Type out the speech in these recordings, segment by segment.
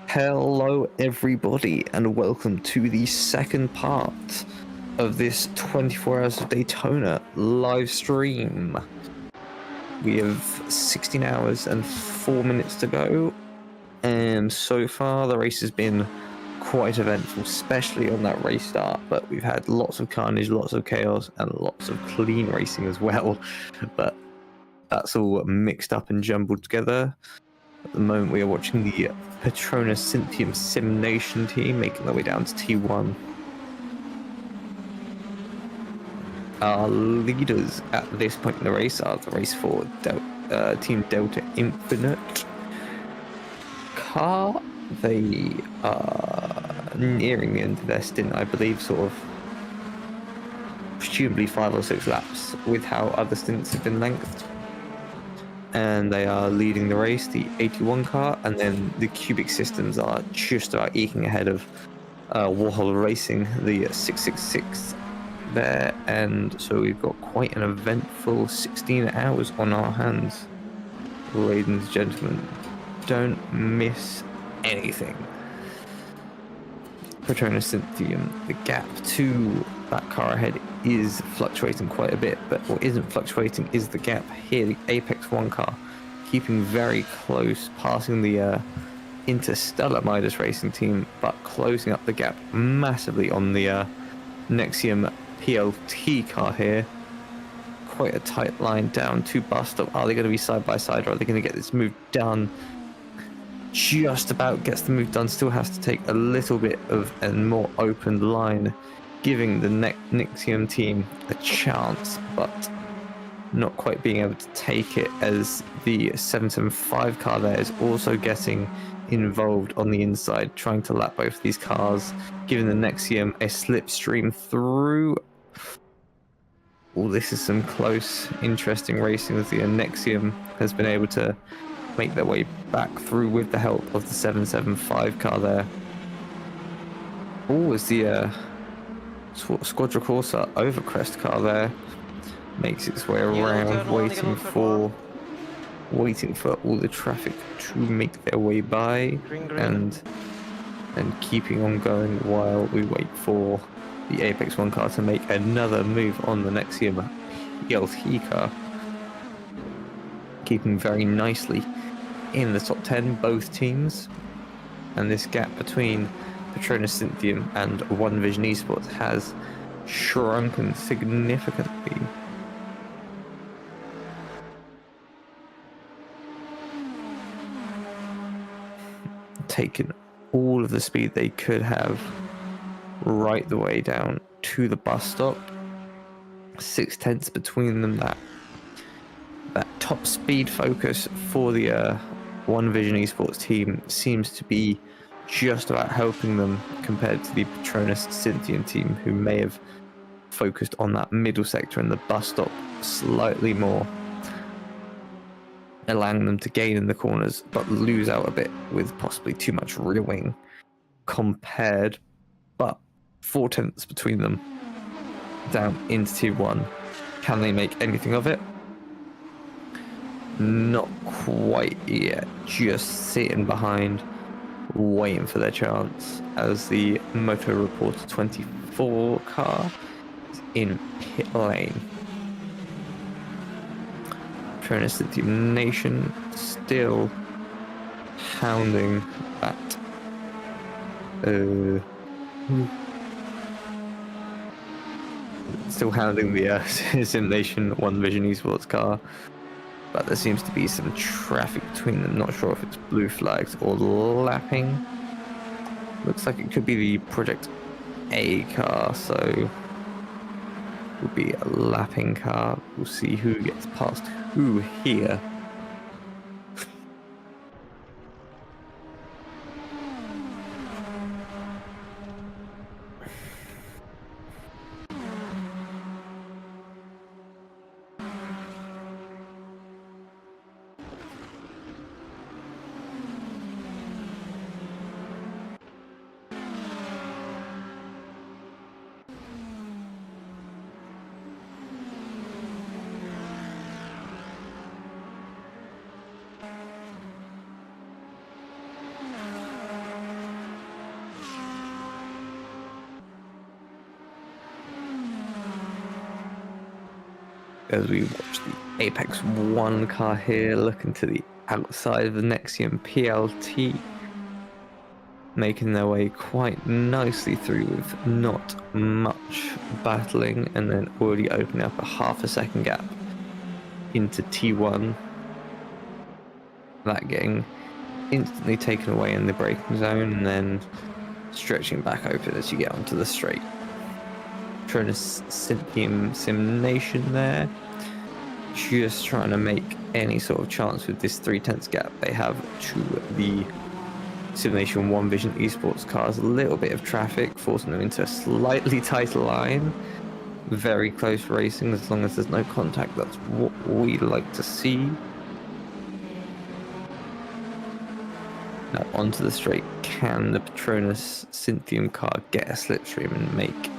Hello everybody and welcome to the second part of this 24 Hours of Daytona live stream. We have 16 hours and 4 minutes to go, and so far the race has been quite eventful, especially on that race start, but we've had lots of carnage, lots of chaos and lots of clean racing as well, but that's all mixed up and jumbled together. At the moment we are watching the Petronas Cynthium Sim Nation team making their way down to T1. Our leaders at this point in the race are the race for Team Delta Infinite car. They are nearing the end of their stint, I believe, sort of presumably 5 or 6 laps with how other stints have been lengthed. And they are leading the race, the 81 car, and then the Cubic Systems are just about eking ahead of Warhol Racing, the 666 there, and so we've got quite an eventful 16 hours on our hands, ladies and gentlemen. Don't miss anything. Petronas Cynthium, the gap to that car ahead is fluctuating quite a bit, but what isn't fluctuating is the gap here. The Apex 1 car keeping very close, passing the Interstellar Midas Racing team, but closing up the gap massively on the Nexium PLT car here. Quite a tight line down to bus stop. Are they going to be side by side, or are they going to get this move done? Just about gets the move done, still has to take a little bit of a more open line, giving the Nexium team a chance, but not quite being able to take it, as the 775 car there is also getting involved on the inside, trying to lap both these cars, giving the Nexium a slipstream through. Oh, this is some close, interesting racing, as the Nexium has been able to make their way back through with the help of the 775 car there. Oh, as the Squadra Corsa Overcrest car there makes its way around, waiting for all the traffic to make their way by, and keeping on going while we wait for the Apex 1 car to make another move on the Nexium ELT car. Keeping very nicely in the top 10, both teams, and this gap between Petronas Cynthium and One Vision Esports has shrunken significantly. Taken all of the speed they could have right the way down to the bus stop. 6/10 between them. That top speed focus for the One Vision Esports team seems to be just about helping them compared to the Petronas Cynthium team, who may have focused on that middle sector and the bus stop slightly more, allowing them to gain in the corners but lose out a bit with possibly too much rear wing compared. But 4/10 between them down into T1. Can they make anything of it? Not quite yet, just sitting behind, waiting for their chance, as the Moto Reporter 24 car is in pit lane. Petronas Cynthium Nation still hounding that the Sim Nation One Vision Esports car, but there seems to be some traffic between them. Not sure if it's blue flags or lapping. Looks like it could be the Project A car, so it will be a lapping car. We'll see who gets past who here. as we watch the Apex 1 car here looking to the outside of the Nexium PLT, making their way quite nicely through with not much battling, and then already opening up a half a second gap into T1. That getting instantly taken away in the braking zone and then stretching back open as you get onto the straight. Patronus Cynthium Simnation there, just trying to make any sort of chance with this 3/10 gap they have to the Simulation 1 Vision Esports cars. A little bit of traffic forcing them into a slightly tighter line. Very close racing, as long as there's no contact, that's what we like to see. Now onto the straight, can the Patronus Cynthium car get a slipstream and make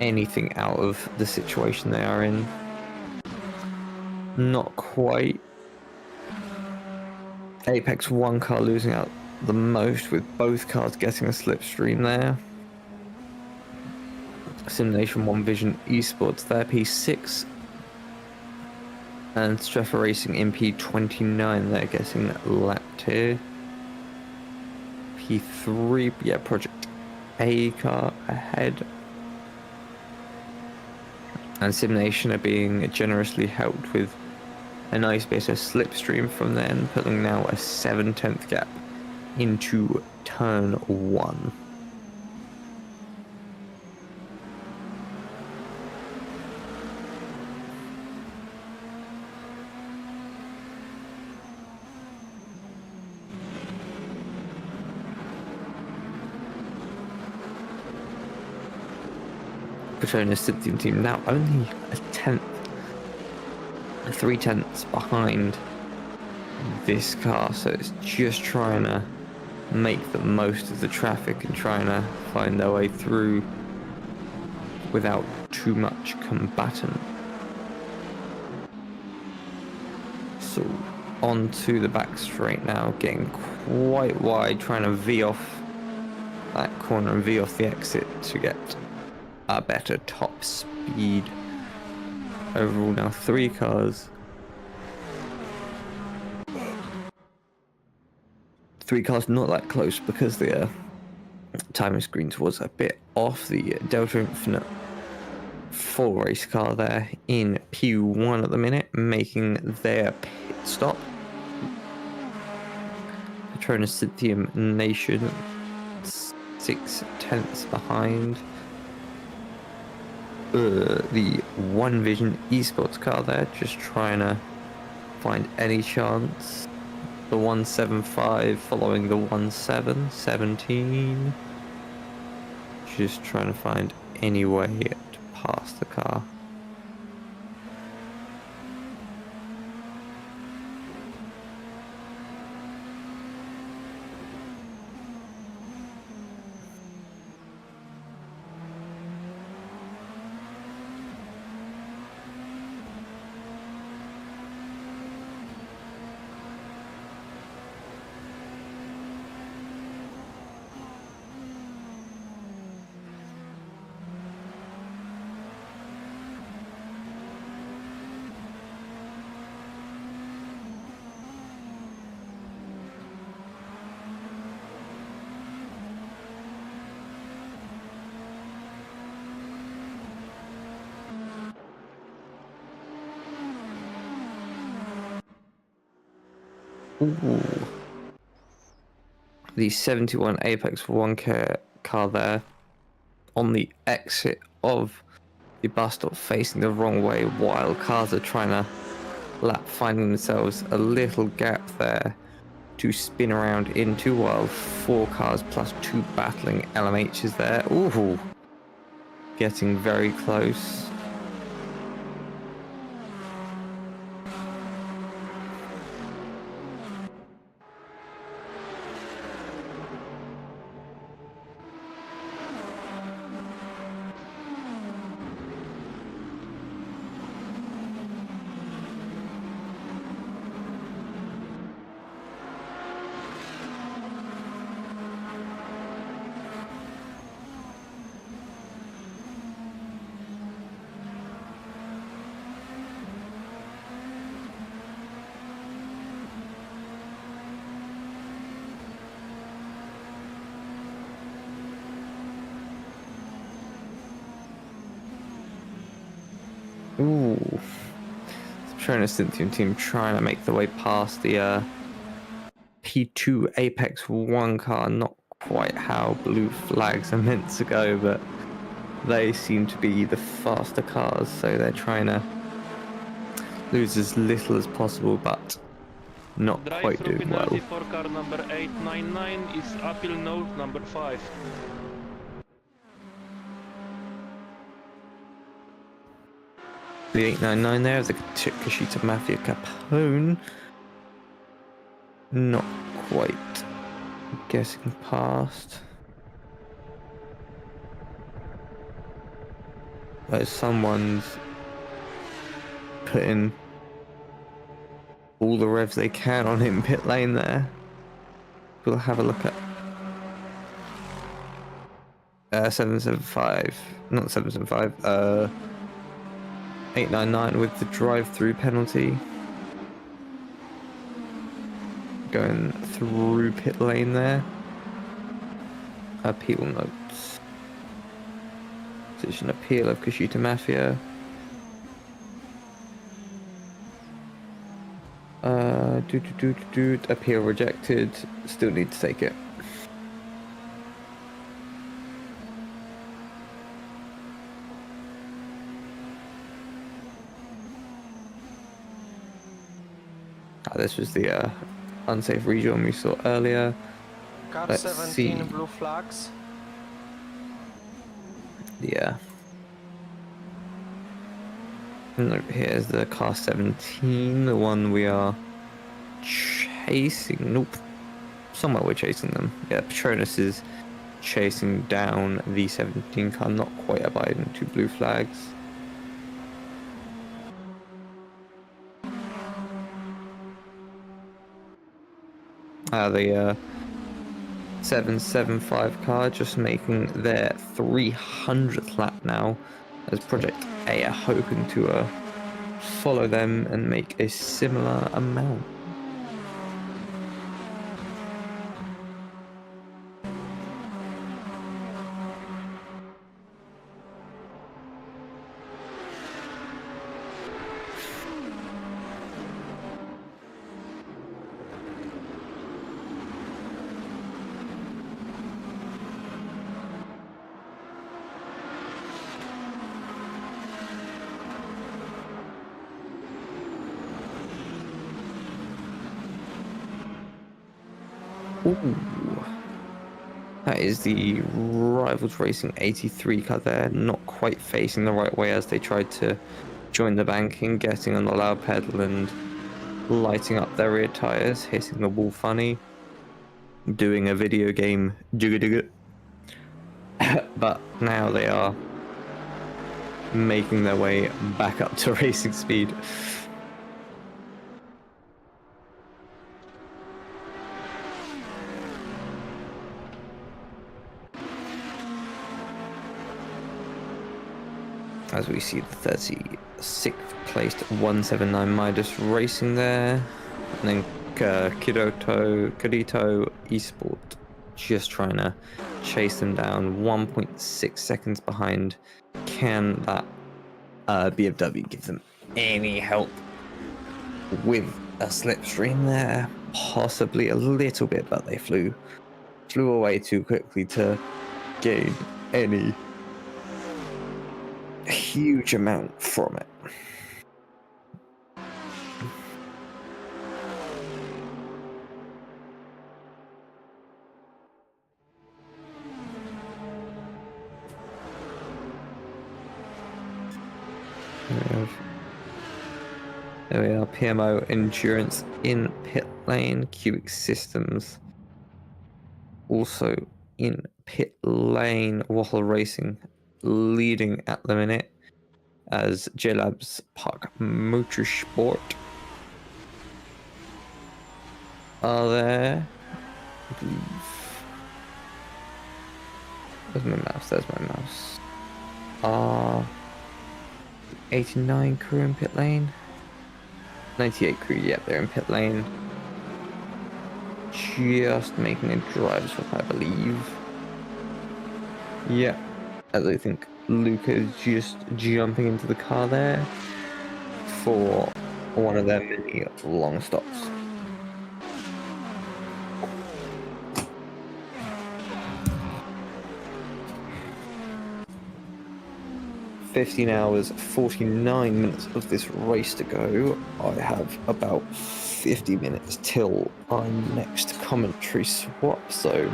anything out of the situation they are in? Not quite. Apex 1 car losing out the most, with both cars getting a slipstream there. Simulation 1 Vision Esports there, P6. And Streffa Racing in P29 there, getting lapped here. P3, yeah, Project A car ahead. And Simulation are being generously helped with a nice bit of slipstream from them, putting now a 7/10 gap into turn 1. Patronus Cynthium team now only a 3/10 behind this car, so it's just trying to make the most of the traffic and trying to find their way through without too much combatant. So onto the back straight now, getting quite wide, trying to V off that corner and V off the exit to get a better top speed. Overall now 3 cars. 3 cars not that close because the timing screens was a bit off. The Delta Infinite full race car there in P1 at the minute, making their pit stop. Patronus Cynthium Nation 6/10 behind. The 1 Vision Esports car there, just trying to find any chance. The 175 following the 17, just trying to find any way to pass the car. Ooh. The 71 Apex 1 car there on the exit of the bus stop, facing the wrong way while cars are trying to lap, finding themselves a little gap there to spin around into, while 4 cars plus 2 battling LMHs there. Ooh, getting very close. Ooh. Trying to Cynthian team trying to make the way past the P2 Apex 1 car. Not quite how blue flags are meant to go, but they seem to be the faster cars, so they're trying to lose as little as possible, but not quite doing well. Penalty for car number 899 is appeal note number 5. The 899 there, the Kashita Mafia Capone. Not quite getting past. Someone's putting all the revs they can on him pit lane there. We'll have a look at 775, not 775, 899 with the drive-through penalty. Going through pit lane there. Appeal notes. Position appeal of Kashita Mafia. Appeal rejected. Still need to take it. This was the unsafe region we saw earlier. Car Let's 17 see. blue flags. Yeah. And over here is the car 17, the one we are chasing. Nope. Somewhere we're chasing them. Yeah, Patronus is chasing down the 17 car, not quite abiding to blue flags. The 775 car just making their 300th lap now, as Project A are hoping to follow them and make a similar amount. Ooh. That is the Rivals Racing 83 car there, not quite facing the right way as they tried to join the banking, getting on the loud pedal and lighting up their rear tyres, hitting the wall funny, doing a video game jigga. But now they are making their way back up to racing speed. As we see the 36th placed 179 Midas racing there, and then Kirito Esport just trying to chase them down, 1.6 seconds behind. Can that BMW give them any help with a slipstream there? Possibly a little bit, but they flew away too quickly to gain any huge amount from it. There we are, PMO Endurance in pit lane, Cubic Systems also in pit lane, Waffle Racing leading at the minute as JLabs Park Motorsport are there. I believe. Where's my mouse? There's my mouse. 89 crew in pit lane. 98 crew, yep, they're in pit lane. Just making a drive swap, I believe. Yeah. As I think Luca is just jumping into the car there. for one of their many long stops. "15 hours, 49 minutes of this race to go. I have about 50 minutes till our next commentary swap, so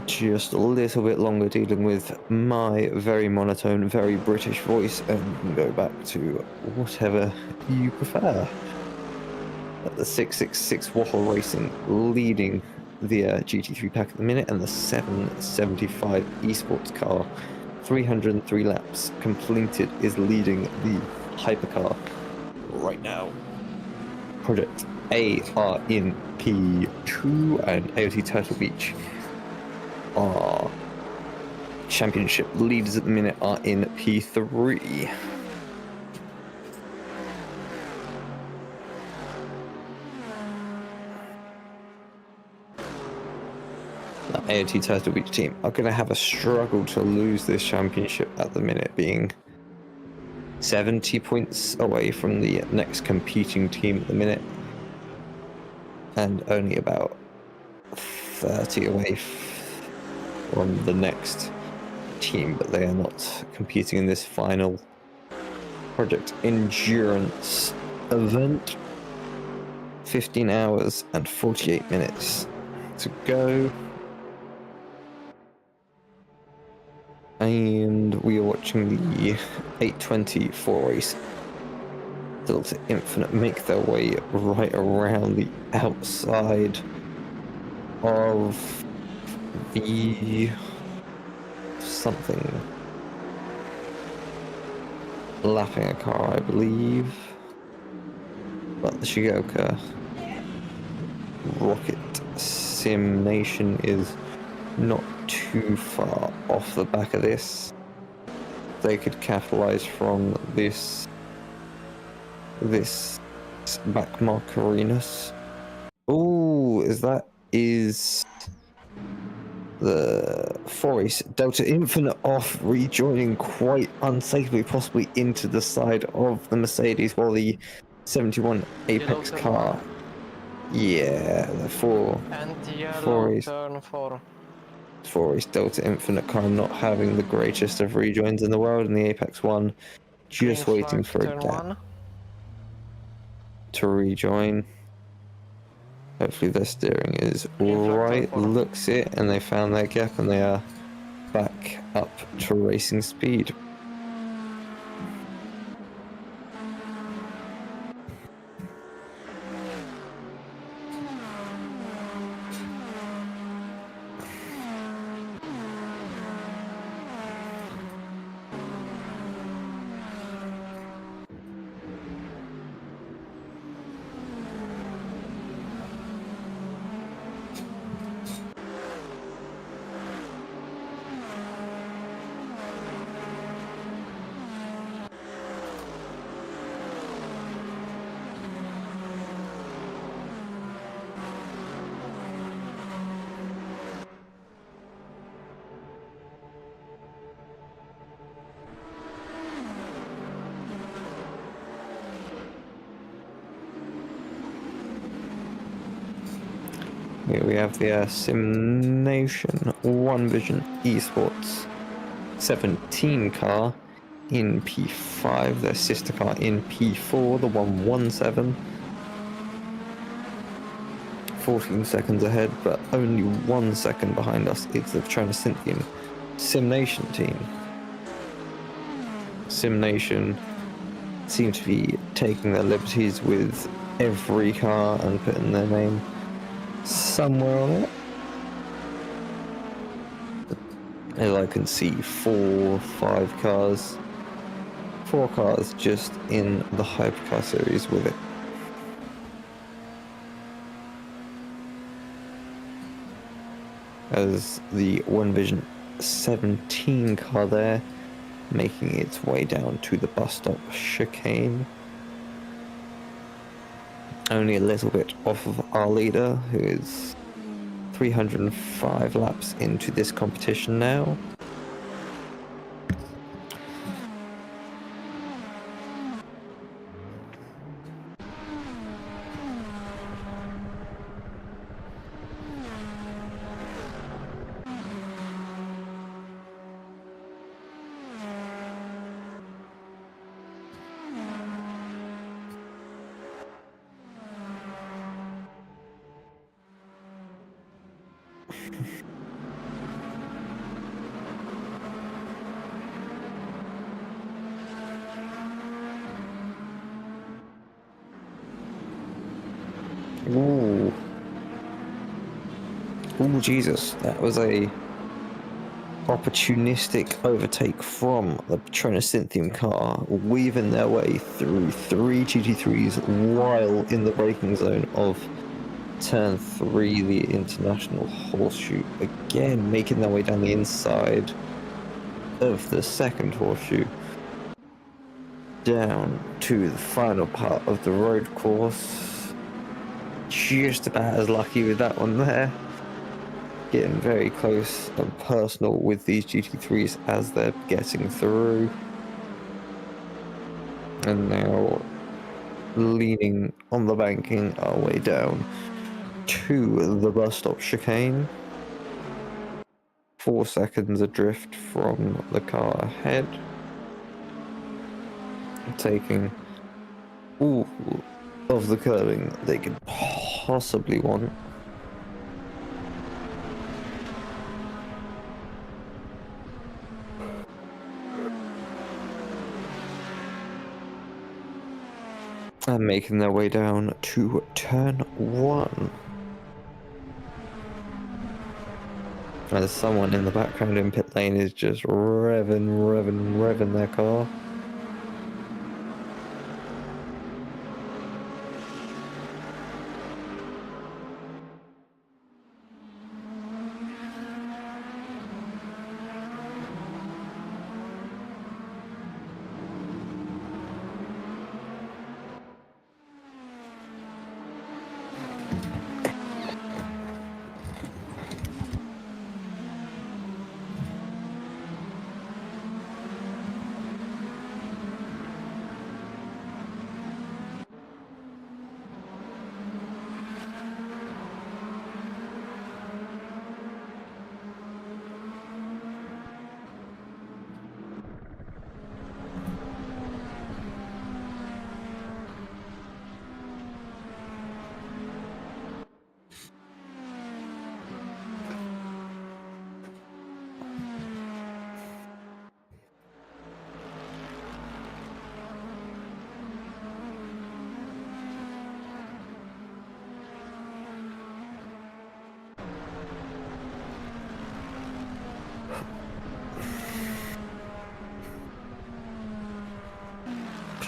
just a little bit longer dealing with my very monotone, very British voice, and we can go back to whatever you prefer." The 666 Waffle Racing leading the GT3 pack at the minute, and the 775 esports car, 303 laps completed, is leading the Hypercar right now. Project A are in P2, and AOT Turtle Beach are championship leaders at the minute are in P3. The AOT Turtle Beach team are going to have a struggle to lose this championship at the minute, being 70 points away from the next competing team at the minute, and only about 30 away from the next team, but they are not competing in this final Project Endurance event. 15 hours and 48 minutes to go. And we are watching the 824 race Delta Infinite make their way right around the outside of the something, lapping a car, I believe, but the Shigeoka Rocket Sim Nation is not too far off the back of this. They could capitalize from this back markeriness. Oh, is the Forest Delta Infinite off, rejoining quite unsafely, possibly into the side of the Mercedes, while the 71 Apex car, yeah, the Forest Delta Infinite car not having the greatest of rejoins in the world, and the Apex one just waiting for a gap to rejoin. Hopefully their steering is alright, looks it, and they found their gap and they are back up to racing speed. Here we have the Sim Nation One Vision Esports 17 car in P5, their sister car in P4, the 117. 14 seconds ahead, but only 1 second behind us is the China Cynthian Sim Nation team. Sim Nation seem to be taking their liberties with every car and putting their name somewhere on it. As I can see, 4 cars just in the Hypercar series with it. As the One Vision 17 car there, making its way down to the bus stop chicane. Only a little bit off of our leader, who is 305 laps into this competition now. Ooh. Ooh, Jesus. That was a opportunistic overtake from the Patronus Synthium car, weaving their way through 3 GT3s while in the braking zone of turn 3, the International Horseshoe. Again, making their way down the inside of the second horseshoe, down to the final part of the road course. Just about as lucky with that one there. Getting very close and personal with these GT3s as they're getting through. And now leaning on the banking our way down to the bus stop chicane. 4 seconds adrift from the car ahead. Taking all of the curving they could possibly want. And making their way down to turn 1. As someone in the background in pit lane is just revving their car.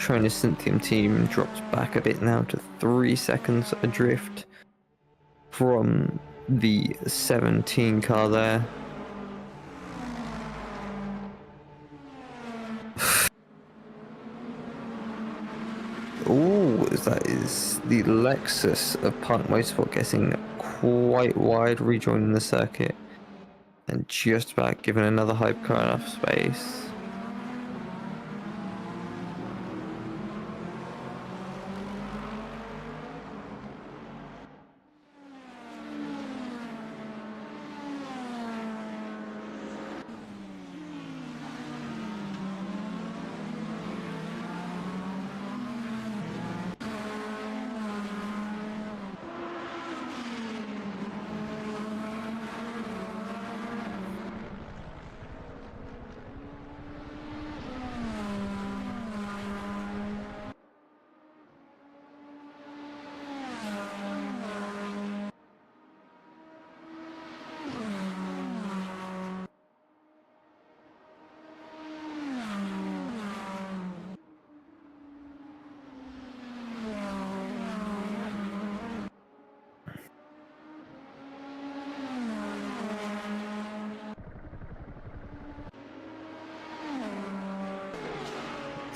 Patronus Synthium team drops back a bit now to 3 seconds adrift from the 17 car there. Ooh, that is the Lexus of Punk Motorsport getting quite wide, rejoining the circuit, and just about giving another Hypercar enough space.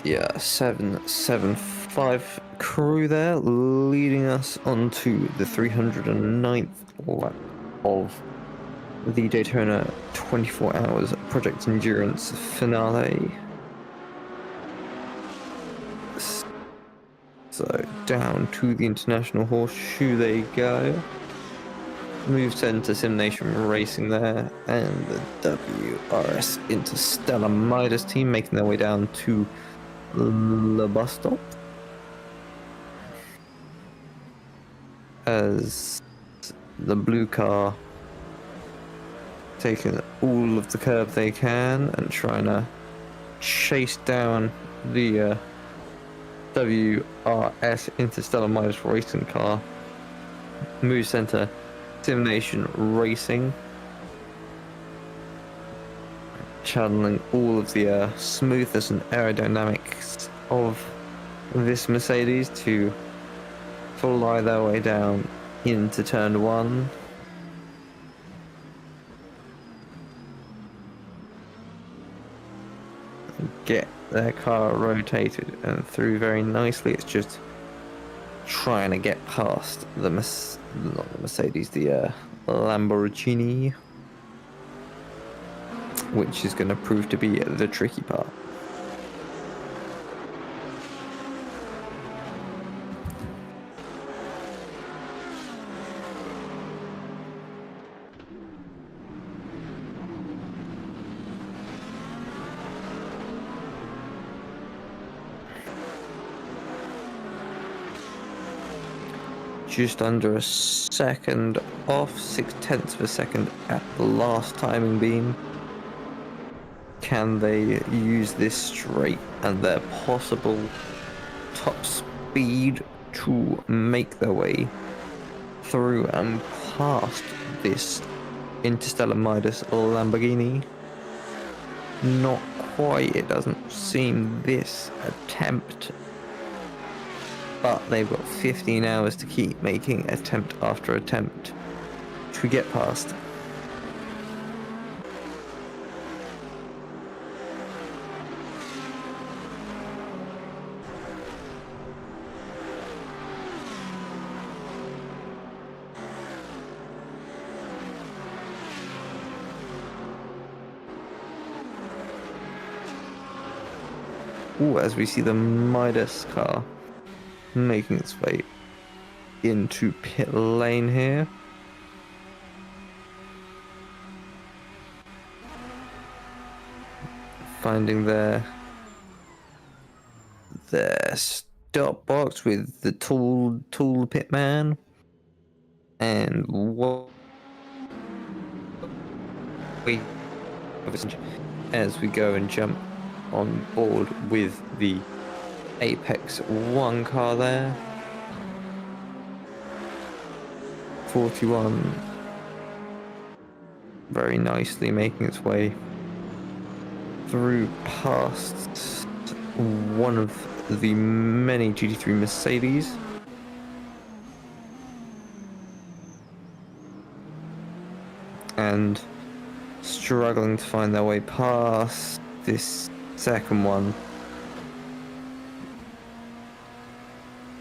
Yeah, 775 crew there, leading us onto the 309th lap of the Daytona 24 Hours Project Endurance finale. So down to the International Horseshoe they go. Moves into Simnation Racing there, and the WRS Interstellar Midas team making their way down to the bus stop as the blue car taking all of the curb they can and trying to chase down the WRS Interstellar Midas racing car. Move Center Simulation Racing, channeling all of the smoothness and aerodynamics of this Mercedes to fly their way down into turn 1. Get their car rotated and through very nicely. It's just trying to get past the not the Mercedes, the Lamborghini, which is going to prove to be the tricky part. Just under a second off, 0.6 of a second at the last timing beam. Can they use this straight and their possible top speed to make their way through and past this Interstellar Midas Lamborghini? Not quite, it doesn't seem this attempt. But they've got 15 hours to keep making attempt after attempt to get past. Ooh, as we see the Midas car making its way into pit lane here. Finding their stop box with the tool pit man, and what we as we go and jump on board with the Apex 1 car there. 41 very nicely making its way through past one of the many GT3 Mercedes. And struggling to find their way past this second one,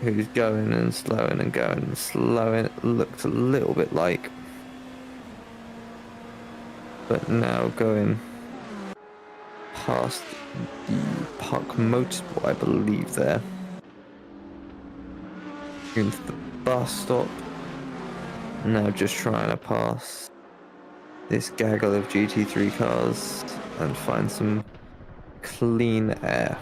who's going and slowing and going and slowing. It looked a little bit like, but now going past the Park Motorsport, I believe, there into the bus stop. Now just trying to pass this gaggle of GT3 cars and find some clean air.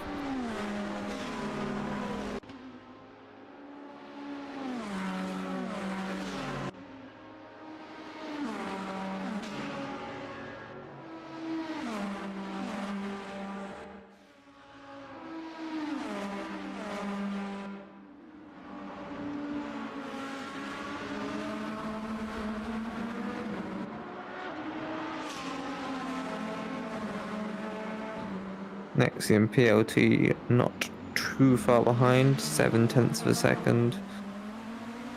Nexium PLT not too far behind, 0.7 of a second.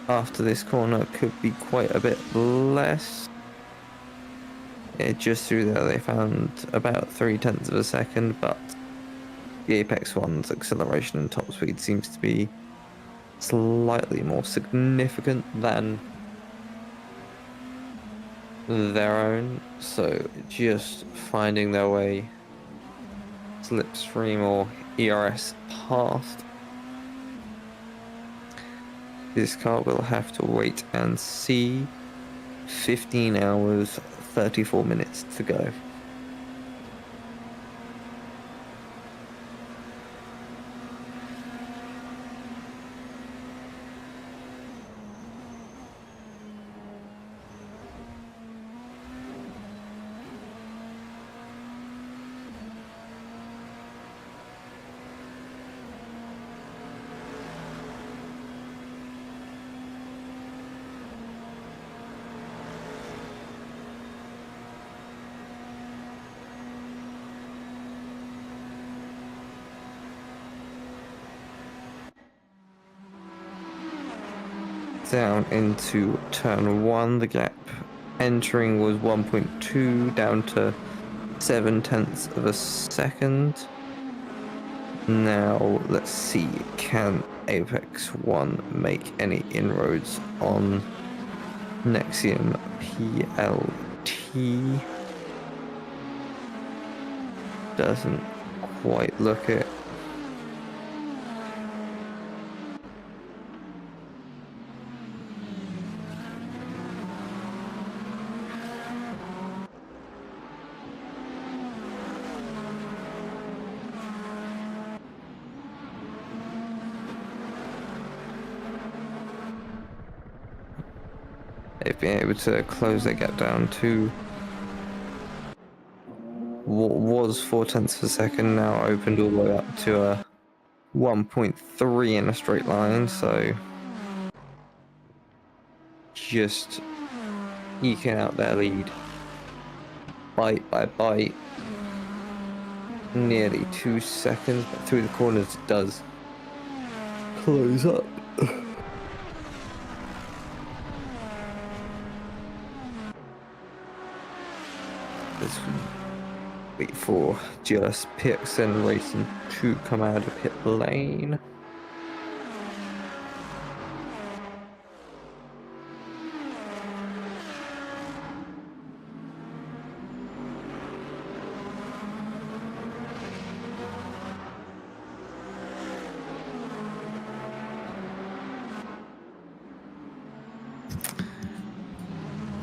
After this corner could be quite a bit less. Just through there they found about 0.3 of a second, but the Apex 1's acceleration and top speed seems to be slightly more significant than their own, so just finding their way slipstream or ERS past. This car will have to wait and see. 15 hours, 34 minutes to go. down into turn 1. The gap entering was 1.2 down to 0.7 of a second. Now let's see, can Apex 1 make any inroads on Nexium PLT? Doesn't quite look it. They've been able to close their gap down to what was 0.4 of a second, now opened all the way up to a 1.3 in a straight line, so just eking out their lead bite by bite. Nearly 2 seconds, but through the corners it does close up. Let's wait for just PXN Racing to come out of pit lane.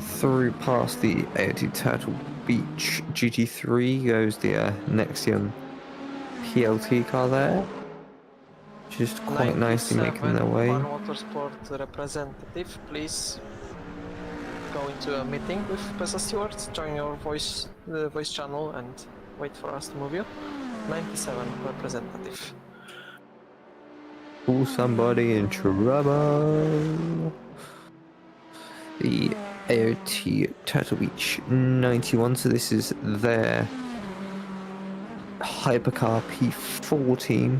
Through past the AOT Turtle Beach GT3 goes the Nexium PLT car there. Just quite nicely making their way. One Motorsport representative, please go into a meeting with Pesa Stewart, join your voice channel and wait for us to move you. 97 representative. Oh, somebody in trouble. The AOT Turtle Beach 91, so this is their Hypercar P14.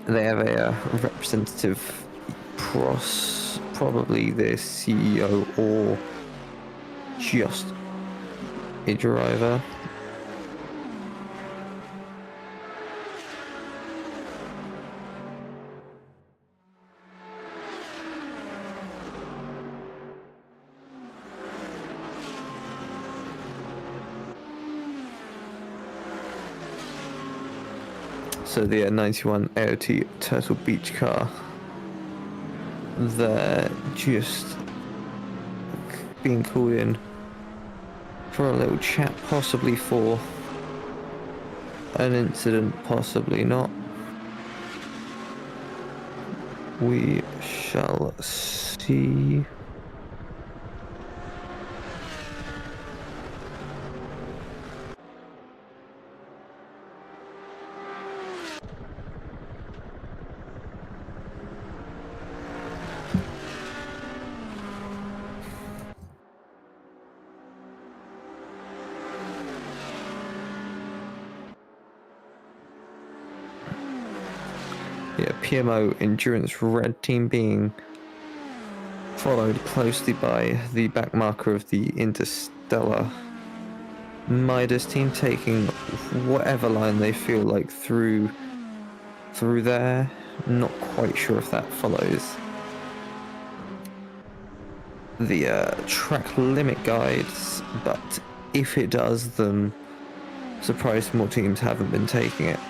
They have a representative, probably their CEO or just a driver. So the 91 AOT Turtle Beach car, they're just being called in for a little chat, possibly for an incident, possibly not. We shall see. Yeah, PMO Endurance Red Team being followed closely by the back marker of the Interstellar Midas team, taking whatever line they feel like through there. Not quite sure if that follows the track limit guides, but if it does, then surprised more teams haven't been taking it.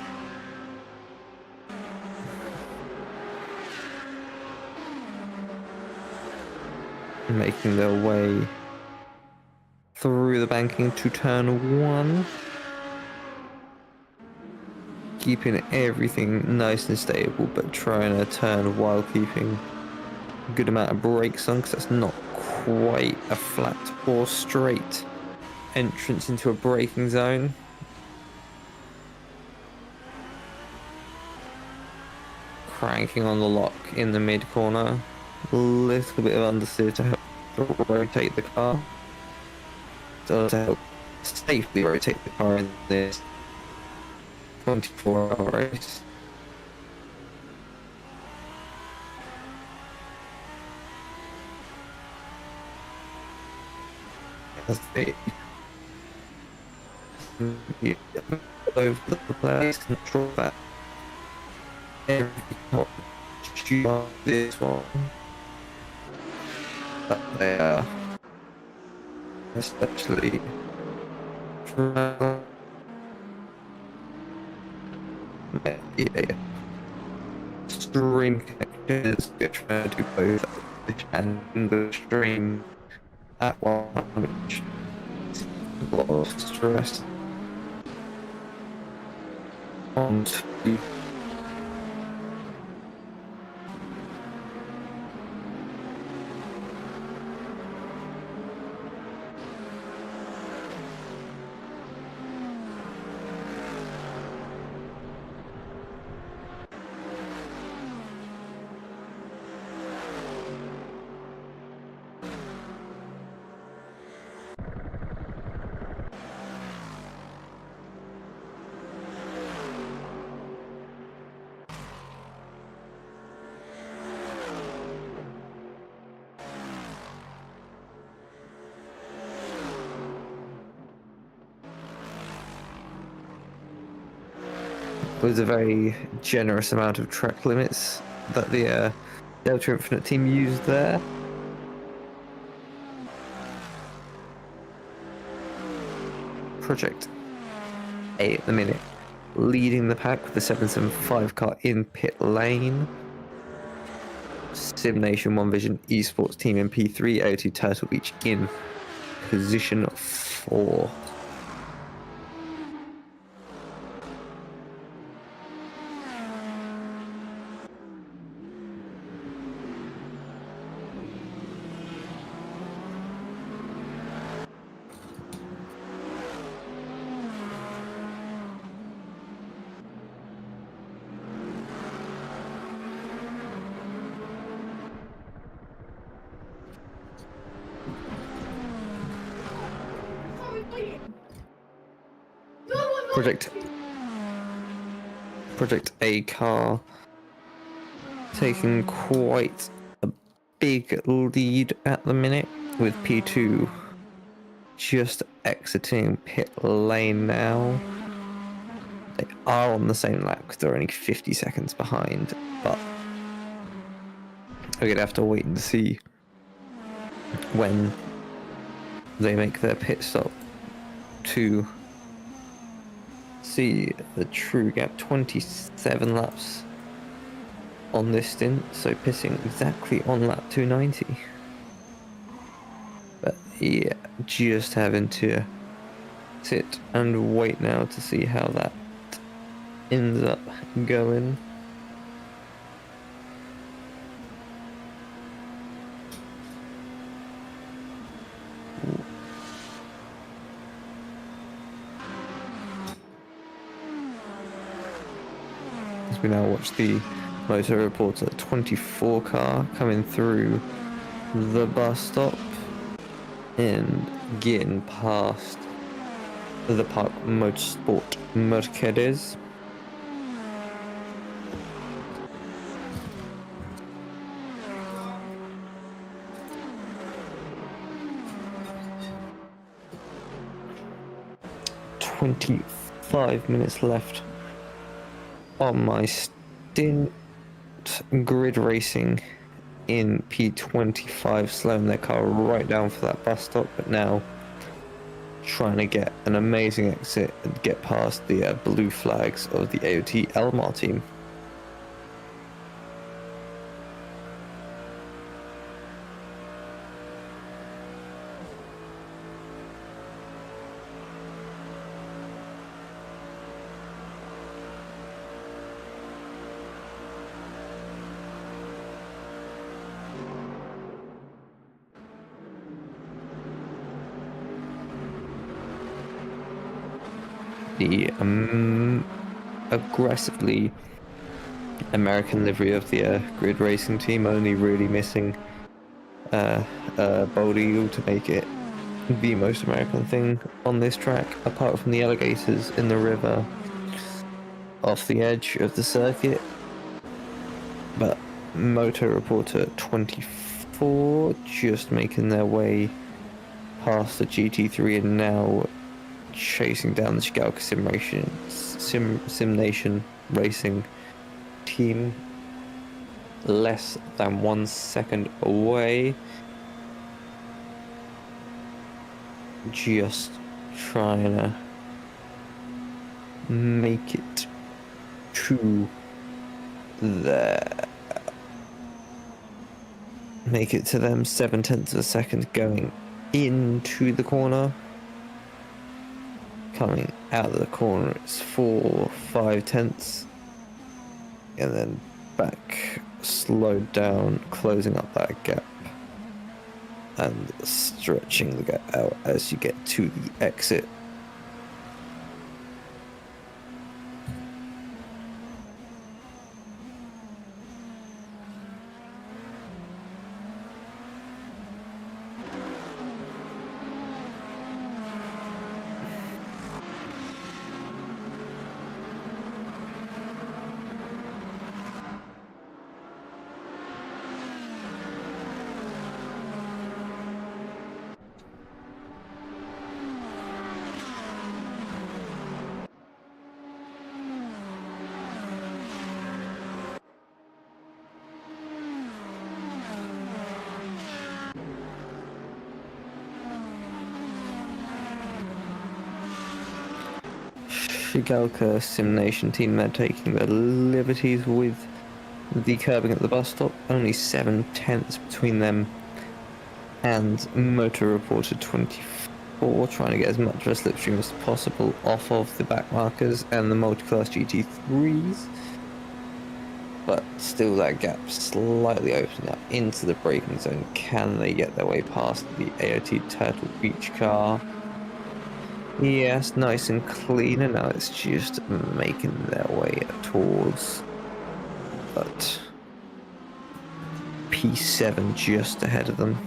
Making their way through the banking to turn 1, keeping everything nice and stable, but trying to turn while keeping a good amount of brakes on, because that's not quite a flat or straight entrance into a braking zone. Cranking on the lock in the mid corner. A little bit of understeer to help rotate the car. So to help safely rotate the car in this 24-hour race. as they over the place, control that every shoot this one, but they are especially stream connections get trying to do both and the stream at one, which is a lot of stress on to was a very generous amount of track limits that the Delta Infinite team used there. Project A at the minute, leading the pack with the 775 car in pit lane. Sim Nation, One Vision, Esports team in P3, O2 Turtle Beach in position 4. Project A car taking quite a big lead at the minute, with P2 just exiting pit lane now. They are on the same lap because they're only 50 seconds behind, but we're gonna have to wait and see when they make their pit stop to see the true gap. 27 laps on this stint, so pitting exactly on lap 290. But yeah, just having to sit and wait now to see how that ends up going. We now watch the motor reporter 24 car coming through the bus stop and getting past the Park Motorsport Mercedes. "25 minutes left on my stint." Grid racing in P25, slowing their car right down for that bus stop, but now trying to get an amazing exit and get past the blue flags of the AOT Elmar team. The aggressively American livery of the grid racing team, only really missing Bold Eagle to make it the most American thing on this track, apart from the alligators in the river off the edge of the circuit. But Motor Reporter 24 just making their way past the GT3 and now chasing down the Chigalka Simnation Racing team. Less than 1 second away. Just trying to make it to there. Make it to them 0.7 of a second going into the corner. Coming out of the corner, it's 4.5. And then back, slowed down, closing up that gap. And stretching the gap out as you get to the exit. Chigalka Simnation team, they're taking their liberties with the curbing at the bus stop. Only 0.7 between them and Motor Reporter 24, trying to get as much of a slipstream as possible off of the back markers and the multi-class GT3s. But still that gap slightly opening up into the braking zone. Can they get their way past the AOT Turtle Beach car? Yes, nice and clean, and now it's just making their way towards, but P7 just ahead of them.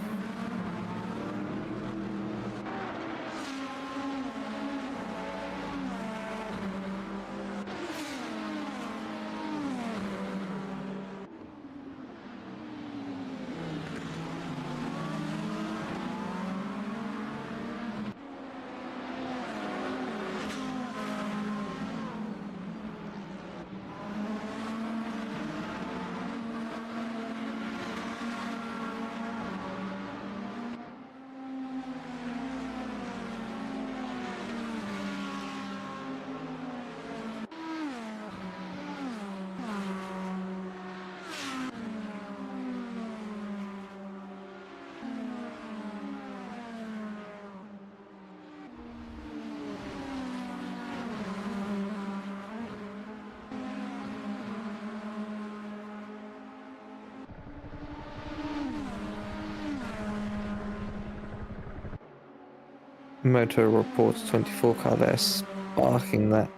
Motor Reports 24 car there, sparking that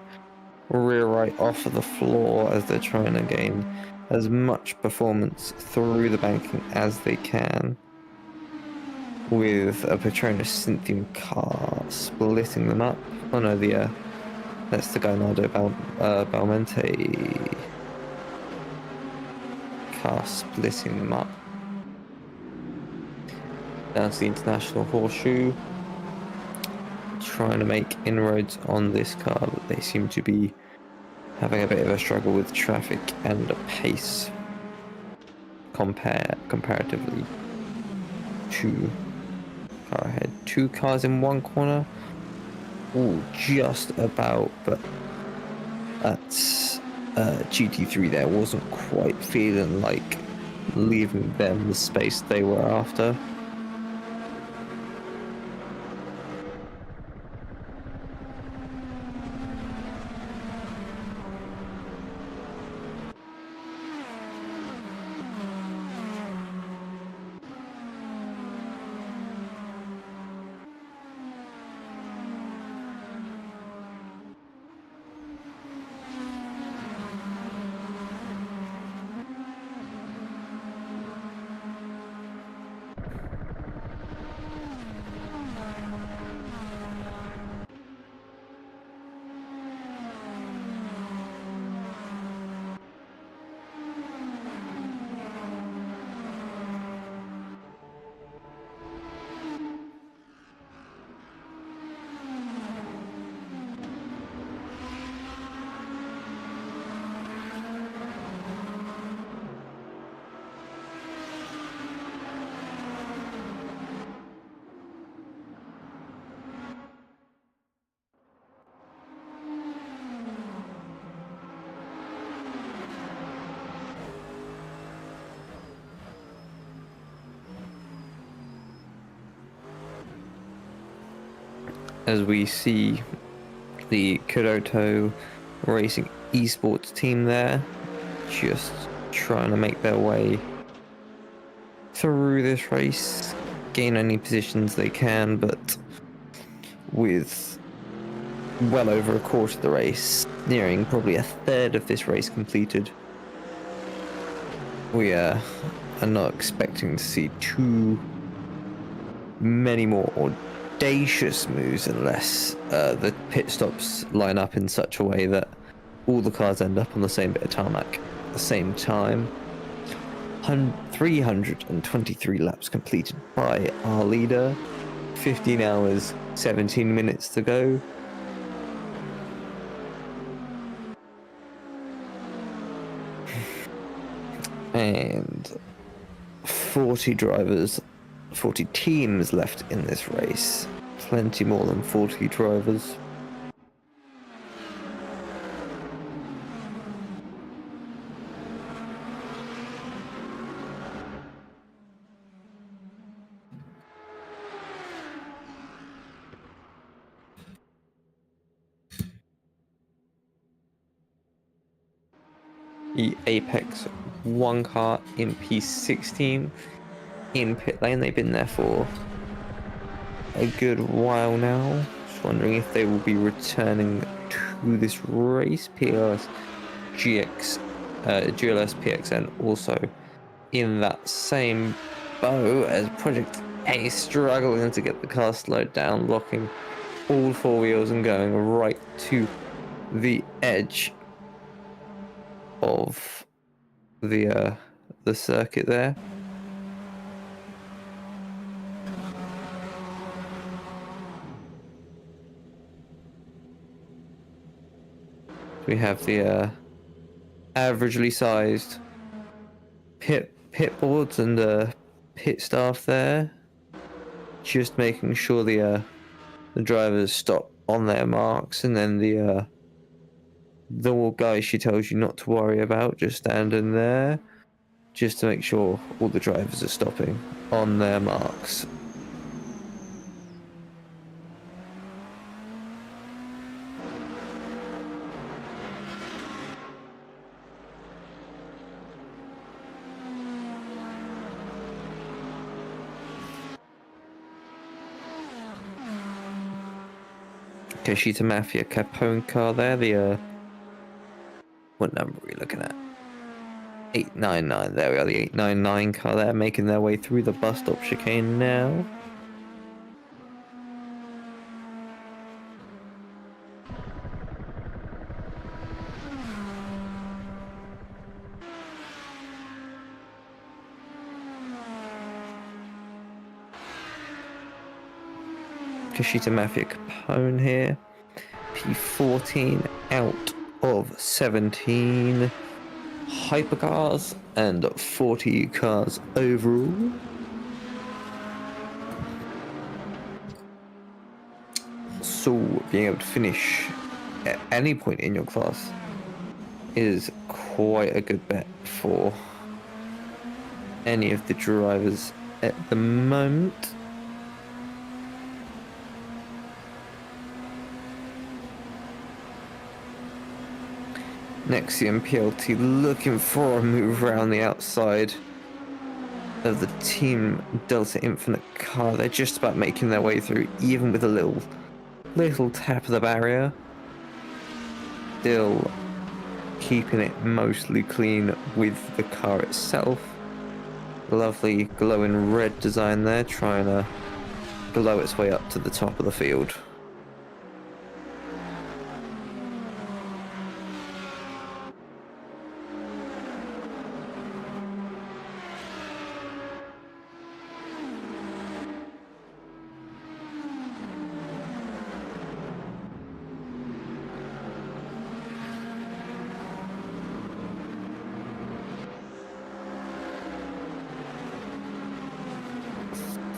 rear right off of the floor as they're trying to gain as much performance through the banking as they can, with a Petronas Synthium car splitting them up. Oh no, that's the Gallardo Balmente car splitting them up. Down to the International Horseshoe, trying to make inroads on this car, but they seem to be having a bit of a struggle with traffic and pace comparatively to car ahead. 2 cars in one corner. Ooh, just about, but that's GT3 there wasn't quite feeling like leaving them the space they were after. as we see the Kuroto Racing esports team there, just trying to make their way through this race, gain any positions they can, but with well over a quarter of the race, nearing probably a third of this race completed, we are not expecting to see too many more audacious moves unless the pit stops line up in such a way that all the cars end up on the same bit of tarmac at the same time. 323 laps completed by our leader, 15 hours 17 minutes to go. And 40 drivers, 40 teams left in this race. Plenty more than 40 drivers. The Apex 1 car in P16 in pit lane. They've been there for a good while now. Just wondering if they will be returning to this race. GLS PXN also in that same boat as Project A, struggling to get the car slowed down, locking all four wheels and going right to the edge of the circuit there. We have the averagely sized pit boards and pit staff there, just making sure the drivers stop on their marks, and then the guy she tells you not to worry about, just standing there, just to make sure all the drivers are stopping on their marks. Kashita Mafia Capone car there, the what number are we looking at? 899, there we are, the 899 car there, making their way through the bus stop chicane now. Kashita Mafia Capone here, P14 out of 17 hypercars and 40 cars overall. So being able to finish at any point in your class is quite a good bet for any of the drivers at the moment. Nexium PLT looking for a move around the outside of the Team Delta Infinite car. They're just about making their way through, even with a little tap of the barrier. Still keeping it mostly clean with the car itself. Lovely glowing red design there, trying to glow its way up to the top of the field.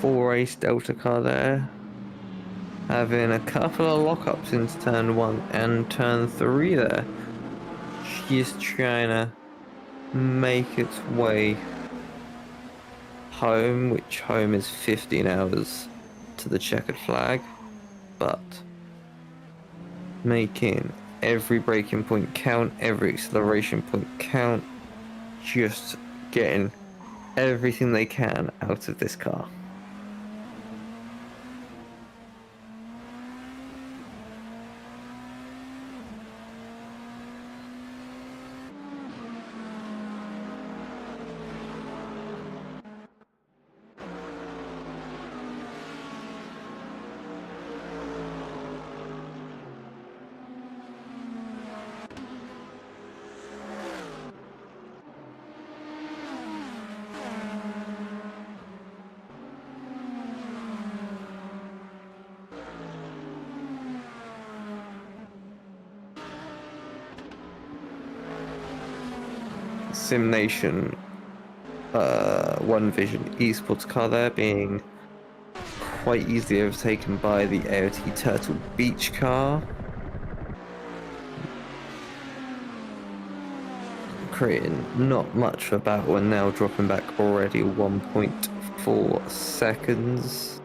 Four-race Delta car there, having a couple of lockups into turn 1 and turn 3 there. She's trying to make its way home, which home is 15 hours to the checkered flag. but making every braking point count, every acceleration point count, just getting everything they can out of this car. Simnation One Vision esports car there being quite easily overtaken by the AOT Turtle Beach car, creating not much of a battle and now dropping back already 1.4 seconds.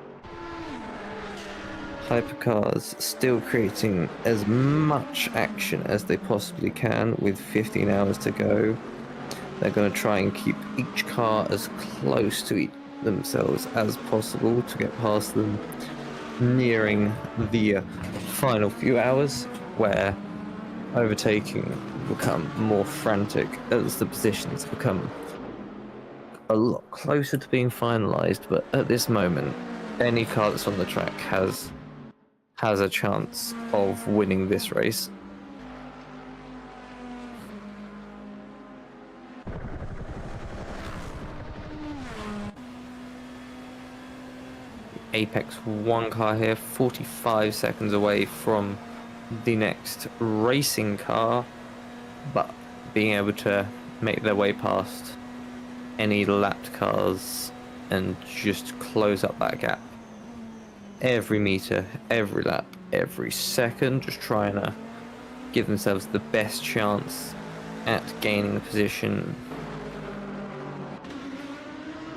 Hypercars still creating as much action as they possibly can with 15 hours to go. They're going to try and keep each car as close to themselves as possible to get past them, nearing the final few hours where overtaking will become more frantic as the positions become a lot closer to being finalized. But at this moment, any car that's on the track has a chance of winning this race. Apex 1 car here, 45 seconds away from the next racing car, but being able to make their way past any lapped cars and just close up that gap. Every meter, every lap, every second, just trying to give themselves the best chance at gaining a position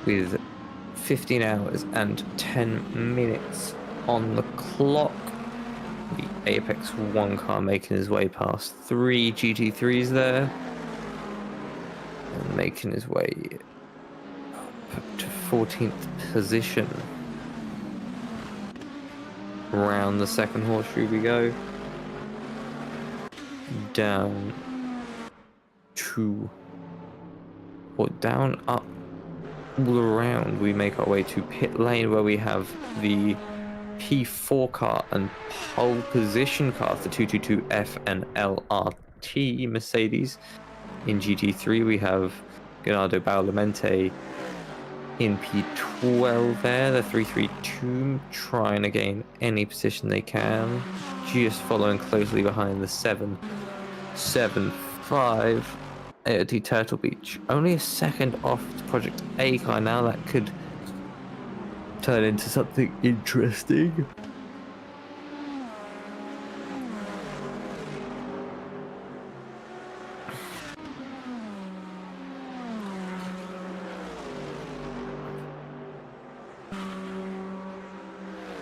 with 15 hours and 10 minutes on the clock. The Apex 1 car making his way past 3 GT3s there and making his way up to 14th position. Around the second horseshoe we go. Down to, or down, up, all around we make our way to pit lane, where we have the P4 car and pole position car for 222F and LRT Mercedes. In GT3 we have Ganado Baulemente in P12 there, the 332 trying to gain any position they can, just following closely behind the 775 AOT Turtle Beach. Only a second off the Project A car now. That could turn into something interesting.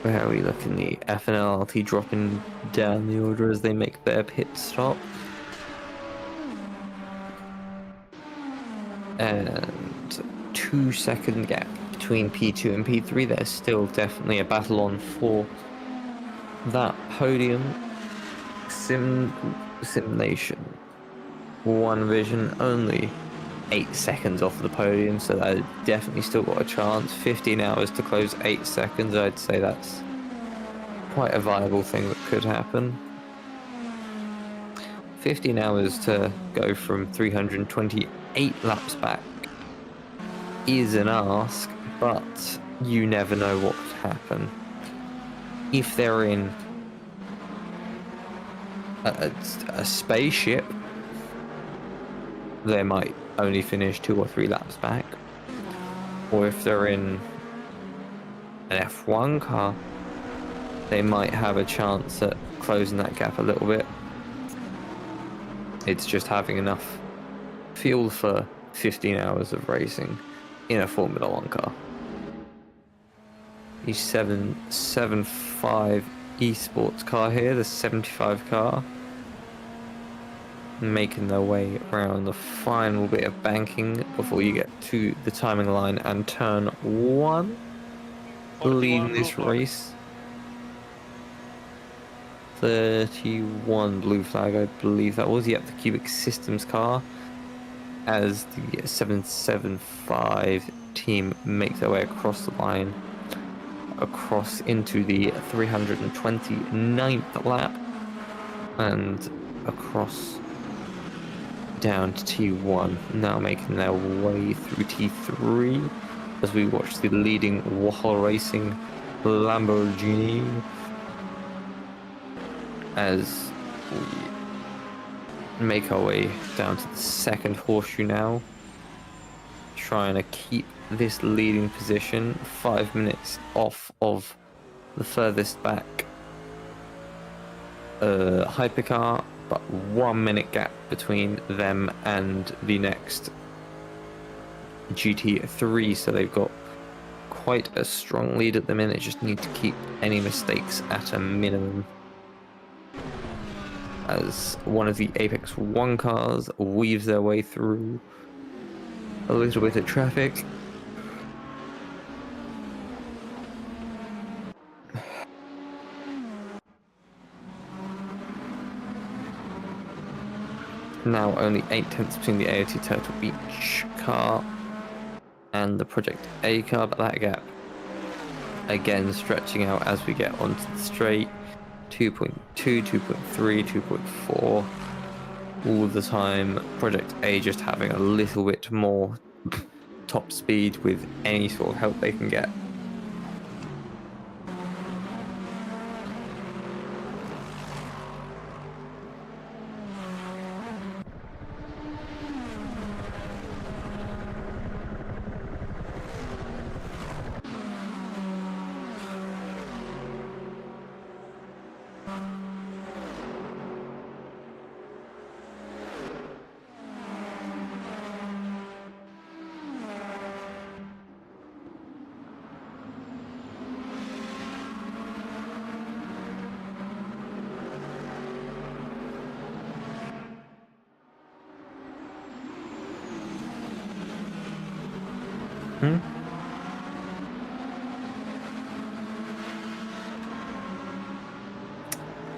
Where are we looking? The F and LRT dropping down the order as they make their pit stop. And 2 second gap between P2 and P3. There's still definitely a battle on for that podium. Simulation One Vision only 8 seconds off the podium, so that definitely still got a chance. 15 hours to close 8 seconds. I'd say that's quite a viable thing that could happen. 15 hours to go from 328 laps back is an ask, but you never know what could happen. If they're in a spaceship, they might only finish 2 or 3 laps back. Or if they're in an F1 car, they might have a chance at closing that gap a little bit. It's just having enough fuel for 15 hours of racing in a Formula 1 car. The 775 esports car here, the 75 car, making their way around the final bit of banking before you get to the timing line and turn 1, 41 leading blue this flag. race. 31 blue flag, I believe that was. Yep, the Cubic Systems car, as the 775 team make their way across the line, across into the 329th lap, and across down to T1, now making their way through T3 as we watch the leading Wahal Racing Lamborghini as we make our way down to the second horseshoe now, trying to keep this leading position 5 minutes off of the furthest back Hypercar, but 1 minute gap between them and the next GT3, so they've got quite a strong lead at the minute. Just need to keep any mistakes at a minimum, as one of the Apex 1 cars weaves their way through a little bit of traffic. Now only 8/10 between the AOT Turtle Beach car and the Project A car, but that gap again stretching out as we get onto the straight. 2.2, 2.3, 2.4 all the time. Project A just having a little bit more top speed with any sort of help they can get.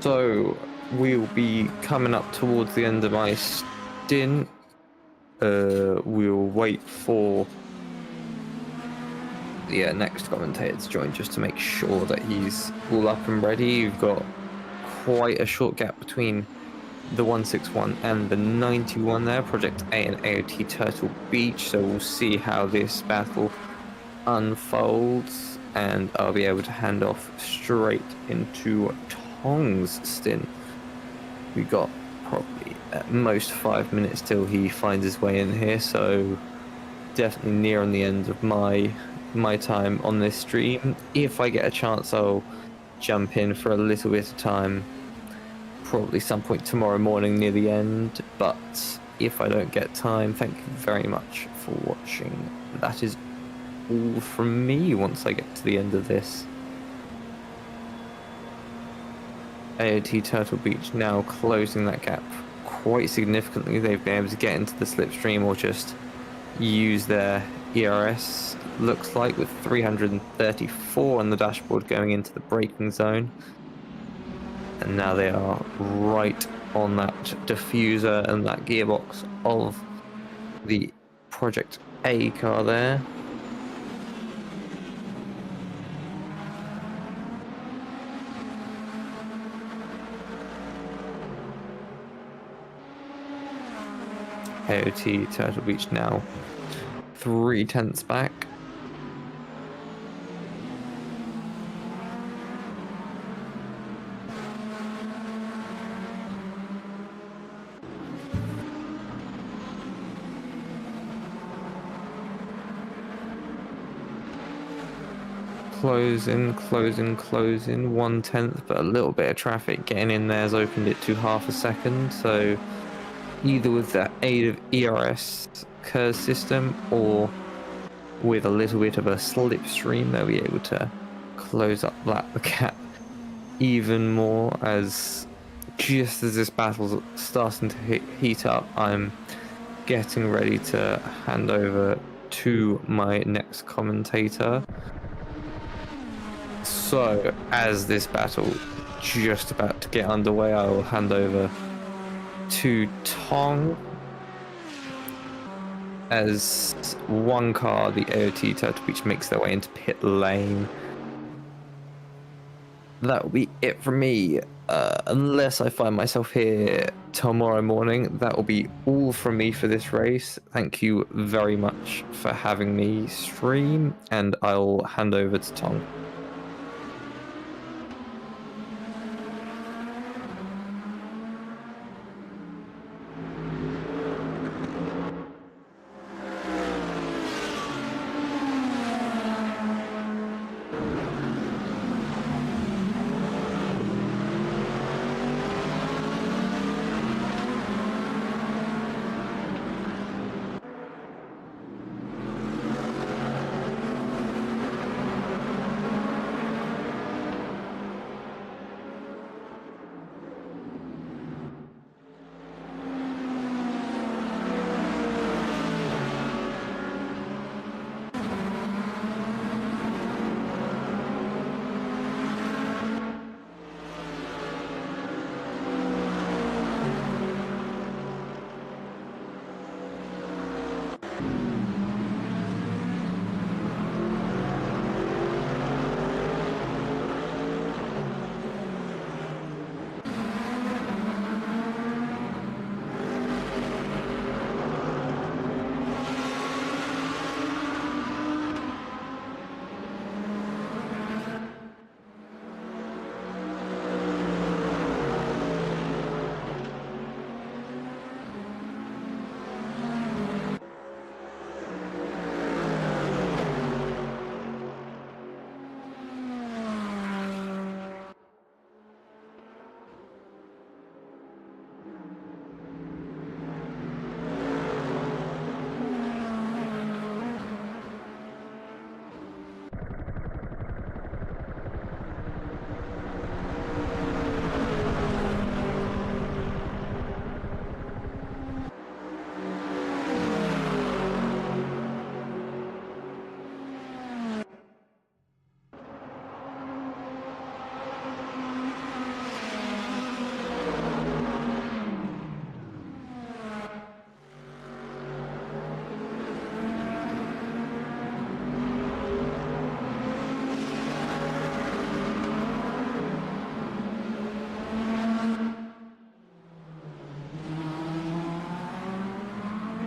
So we'll be coming up towards the end of my stint. We'll wait for the next commentator to join just to make sure that he's all up and ready. You've got quite a short gap between the 161 and the 91 there, Project A and AOT Turtle Beach, so we'll see how this battle unfolds, and I'll be able to hand off straight into Tong's stint. We got probably at most 5 minutes till he finds his way in here, so definitely near on the end of my time on this stream. If I get a chance, I'll jump in for a little bit of time, probably some point tomorrow morning near the end, but if I don't get time, thank you very much for watching. That is all from me once I get to the end of this. AOT Turtle Beach now closing that gap quite significantly. They've been able to get into the slipstream or just use their ERS, looks like, with 334 on the dashboard going into the braking zone. And now they are right on that diffuser and that gearbox of the Project A car there. AOT Turtle Beach now 3/10 back. Closing, 1/10, but a little bit of traffic getting in there has opened it to half a second, so either with the aid of ERS curve system or with a little bit of a slipstream, they'll be able to close up that gap even more as just as this battle's starting to heat up, I'm getting ready to hand over to my next commentator. So, as this battle just about to get underway, I will hand over to Tong as one car, the AOT Turtle Beach, makes their way into pit lane. That will be it from me. Unless I find myself here tomorrow morning, that will be all from me for this race. Thank you very much for having me stream, and I'll hand over to Tong.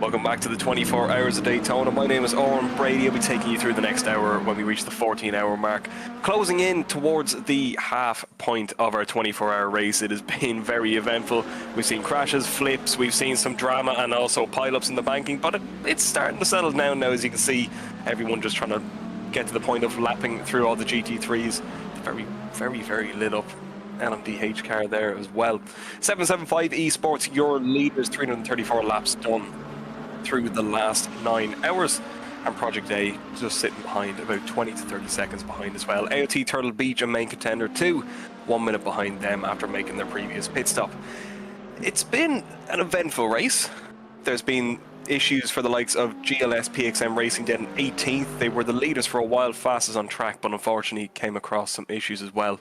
Welcome back to the 24 Hours of Daytona. My name is Owen Brady. I'll be taking you through the next hour when we reach the 14-hour mark. Closing in towards the half point of our 24-hour race. It has been very eventful. We've seen crashes, flips, we've seen some drama and also pile-ups in the banking, but it's starting to settle down now, as you can see. Everyone just trying to get to the point of lapping through all the GT3s. Very, very, very lit up LMDH car there as well. 775 Esports, your leaders, 334 laps done through the last 9 hours, and Project A just sitting behind, about 20 to 30 seconds behind as well. AOT Turtle Beach, a main contender, 1 minute behind them after making their previous pit stop. It's been an eventful race. There's been issues for the likes of GLS PXM Racing dead in 18th. They were the leaders for a while, fastest on track, but unfortunately came across some issues as well.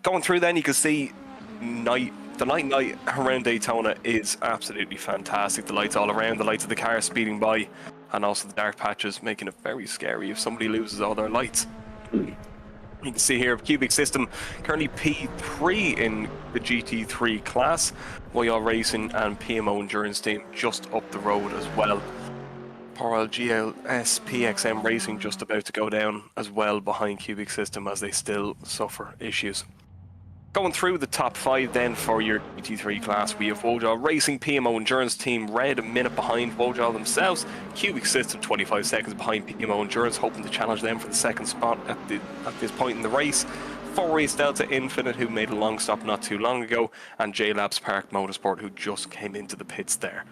Going through then, you can see the night around Daytona is absolutely fantastic. The lights all around, the lights of the cars speeding by, and also the dark patches, making it very scary if somebody loses all their lights. You can see here, Cubic System currently P3 in the GT3 class, YR Racing and PMO Endurance team just up the road as well. Poor GLS PXM Racing just about to go down as well behind Cubic System as they still suffer issues. Going through the top 5 then for your GT3 class, we have Wojal Racing, PMO Endurance Team Red a minute behind Wojal themselves, Cubic System 25 seconds behind PMO Endurance, hoping to challenge them for the second spot at this point in the race. 4 Race Delta Infinite, who made a long stop not too long ago, and J-Labs Park Motorsport, who just came into the pits there.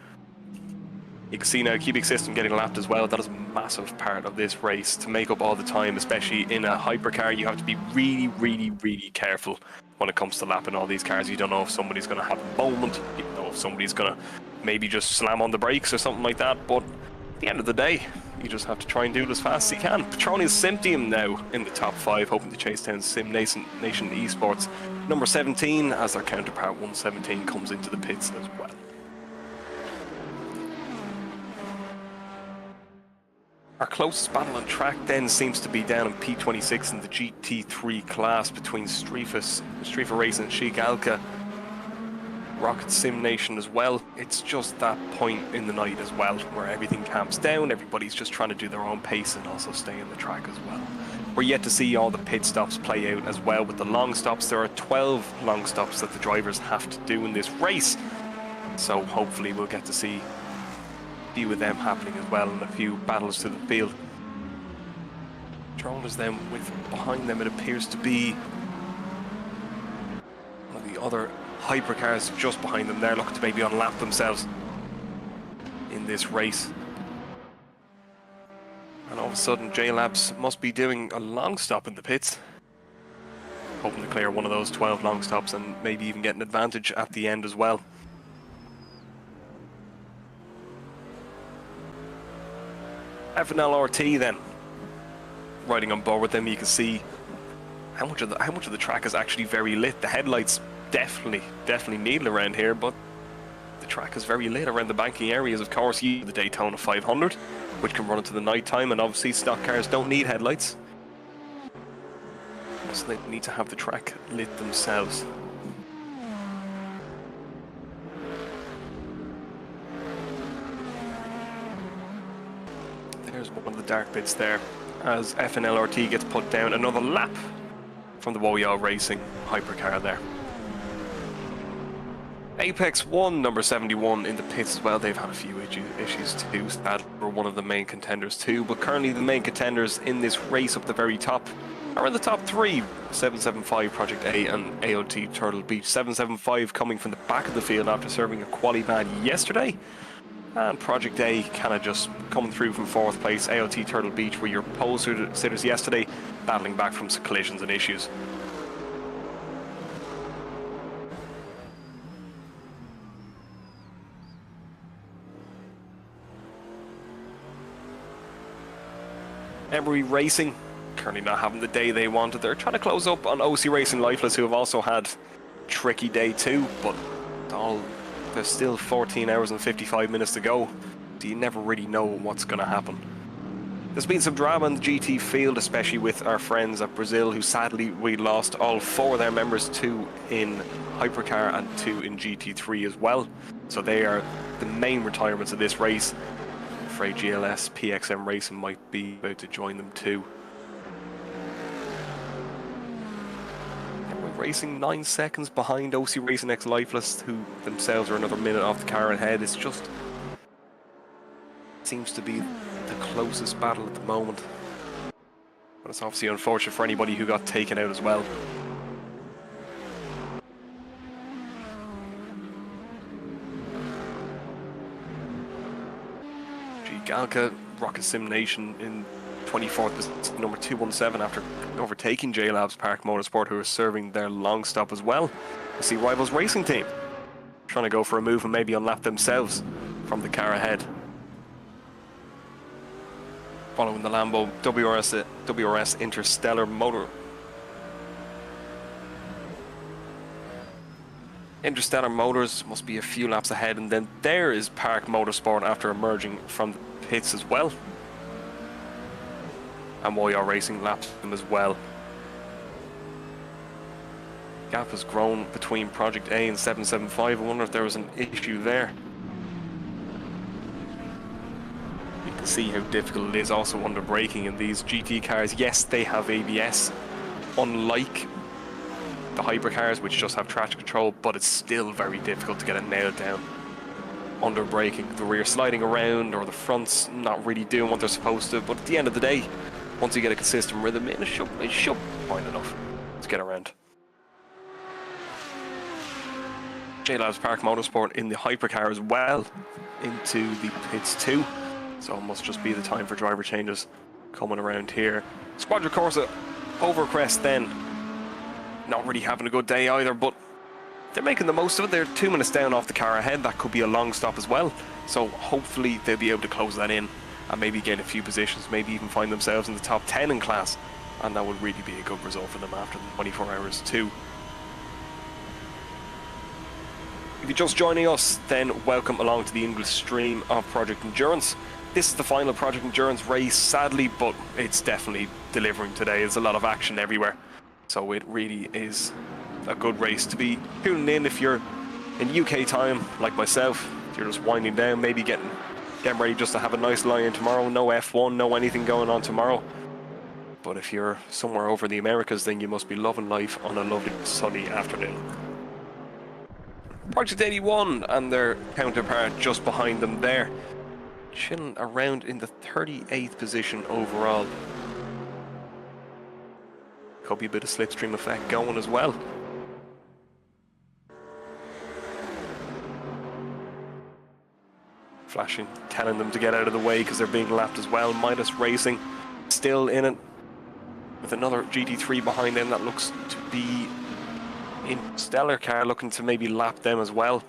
You can see now cubic system getting lapped as well. That is a massive part of this race to make up all the time, especially in a hypercar. You have to be really, really, really careful when it comes to lapping all these cars. You don't know if somebody's going to have a moment. You don't know if somebody's going to maybe just slam on the brakes or something like that. But at the end of the day, you just have to try and do it as fast as you can. Petronius Symptium now in the top 5, hoping to chase down Sim Nation Esports. Number 17, as their counterpart 117 comes into the pits as well. Our closest battle on track then seems to be down in P26 in the GT3 class between Strifa Racing and Sheik Alka. Rocket Sim Nation as well. It's just that point in the night as well where everything calms down, everybody's just trying to do their own pace and also stay on the track as well. We're yet to see all the pit stops play out as well with the long stops. There are 12 long stops that the drivers have to do in this race, so hopefully we'll get to see a few of them happening as well and a few battles to the field. Drones then with behind them, it appears to be one of the other hypercars just behind them. They're looking to maybe unlap themselves in this race. And all of a sudden J-Labs must be doing a long stop in the pits, hoping to clear one of those 12 long stops and maybe even get an advantage at the end as well. FNLRT then riding on board with them. You can see how much of the track is actually very lit. The headlights definitely needle around here, but the track is very lit around the banking areas. Of course, you have the Daytona 500, which can run into the night time, and obviously stock cars don't need headlights, so they need to have the track lit themselves. There's one of the dark bits there as FNLRT gets put down. Another lap from the Woyal Racing hypercar there. Apex 1, number 71 in the pits as well. They've had a few issues too. That were one of the main contenders too, but currently the main contenders in this race up the very top are in the top 3. 775 Project A and AOT Turtle Beach. 775 coming from the back of the field after serving a quali ban yesterday, and Project A kind of just coming through from 4th place. AOT Turtle Beach were your pole sitters yesterday, battling back from some collisions and issues. Emery Racing currently not having the day they wanted. They're trying to close up on OC Racing Lifeless, who have also had a tricky day too, but there's still 14 hours and 55 minutes to go, so you never really know what's going to happen. There's been some drama in the GT field, especially with our friends at Brazil, who sadly we lost all 4 of their members, 2 in Hypercar and 2 in GT3 as well, so they are the main retirements of this race. I'm afraid GLS PXM Racing might be about to join them too. We're racing 9 seconds behind OC Racing X Lifeless, who themselves are another minute off the car ahead. It's just seems to be the closest battle at the moment, but it's obviously unfortunate for anybody who got taken out as well. Galka, Rocket Sim Nation in 24th position, number 217, after overtaking J-Labs Park Motorsport, who are serving their long stop as well. We see Rivals Racing Team trying to go for a move and maybe unlap themselves from the car ahead. Following the Lambo WRS Interstellar Motor. Interstellar Motors must be a few laps ahead, and then there is Park Motorsport after emerging from the pits as well. And Woyal Racing laps them as well. Gap has grown between Project A and 775. I wonder if there was an issue there. You can see how difficult it is also under braking in these GT cars. Yes, they have ABS, unlike the hypercars, which just have traction control, but it's still very difficult to get it nailed down under braking. The rear sliding around, or the fronts not really doing what they're supposed to, but at the end of the day, once you get a consistent rhythm in, it should be fine enough to get around. J-Labs Park Motorsport in the Hypercar as well into the pits too. So it must just be the time for driver changes coming around here. Squadra Corsa over crest then. Not really having a good day either, but they're making the most of it. They're 2 minutes down off the car ahead. That could be a long stop as well. So hopefully they'll be able to close that in and maybe gain a few positions, maybe even find themselves in the top 10 in class. And that would really be a good result for them after the 24 hours too. If you're just joining us, then welcome along to the English stream of Project Endurance. This is the final Project Endurance race, sadly, but it's definitely delivering today. There's a lot of action everywhere. So it really is a good race to be tuning in if you're in UK time, like myself. If you're just winding down, maybe getting ready just to have a nice lie-in tomorrow. No F1, no anything going on tomorrow. But if you're somewhere over the Americas, then you must be loving life on a lovely sunny afternoon. Project 81 and their counterpart just behind them there, chilling around in the 38th position overall. Could be a bit of slipstream effect going as well. Flashing, telling them to get out of the way because they're being lapped as well. Midas Racing still in it with another GT3 behind them that looks to be in Stellar Car, looking to maybe lap them as well.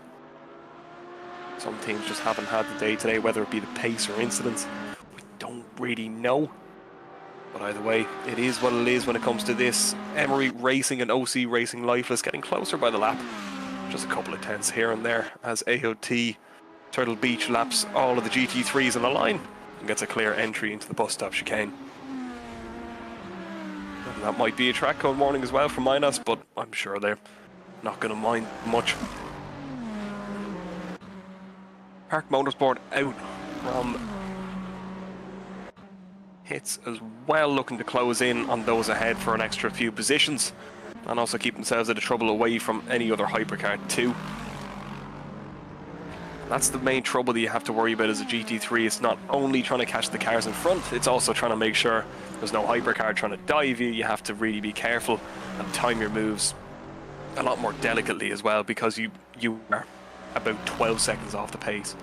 Some teams just haven't had the day today, whether it be the pace or incidents. We don't really know. But either way, it is what it is when it comes to this. Emery Racing and OC Racing Lifeless getting closer by the lap. Just a couple of tenths here and there as AOT Turtle Beach laps all of the GT3s on the line and gets a clear entry into the bus stop chicane. And that might be a track code warning as well for Midas, but I'm sure they're not going to mind much. Park Motorsport out from hits as well, looking to close in on those ahead for an extra few positions and also keep themselves out of trouble away from any other hypercar too. That's the main trouble that you have to worry about as a GT3. It's not only trying to catch the cars in front, it's also trying to make sure there's no hypercar trying to dive you. You have to really be careful and time your moves a lot more delicately as well, because you are about 12 seconds off the pace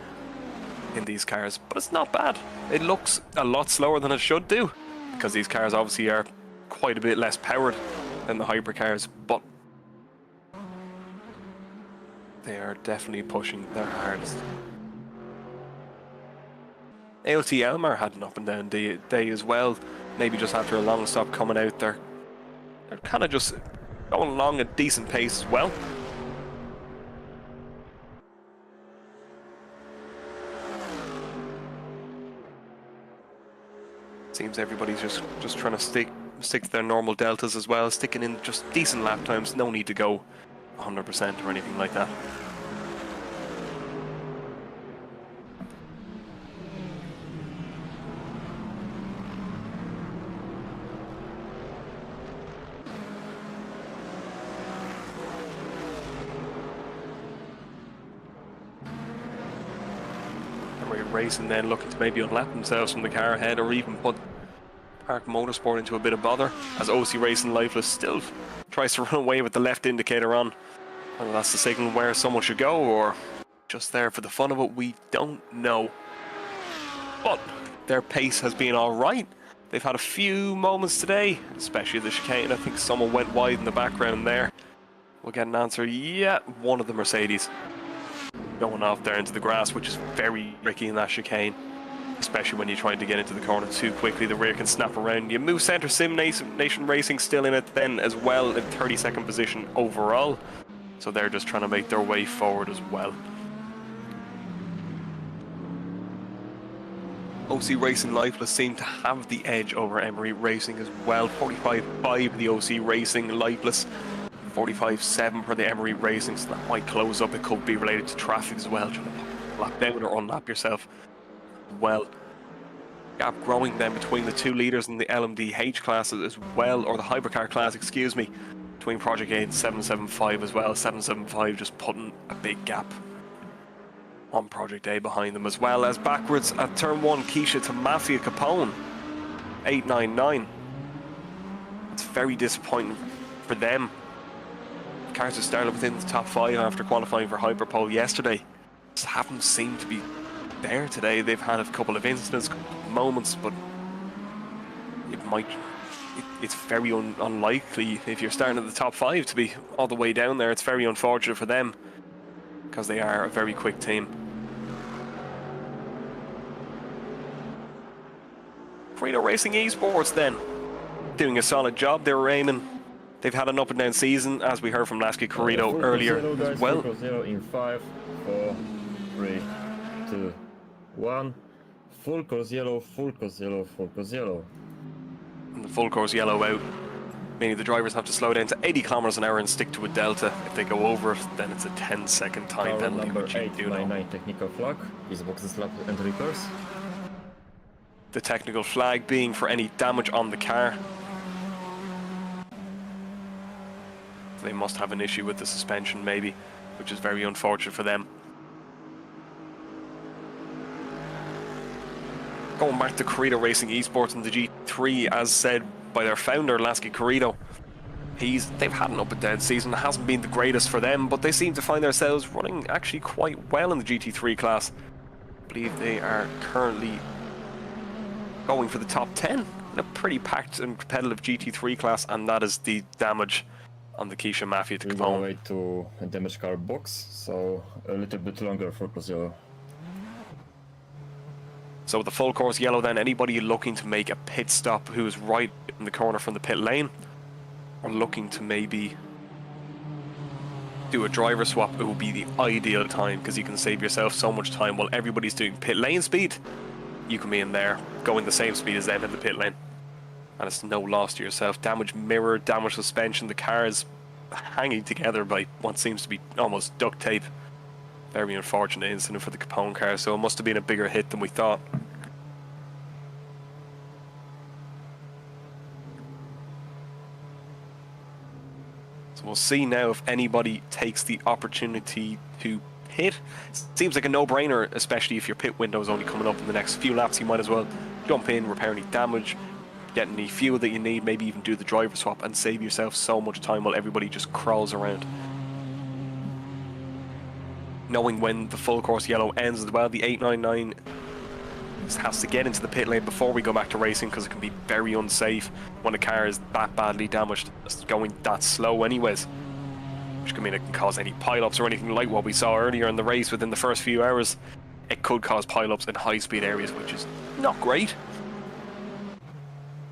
in these cars. But it's not bad. It looks a lot slower than it should do, because these cars obviously are quite a bit less powered than the hypercars, but they are definitely pushing their hardest. AOT Elmar had an up and down day as well. Maybe just after a long stop coming out, they're kind of just going along at a decent pace as well. Seems everybody's just trying to stick to their normal deltas as well, sticking in just decent lap times. No need to go 100% or anything like that. Racing then looking to maybe unlap themselves from the car ahead, or even put Park Motorsport into a bit of bother, as OC Racing Lifeless still tries to run away with the left indicator on. Whether that's the signal where someone should go or just there for the fun of it, we don't know. But their pace has been alright. They've had a few moments today, especially the chicane. I think someone went wide in the background there. We'll get an answer. Yeah, one of the Mercedes going off there into the grass, which is very tricky in that chicane, especially when you're trying to get into the corner too quickly. The rear can snap around you. Move Center Sim Nation Racing still in it then as well, in 32nd position overall, so they're just trying to make their way forward as well. OC Racing Lifeless seem to have the edge over Emery Racing as well. 45.5 the OC Racing Lifeless, 45.7 for the Emery Racing, so that might close up. It could be related to traffic as well, trying to lap down or unlap yourself. Well, gap growing then between the two leaders in the LMDH classes as well, or the Hypercar class, excuse me, between Project 8 and 775 as well. 775 just putting a big gap on Project A behind them, as well as backwards at turn 1, Keisha to Mafia Capone, 899. It's very disappointing for them. Cars who started within the top 5 after qualifying for Hyperpole yesterday just haven't seemed to be there today. They've had a couple of incidents, moments, but it's very unlikely if you're starting at the top 5 to be all the way down there. It's very unfortunate for them because they are a very quick team. Credo Racing Esports then doing a solid job. They were aiming. They've had an up and down season, as we heard from Lasky Corrido earlier as well. Full course yellow in 5, 4, 3, 2, 1. Full course yellow, full course yellow, full course yellow. And the full course yellow out, meaning the drivers have to slow down to 80 kilometers an hour and stick to a delta. If they go over it, then it's a 10-second time Car penalty, number which you do know. 899 technical flag is boxes lap and reverse. The technical flag being for any damage on the car. They must have an issue with the suspension maybe, which is very unfortunate for them. Going back to Corrido Racing Esports and the G3, as said by their founder, Lasky Corrido, they've had an up and down season. It hasn't been the greatest for them, but they seem to find themselves running actually quite well in the GT3 class. I believe they are currently going for the top 10 in a pretty packed and competitive GT3 class, and that is the damage on the Keisha Mafia to We're Capone. way to a damage car box, so a little bit longer for course yellow. So with the full course yellow then, anybody looking to make a pit stop who is right in the corner from the pit lane, or looking to maybe do a driver swap, it will be the ideal time, because you can save yourself so much time while everybody's doing pit lane speed. You can be in there going the same speed as them in the pit lane, and it's no loss to yourself. Damaged mirror, damaged suspension, the car is hanging together by what seems to be almost duct tape. Very unfortunate incident for the Capone car, so it must have been a bigger hit than we thought. So we'll see now if anybody takes the opportunity to pit. Seems like a no-brainer, especially if your pit window is only coming up in the next few laps. You might as well jump in, repair any damage, get any fuel that you need, maybe even do the driver swap and save yourself so much time while everybody just crawls around. Knowing when the full course yellow ends as well, the 899 has to get into the pit lane before we go back to racing, because it can be very unsafe when a car is that badly damaged, it's going that slow anyways, which can mean it can cause any pile-ups or anything like what we saw earlier in the race. Within the first few hours, it could cause pile-ups in high-speed areas, which is not great,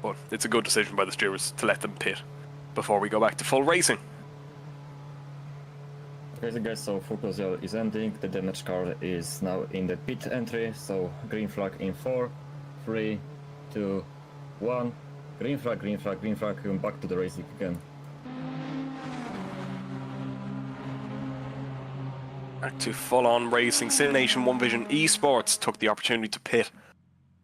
but it's a good decision by the stewards to let them pit before we go back to full racing. Okay, so guys, so full course yellow is ending. The damaged car is now in the pit entry, so green flag in 4, 3, 2, 1. Green flag, green flag, green flag, and back to the racing again. Back to full-on racing. Simnation One Vision Esports took the opportunity to pit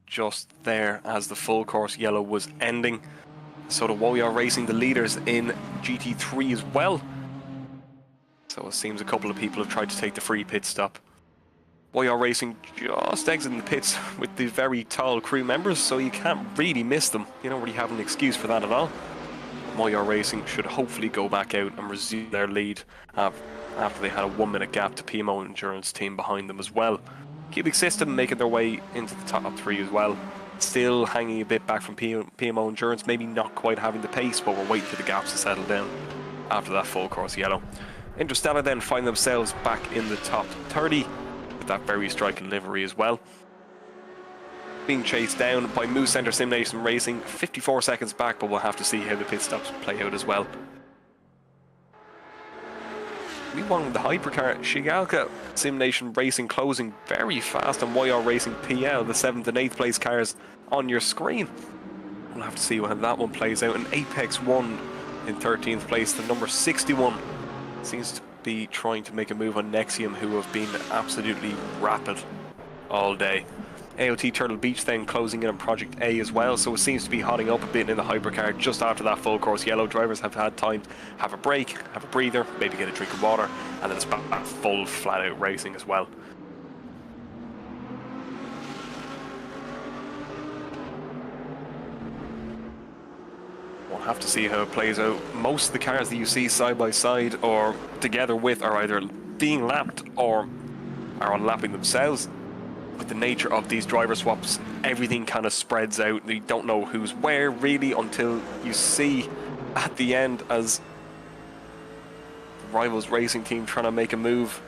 just there as the full course yellow was ending. So the Woyar Racing, the leaders in GT3 as well. So it seems a couple of people have tried to take the free pit stop. Woyar Racing just exiting the pits with the very tall crew members, so you can't really miss them. You don't really have an excuse for that at all. Woyar Racing should hopefully go back out and resume their lead after they had a 1 minute gap to PMO Endurance team behind them as well. Cubic System making their way into the top 3 as well. Still hanging a bit back from PMO Endurance, maybe not quite having the pace, but we're waiting for the gaps to settle down after that full course yellow. Interstellar then find themselves back in the top 30 with that very striking livery as well. Being chased down by Moose Center Simnation Racing, 54 seconds back, but we'll have to see how the pit stops play out as well. We won the Hypercar Shigalka Simnation Racing closing very fast on Woyar Racing PL, the 7th and 8th place cars on your screen. We'll have to see how that one plays out. And Apex 1 in 13th place, the number 61. Seems to be trying to make a move on Nexium, who have been absolutely rapid all day. AOT Turtle Beach then closing in on Project A as well, so it seems to be hotting up a bit in the Hypercar just after that full course yellow. Drivers have had time to have a break, have a breather, maybe get a drink of water, and then it's back full flat out racing as well. We'll have to see how it plays out. Most of the cars that you see side by side or together with are either being lapped or are unlapping themselves. With the nature of these driver swaps, everything kind of spreads out. You don't know who's where really until you see at the end as the rivals racing team trying to make a move,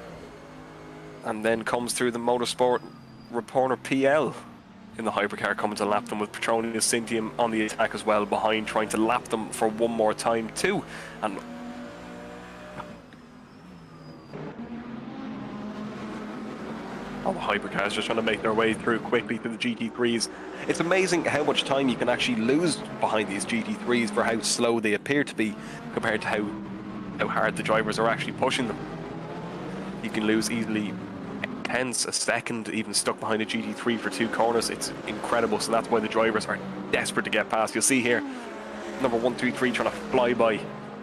and then comes through the motorsport reporter PL in the hypercar coming to lap them, with Petroleum Cyntium on the attack as well behind, trying to lap them for one more time too. And all the hypercars just trying to make their way through quickly to the GT3s. It's amazing how much time you can actually lose behind these GT3s for how slow they appear to be compared to how hard the drivers are actually pushing them. You can lose easily tenths a second, even stuck behind a GT3 for 2 corners. It's incredible, so that's why the drivers are desperate to get past. You'll see here, number 123 trying to fly by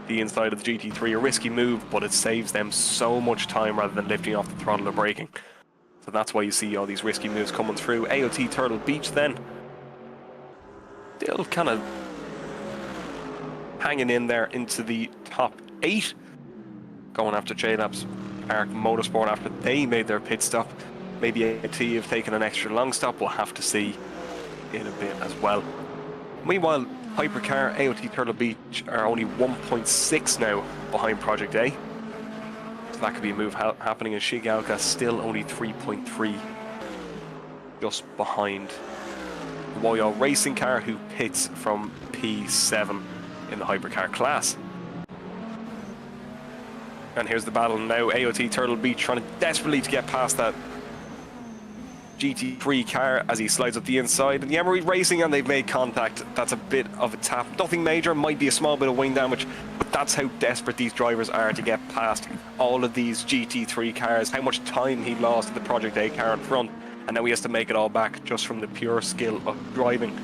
the inside of the GT3, a risky move, but it saves them so much time rather than lifting off the throttle or braking. So that's why you see all these risky moves coming through. AOT Turtle Beach then, still kind of hanging in there into the top 8, going after J-Labs Park Motorsport after they made their pit stop. Maybe AOT have taken an extra long stop, we'll have to see in a bit as well. Meanwhile, Hypercar, AOT Turtle Beach are only 1.6 now behind Project A. So that could be a move happening, and Shigalka still only 3.3 just behind the Woyol Racing Car, who pits from P7 in the Hypercar class. And here's the battle now. AOT Turtle Beach trying desperately to get past that GT3 car as he slides up the inside. And the Emery Racing, and they've made contact. That's a bit of a tap. Nothing major, might be a small bit of wing damage, but that's how desperate these drivers are to get past all of these GT3 cars. How much time he lost to the Project A car in front, and now he has to make it all back just from the pure skill of driving.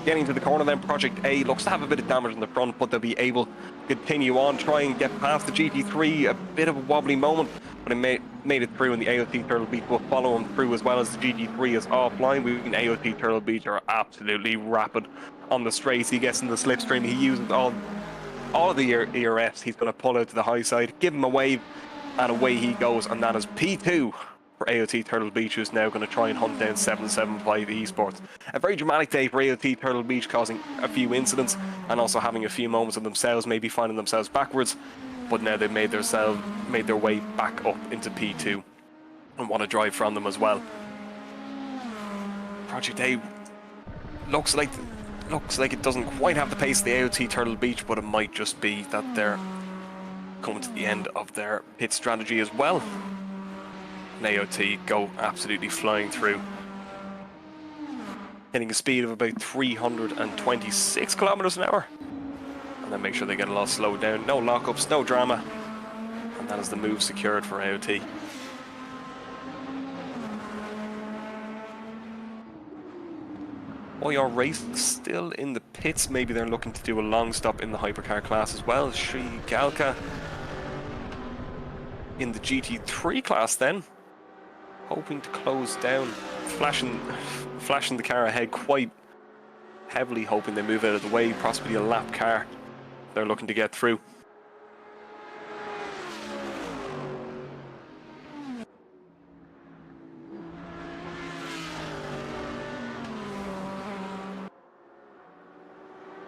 Getting to the corner then, Project A looks to have a bit of damage in the front, but they'll be able to continue on, try and get past the GT3. A bit of a wobbly moment, but it made it through, and the AOT Turtle Beach will follow him through, as well as the GT3 is offline. We've seen AOT Turtle Beach are absolutely rapid on the straights. He gets in the slipstream, he uses all of the ERFs. He's going to pull out to the high side, give him a wave, and away he goes, and that is P2 for AOT Turtle Beach, who's now going to try and hunt down 775 Esports. A very dramatic day for AOT Turtle Beach, causing a few incidents and also having a few moments of themselves maybe finding themselves backwards, but now they've made their way back up into P2 and want to drive from them as well. Project A looks like it doesn't quite have the pace of the AOT Turtle Beach, but it might just be that they're coming to the end of their pit strategy as well. And AOT go absolutely flying through, hitting a speed of about 326 kilometers an hour, and then make sure they get a lot slowed down. No lockups, no drama, and that is the move secured for AOT. Woyol Race still in the pits. Maybe they're looking to do a long stop in the hypercar class as well. Shigalka in the GT3 class then, hoping to close down, flashing the car ahead quite heavily, hoping they move out of the way, possibly a lap car they're looking to get through.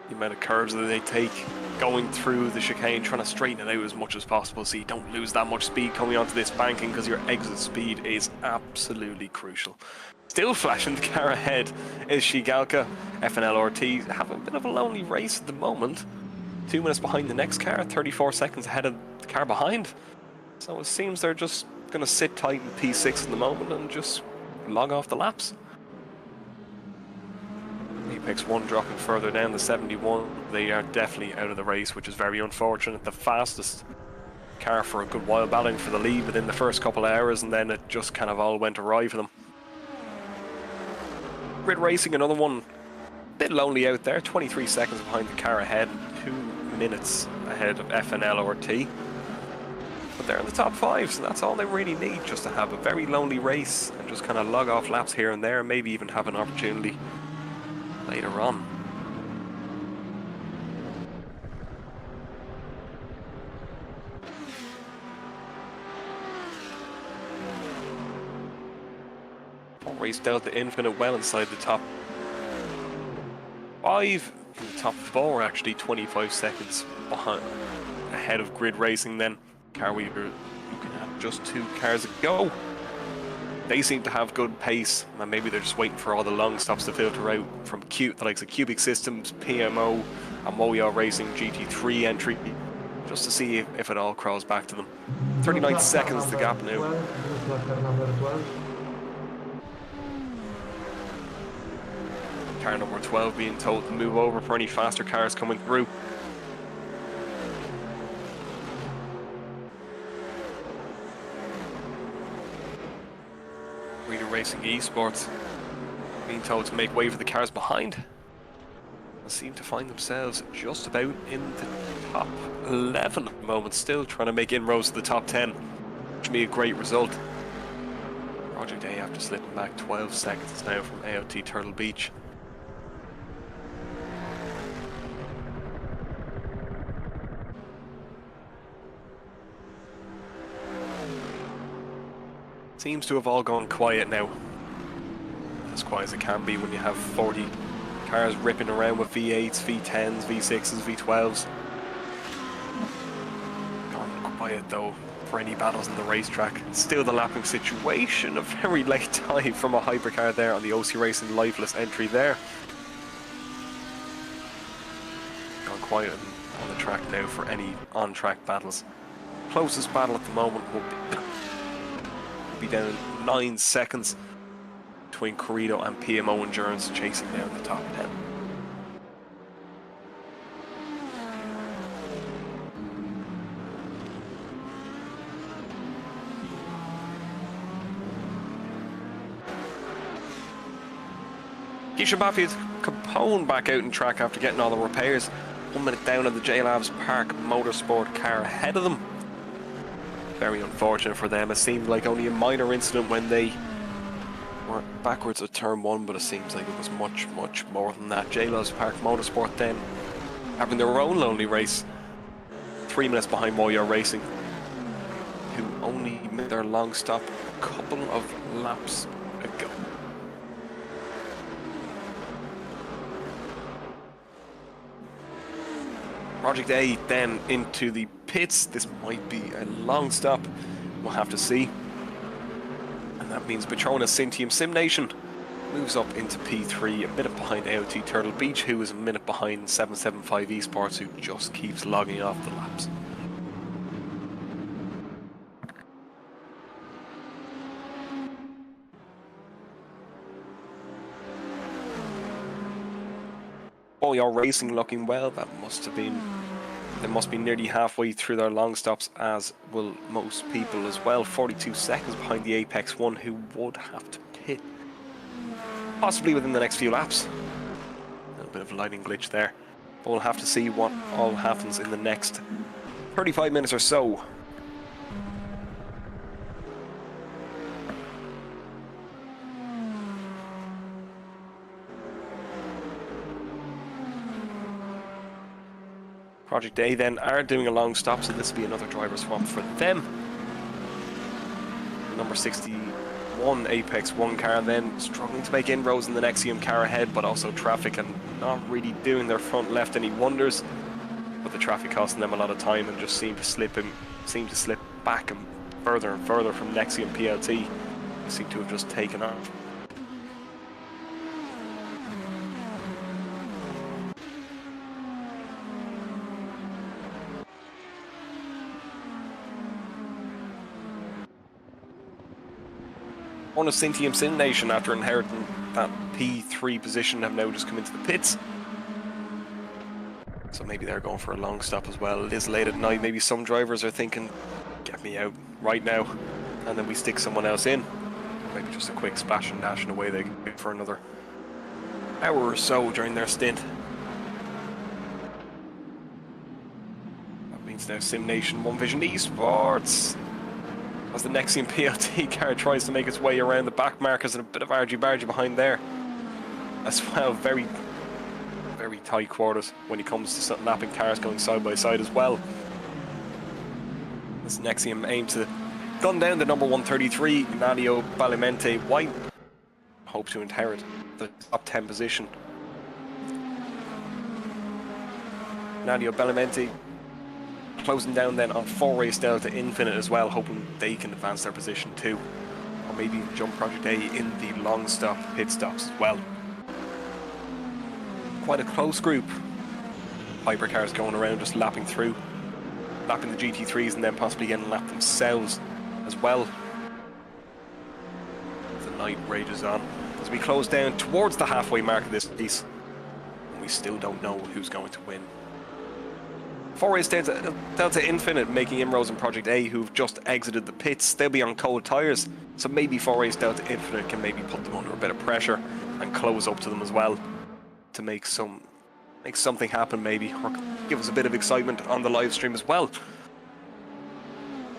The amount of curves that they take going through the chicane, trying to straighten it out as much as possible so you don't lose that much speed coming onto this banking, because your exit speed is absolutely crucial. Still flashing the car ahead is Shigalka. FNL RT having a bit of a lonely race at the moment. 2 minutes behind the next car, 34 seconds ahead of the car behind. So it seems they're just going to sit tight in P6 at the moment and just log off the laps. Apex 1 dropping further down the 71. They are definitely out of the race, which is very unfortunate. The fastest car for a good while, battling for the lead within the first couple of hours, and then it just kind of all went awry for them. Grid Racing, another one, a bit lonely out there, 23 seconds behind the car ahead, 2 minutes ahead of FNL RT. But they're in the top 5, so that's all they really need, just to have a very lonely race and just kind of log off laps here and there, maybe even have an opportunity later on. Race Delta Infinite well inside the top 5. The top 4 actually 25 seconds behind, ahead of Grid Racing then. Car we were looking at just 2 cars ago. They seem to have good pace, and maybe they're just waiting for all the long stops to filter out from the likes of Cubic Systems, PMO, and Moyo Racing GT3 entry, just to see if it all crawls back to them. 39 seconds the gap now. Car number 12 being told to move over for any faster cars coming through. Racing Esports being told to make way for the cars behind, and seem to find themselves just about in the top 11 at the moment, still trying to make inroads to the top 10, which would be a great result. Project A after slipping back 12 seconds now from AOT Turtle Beach. Seems to have all gone quiet now. As quiet as it can be when you have 40 cars ripping around with V8s, V10s, V6s, V12s. Gone quiet though for any battles in the racetrack. Still the lapping situation, a very late dive from a hypercar there on the OC Racing lifeless entry there. Gone quiet on the track now for any on-track battles. Closest battle at the moment will be down 9 seconds between Corrido and PMO Endurance, chasing down the top 10. Keisha Baffield Capone back out in track after getting all the repairs. 1 minute down on the JLabs Park Motorsport car ahead of them. Very unfortunate for them. It seemed like only a minor incident when they were backwards at turn 1, but it seems like it was much, much more than that. JLabs Park Motorsport then having their own lonely race, 3 minutes behind Moyo Racing, who only made their long stop a couple of laps ago. Project A then into the pits. This might be a long stop, we'll have to see. And that means Petronas Syntium Sim Nation moves up into P3, a minute behind AOT Turtle Beach, who is a minute behind 775 Esports, who just keeps logging off the laps. Oh, you're racing looking well. That must have been, they must be nearly halfway through their long stops, as will most people as well. 42 seconds behind the Apex one, who would have to pit possibly within the next few laps. A little bit of a lighting glitch there, but we'll have to see what all happens in the next 35 minutes or so. Project A then are doing a long stop, so this will be another driver swap for them. Number 61 Apex 1 car then struggling to make inroads in the Nexium car ahead, but also traffic and not really doing their front left any wonders. But the traffic costing them a lot of time and just seem to slip back and further from Nexium PLT. They seem to have just taken off. One of Syntium Sim Nation, after inheriting that P3 position, have now just come into the pits. So maybe they're going for a long stop as well. It is late at night. Maybe some drivers are thinking, get me out right now, and then we stick someone else in. Maybe just a quick splash and dash and away they go for another hour or so during their stint. That means now Sim Nation One Vision Esports, as the Nexium PLT car tries to make its way around the back markers, and a bit of argy-bargy behind there as well. Very, very tight quarters when it comes to lapping cars going side by side as well. This Nexium aims to gun down the number 133 Nadio Balimente White. hope to inherit the top 10 position. Nadio Bellamenti closing down then on 4 race delta Infinite as well, hoping they can advance their position too. Or maybe jump Project A in the long stop pit stops as well. Quite a close group. Hypercars going around just lapping through. Lapping the GT3s and then possibly getting lapped themselves as well. The night rages on. As we close down towards the halfway mark of this race, we still don't know who's going to win. 4 race Delta Infinite making inroads in Project A, who've just exited the pits. They'll be on cold tyres, so maybe 4 race Delta Infinite can maybe put them under a bit of pressure and close up to them as well to make something happen maybe, or give us a bit of excitement on the live stream as well.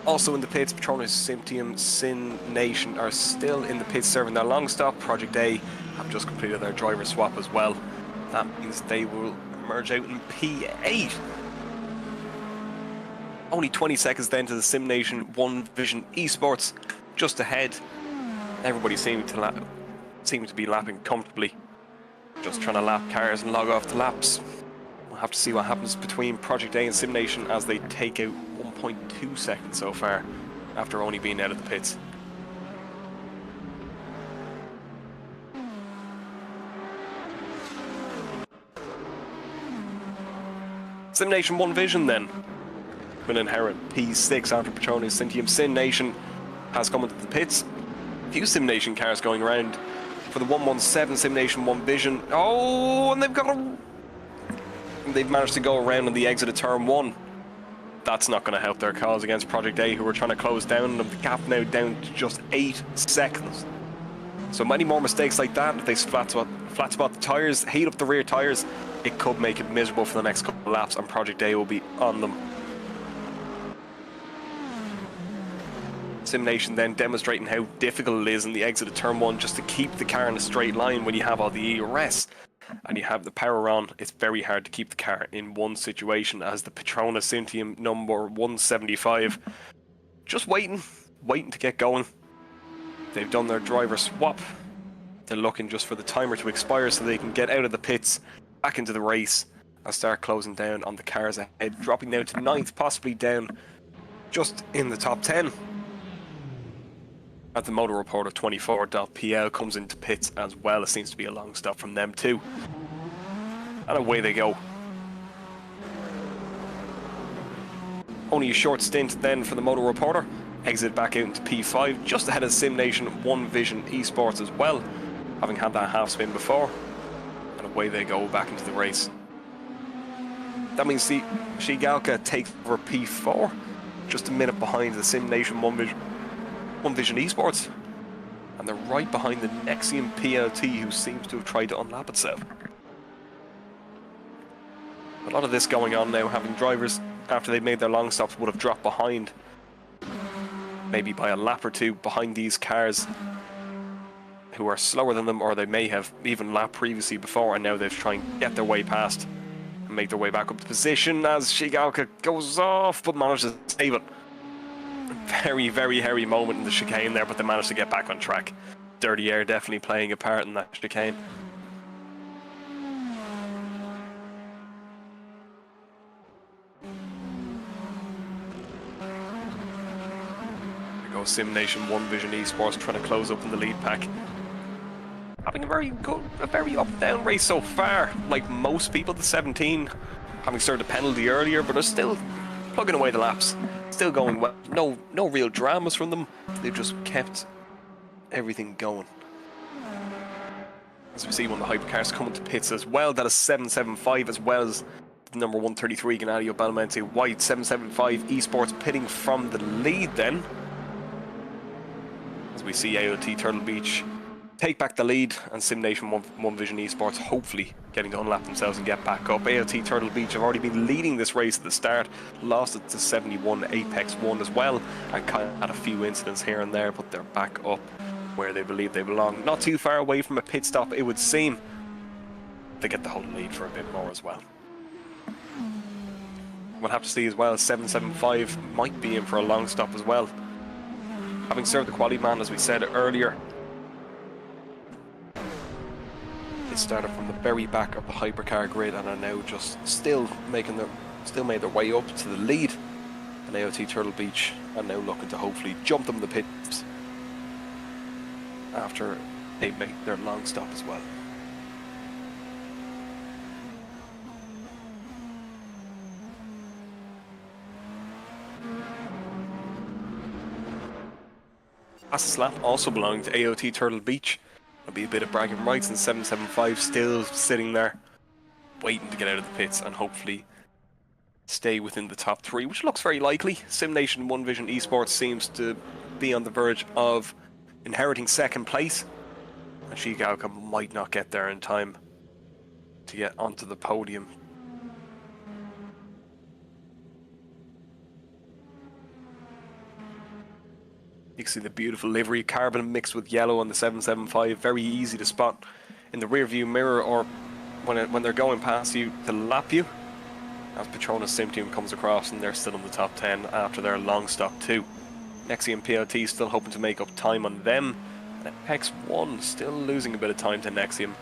Also in the pits, Petronas, Symptium, Sin Nation are still in the pits serving their long stop. Project A have just completed their driver swap as well. That means they will emerge out in P8. Only 20 seconds then to the Sim Nation One Vision Esports just ahead. Everybody seeming to be lapping comfortably. Just trying to lap cars and log off the laps. We'll have to see what happens between Project A and Sim Nation as they take out 1.2 seconds so far after only being out of the pits. Sim Nation One Vision then will inherit P6 after Petronas. Symptium Sin Nation has come into the pits. A few Sim Nation cars going around for the 117 Sim Nation One Vision. Oh, and they've managed to go around on the exit of turn 1. That's not going to help their cause against Project A, who are trying to close down. The gap now down to just 8 seconds. So many more mistakes like that. If they flat spot the tyres, heat up the rear tyres, it could make it miserable for the next couple of laps, and Project A will be on them. Sim Nation then demonstrating how difficult it is in the exit of turn 1 just to keep the car in a straight line when you have all the ERS and you have the power on. It's very hard to keep the car in one situation, as the Petronas Symptium number 175 just waiting to get going. They've done their driver swap. They're looking just for the timer to expire so they can get out of the pits, back into the race, and start closing down on the cars ahead, dropping down to 9th, possibly down just in the top 10. At the Motor Reporter 24.pl comes into pits as well. It seems to be a long stop from them too. And away they go. Only a short stint then for the Motor Reporter. Exit back out into P5, just ahead of Sim Nation One Vision Esports as well, having had that half spin before. And away they go back into the race. That means Shigalka takes over P4, just a minute behind the Sim Nation One Vision Esports, and they're right behind the Nexium PLT, who seems to have tried to unlap itself. A lot of this going on now, having drivers, after they've made their long stops, would have dropped behind, maybe by a lap or two behind these cars who are slower than them, or they may have even lapped previously before, and now they've tried to get their way past and make their way back up to position as Shigalka goes off, but manages to save it. Very, very hairy moment in the chicane there, but they managed to get back on track. Dirty air definitely playing a part in that chicane. There goes Sim Nation One Vision Esports trying to close up in the lead pack. Having a very up-down race so far. Like most people, the 17 having started a penalty earlier, but are still plugging away the laps. Still going well. No real dramas from them. They've just kept everything going. As we see, one of the hypercars coming to pits as well. That is 775, as well as the number 133 Gennady Belmonte White. 775 Esports pitting from the lead then. As we see AOT Turtle Beach take back the lead, and Sim Nation One Vision Esports hopefully getting to unlap themselves and get back up. AOT Turtle Beach have already been leading this race at the start, lost it to 71 Apex 1 as well, and kind of had a few incidents here and there, but they're back up where they believe they belong. Not too far away from a pit stop, it would seem. They get the whole lead for a bit more as well. We'll have to see as well, 775 might be in for a long stop as well. Having served the quality man, as we said earlier, started from the very back of the Hypercar grid and are now just still made their way up to the lead. And AOT Turtle Beach are now looking to hopefully jump them the pits after they make their long stop as well. Fastest lap also belonging to AOT Turtle Beach. There'll be a bit of bragging rights, and 775 still sitting there waiting to get out of the pits and hopefully stay within the top 3, which looks very likely. SimNation One Vision Esports seems to be on the verge of inheriting second place, and Shigaoka might not get there in time to get onto the podium. You can see the beautiful livery, carbon mixed with yellow on the 775, very easy to spot in the rear view mirror or when they're going past you to lap you, as Petronas Simtium comes across and they're still in the top 10 after their long stop too. Nexium PLT still hoping to make up time on them, and Apex 1 still losing a bit of time to Nexium.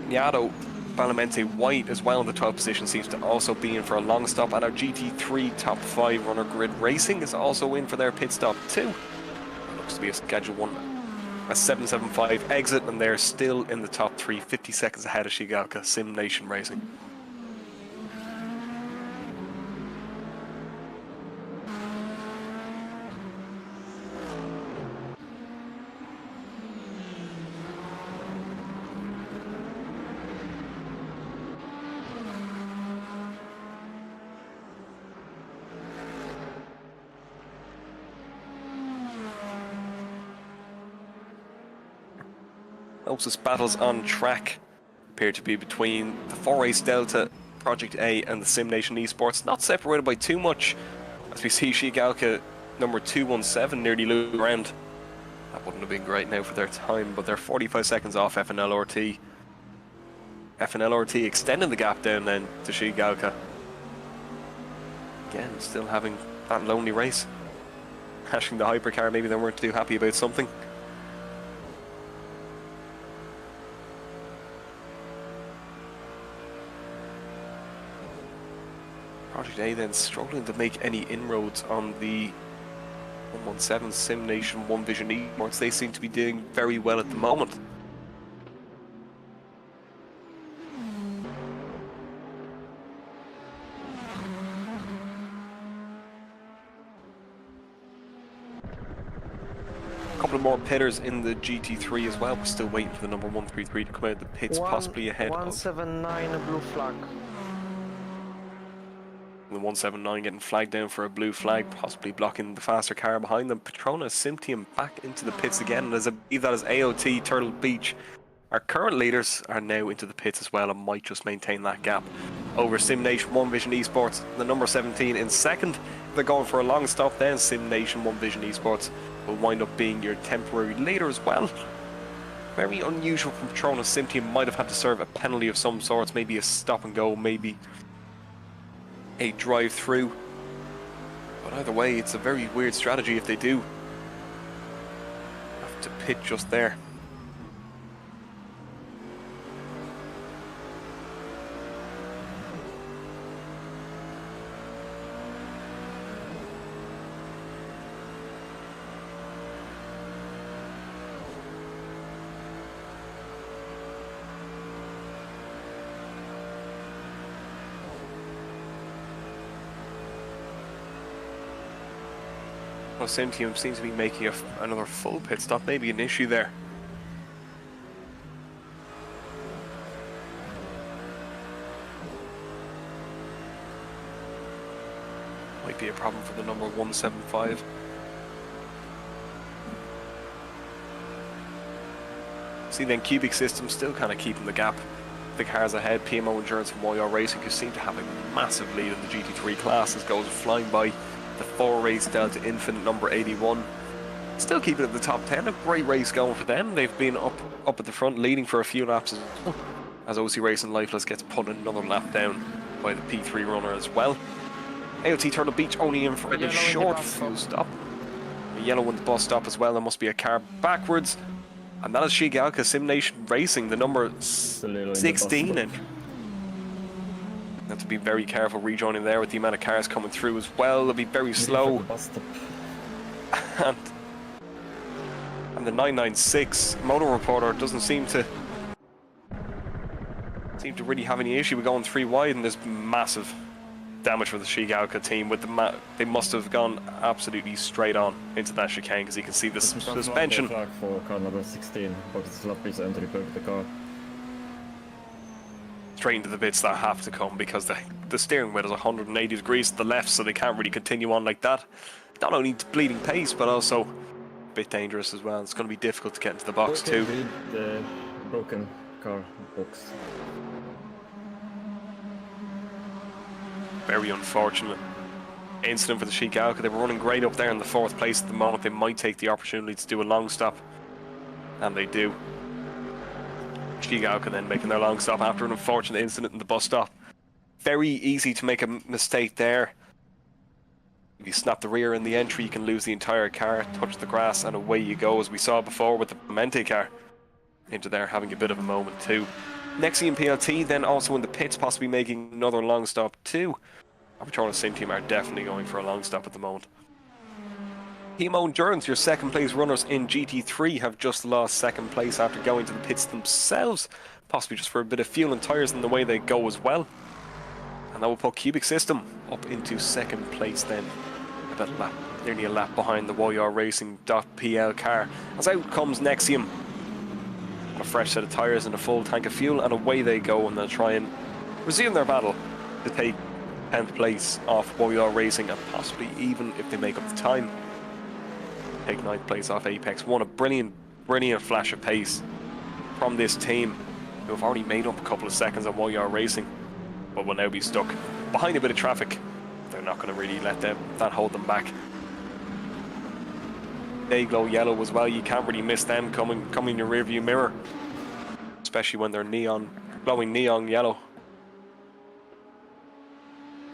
Niato Balamente White as well in the 12th position seems to also be in for a long stop, and our GT3 top 5 runner Grid Racing is also in for their pit stop too. It looks to be a schedule 1, a 775 exit, and they're still in the top 3, 50 seconds ahead of Shigaoka SimNation Racing. Closest battles on track appear to be between the 4-Race Delta, Project A and the SimNation Esports, not separated by too much, as we see Shigaoka number 217 nearly lose ground. That wouldn't have been great now for their time, but they're 45 seconds off FNL-RT. FNL-RT extending the gap down then to Shigaoka. Again, still having that lonely race. Hashing the Hypercar, maybe they weren't too happy about something. Project A then struggling to make any inroads on the 117 SimNation One Vision Esports. They seem to be doing very well at the moment. A couple of more pitters in the GT3 as well. We're still waiting for the number 133 to come out of the pits, possibly ahead 179 a blue flag. The 179 getting flagged down for a blue flag, possibly blocking the faster car behind them. Petronas Simtium back into the pits again, and I believe that is AOT Turtle Beach. Our current leaders are now into the pits as well and might just maintain that gap over SimNation One Vision Esports, the number 17 in second. If they're going for a long stop, then SimNation One Vision Esports will wind up being your temporary leader as well. Very unusual from Petronas Simtium, might have had to serve a penalty of some sorts, maybe a stop and go, maybe a drive-through, but either way it's a very weird strategy if they do have to pit just there. Well, SimTeam seems to be making another full pit stop, maybe an issue there. Might be a problem for the number 175. See then Cubic Systems still kind of keeping the gap. The cars ahead, PMO Endurance and YR Racing, who seem to have a massive lead in the GT3 class as goes flying by. The 4-Race Delta Infinite number 81 still keeping it at the top 10. A great race going for them. They've been up at the front leading for a few laps as OC Racing Lifeless gets put another lap down by the P3 runner as well. AOT Turtle Beach only in for a short fuel stop. A yellow one at the bus stop as well. There must be a car backwards. And that is Shigeoka Sim Nation Racing, the number 16 entry. Have to be very careful rejoining there with the amount of cars coming through as well. They'll be very slow. And the 996 motor reporter doesn't seem to really have any issue with going 3 wide, and there's massive damage for the Shigeoka team with the they must have gone absolutely straight on into that chicane, because you can see the suspension. Flag for car number 16, box lap is entry back the car. Straight into the bits that have to come, because the steering wheel is 180 degrees to the left, so they can't really continue on like that. Not only bleeding pace, but also a bit dangerous as well. It's going to be difficult to get into the box too. Read the broken car box. Very unfortunate incident for the Shigeoka. They were running great up there in the 4th place at the moment. They might take the opportunity to do a long stop, and they do. Shigeoka then making their long stop after an unfortunate incident in the bus stop. Very easy to make a mistake there. If you snap the rear in the entry, you can lose the entire car, touch the grass, and away you go, as we saw before with the Penalties car. Into there having a bit of a moment too. Nexium PLT then also in the pits, possibly making another long stop too. Hypercar Sim team are definitely going for a long stop at the moment. Podium Endurance, your 2nd place runners in GT3, have just lost 2nd place after going to the pits themselves, possibly just for a bit of fuel and tyres in the way they go as well. And that will put Cubic System up into 2nd place then, about a lap, nearly a lap behind the YR Racing.pl car. As out comes Nexium, a fresh set of tyres and a full tank of fuel, and away they go, and they'll try and resume their battle to take 10th place off YR Racing, and possibly even, if they make up the time, take 9th place off Apex One. A brilliant flash of pace from this team, who have already made up a couple of seconds on YR Racing, but will now be stuck behind a bit of traffic. They're not going to really let that hold them back. They glow yellow as well. You can't really miss them coming in your rearview mirror, especially when they're glowing neon yellow.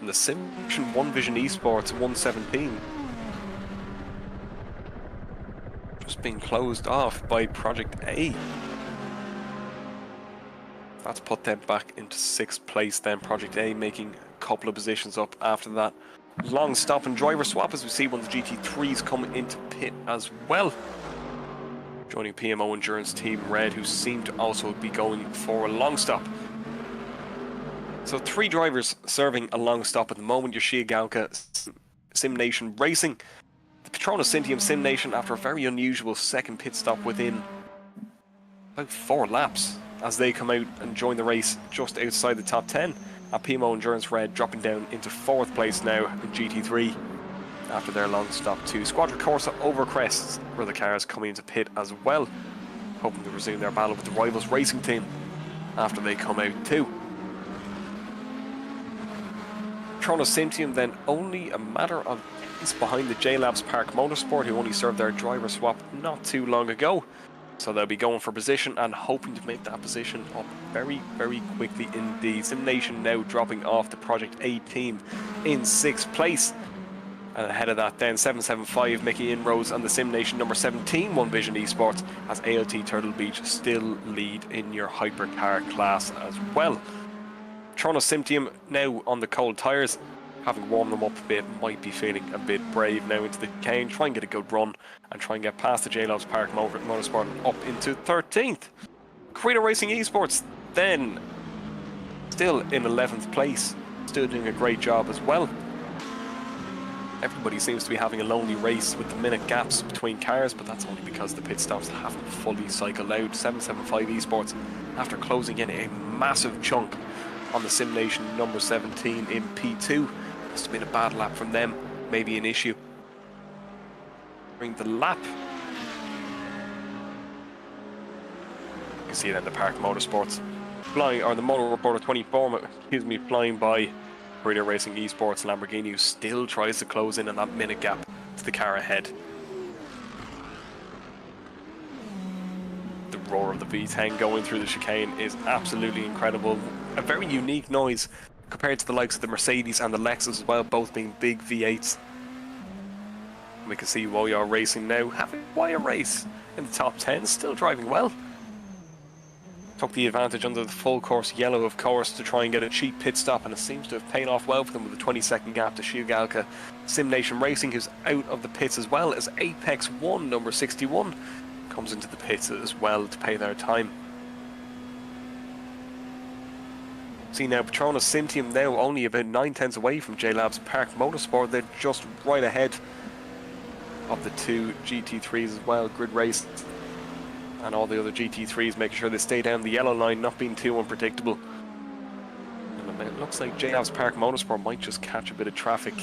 And the Simulation One Vision Esports 117 just being closed off by Project A. That's put them back into 6th place then. Project A making a couple of positions up after that long stop and driver swap, as we see one of the GT3s come into pit as well. Joining PMO Endurance Team Red, who seem to also be going for a long stop. So 3 drivers serving a long stop at the moment. Your Shigeoka Sim Nation Racing, the Petronas Cintium Sim Nation, after a very unusual 2nd pit stop within about 4 laps, as they come out and join the race just outside the top 10. PMO Endurance Red dropping down into 4th place now in GT3 after their long stop too. Squadra Corsa Overcrests, where the cars coming into pit as well, hoping to resume their battle with the Rivals Racing team after they come out too. Petronas Cintium then only a matter of days behind the J-Labs Park Motorsport, who only served their driver swap not too long ago. So they'll be going for position and hoping to make that position up very quickly indeed. Sim Nation now dropping off the Project A team in 6th place. And ahead of that then, 775 making inroads on the Sim Nation number 17 One Vision Esports, as ALT Turtle Beach still lead in your Hypercar class as well. Petronas Cintium now on the cold tyres, having warmed them up a bit, might be feeling a bit brave now into the chicane, try and get a good run and try and get past the J-Labs Park Motorsport and up into 13th. Credo Racing Esports then still in 11th place, still doing a great job as well. Everybody seems to be having a lonely race with the minute gaps between cars, but that's only because the pit stops haven't fully cycled out. 775 Esports, after closing in a massive chunk on the Sim Nation number 17 in P2. Must have been a bad lap from them, maybe an issue during the lap. You can see then the Park Motorsports flying, or the Motor Reporter 24, flying by Credo Racing Esports. Lamborghini, who still tries to close in on that minute gap to the car ahead. The roar of the V10 going through the chicane is absolutely incredible. A very unique noise compared to the likes of the Mercedes and the Lexus as well, both being big V8s. We can see Woyar Racing now having quite a race in the top 10, still driving well. Took the advantage under the full course yellow, of course, to try and get a cheap pit stop, and it seems to have paid off well for them with a 20-second gap to Shigalka. Simnation Racing, who's out of the pits as well, as Apex 1, number 61, comes into the pits as well to pay their time. See now, Petronas Cintium now only about 9/10 away from J-Labs Park Motorsport. They're just right ahead of the two GT3s as well, Grid Race, and all the other GT3s, making sure they stay down the yellow line, not being too unpredictable. And it looks like J-Labs Park Motorsport might just catch a bit of traffic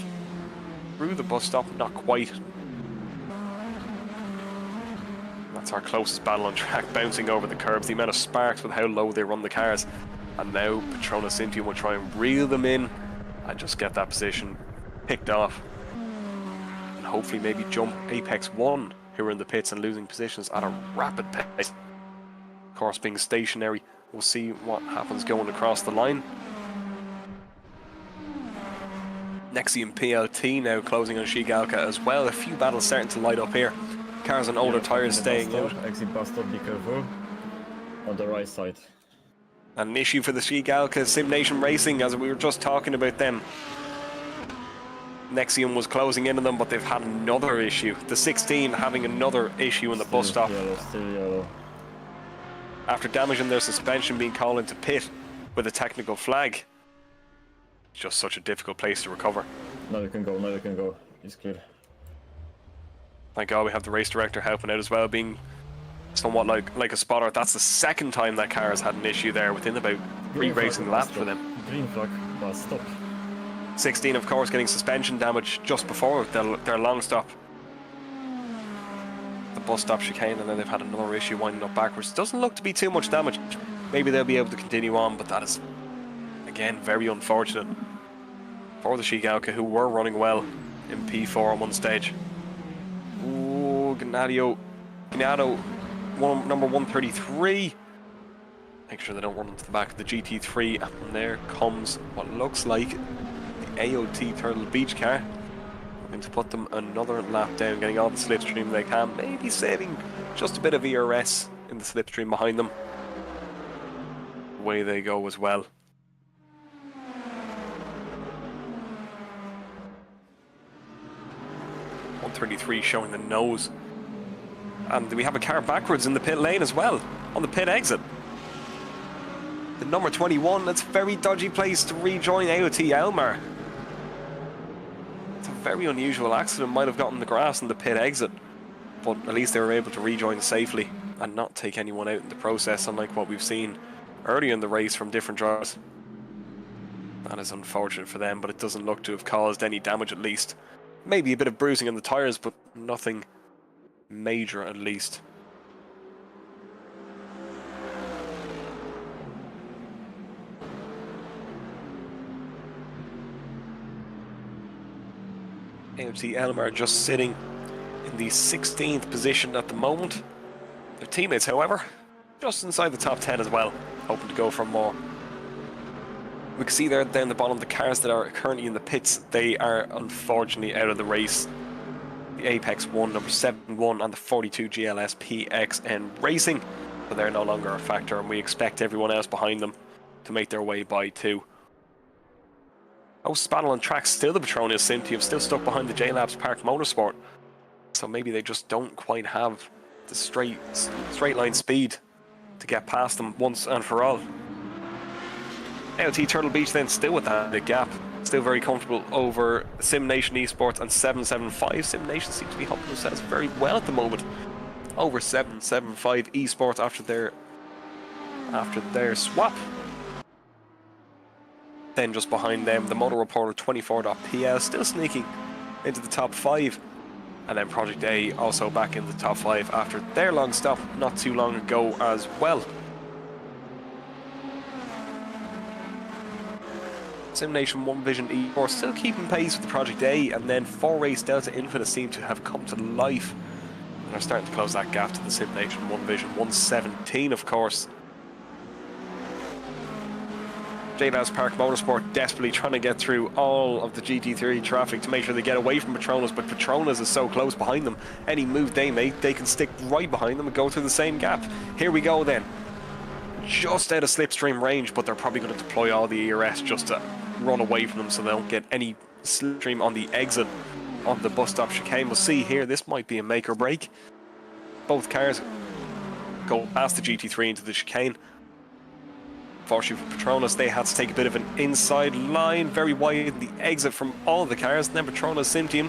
through the bus stop, not quite. That's our closest battle on track, bouncing over the curbs. The amount of sparks with how low they run the cars. And now Petronas Cintium will try and reel them in and just get that position picked off. And hopefully maybe jump Apex 1, who are in the pits and losing positions at a rapid pace. Of course, being stationary, we'll see what happens going across the line. Nexium PLT now closing on Shigalka as well. A few battles starting to light up here. Cars on older tyres staying out. Exit bus stop, be careful. On the right side. An issue for the Shigalka Simnation Racing, as we were just talking about them. Nexium was closing in on them, but they've had another issue. The 16 having another issue in the bus stop. Still yellow. After damaging their suspension, being called into pit with a technical flag. It's just such a difficult place to recover. Now you can go, now you can go. It's clear. Thank God we have the race director helping out as well, being somewhat like a spotter. That's the second time that car has had an issue there within about 3 racing laps for them. Green flag, but stop. 16, of course, getting suspension damage just before their long stop. The bus stop chicane, and then they've had another issue winding up backwards. Doesn't look to be too much damage. Maybe they'll be able to continue on, but that is, again, very unfortunate for the Shigalka, who were running well in P4 on one stage. Ooh, Gennaro, number 133. Make sure they don't run into the back of the GT3, and there comes what looks like the AOT Turtle Beach car. Going to put them another lap down, getting all the slipstream they can, maybe saving just a bit of ERS in the slipstream behind them. Away they go as well. .133 showing the nose. And we have a car backwards in the pit lane as well, on the pit exit. The number 21, that's a very dodgy place to rejoin AOT Elmar. It's a very unusual accident, might have gotten the grass in the pit exit, but at least they were able to rejoin safely and not take anyone out in the process, unlike what we've seen earlier in the race from different drivers. That is unfortunate for them, but it doesn't look to have caused any damage at least. Maybe a bit of bruising on the tyres, but nothing major at least. AOT Elmar just sitting in the 16th position at the moment. Their teammates, however, just inside the top 10 as well, hoping to go for more. We can see there down the bottom the cars that are currently in the pits. They are unfortunately out of the race. The Apex 1, number 71, and the 42 GLS PXN Racing, but they're no longer a factor, and we expect everyone else behind them to make their way by too. Battle on track, still the Petronas Cintium, still stuck behind the J-Labs Park Motorsport, so maybe they just don't quite have the straight line speed to get past them once and for all. AOT Turtle Beach then still with that big gap, still very comfortable over Simnation Esports and 775. Simnation seems to be helping themselves very well at the moment over 775 Esports after their swap. Then just behind them, the Motor Reporter 24.pl still sneaking into the top 5, and then Project A also back in the top 5 after their long stop not too long ago as well. Simnation One Vision Esports still keeping pace with the Project A, and then 4Race Delta Infinite seem to have come to life and are starting to close that gap to the Simnation One Vision 117, of course. J-Labs Park Motorsport desperately trying to get through all of the GT3 traffic to make sure they get away from Petronas, but Petronas is so close behind them. Any move they make, they can stick right behind them and go through the same gap. Here we go then. Just out of slipstream range, but they're probably going to deploy all the ERS just to run away from them so they don't get any slipstream on the exit of the bus stop chicane. We'll see here, this might be a make or break. Both cars go past the GT3 into the chicane. Fortunately for Petronas, they had to take a bit of an inside line, very wide in the exit from all the cars. And then Petronas Syntium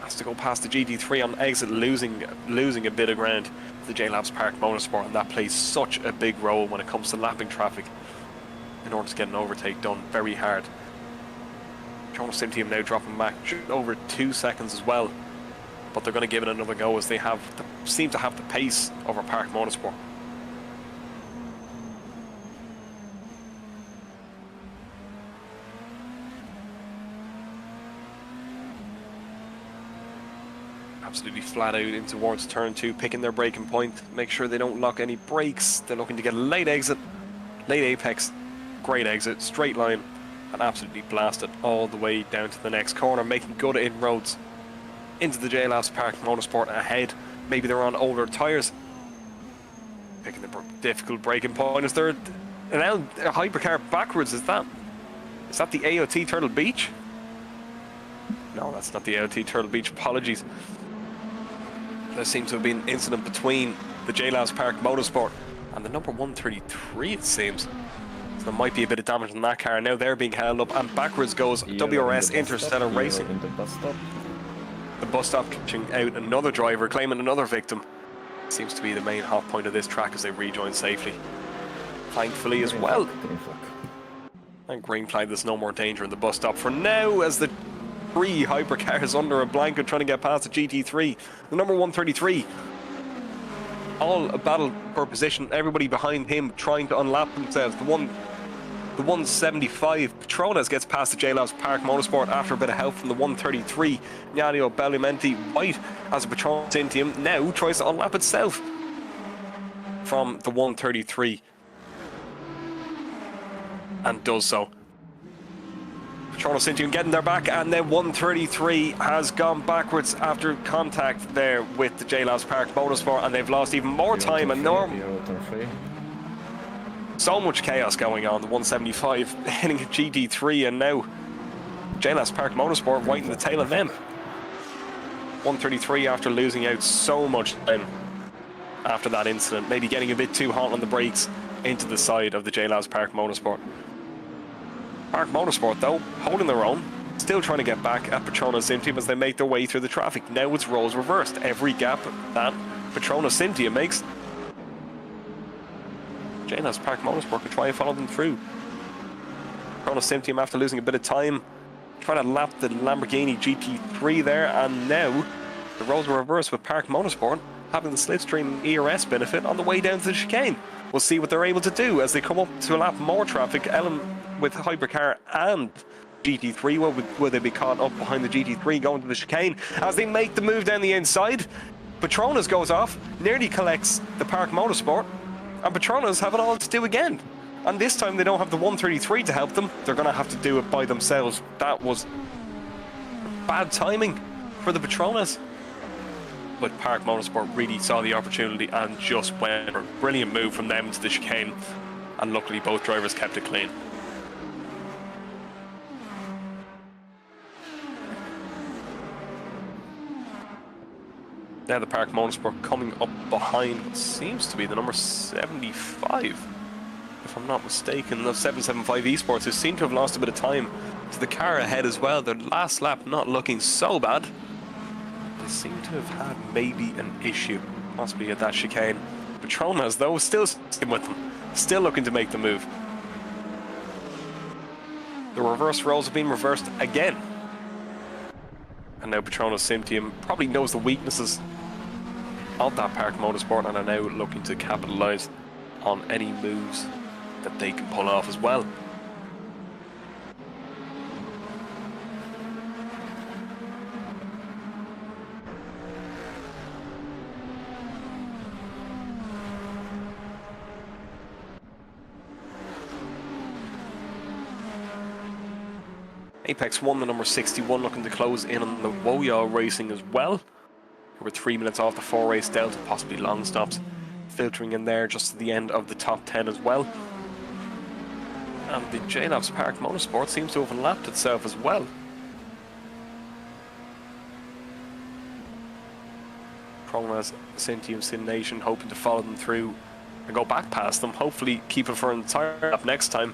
has to go past the GT3 on exit, losing a bit of ground to the J-Labs Park Motorsport, and that plays such a big role when it comes to lapping traffic in order to get an overtake done very hard. Petronas Syntium now dropping back over 2 seconds as well, but they're going to give it another go as they seem to have the pace over Park Motorsport. Absolutely flat out in towards turn 2, picking their braking point, make sure they don't lock any brakes. They're looking to get a late exit, late apex, great exit, straight line, and absolutely blast it all the way down to the next corner, making good inroads into the J-Labs Park Motorsport ahead. Maybe they're on older tyres, picking the difficult braking point. Is there a Hypercar backwards? Is that the AOT Turtle Beach? No, that's not the AOT Turtle Beach, apologies. There seems to have been an incident between the J-Labs Park Motorsport and the number 133, it seems. So there might be a bit of damage on that car. Now they're being held up, and backwards goes WRS Interstellar Racing. The bus stop catching out another driver, claiming another victim. Seems to be the main hot point of this track as they rejoin safely. Thankfully as well. And green flag, there's no more danger in the bus stop for now, as the 3 hypercars under a blanket trying to get past the GT3. The number 133, all a battle for position, everybody behind him trying to unlap themselves. The 175, Petronas gets past the J-Labs Park Motorsport after a bit of help from the 133. Gnanio Bellimenti White as a Petronas Syntium now tries to unlap itself from the 133 and does so. Petronas Syntium getting their back, and then 133 has gone backwards after contact there with the J-Labs Park Motorsport, and they've lost even more time. And so much chaos going on. The 175 hitting a GT3, and now J-Labs Park Motorsport right in the tail of them. 133 after losing out so much time after that incident, maybe getting a bit too hot on the brakes into the side of the J-Labs Park Motorsport. Park Motorsport, though, holding their own, still trying to get back at Petronas Syntium as they make their way through the traffic. Now it's roles reversed. Every gap that Petronas Syntium makes, J-Labs Park Motorsport can try and follow them through. Petronas Syntium, after losing a bit of time, trying to lap the Lamborghini GT3 there, and now the roles are reversed with Park Motorsport having the slipstream ERS benefit on the way down to the chicane. We'll see what they're able to do as they come up to lap more traffic. Ellen with Hypercar and GT3, will they be caught up behind the GT3 going to the chicane as they make the move down the inside? Petronas goes off, nearly collects the Park Motorsport, and Petronas have it all to do again. And this time they don't have the 133 to help them. They're going to have to do it by themselves. That was bad timing for the Petronas. But Park Motorsport really saw the opportunity and just went for a brilliant move from them to the chicane. And luckily both drivers kept it clean. Now the Park Motorsport coming up behind what seems to be the number 75, if I'm not mistaken, the 775 Esports, who seem to have lost a bit of time to the car ahead as well. Their last lap not looking so bad. They seem to have had maybe an issue, possibly at that chicane. Petronas, though, still sticking with them, still looking to make the move. The reverse roles have been reversed again. And now Petronas Syntium probably knows the weaknesses of that Park Motorsport and are now looking to capitalise on any moves that they can pull off as well. Apex 1, the number 61, looking to close in on the Woyal Racing as well. We're 3 minutes off the 4-race delta, possibly long stops filtering in there just at the end of the top 10 as well. And the JLabs Park Motorsport seems to have lapped itself as well. Chromas, Syntium, Sim Nation hoping to follow them through and go back past them, hopefully keep it for an entire lap next time.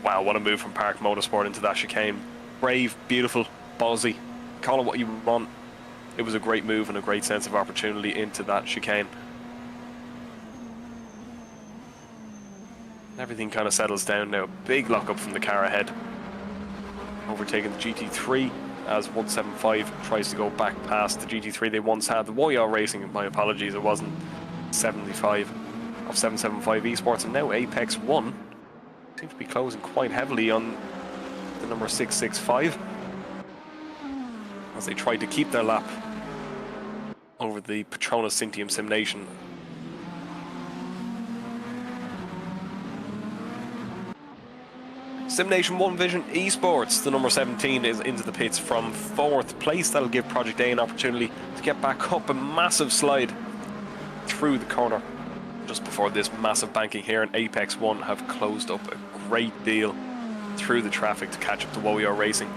Wow, what a move from Park Motorsport into that chicane. Brave, beautiful, ballsy, call it what you want. It was a great move and a great sense of opportunity into that chicane. Everything kind of settles down now. Big lockup from the car ahead. Overtaking the GT3 as 175 tries to go back past the GT3 they once had. The Woyal Racing, my apologies, it wasn't 75 of 775 Esports, and now Apex 1 seems to be closing quite heavily on the number 665 as they try to keep their lap over the Petronas Syntium Sim Nation. Sim Nation 1 Vision Esports, the number 17, is into the pits from 4th place. That'll give Project A an opportunity to get back up a massive slide through the corner just before this massive banking here, and Apex 1 have closed up a great deal through the traffic to catch up to Woyal Racing.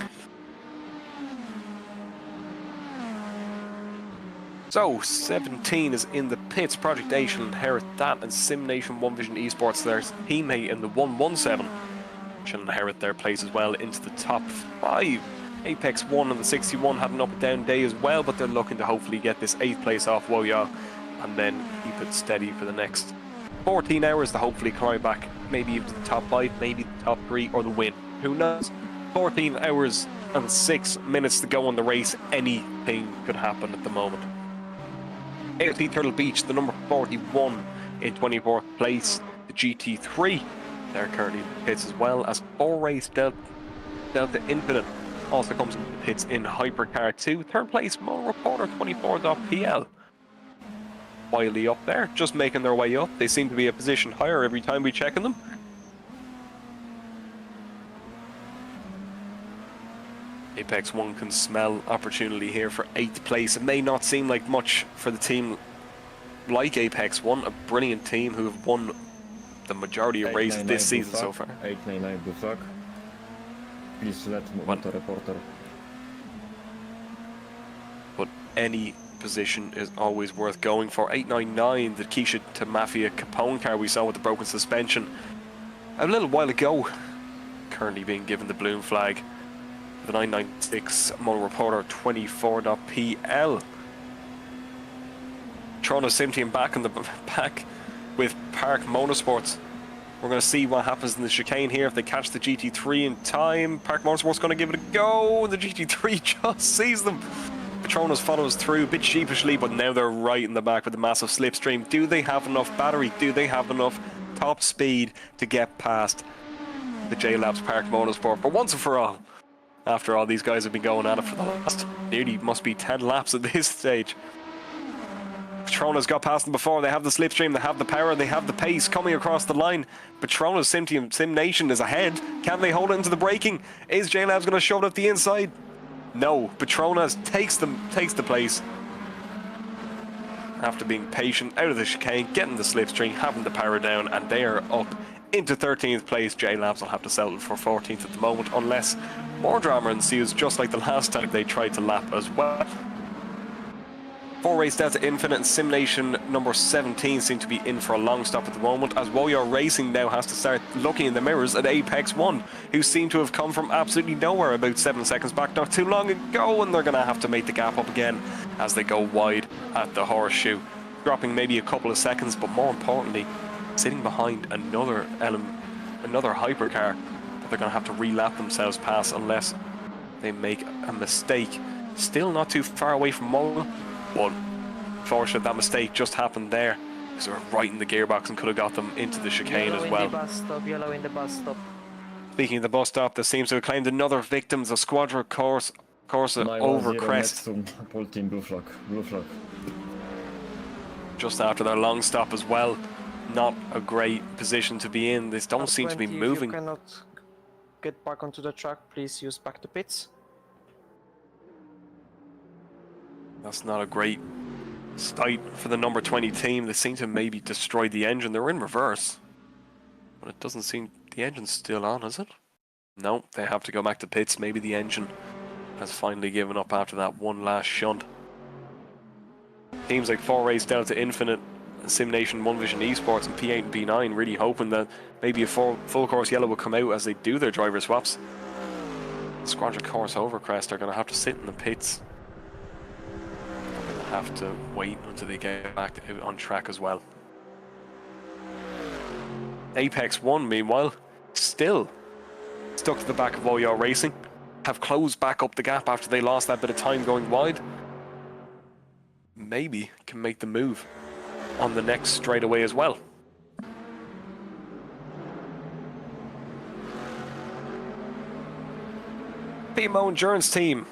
So 17 is in the pits. Project A shall inherit that, and Sim Nation 1 Vision Esports, their teammate in the 117, shall inherit their place as well into the top 5. Apex 1 and the 61 had an up and down day as well, but they're looking to hopefully get this 8th place off Woyal and then keep it steady for the next 14 hours to hopefully climb back, maybe even to the top 5, maybe the top 3 or the win. Who knows? 14 hours and 6 minutes to go on the race. Anything could happen at the moment. ALT Turtle Beach, the number 41 in 24th place. The GT3, they're currently in the pits as well, as 4-race Delta Infinite also comes into the pits in Hypercar 2. 3rd place, Mo Reporter 24.pl. Wildly up there, just making their way up. They seem to be a position higher every time we check on them. Apex 1 can smell opportunity here for 8th place. It may not seem like much for the team like Apex 1, a brilliant team who have won the majority of races this season so far. 899 Buffak. Please let Motor Reporter. But any position is always worth going for. 899, the Keisha to Mafia Capone car we saw with the broken suspension a little while ago, currently being given the bloom flag. The 996 Motor Reporter 24.pl. Toronto Sim Team back in the back with Park Motorsports. We're going to see what happens in the chicane here. If they catch the GT3 in time, Park Motorsports going to give it a go. The GT3 just sees them. Petronas follows through a bit sheepishly, but now they're right in the back with a massive slipstream. Do they have enough battery? Do they have enough top speed to get past the JLabs Park Motorsport for once and for all? After all, these guys have been going at it for the last nearly must be 10 laps at this stage. Petronas got past them before. They have the slipstream, they have the power, they have the pace coming across the line. Petronas Sim Nation is ahead. Can they hold it into the braking? Is JLabs going to shove it up the inside? No, Petronas takes the place. After being patient, out of the chicane, getting the slipstream, having the power down, and they are up into 13th place. JLabs will have to settle for 14th at the moment, unless more drama ensues, just like the last time they tried to lap as well. 4-race Delta Infinite and Sim Nation number 17 seem to be in for a long stop at the moment, as Woyal Racing now has to start looking in the mirrors at Apex 1, who seem to have come from absolutely nowhere about 7 seconds back not too long ago, and they're going to have to make the gap up again as they go wide at the horseshoe, dropping maybe a couple of seconds, but more importantly, sitting behind another hypercar that they're going to have to re-lap themselves past unless they make a mistake. Still not too far away from Mola, but unfortunately that mistake just happened there because they were right in the gearbox and could have got them into the chicane as well. Yellow in the bus stop. Speaking of the bus stop, that seems to have claimed another victim, the Squadra Corsa over crest. Team Blue Flag. Just after their long stop as well. Not a great position to be in. They don't seem to be moving. get back onto the track, please use back to pits. That's not a great sight for the number 20 team. They seem to maybe destroy the engine. They're in reverse. But it doesn't seem... The engine's still on, is it? No, they have to go back to pits. Maybe the engine has finally given up after that one last shunt. Teams like 4Race Delta Infinite, Simnation, One Vision Esports and P8 and P9 really hoping that maybe a full course yellow will come out as they do their driver swaps. Squadron Course Overcrest are going to have to sit in the pits. They're going to have to wait until they get back out on track as well. Apex 1, meanwhile, still stuck to the back of OER Racing, have closed back up the gap after they lost that bit of time going wide. Maybe can make the move on the next straightaway as well. PMO Endurance Team,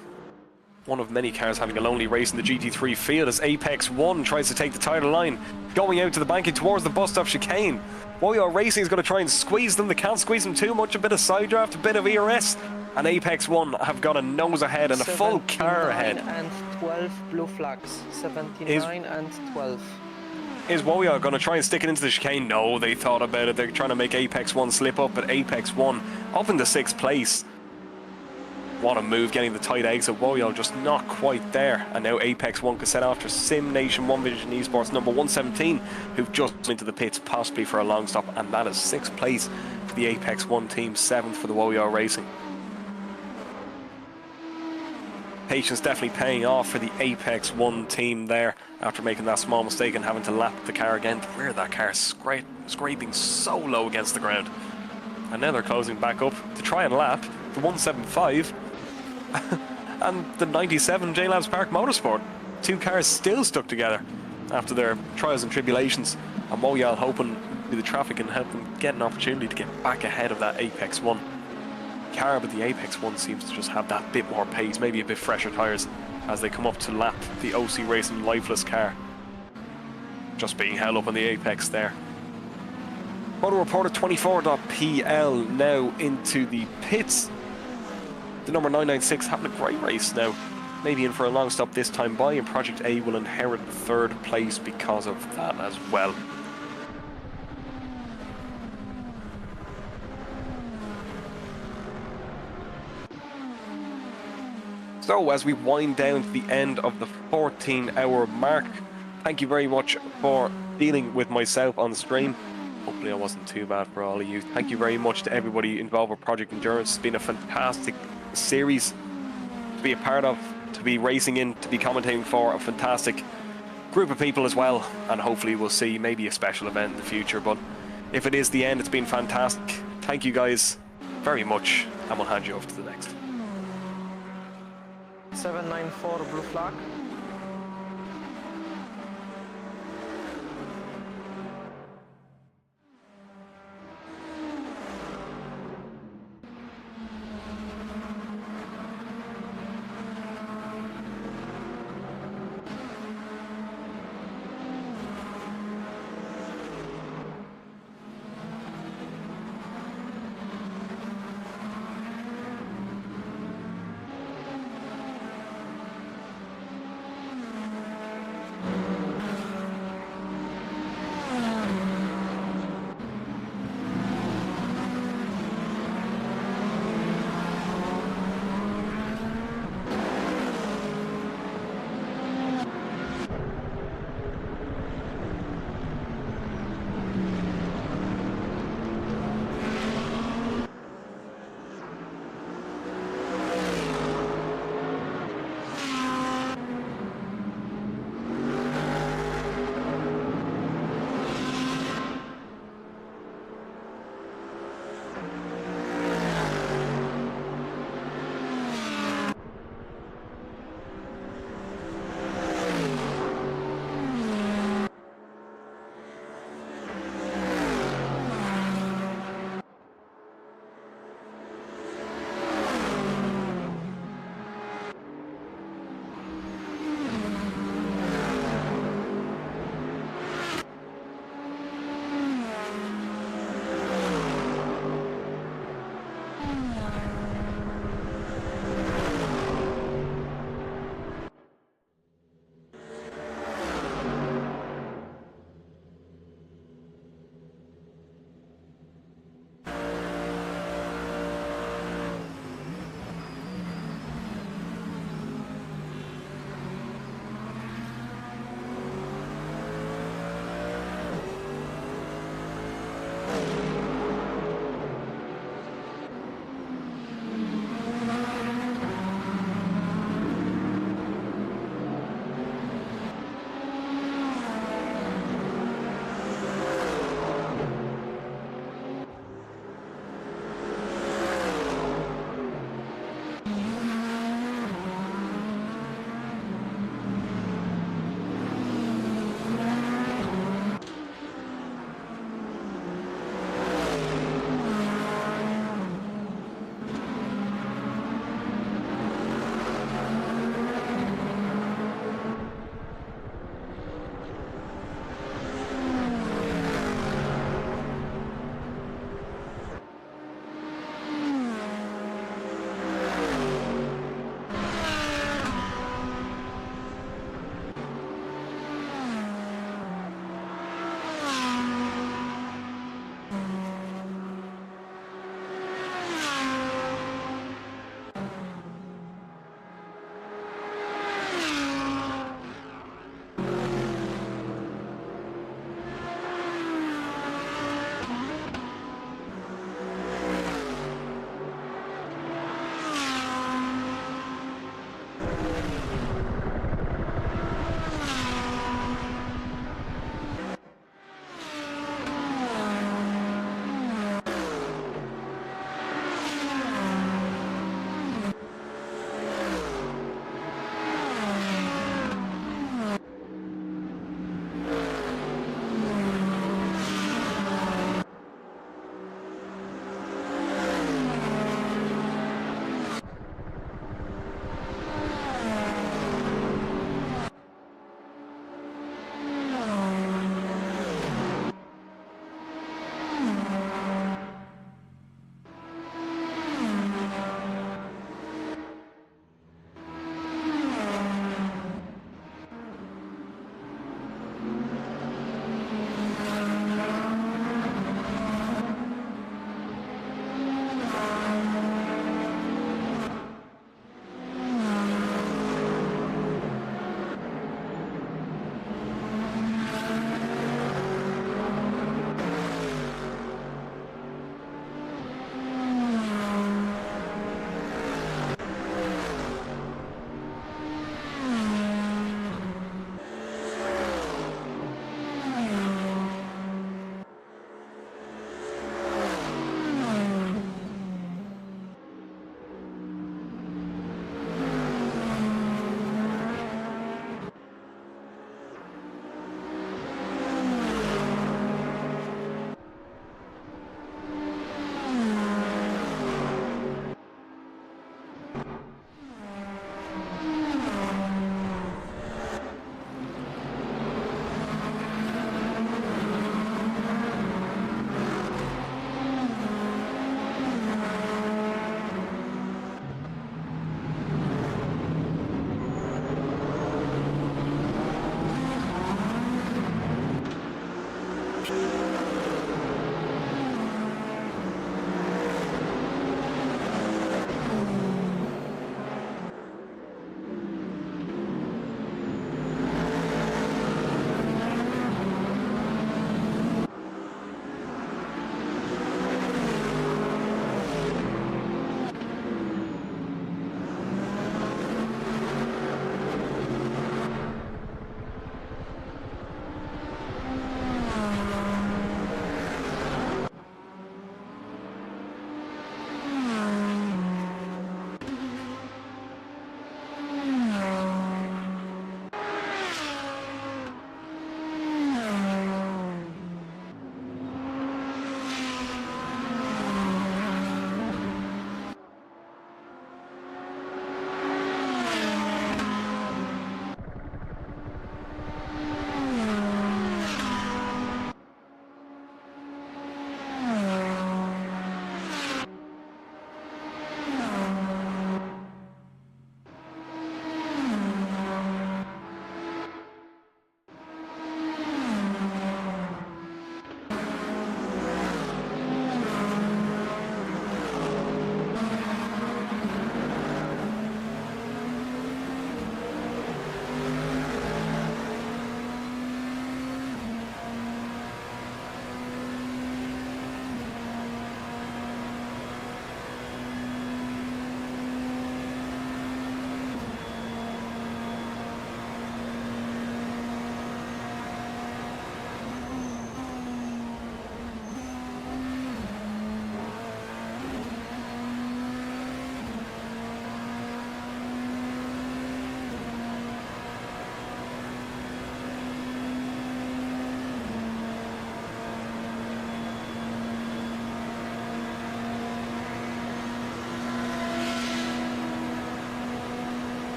one of many cars having a lonely race in the GT3 field as Apex 1 tries to take the title line, going out to the banking towards the bus stop chicane. Woyo Racing is going to try and squeeze them. They can't squeeze them too much. A bit of side draft, a bit of ERS, and Apex 1 have got a nose ahead and a full car ahead. 79 and 12 blue flags. 79 and 12. Is Woyo going to try and stick it into the chicane? No, they thought about it. They're trying to make Apex 1 slip up, but Apex 1 up in the 6th place. What a move, getting the tight exit. Woyo just not quite there. And now Apex 1 can set after Sim Nation, One Vision Esports number 117, who've just into the pits, possibly for a long stop. And that is 6th place for the Apex 1 team, 7th for the Woyo Racing. Patience definitely paying off for the Apex 1 team there after making that small mistake and having to lap the car again. Where that car scraping so low against the ground. And now they're closing back up to try and lap the 175 and the 97 J-Labs Park Motorsport. Two cars still stuck together after their trials and tribulations. And Moyal hoping the traffic can help them get an opportunity to get back ahead of that Apex 1 car, but the Apex 1 seems to just have that bit more pace, maybe a bit fresher tyres as they come up to lap the OC Racing lifeless car. Just being held up on the Apex there. Motor Reporter 24.pl now into the pits. The number 996 having a great race now. Maybe in for a long stop this time by, and Project A will inherit 3rd place because of that as well. So as we wind down to the end of the 14-hour mark, thank you very much for dealing with myself on the stream. Hopefully I wasn't too bad for all of you. Thank you very much to everybody involved with Project Endurance. It's been a fantastic series to be a part of, to be racing in, to be commentating for. A fantastic group of people as well, and hopefully we'll see maybe a special event in the future. But if it is the end, it's been fantastic. Thank you guys very much, and we'll hand you over to the next. 794 blue flag.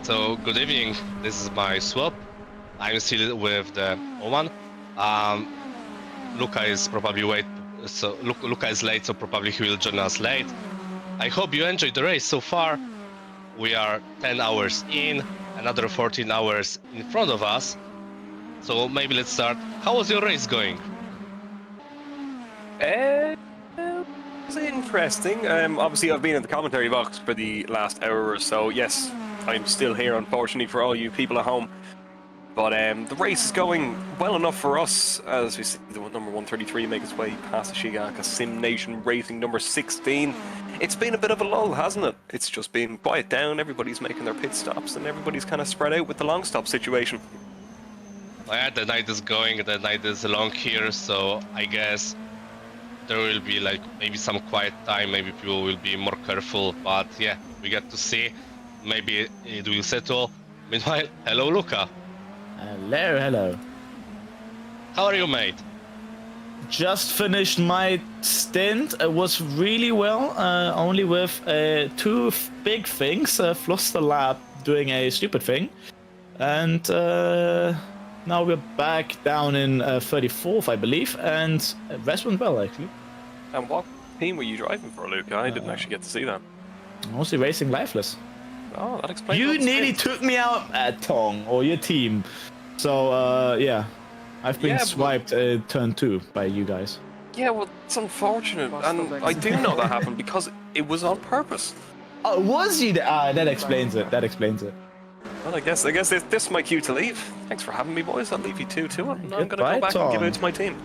So good evening. This is my swap. I'm still with the Oman. Luca is probably Luca is late, so probably he will join us late. I hope you enjoyed the race so far. We are 10 hours in, another 14 hours in front of us. So maybe let's start. How was your race going? It was interesting. Obviously, I've been in the commentary box for the last hour or so. Yes, I'm still here, unfortunately, for all you people at home. But the race is going well enough for us, as we see the number 133 make its way past the Shigaka Sim Nation Racing number 16. It's been a bit of a lull, hasn't it? It's just been quiet down, everybody's making their pit stops, and everybody's kind of spread out with the long stop situation. Yeah, the night is going, the night is long here, so I guess there will be like maybe some quiet time, maybe people will be more careful, but yeah, we get to see. Maybe it will settle. Meanwhile, hello Luca. Hello, hello. How are you, mate? Just finished my stint. It was really well, only with two big things. Lost the lap doing a stupid thing. And now we're back down in 34th, I believe. And rest went well, actually. And what team were you driving for, Luca? I didn't actually get to see that. Mostly racing Lifeless. Oh, that explains. You what the nearly stint. took me out at Tong, or your team. So, yeah. I've been Yeah, but- swiped turn 2 by you guys. Yeah, well, it's unfortunate, and I do know that happened because it was on purpose. Oh, was he? That explains it. That explains it. Well, I guess this is my cue to leave. Thanks for having me, boys. I'll leave you two to it. I'm going to Goodbye, go back and give Tom. it to my team.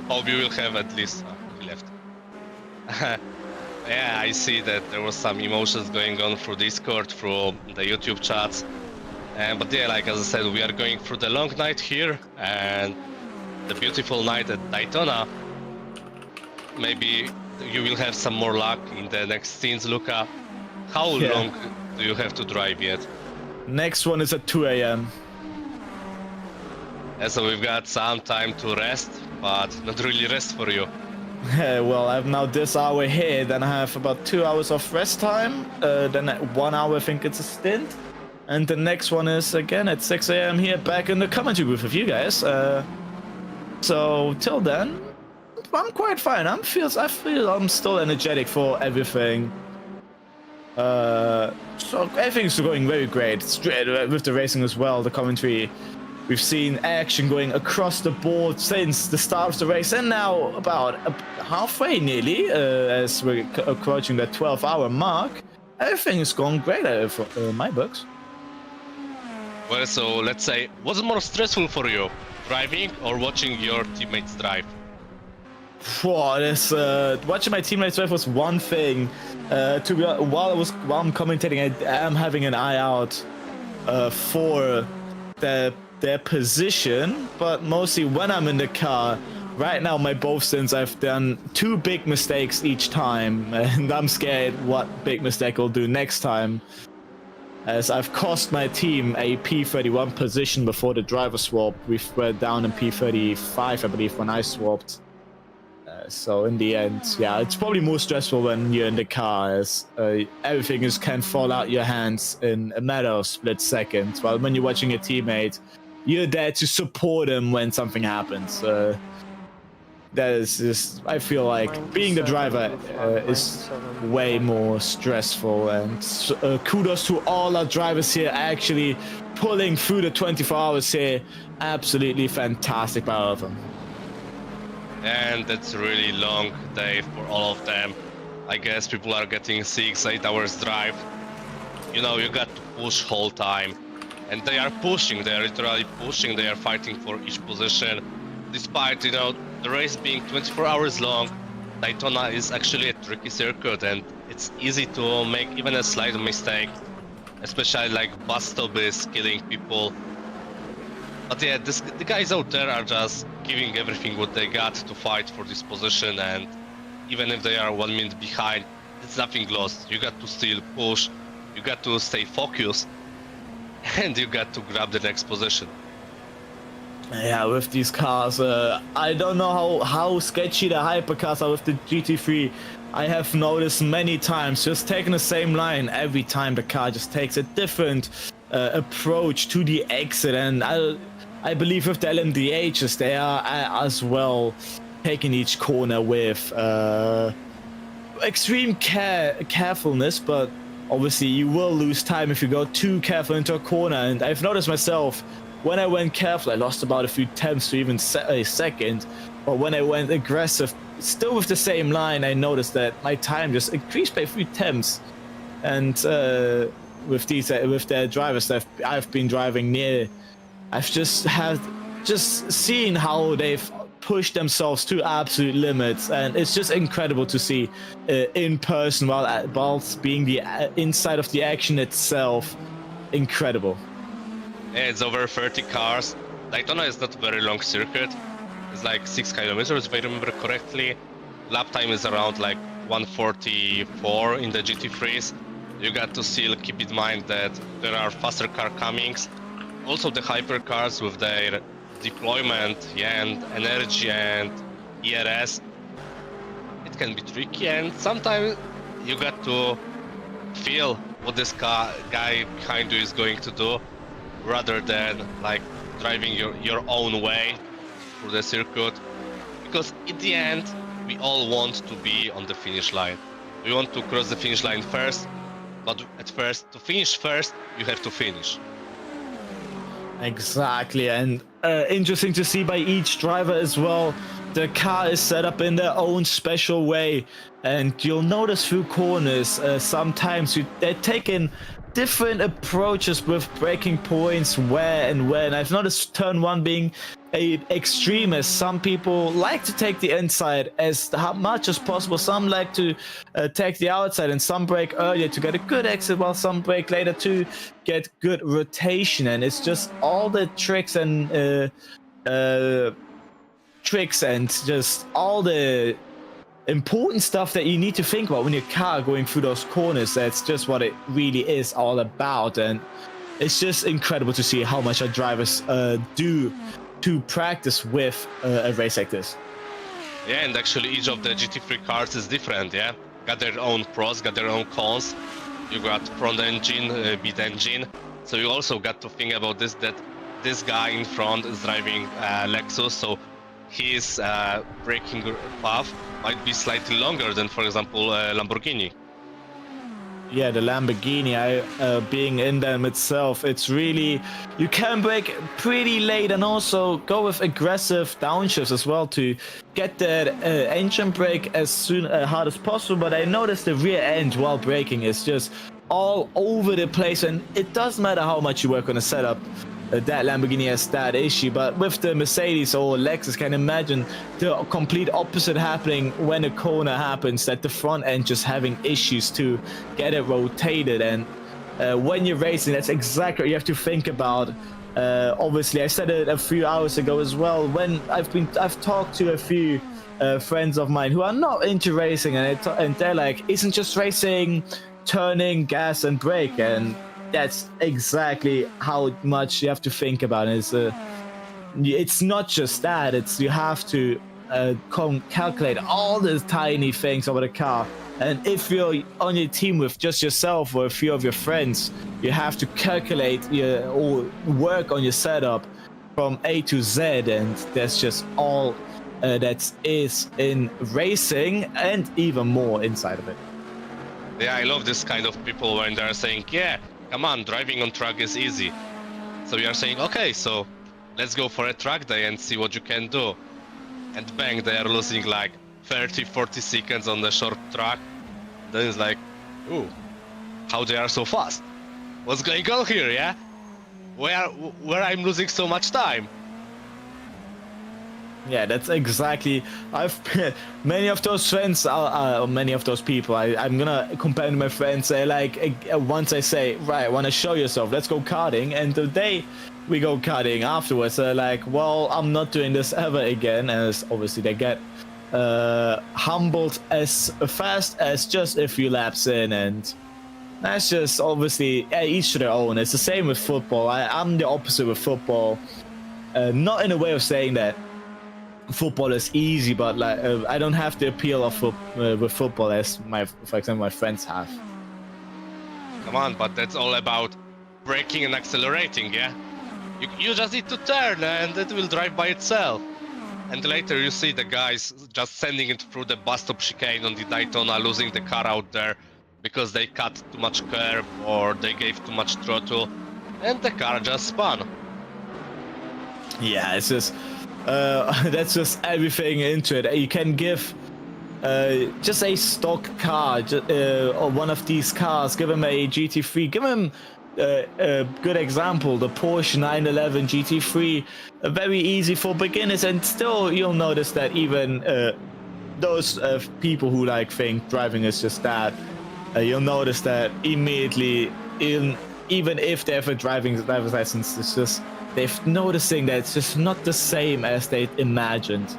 Hope you will have at least... he left. Yeah, I see that there was some emotions going on through Discord, through the YouTube chats. But yeah, like as I said, we are going through the long night here and the beautiful night at Daytona. Maybe you will have some more luck in the next scenes, Luca. How long do you have to drive yet? Next one is at 2 a.m. Yeah, so we've got some time to rest, but not really rest for you. Well, I have now this hour here, then I have about 2 hours of rest time, then at 1 hour I think it's a stint, and the next one is again at 6 a.m. here back in the commentary booth with you guys. So till then, I'm quite fine. I feel I'm still energetic for everything. So everything's going very great. Straight with the racing as well, the commentary. We've seen action going across the board since the start of the race, and now about halfway nearly, as we're approaching the 12-hour mark. Everything is going great in my books. Well, so let's say, what's more stressful for you, driving or watching your teammates drive? Whoa, watching my teammates drive was one thing. While I'm commentating, I am having an eye out for their position, but mostly when I'm in the car. Right now, my both stints, I've done 2 big mistakes each time, and I'm scared what big mistake I'll do next time, as I've cost my team a P31 position before the driver swap. We were down in P35, I believe, when I swapped. So in the end, yeah, it's probably more stressful when you're in the car, as everything can fall out your hands in a matter of split seconds. While when you're watching your teammate, you're there to support them when something happens. That is just, I feel like being the driver is way more stressful, and kudos to all our drivers here actually pulling through the 24 hours here. Absolutely fantastic by all of them. And that's a really long day for all of them. I guess people are getting 6-8 hours drive. You know, you got to push whole time. And they are pushing, they are literally pushing, they are fighting for each position. Despite, you know, the race being 24 hours long, Daytona is actually a tricky circuit, and it's easy to make even a slight mistake. Especially like bus stop is killing people. But yeah, the guys out there are just giving everything what they got to fight for this position, and even if they are 1 minute behind, it's nothing lost. You got to still push, you got to stay focused, and you got to grab the next position. Yeah, with these cars, I don't know how sketchy the hypercars are with the GT3 I have noticed many times, just taking the same line every time the car just takes a different approach to the exit, and I believe with the LMDHs they are as well taking each corner with extreme carefulness, but obviously you will lose time if you go too careful into a corner. And I've noticed myself, when I went careful, I lost about a few tenths to even a second, but when I went aggressive, still with the same line, I noticed that my time just increased by a few tenths. And with the drivers that I've been driving near, I've just seen how they've pushed themselves to absolute limits, and it's just incredible to see in person while being the inside of the action itself. Incredible. Yeah, it's over 30 cars. Daytona is not a very long circuit. It's like 6 kilometers, if I remember correctly. Lap time is around like 1:44 in the GT3s. You got to still keep in mind that there are faster car comings. Also the hypercars with their deployment, and energy and ERS, it can be tricky, and sometimes you got to feel what this guy behind you is going to do, rather than like driving your own way through the circuit, because in the end we all want to be on the finish line. We want to cross the finish line first, but at first, to finish first, you have to finish. Exactly, and interesting to see by each driver as well. The car is set up in their own special way, and you'll notice through corners sometimes they're taking different approaches with braking points where and when. I've noticed turn 1 being a extreme, as some people like to take the inside as much as possible. Some like to take the outside, and some brake earlier to get a good exit, while some brake later to get good rotation. And it's just all the tricks and just all the important stuff that you need to think about when your car going through those corners. That's just what it really is all about, and it's just incredible to see how much our drivers do to practice with a race like this. Yeah, and actually each of the GT3 cars is different, yeah? Got their own pros, got their own cons. You got front engine, mid engine, so you also got to think about this, that this guy in front is driving Lexus, so his braking path might be slightly longer than, for example, Lamborghini. Yeah, the Lamborghini, being in them itself, it's really, you can brake pretty late and also go with aggressive downshifts as well to get that engine brake as hard as possible. But I noticed the rear end while braking is just all over the place, and it doesn't matter how much you work on a setup. That Lamborghini has that issue, but with the Mercedes or Lexus, can imagine the complete opposite happening when a corner happens, that the front end just having issues to get it rotated. And when you're racing, that's exactly what you have to think about. Obviously, I said it a few hours ago as well, when I've talked to a few friends of mine who are not into racing, and they're like, isn't just racing turning, gas and brake? And that's exactly how much you have to think about it. It's not just that, it's you have to calculate all the tiny things over the car. And if you're on your team with just yourself or a few of your friends, you have to calculate or work on your setup from A to Z, and that's just all that is in racing, and even more inside of it. Yeah, I love this kind of people when they're saying, yeah, come on, driving on track is easy. So you are saying, okay, so let's go for a track day and see what you can do. And bang, they are losing like 30-40 seconds on the short track. Then it's like, ooh, how they are so fast? What's going on here, yeah? Where I'm losing so much time? Yeah, that's exactly. Many of those friends, many of those people, I'm gonna compare to my friends. Say like, once I say, right, want to show yourself, let's go karting, and the day we go karting afterwards, they're like, well, I'm not doing this ever again. As obviously they get humbled as fast as just a few laps in, and that's just obviously each to their own. It's the same with football. I'm the opposite with football, not in a way of saying that football is easy, but like I don't have the appeal of with football as for example, my friends have. Come on, but that's all about braking and accelerating, yeah? You just need to turn and it will drive by itself. And later you see the guys just sending it through the bus stop chicane on the Daytona, losing the car out there because they cut too much curb or they gave too much throttle, and the car just spun. Yeah, it's just that's just everything into it. You can give just a stock car or one of these cars, give him a GT3, give him a good example, the Porsche 911 GT3, very easy for beginners, and still you'll notice that even those people who like think driving is just that, you'll notice that immediately, even if they have a driver's license, it's just they're noticing that it's just not the same as they imagined.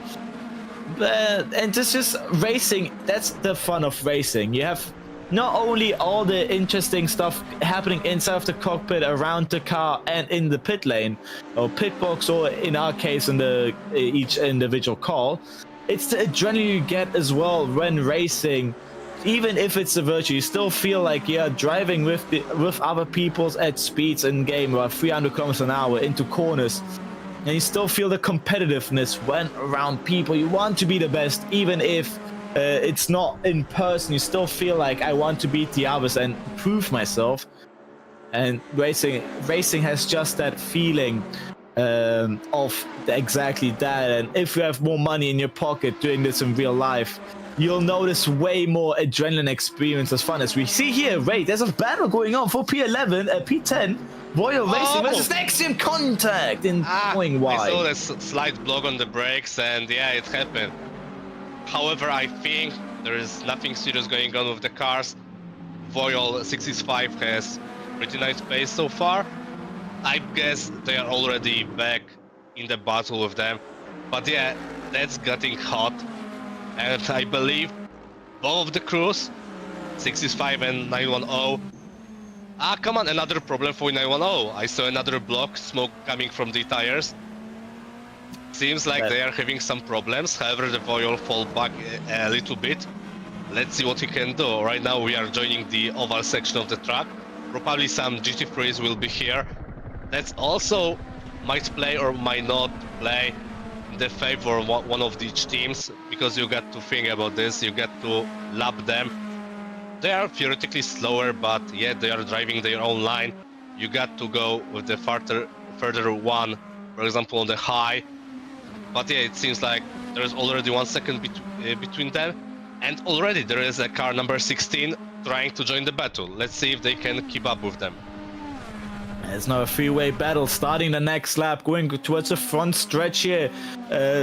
And it's just racing, that's the fun of racing. You have not only all the interesting stuff happening inside of the cockpit, around the car, and in the pit lane or pit box, or in our case in each individual call, it's the adrenaline you get as well when racing. Even if it's a virtue, you still feel like you're driving with other people at speeds in game, about 300 kilometers an hour into corners, and you still feel the competitiveness when around people. You want to be the best, even if it's not in person. You still feel like I want to beat the others and prove myself. And racing has just that feeling of exactly that. And if you have more money in your pocket doing this in real life, you'll notice way more adrenaline experience as fun as we see here. Wait, there's a battle going on for P11, P10. Royal Racing versus Nexium Contact in going wide. I saw this slight block on the brakes, and yeah, it happened. However, I think there is nothing serious going on with the cars. Royal 65 has pretty nice pace so far. I guess they are already back in the battle with them. But yeah, that's getting hot. And I believe both of the crews, 65 and 910. Come on, another problem for 910. I saw another block, smoke coming from the tires. Seems like they are having some problems. However, the Royal fall back a little bit. Let's see what he can do. Right now we are joining the oval section of the track. Probably some GT3s will be here. That's also might play or might not play in the favor of one of each teams, because you got to think about this. You get to lap them. They are theoretically slower, but yet they are driving their own line. You got to go with the further one, for example, on the high. But yeah, it seems like there is already 1 second between them, and already there is a car number 16 trying to join the battle. Let's see if they can keep up with them. There's now a three-way battle starting the next lap, going towards the front stretch here,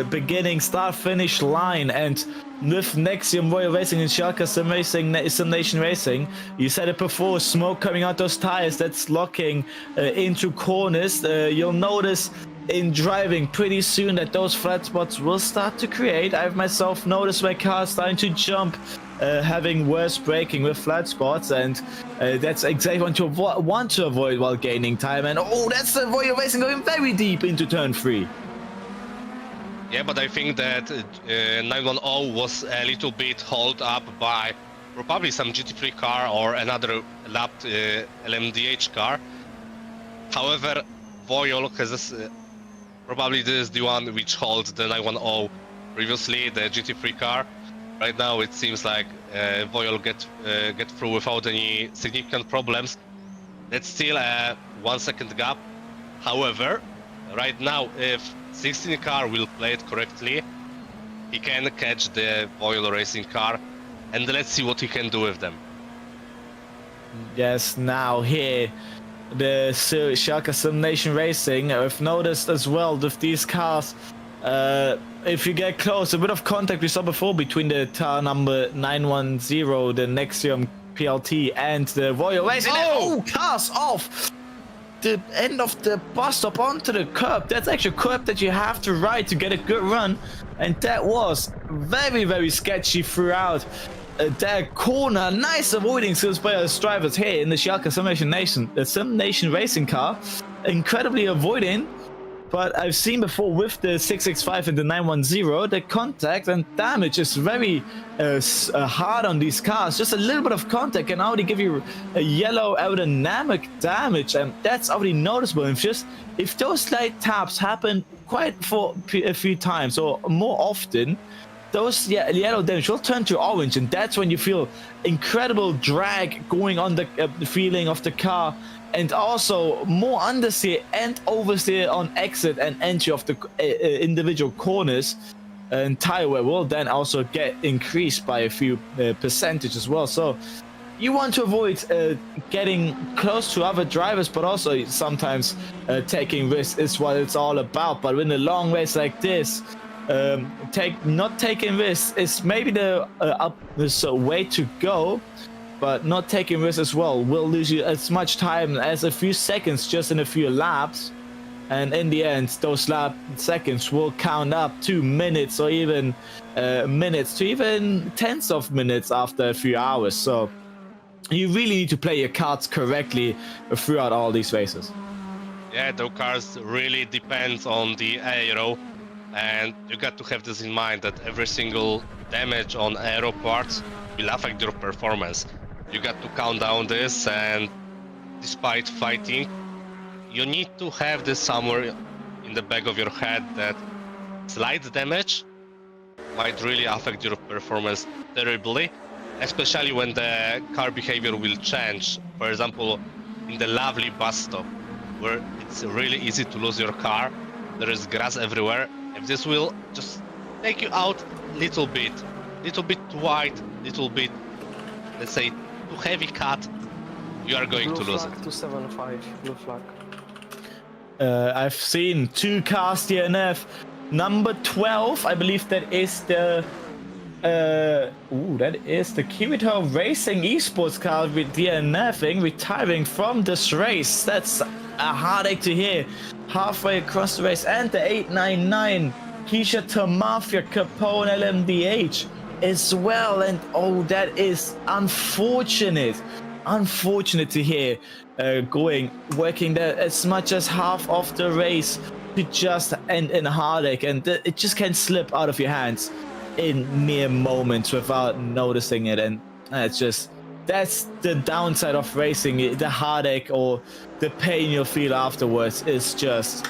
beginning start-finish line. And with Nexium, Royal Racing and Schalke Simulation Racing, you said it before, smoke coming out those tires, that's locking into corners. You'll notice in driving pretty soon that those flat spots will start to create. I've myself noticed my car starting to jump, having worse braking with flat spots, and that's exactly what you want to avoid while gaining time. And oh, that's the Royal Racing going very deep into turn 3. Yeah, but I think that 910 was a little bit held up by probably some GT3 car or another lapped LMDH car. However, Royal has this, probably this is the one which holds the 910 previously, the GT3 car. Right now it seems like Royal get through without any significant problems. That's still a 1 second gap. However, right now if 16 car will play it correctly, he can catch the Royal Racing car, and let's see what he can do with them. Yes, now here the Schalke Simulation Racing, I've noticed as well with these cars, if you get close, a bit of contact we saw before between the car number 910, the Nexium PLT, and the Royal Racing. Oh, cars off the end of the bus stop onto the curb. That's actually a curb that you have to ride to get a good run, and that was very, very sketchy throughout that corner. Nice avoiding skills by us drivers here in the Schalke Simulation Racing car, incredibly avoiding. But I've seen before with the 665 and the 910, the contact and damage is very hard on these cars. Just a little bit of contact can already give you a yellow aerodynamic damage, and that's already noticeable. And if those slight taps happen quite for a few times or more often, those yellow damage will turn to orange, and that's when you feel incredible drag going on the feeling of the car, and also more understeer and oversteer on exit and entry of the individual corners, and tire wear will then also get increased by a few percentage as well. So you want to avoid getting close to other drivers, but also sometimes taking risks is what it's all about. But in a long race like this, not taking risks is maybe the way to go, but not taking risks as well will lose you as much time as a few seconds just in a few laps, and in the end those seconds will count up to minutes, or even minutes to even tens of minutes after a few hours. So you really need to play your cards correctly throughout all these races. Yeah, the cars really depends on the aero, and you got to have this in mind that every single damage on aero parts will affect your performance. You got to count down this, and despite fighting, you need to have this somewhere in the back of your head that slight damage might really affect your performance terribly, especially when the car behavior will change. For example, in the lovely bus stop, where it's really easy to lose your car, there is grass everywhere. If this will just take you out little bit too wide, little bit, let's say, too heavy cut, you are going to lose it. 275, blue flag. I've seen 2 cars DNF. Number 12, I believe that is the Kirito Racing Esports car with DNFing, retiring from this race. That's a heartache to hear. Halfway across the race, and the 899 Keisha Tamafia Capone LMDH as well. And oh, that is unfortunate to hear. Working there as much as half of the race to just end in a heartache, and it just can slip out of your hands in mere moments without noticing it. And that's the downside of racing. The heartache or the pain you'll feel afterwards is just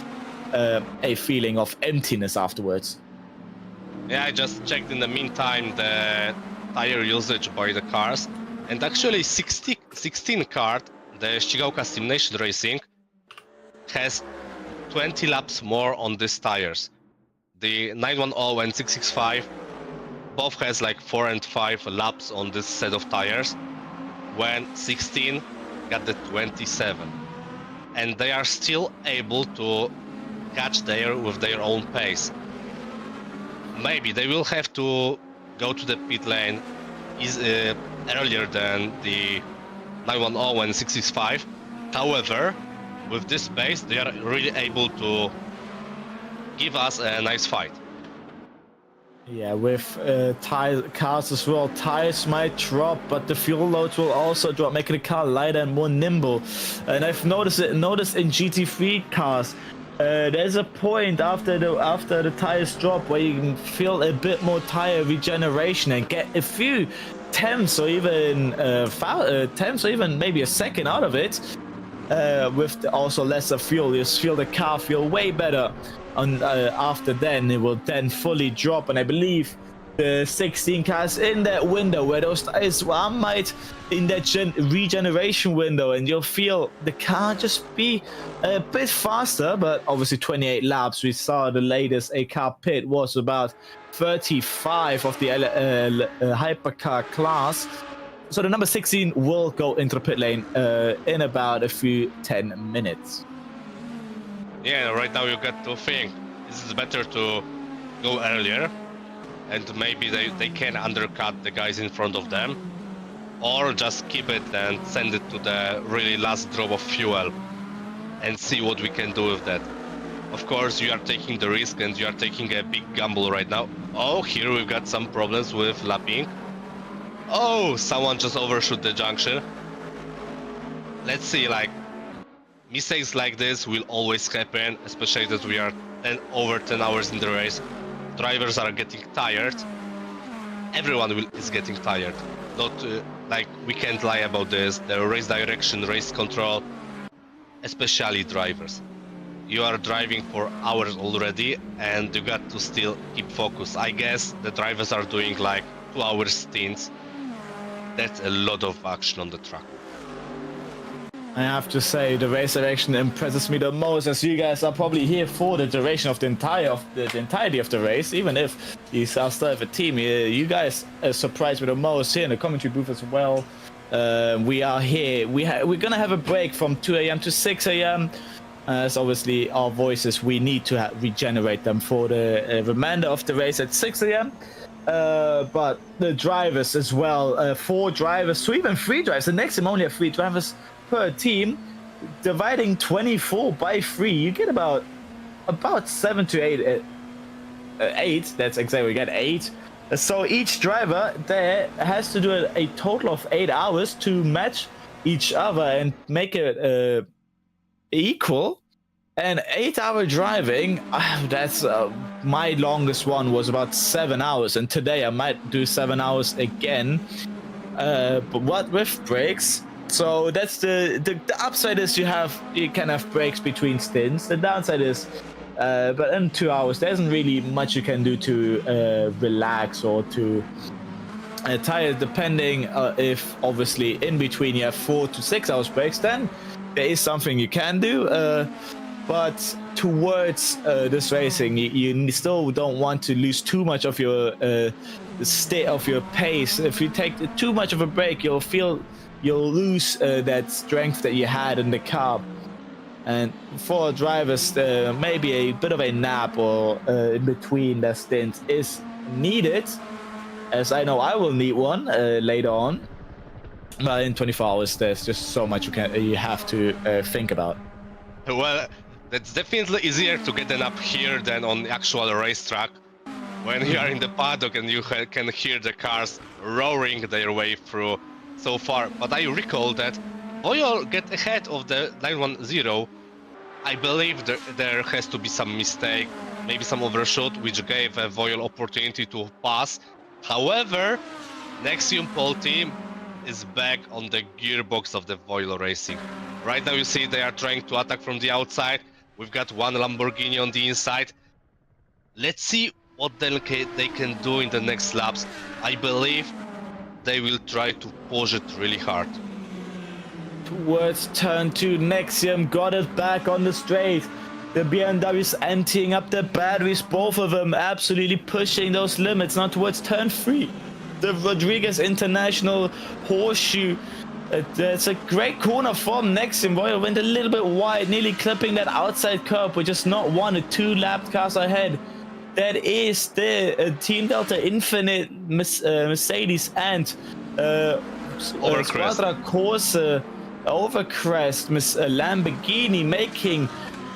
a feeling of emptiness afterwards. Yeah, I just checked in the meantime the tire usage by the cars, and actually 16 card, the Ścigałka Simulation Racing, has 20 laps more on these tires. The 910 and 665 both has like 4 and 5 laps on this set of tires, when 16 got the 27. And they are still able to catch there with their own pace. Maybe they will have to go to the pit lane earlier than the 910 and 665. However, with this pace, they are really able to give us a nice fight. Yeah, with cars as well, tires might drop, but the fuel loads will also drop, making the car lighter and more nimble. And I've noticed in GT3 cars, there's a point after the tires drop where you can feel a bit more tire regeneration and get a few tenths or even maybe a second out of it. With also lesser fuel, you feel the car feel way better. And after then, it will then fully drop. And I believe the 16 cars in that window where those tires might in that regeneration window, and you'll feel the car just be a bit faster. But obviously 28 laps, we saw the latest a car pit was about 35 of the Hypercar class. So the number 16 will go into the pit lane in about a few 10 minutes. Yeah, right now you got to think, this is better to go earlier, and maybe they can undercut the guys in front of them, or just keep it and send it to the really last drop of fuel and see what we can do with that. Of course, you are taking the risk and you are taking a big gamble right now. Oh, here we've got some problems with lapping. Oh, someone just overshoot the junction. Let's see, like, mistakes like this will always happen, especially that we are over 10 hours in the race. Drivers are getting tired. Everyone is getting tired. Not like we can't lie about this. The race direction, race control, especially drivers. You are driving for hours already, and you got to still keep focus. I guess the drivers are doing like 2-hour stints. That's a lot of action on the track. I have to say, the race direction impresses me the most, as you guys are probably here for the duration of the entirety of the race. Even if you still have a team, you guys surprise me the most here in the commentary booth as well. We are here. We're gonna have a break from 2 a.m. to 6 a.m. As obviously our voices, we need to regenerate them for the remainder of the race at 6 a.m. But the drivers as well, 4 drivers, so even 3 drivers. The next time only have 3 drivers per team, dividing 24 by 3, you get about 7 to 8. 8. That's exactly, we get 8. So each driver there has to do a total of 8 hours to match each other and make it equal. And 8-hour driving, that's my longest one was about 7 hours, and today I might do 7 hours again. But what with breaks? So that's the upside is you can have breaks between stints. The downside is, but in 2 hours there isn't really much you can do to relax or to tire. Depending if obviously in between you have 4 to 6 hours breaks, then there is something you can do. But towards this racing, you still don't want to lose too much of your state of your pace. If you take too much of a break, you'll lose that strength that you had in the car. And for drivers, maybe a bit of a nap or in between their stints is needed, as I know I will need one later on. But in 24 hours, there's just so much you have to think about. Well, that's definitely easier to get a nap here than on the actual racetrack. When you are in the paddock and you can hear the cars roaring their way through so far. But I recall that Voyol get ahead of the 910. I believe there has to be some mistake, maybe some overshoot, which gave Voyol opportunity to pass. However, Nexium Pole team is back on the gearbox of the Voyol Racing. Right now you see they are trying to attack from the outside. We've got one Lamborghini on the inside. Let's see what they can do in the next laps. I believe they will try to push it really hard. Towards turn 2, Nexium got it back on the straight. The BMW's emptying up the batteries, both of them absolutely pushing those limits. Now towards turn 3, the Rodriguez International Horseshoe. It's a great corner from Nexium. Voyol went a little bit wide, nearly clipping that outside curb, which is not 1 or 2 lap cars ahead. That is the Team Delta Infinite Mercedes and Squadra Corsa Overcrest Lamborghini, making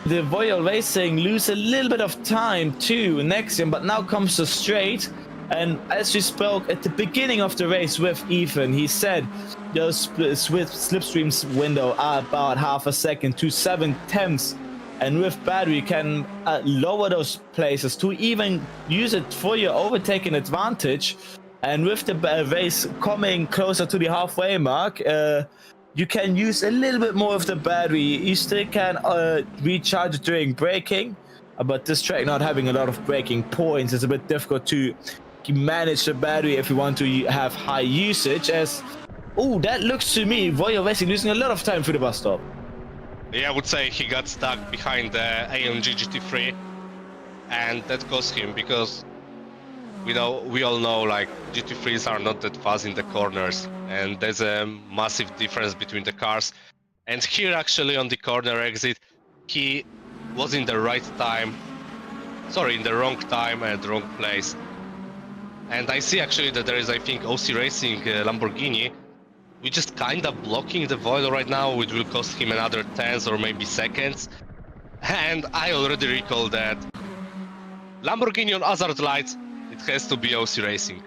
the Voyol Racing lose a little bit of time to Nexium. But now comes the straight. And as we spoke at the beginning of the race with Ethan, he said those slipstreams window are about half a second to 7/10. And with battery, you can lower those places to even use it for your overtaking advantage. And with the race coming closer to the halfway mark, you can use a little bit more of the battery. You still can recharge during braking, but this track not having a lot of braking points, it's a bit difficult to manage the battery if you want to have high usage. As that looks to me Voyol Racing losing a lot of time through the bus stop. Yeah, I would say he got stuck behind the AMG GT3, and that cost him because we all know like GT3s are not that fast in the corners, and there's a massive difference between the cars. And here actually on the corner exit, he was in the wrong time and the wrong place. And I see actually that there is, I think, OC Racing Lamborghini, which is kind of blocking the Voyol right now, which will cost him another 10s or maybe seconds. And I already recall that Lamborghini on hazard lights, it has to be OC Racing.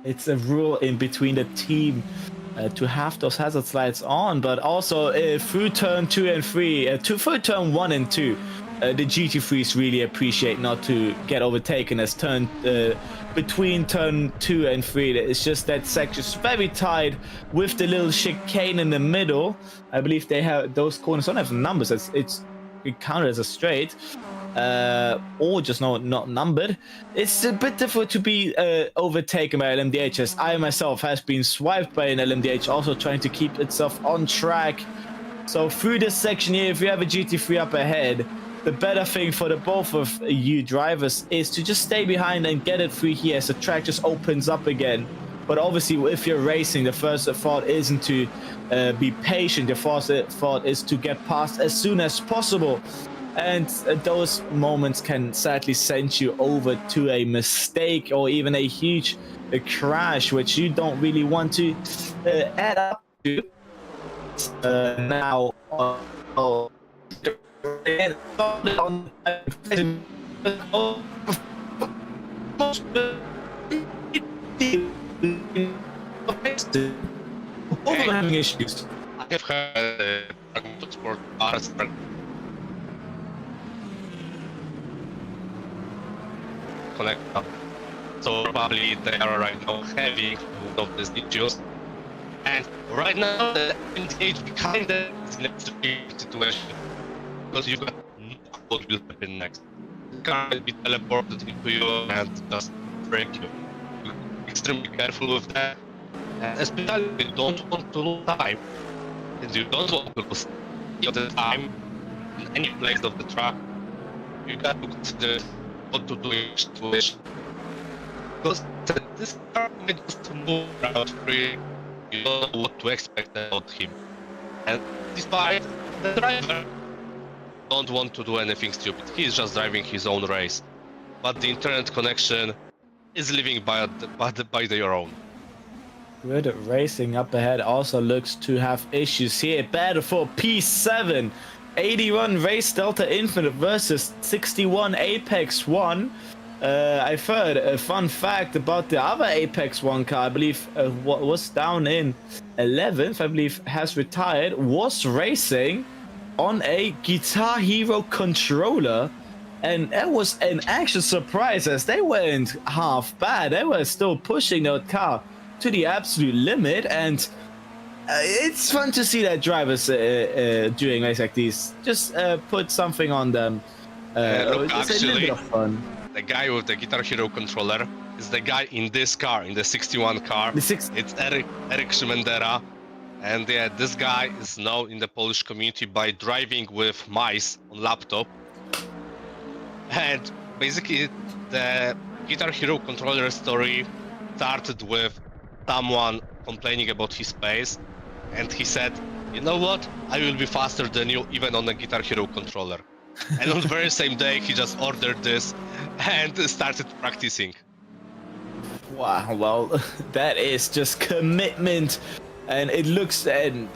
It's a rule in between the team to have those hazard slides on, but also through turn 2 and 3, through turn 1 and 2, the GT3s really appreciate not to get overtaken as between turn 2 and 3. It's just that section's very tight with the little chicane in the middle. I believe they have those corners don't have numbers. It counted as a straight. Or just not numbered. It's a bit difficult to be overtaken by LMDHs. I myself has been swiped by an LMDH, also trying to keep itself on track. So through this section here, if you have a GT3 up ahead, the better thing for the both of you drivers is to just stay behind and get it through here as the track just opens up again. But obviously, if you're racing, the first thought isn't to be patient. The first thought is to get past as soon as possible. And those moments can sadly send you over to a mistake or even a huge crash, which you don't really want to add up to. Now, having issues. I have heard sport cars connect up. So probably they are right now having one of these issues. And right now the MDH behind them is in a tricky situation. Because you got no what will happen next. The car will be teleported into you and just break you. Be extremely careful with that. And especially if you don't want to lose time. And you don't want to lose the time in any place of the track. You got to consider what to do in each situation. Because this car may just move around free, you don't know what to expect about him. And despite the driver don't want to do anything stupid, he is just driving his own race. But the internet connection is living by their own. Grid Racing up ahead also looks to have issues here. Battle for P7. 81 Race Delta Infinite versus 61 Apex 1. I've heard a fun fact about the other Apex 1 car. I believe what was down in 11th, I believe has retired, was racing on a Guitar Hero controller. And that was an actual surprise as they weren't half bad. They were still pushing that car to the absolute limit. And it's fun to see that drivers doing races like these. Just put something on them. Look, it's a little bit of fun. The guy with the Guitar Hero controller is the guy in this car, in the 61 car. It's Eric Szymendera. And yeah, this guy is known in the Polish community by driving with mice on laptop. And basically, the Guitar Hero controller story started with someone complaining about his pace. And he said, you know what? I will be faster than you even on a Guitar Hero controller. And on the very same day, he just ordered this and started practicing. Wow, well, that is just commitment. And it looks, and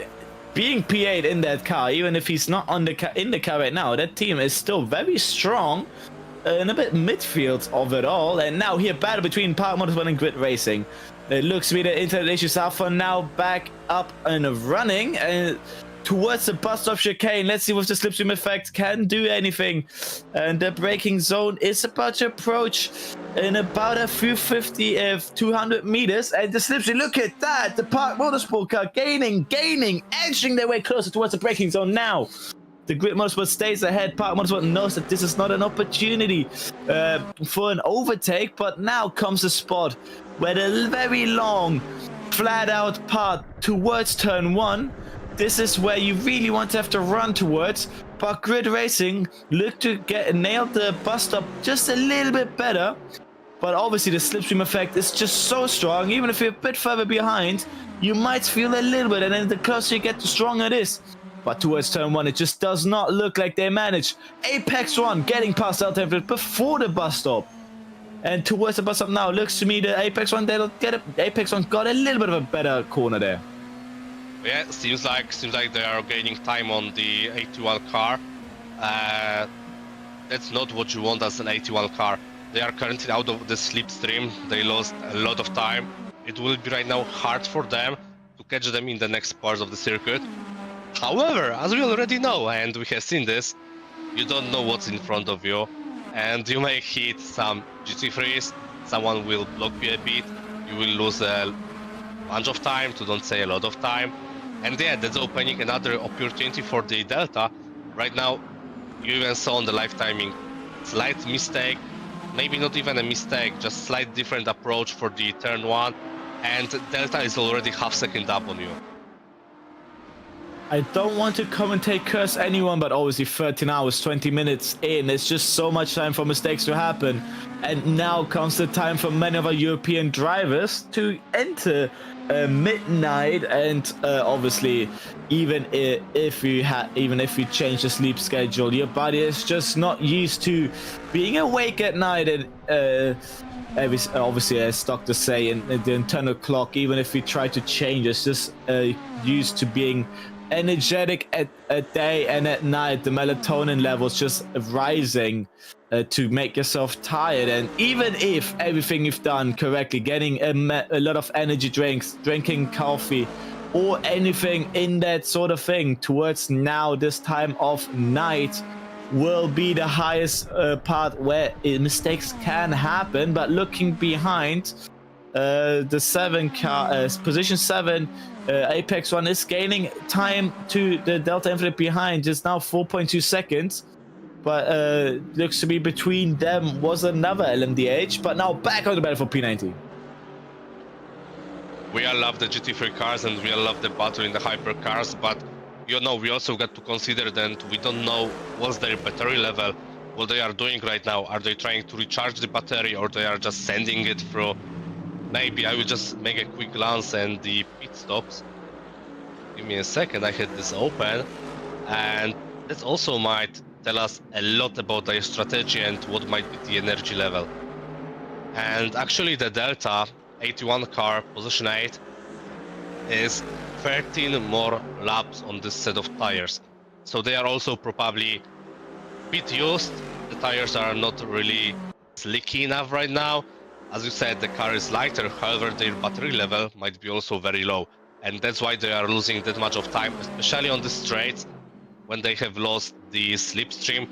being P8 in that car, even if he's not on in the car right now, that team is still very strong and a bit midfield of it all. And now here, battle between Power Motorsport and Grid Racing. It looks to be the internet issues are for now back up and running. And towards the bus stop chicane. Let's see if the slipstream effect can do anything. And the braking zone is about to approach in about a few 200 meters. And the slipstream, look at that! The Park Motorsport car gaining, edging their way closer towards the braking zone now. The Grid Motorsport stays ahead. Park Motorsport knows that this is not an opportunity for an overtake, but now comes a spot where the very long, flat-out path towards turn 1. This is where you really want to have to run towards, but Grid Racing look to nail the bus stop just a little bit better. But obviously the slipstream effect is just so strong. Even if you're a bit further behind, you might feel a little bit, and then the closer you get, the stronger it is. But towards turn 1, it just does not look like they managed. Apex 1 getting past Delta Infinite before the bus stop. And towards the bus stop now, looks to me the Apex 1, they'll get it. Apex 1 got a little bit of a better corner there. Yeah, seems like they are gaining time on the 81 car. That's not what you want as an 81 car. They are currently out of the slipstream. They lost a lot of time. It will be right now hard for them to catch them in the next parts of the circuit. However, as we already know, and we have seen this, you don't know what's in front of you, and you may hit some GT3s, someone will block you a bit, you will lose a bunch of time, to don't say a lot of time, and yeah, that's opening another opportunity for the Delta. Right now, you even saw on the live timing, slight mistake, maybe not even a mistake, just slight different approach for the turn 1, and Delta is already half second up on you. I don't want to commentate curse anyone, but obviously 13 hours, 20 minutes in, it's just so much time for mistakes to happen. And now comes the time for many of our European drivers to enter midnight, and obviously even if you change the sleep schedule, your body is just not used to being awake at night. And obviously, as doctors say in the internal clock, even if we try to change, it's just used to being energetic at day, and at night the melatonin levels just rising to make yourself tired. And even if everything you've done correctly, getting a lot of energy drinks, drinking coffee, or anything in that sort of thing towards now this time of night will be the highest part where mistakes can happen. But looking behind, the 7 car, position 7, Apex 1 is gaining time to the Delta Infinite behind, just now 4.2 seconds. But looks to be between them was another LMDH, but now back on the battle for P90. We all love the GT3 cars and we all love the battle in the hypercars, but you know, we also got to consider that we don't know what's their battery level, what they are doing right now. Are they trying to recharge the battery, or they are just sending it through? Maybe I will just make a quick glance and the pit stops. Give me a second, I had this open, and that also might tell us a lot about their strategy and what might be the energy level. And actually the Delta 81 car, position 8, is 13 more laps on this set of tires. So they are also probably bit used. The tires are not really slicky enough right now. As you said, the car is lighter, however their battery level might be also very low. And that's why they are losing that much of time, especially on the straights, when they have lost the slipstream.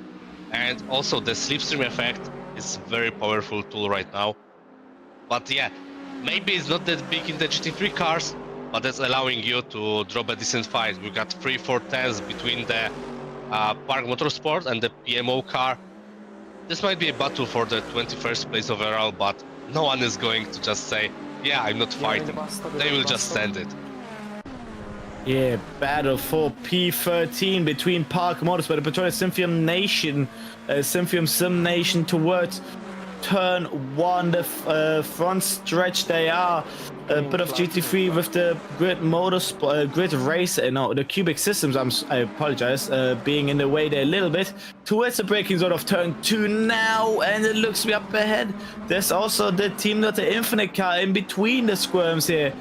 And also the slipstream effect is a very powerful tool right now. But yeah, maybe it's not that big in the GT3 cars, but that's allowing you to drop a decent fight. We got 3-4 tenths between the Park Motorsport and the PMO car. This might be a battle for the 21st place overall, but no one is going to just say, yeah, I'm not fighting. They will just send it. Yeah, battle for P13 between Park Motorsport and Petronas Symphium Nation. Symphium Sim Nation towards turn 1, the front stretch. They are a bit of GT3 with the grid motorsport, grid race, no, the cubic systems, I apologize, being in the way there a little bit towards the braking zone of turn 2 now, and it looks to be up ahead. There's also the Team Not the Infinite car in between the squirms here,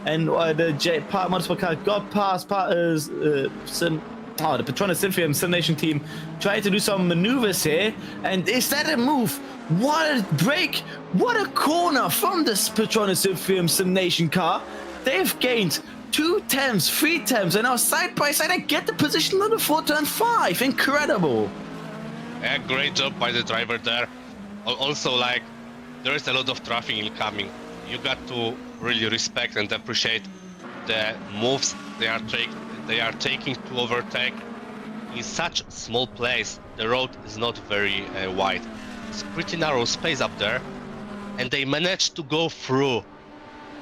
and the Park Motorsport car got past the Petronas Symphium Sim Nation team, trying to do some maneuvers here. And is that a move? What a break! What a corner from this Petronas Symphium Sim Nation car. They've gained 2 tenths, 3 tenths, and now side by side and get the position number 4, turn 5. Incredible! Yeah, great job by the driver there. Also, like, there is a lot of traffic incoming. You got to really respect and appreciate the moves they are taking to overtake. In such small place, the road is not very wide. It's pretty narrow space up there, and they managed to go through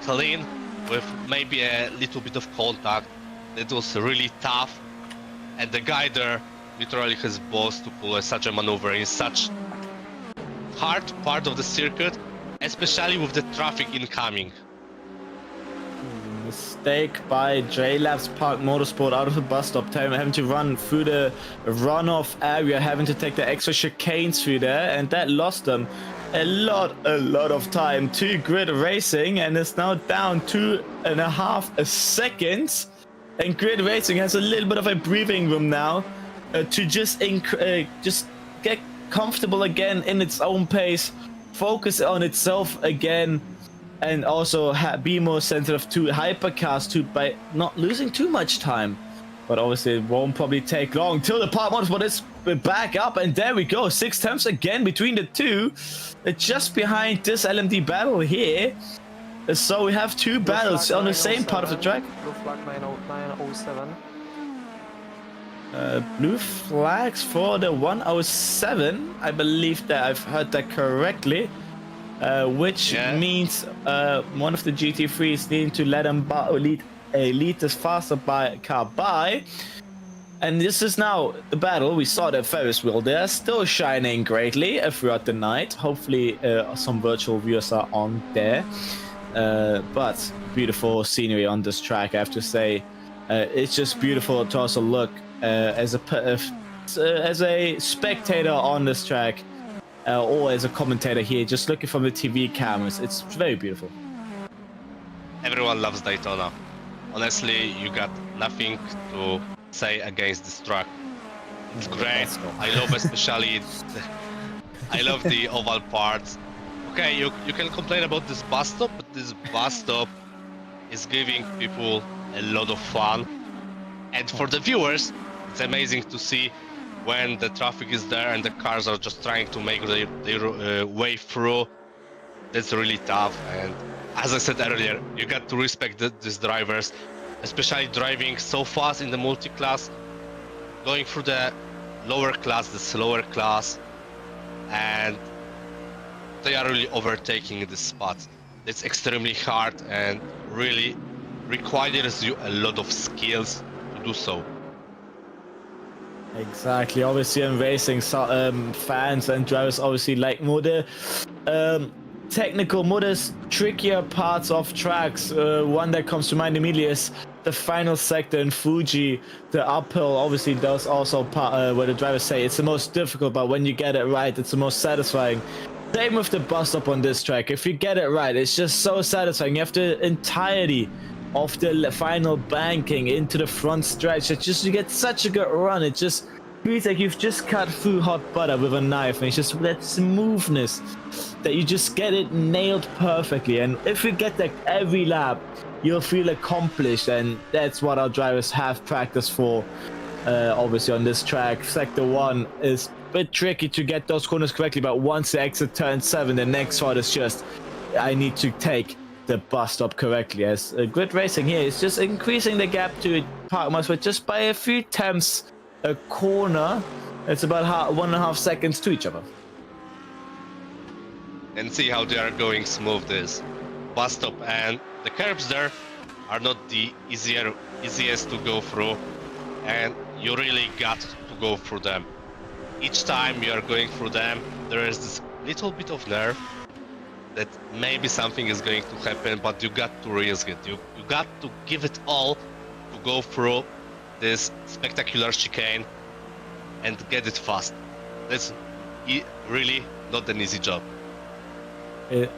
clean with maybe a little bit of contact. That was really tough, and the guy there literally has balls to pull such a maneuver in such hard part of the circuit, especially with the traffic incoming. Mistake by J-Labs Park Motorsport out of the bus stop, having to run through the runoff area, having to take the extra chicanes through there, and that lost them a lot of time to grid racing, and it's now down 2.5 seconds. And grid racing has a little bit of a breathing room now to just get comfortable again in its own pace, focus on itself again. and also be more sensitive to hypercars too by not losing too much time. But obviously it won't probably take long till the part motorsport is back up, and there we go. 6 temps again between the two. Just behind this LMD battle here. So we have two battles on the same part of the track. Blue flag 907. Blue flags for the 107. I believe that I've heard that correctly. Which means one of the GT3s needing to let them lead this faster car by. And this is now the battle. We saw the Ferris wheel there, still shining greatly throughout the night. Hopefully some virtual viewers are on there. But beautiful scenery on this track, I have to say. It's just beautiful to also look as a spectator on this track, or as a commentator here, just looking from the TV cameras. It's very beautiful. Everyone loves Daytona. Honestly, you got nothing to say against this track. It's great. I love especially I love the oval parts. Okay, you can complain about this bus stop, but this bus stop is giving people a lot of fun. And for the viewers, it's amazing to see when the traffic is there and the cars are just trying to make their way through. That's really tough. And as I said earlier, you got to respect these drivers, especially driving so fast in the multi-class, going through the lower class, the slower class, and they are really overtaking this spot. It's extremely hard and really requires you a lot of skills to do so. Exactly. Obviously, in racing, fans and drivers obviously like more the technical, more the trickier parts of tracks. One that comes to mind immediately is the final sector in Fuji, the uphill. Obviously, there's also part where the drivers say it's the most difficult, but when you get it right, it's the most satisfying. Same with the bus stop on this track. If you get it right, it's just so satisfying. You have the entirety of the final banking into the front stretch. It's just, you get such a good run. It just feels like you've just cut through hot butter with a knife, and it's just that smoothness that you just get it nailed perfectly. And if you get that every lap, you'll feel accomplished, and that's what our drivers have practiced for. Obviously on this track, sector 1 is a bit tricky to get those corners correctly, but once the exit turn 7, the next part is just, I need to take the bus stop correctly. As grid racing here is just increasing the gap to Park Motorsport just by a few tenths a corner. It's about 1.5 seconds to each other. And see how they are going smooth this bus stop, and the curbs there are not the easiest to go through, and you really got to go through them. Each time you are going through them, there is this little bit of nerve that maybe something is going to happen, but you got to risk it. You got to give it all to go through this spectacular chicane and get it fast. That's really not an easy job.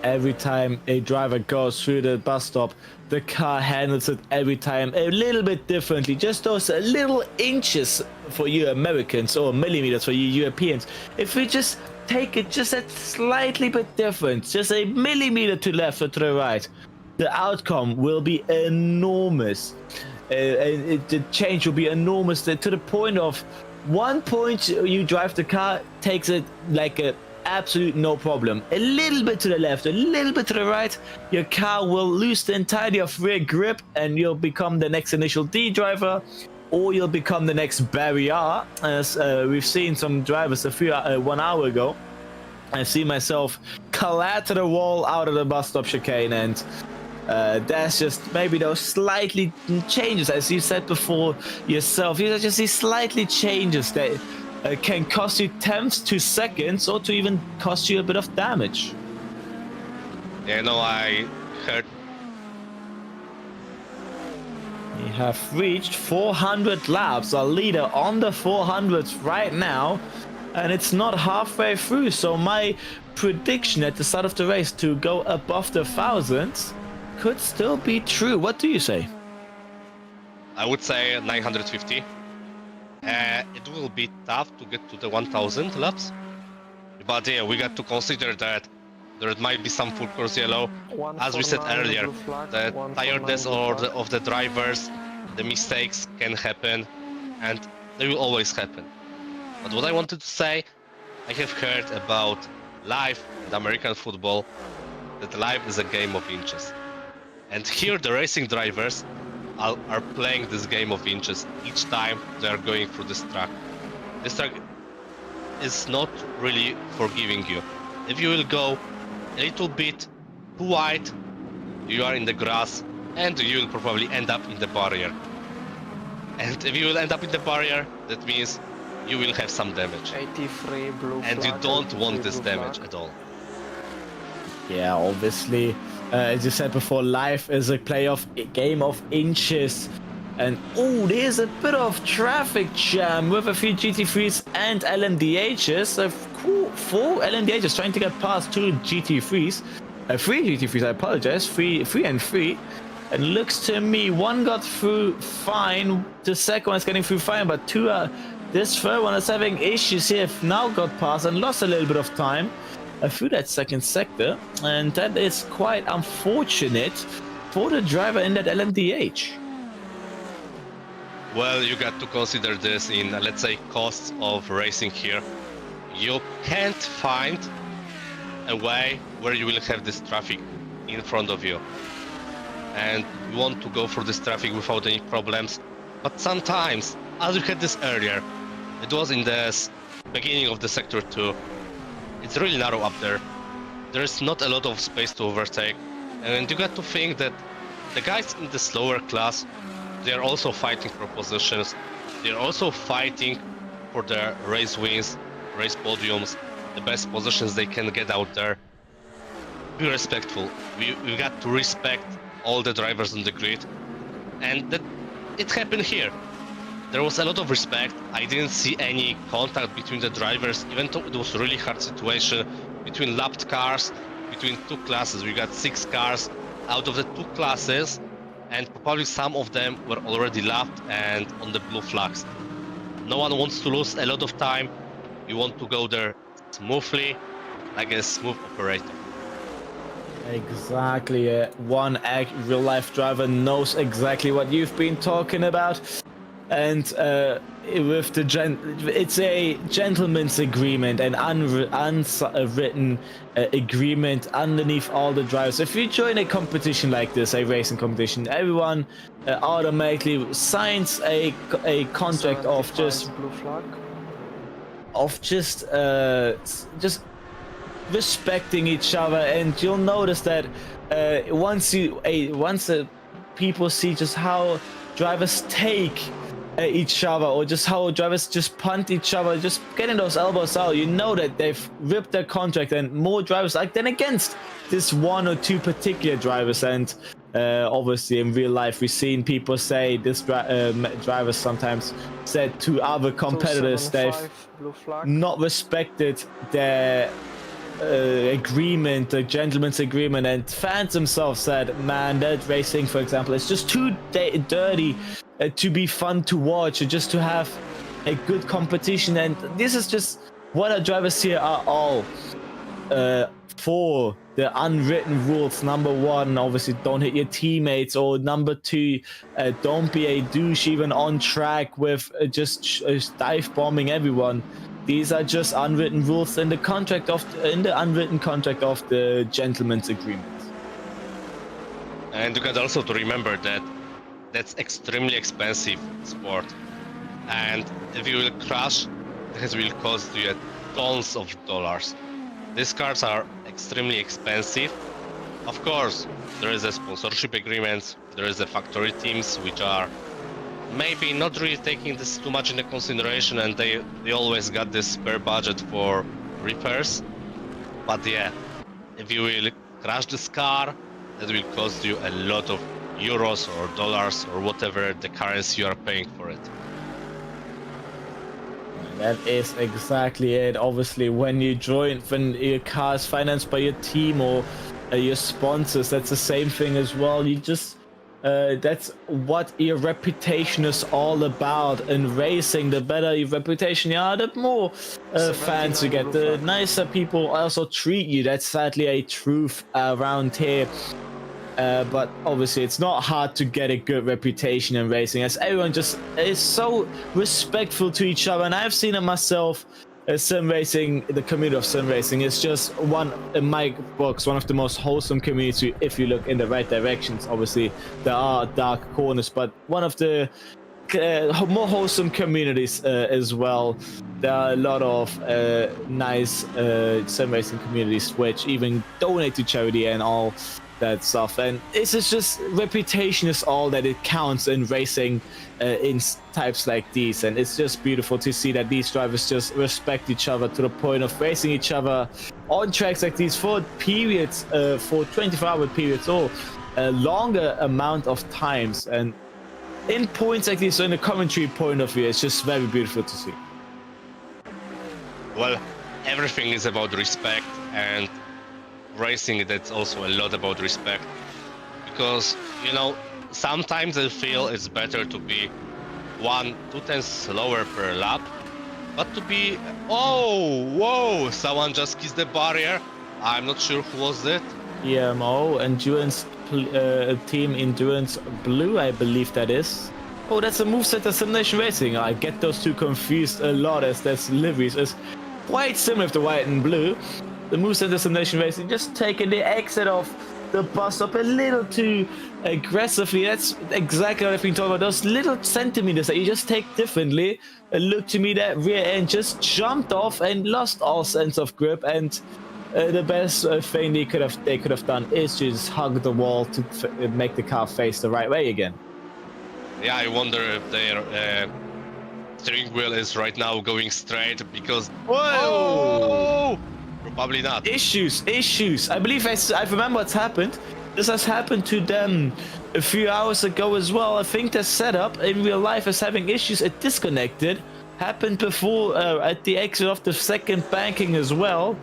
Every time a driver goes through the bus stop, the car handles it every time a little bit differently. Just those little inches for you Americans, or millimeters for you Europeans. If we just take it just a slightly bit different, just a millimeter to left or to the right, the outcome will be enormous. The change will be enormous to the point of 1 point you drive the car takes it like a absolute no problem. A little bit to the left, a little bit to the right, your car will lose the entirety of rear grip, and you'll become the next initial D driver, or you'll become the next barrier. As we've seen some drivers 1 hour ago. I see myself collide to the wall out of the bus stop chicane, and that's just maybe those slightly changes, as you said before yourself. These are just these slightly changes that can cost you tenths to seconds, or to even cost you a bit of damage. Yeah, no, I heard. We have reached 400 laps, our leader on the 400s right now, and it's not halfway through. So my prediction at the start of the race to go above the 1000s could still be true. What do you say? I would say 950. It will be tough to get to the 1000 laps, but yeah, we got to consider that there might be some full course yellow. As we said 149 earlier, blue flag, the 149 tiredness blue or flag. of the drivers, the mistakes can happen, and they will always happen. But what I wanted to say, I have heard about life in American football, that life is a game of inches. And here the racing drivers are playing this game of inches each time they are going through this track. This track is not really forgiving you. If you will go a little bit too wide, you are in the grass and you will probably end up in the barrier. And if you will end up in the barrier, that means you will have some damage. 83 blue And flag, you don't 83 want this blue damage flag. at all. Yeah, obviously, as you said before, life is a game of inches. And oh, there's a bit of traffic jam with a few GT3s and LMDHs. A cool 4 LMDHs trying to get past 2 GT3s. 3 GT3s, I apologize. 3 and 3. And looks to me, one got through fine. The second one's getting through fine, but this third one is having issues here. Now got past and lost a little bit of time through that second sector, and that is quite unfortunate for the driver in that LMDH. Well, you got to consider this in, let's say, costs of racing here. You can't find a way where you will have this traffic in front of you. And you want to go for this traffic without any problems. But sometimes, as we had this earlier, it was in the beginning of the sector 2. It's really narrow up there. There's not a lot of space to overtake. And you got to think that the guys in the slower class, they are also fighting for positions. They're also fighting for their race wins, race podiums, the best positions they can get out there. Be respectful. We got to respect all the drivers on the grid. And that it happened here. There was a lot of respect. I didn't see any contact between the drivers, even though it was a really hard situation between lapped cars, between 2 classes. We got 6 cars out of the 2 classes, and probably some of them were already lapped and on the blue flags. No one wants to lose a lot of time. You want to go there smoothly, like a smooth operator. Exactly. One real life driver knows exactly what you've been talking about. And with it's a gentleman's agreement, an unwritten agreement underneath all the drivers. If you join a competition like this, a racing competition, everyone automatically signs a contract of just blue flag. just respecting each other. And you'll notice that once people see just how drivers take each other, or just how drivers just punt each other, just getting those elbows out, you know that they've ripped their contract, and more drivers like then against this 1 or 2 particular drivers. And obviously in real life we've seen people say this drivers sometimes said to other competitors they've blue flag. not respected their agreement, the gentleman's agreement, and fans themselves said, man, that racing, for example, is just too dirty to be fun to watch, or just to have a good competition. And this is just what our drivers here are all for. The unwritten rules: number 1, obviously don't hit your teammates, or number 2, don't be a douche even on track with just dive bombing everyone. These are just unwritten rules in the unwritten contract of the gentleman's agreement. And you got also to remember that that's extremely expensive sport. And if you will crash, this will cost you tons of dollars. These cars are extremely expensive. Of course, there is a sponsorship agreements, there is a factory teams which are maybe not really taking this too much into consideration, and they always got this spare budget for repairs. But yeah, if you will crash this car, that will cost you a lot of euros or dollars or whatever the currency you are paying for it. That is exactly it. Obviously, when your car is financed by your team or your sponsors, that's the same thing as well. That's what your reputation is all about in racing. The better your reputation you are, the more fans you get, the nicer people also treat you. That's sadly a truth around here. But obviously it's not hard to get a good reputation in racing, as everyone just is so respectful to each other. And I've seen it myself. Sim racing, the community of sim racing is just one, in my books, one of the most wholesome community if you look in the right directions. Obviously there are dark corners, but one of the more wholesome communities as well. There are a lot of nice sim racing communities which even donate to charity and all that stuff, and it's just reputation is all that it counts in racing in types like these. And it's just beautiful to see that these drivers just respect each other to the point of racing each other on tracks like these for periods, for 24-hour periods or a longer amount of times, and in points like this. So in the commentary point of view, it's just very beautiful to see. Well, everything is about respect, and racing, that's also a lot about respect, because you know, sometimes I feel it's better to be 1-2 tenths slower per lap, but to be whoa, someone just kissed the barrier. I'm not sure who was it. EMO Endurance Team Endurance Blue, I believe that is. Oh, that's a moveset of Simulation Racing. I get those two confused a lot, as there's liveries is quite similar to white and blue. The moveset of Simulation Racing just taking the exit of the bus up a little too aggressively. That's exactly what I've been talking about. Those little centimeters that you just take differently. Look to me, that rear end just jumped off and lost all sense of grip. And the best thing they could have done is just hug the wall to make the car face the right way again. Yeah, I wonder if their steering wheel is right now going straight, because whoa! Probably not. Issues. I believe I remember what's happened. This has happened to them a few hours ago as well. I think the setup in real life is having issues. It disconnected. Happened before at the exit of the second banking as well.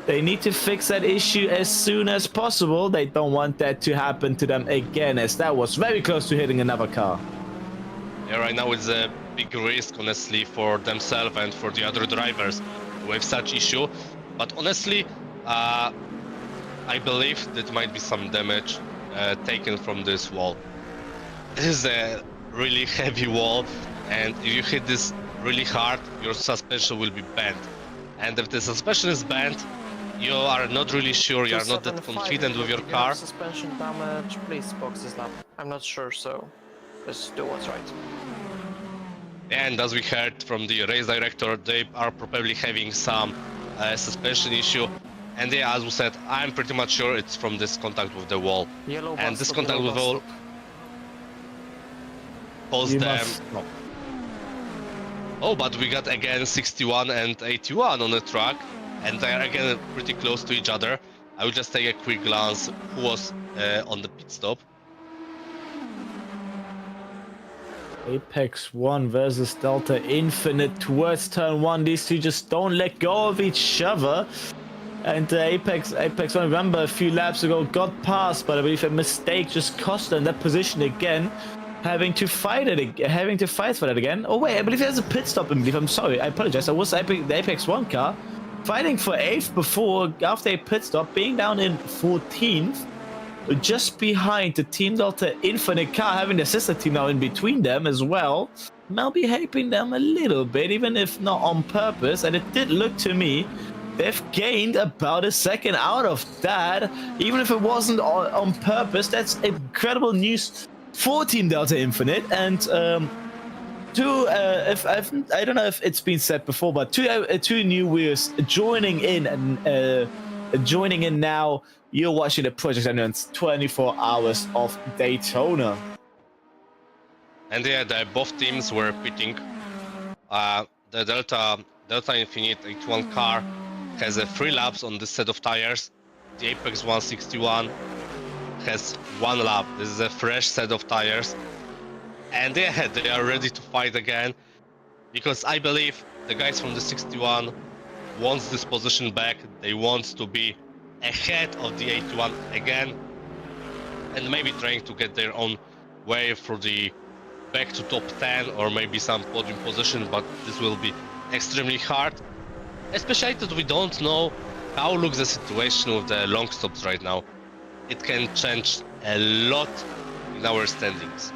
They need to fix that issue as soon as possible. They don't want that to happen to them again, as that was very close to hitting another car. Yeah, right now it's a big risk, honestly, for themselves and for the other drivers with such issue. But honestly, I believe that might be some damage taken from this wall. This is a really heavy wall, and if you hit this really hard, your suspension will be bent. And if the suspension is bent, you are not really sure, you are not that confident with your car. Suspension damage, please box this lap. I'm not sure, so let's do what's right. And as we heard from the race director, they are probably having some suspension issue, and yeah, as we said, I'm pretty much sure it's from this contact with the wall. Yellow and this contact with the wall caused them. Oh, but we got again 61 and 81 on the track, and they are again pretty close to each other. I will just take a quick glance who was on the pit stop. Apex 1 versus Delta Infinite towards turn 1. These two just don't let go of each other. And Apex 1, remember a few laps ago, got past, but I believe a mistake just cost them that position again. Having to fight for that again. Oh wait, I believe there's a pit stop. I'm sorry, I apologize. I was the Apex 1 car fighting for 8th before, after a pit stop, being down in 14th. Just behind the Team Delta Infinite car, having the sister team now in between them as well. Malbehaving them a little bit, even if not on purpose. And it did look to me, they've gained about a second out of that. Even if it wasn't on purpose, that's incredible news for Team Delta Infinite. And I don't know if it's been said before, but two new wheels joining in now. You're watching the Project Endurance 24 hours of Daytona. And yeah, both teams were pitting. The Delta Infinite 81 car has 3 laps on this set of tires. The Apex 161 has 1 lap. This is a fresh set of tires. And yeah, they are ready to fight again, because I believe the guys from the 61 wants this position back. They want to be ahead of the 81 again, and maybe trying to get their own way for the back to top 10 or maybe some podium position, but this will be extremely hard, especially that we don't know how looks the situation with the long stops right now. It can change a lot in our standings.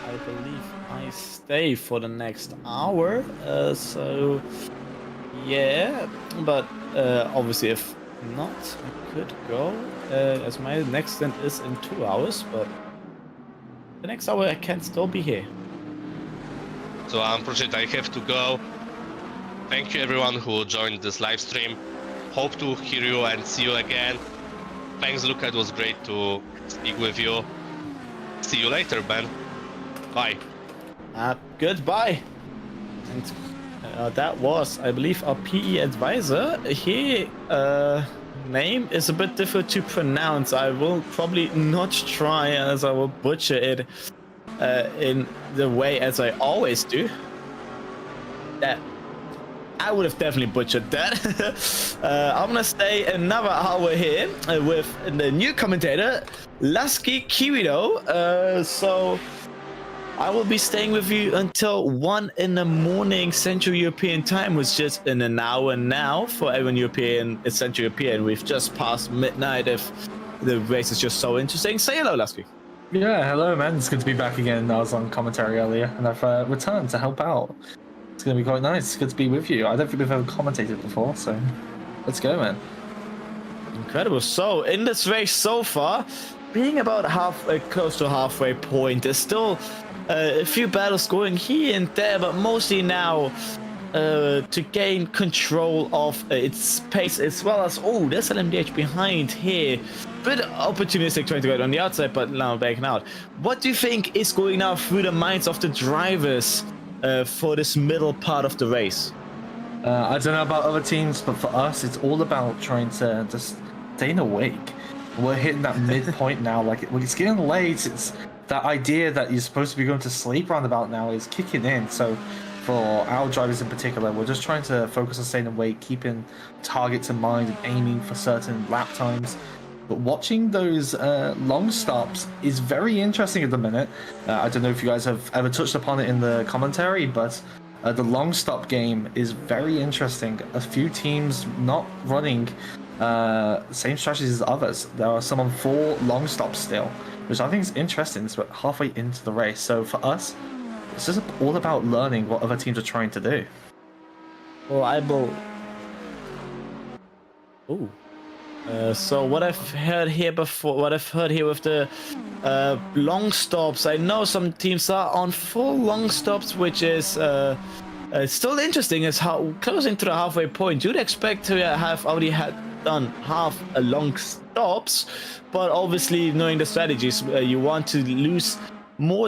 I believe I stay for the next hour, so yeah, but obviously if not, I could go, as my next stint is in 2 hours, but the next hour I can still be here. So unfortunately I have to go. Thank you everyone who joined this live stream. Hope to hear you and see you again. Thanks Luca, it was great to speak with you. See you later, Ben. Bye. Goodbye. And that was, I believe, our PE advisor. His name is a bit difficult to pronounce. I will probably not try, as I will butcher it in the way as I always do. That I would have definitely butchered that. I'm gonna stay another hour here with the new commentator, Lasky Kirito. So I will be staying with you until 1 in the morning Central European time, which is just in an hour now for everyone Central European. We've just passed midnight if the race is just so interesting. Say hello, Lasky. Yeah, hello, man. It's good to be back again. I was on commentary earlier, and I've returned to help out. It's going to be quite nice. It's good to be with you. I don't think we've ever commentated before, so let's go, man. Incredible. So, in this race so far, being about close to halfway point, there's still a few battles going here and there, but mostly now to gain control of its pace, as well as, oh, there's an MDH behind here. Bit opportunistic trying to get on the outside, but now backing out. What do you think is going now through the minds of the drivers for this middle part of the race? I don't know about other teams, but for us, it's all about trying to just stay awake. We're hitting that midpoint now. Like, when it's getting late, it's that idea that you're supposed to be going to sleep roundabout now is kicking in. So for our drivers in particular, we're just trying to focus on staying awake, keeping targets in mind and aiming for certain lap times. But watching those long stops is very interesting at the minute. I don't know if you guys have ever touched upon it in the commentary, but the long stop game is very interesting. A few teams not running same strategies as others. There are some on 4 long stops still, which I think is interesting. It's about halfway into the race. So for us, it's just all about learning what other teams are trying to do. Well, I will... Ooh. So what I've heard here with the long stops, I know some teams are on full long stops, which is still interesting. Is how closing to the halfway point, you'd expect to have already done half a long stops, but obviously knowing the strategies, you want to lose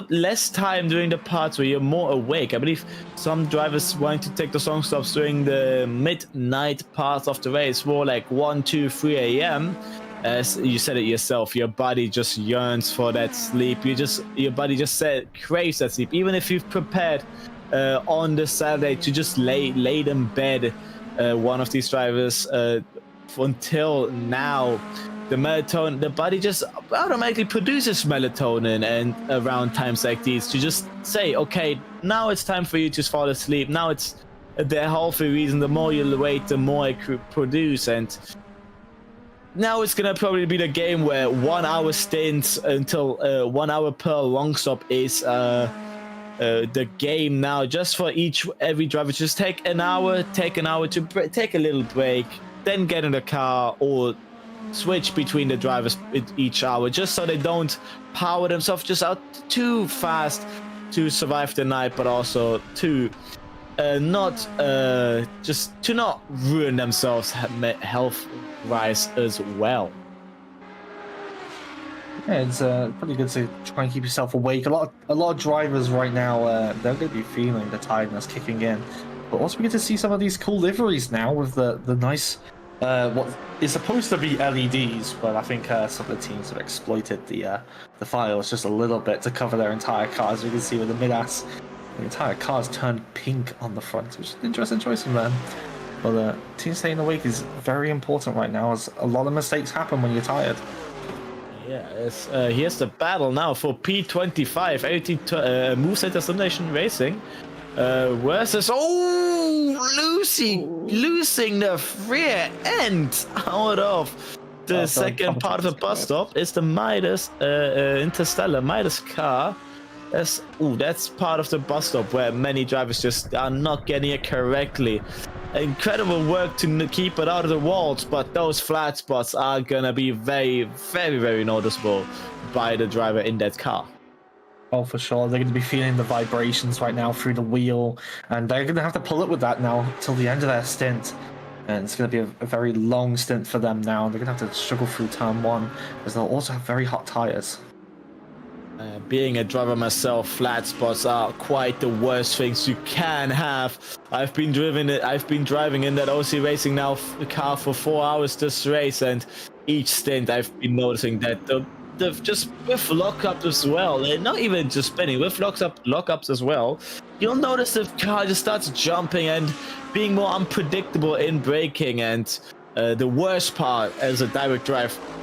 less time during the parts where you're more awake. I believe some drivers want to take the long stops during the midnight parts of the race, more like 1, 2, 3 a.m. As you said it yourself, your body just yearns for that sleep. Your body just craves that sleep. Even if you've prepared on the Saturday to just lay in bed, one of these drivers until now, the body just automatically produces melatonin, and around times like these to just say, okay, now it's time for you to fall asleep. Now it's the healthy reason. The more you wait, the more I produce. And now it's gonna probably be the game where 1 hour stints until 1 hour per long stop is the game now. Just for every driver, just take an hour to take a little break, then get in the car or switch between the drivers each hour, just so they don't power themselves just out too fast to survive the night, but also to not ruin themselves health-wise as well. Yeah, it's pretty good to try and keep yourself awake. A lot of drivers right now, they're going to be feeling the tiredness kicking in, but also we get to see some of these cool liveries now with the nice what is supposed to be LEDs, but I think some of the teams have exploited the files just a little bit to cover their entire car. As we can see with the mid-ass The entire car's turned pink on the front, which is an interesting choice from them. But team staying awake is very important right now, as a lot of mistakes happen when you're tired. Yeah, here's the battle now for P25, 80 moveset simulation racing. Versus losing the rear end out of the second part of the bus stop is the Midas Interstellar Midas car. That's part of the bus stop where many drivers just are not getting it correctly. Incredible work to keep it out of the walls, but those flat spots are gonna be very, very, very noticeable by the driver in that car. Oh, for sure. They're going to be feeling the vibrations right now through the wheel, and they're going to have to pull up with that now till the end of their stint. And it's going to be a very long stint for them now. They're going to have to struggle through turn 1, as they'll also have very hot tires. Being a driver myself, flat spots are quite the worst things you can have. I've been driving in that OC Racing now car for 4 hours this race, and each stint I've been noticing that just with lockups as well, and not even just spinning, with lockups as well, you'll notice the car just starts jumping and being more unpredictable in braking. And the worst part as a direct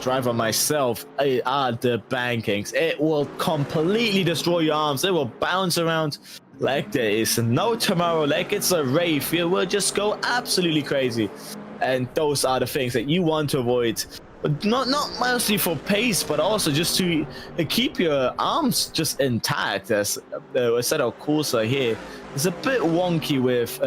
driver myself are the bankings. It will completely destroy your arms. It will bounce around like there is no tomorrow, like it's a rave. You will just go absolutely crazy, and those are the things that you want to avoid. Not mostly for pace, but also just to keep your arms just intact. As Assetto Corsa here is a bit wonky with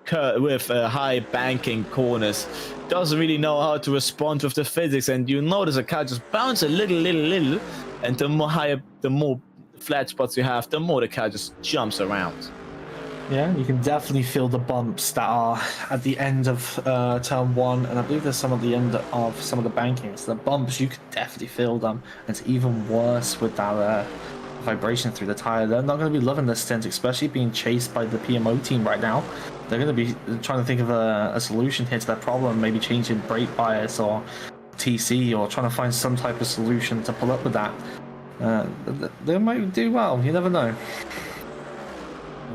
high banking corners. Doesn't really know how to respond with the physics, and you notice a car just bounce a little, and the more flat spots you have, the more the car just jumps around. Yeah, you can definitely feel the bumps that are at the end of turn 1, and I believe there's some at the end of some of the bankings. The bumps, you can definitely feel them. And it's even worse with that vibration through the tire. They're not going to be loving this stint, especially being chased by the PMO team right now. They're going to be trying to think of a solution here to that problem, maybe changing brake bias or TC, or trying to find some type of solution to pull up with that. They might do well, you never know.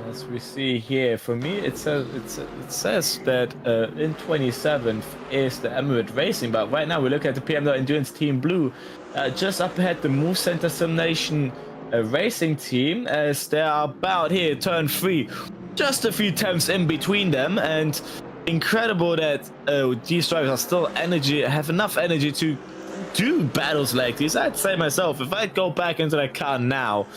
As we see here, for me, it says that in 27th is the Emirate Racing, but right now we look at the BMW Endurance Team Blue, just up ahead the Move Center Simulation Racing Team, as they are about here, turn 3, just a few temps in between them, and incredible that these drivers are still have enough energy to do battles like these. I'd say myself, if I'd go back into that car now,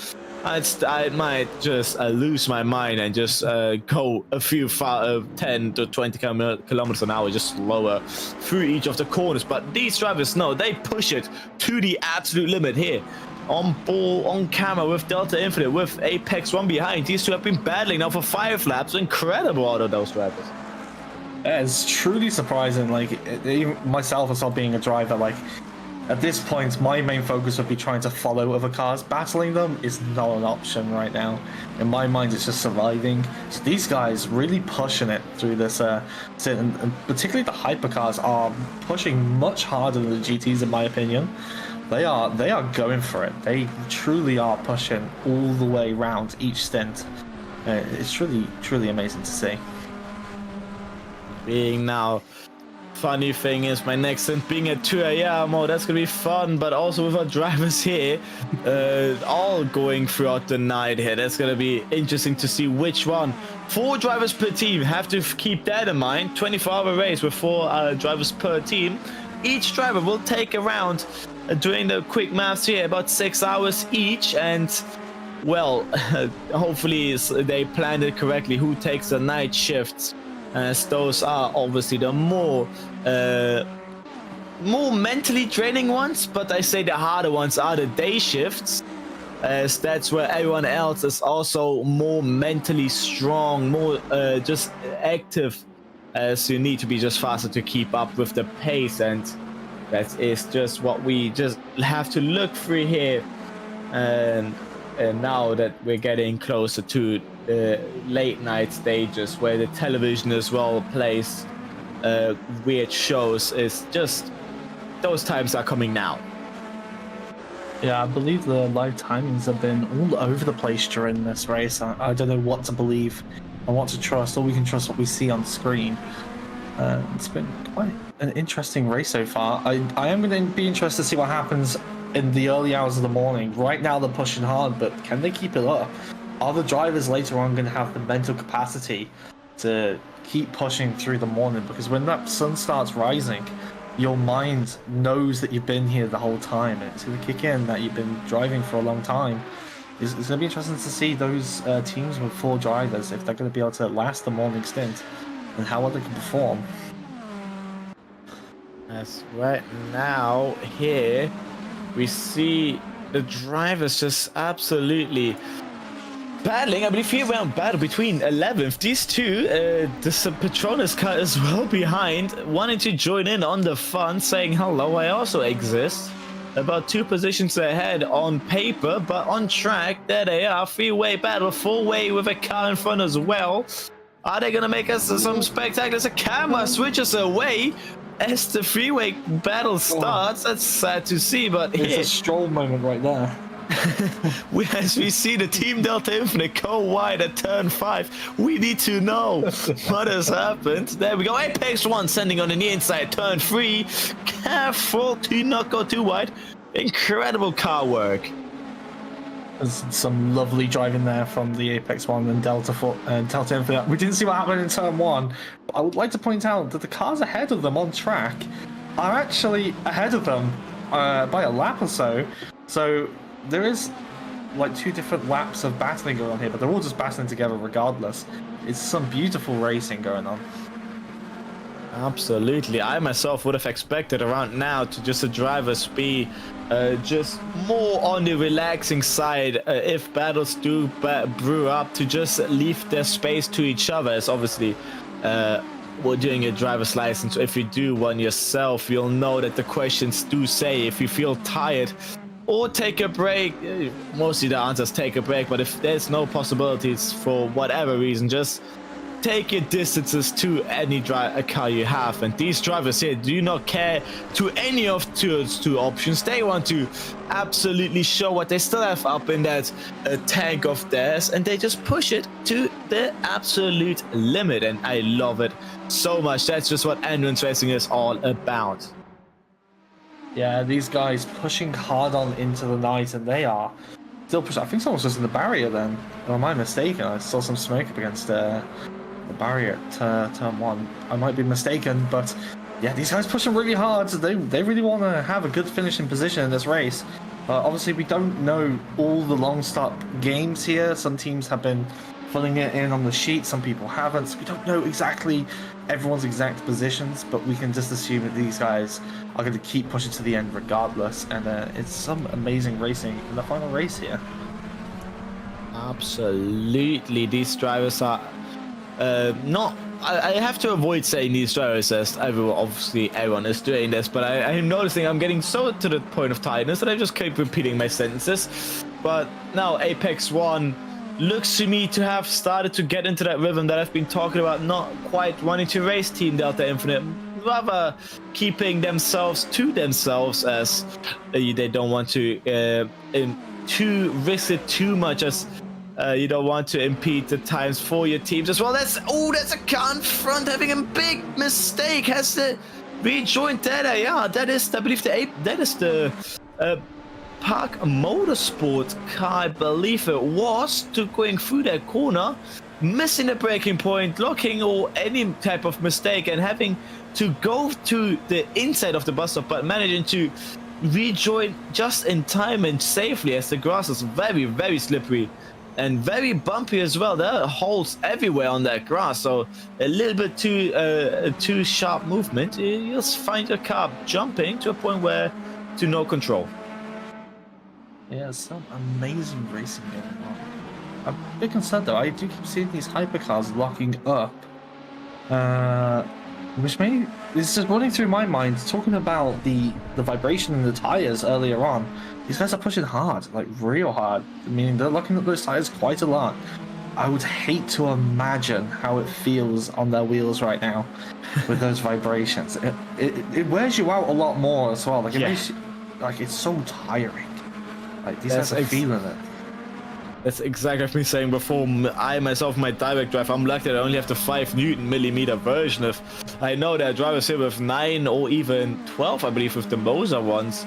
I might just lose my mind and just go a few 10 to 20 kilometers an hour, just slower through each of the corners. But these drivers know they push it to the absolute limit here. On ball, on camera, with Delta Infinite, with Apex 1 behind. These two have been battling now for 5 laps. Incredible out of those drivers. It's truly surprising. Like, even myself as well, being a driver, like, at this point, my main focus would be trying to follow other cars. Battling them is not an option right now. In my mind, it's just surviving. So these guys really pushing it through this stint, and particularly the hypercars are pushing much harder than the GTs, in my opinion. They are going for it. They truly are pushing all the way around each stint. It's truly amazing to see. Being now. Funny thing is, my next stint being at 2 a.m. Oh, that's gonna be fun, but also with our drivers here, all going throughout the night here. That's gonna be interesting to see which one. 4 drivers per team, have to keep that in mind. 24-hour race with 4 drivers per team. Each driver will take around, doing the quick maths here, about 6 hours each, and well, hopefully they planned it correctly. Who takes the night shifts? As those are obviously the more mentally draining ones, but I say the harder ones are the day shifts, as that's where everyone else is also more mentally strong, more just active, as you need to be just faster to keep up with the pace, and that is just what we just have to look through here. And now that we're getting closer to late night stages where the television as well plays weird shows, is just those times are coming now. Yeah, I believe the live timings have been all over the place during this race. I don't know what to believe and what to trust. All we can trust what we see on screen. It's been quite an interesting race so far. I am going to be interested to see what happens in the early hours of the morning. Right now they're pushing hard, but can they keep it up? Are the drivers later on going to have the mental capacity to keep pushing through the morning? Because when that sun starts rising, your mind knows that you've been here the whole time. It's going to kick in that you've been driving for a long time. It's going to be interesting to see those teams with 4 drivers, if they're going to be able to last the morning stint and how well they can perform. As right now here we see the drivers just absolutely battling. I believe here we're on battle between 11th. These two, the Patronus car as well behind, wanting to join in on the fun, saying hello, I also exist. About 2 positions ahead on paper, but on track, there they are. 3-way battle, 4-way with a car in front as well. Are they gonna make us some spectacular? The camera switches away as the 3-way battle starts. That's sad to see, but it's a Stroll moment right there. As we see the Team Delta Infinite go wide at turn 5, we need to know what has happened. There we go. Apex 1 sending on the near inside, turn 3. Careful to not go too wide. Incredible car work. There's some lovely driving there from the Apex 1 and Delta Infinite. We didn't see what happened in turn 1. I would like to point out that the cars ahead of them on track are actually ahead of them by a lap or so. So there is like 2 different laps of battling going on here, but they're all just battling together regardless. It's some beautiful racing going on. Absolutely. I myself would have expected around now to just the drivers be just more on the relaxing side if battles do brew up, to just leave their space to each other. As obviously we're doing a driver's license. If you do one yourself, you'll know that the questions do say if you feel tired or take a break. Mostly the answers take a break, but if there's no possibilities for whatever reason, just take your distances to any car you have. And these drivers here do not care to any of those 2 options. They want to absolutely show what they still have up in that tank of theirs, and they just push it to the absolute limit. And I love it so much. That's just what endurance racing is all about. Yeah, these guys pushing hard on into the night, and they are still pushing. I think someone's just in the barrier then. Or am I mistaken? I saw some smoke up against the barrier at turn 1. I might be mistaken, but yeah, these guys pushing really hard. So they really want to have a good finishing position in this race. Obviously, we don't know all the long stop games here. Some teams have been filling it in on the sheet, some people haven't. So we don't know exactly everyone's exact positions, but we can just assume that these guys are going to keep pushing to the end regardless. And it's some amazing racing in the final race here. Absolutely, these drivers are not. I have to avoid saying these drivers, as everyone is doing this, but I'm noticing I'm getting so to the point of tiredness that I just keep repeating my sentences. But now Apex 1 looks to me to have started to get into that rhythm that I've been talking about, not quite wanting to race Team Delta Infinite, rather keeping themselves to themselves, as they don't want to risk it too much, as you don't want to impede the times for your teams as well. That's a car in front having a big mistake. Has to rejoin there. Yeah, that is, I believe, that is the Park Motorsport car, I believe it was, to going through that corner, missing the braking point, locking, or any type of mistake, and having to go to the inside of the bus stop, but managing to rejoin just in time and safely, as the grass is very, very slippery and very bumpy as well. There are holes everywhere on that grass, so a little bit too sharp movement, you'll find your car jumping to a point where to no control. Yeah, some amazing racing going on. I'm a bit concerned though. I do keep seeing these hypercars locking up, which is just running through my mind. Talking about the vibration in the tires earlier on, these guys are pushing hard, like real hard. Meaning they're locking up those tires quite a lot. I would hate to imagine how it feels on their wheels right now with those vibrations. It wears you out a lot more as well. Like it makes you, like, it's so tiring. Like, these guys are feeling it. That's exactly what I was saying before. I myself, my direct drive, I'm lucky that I only have the 5 Newton millimeter version. If I know there are drivers here with 9 or even 12, I believe, with the Moser ones.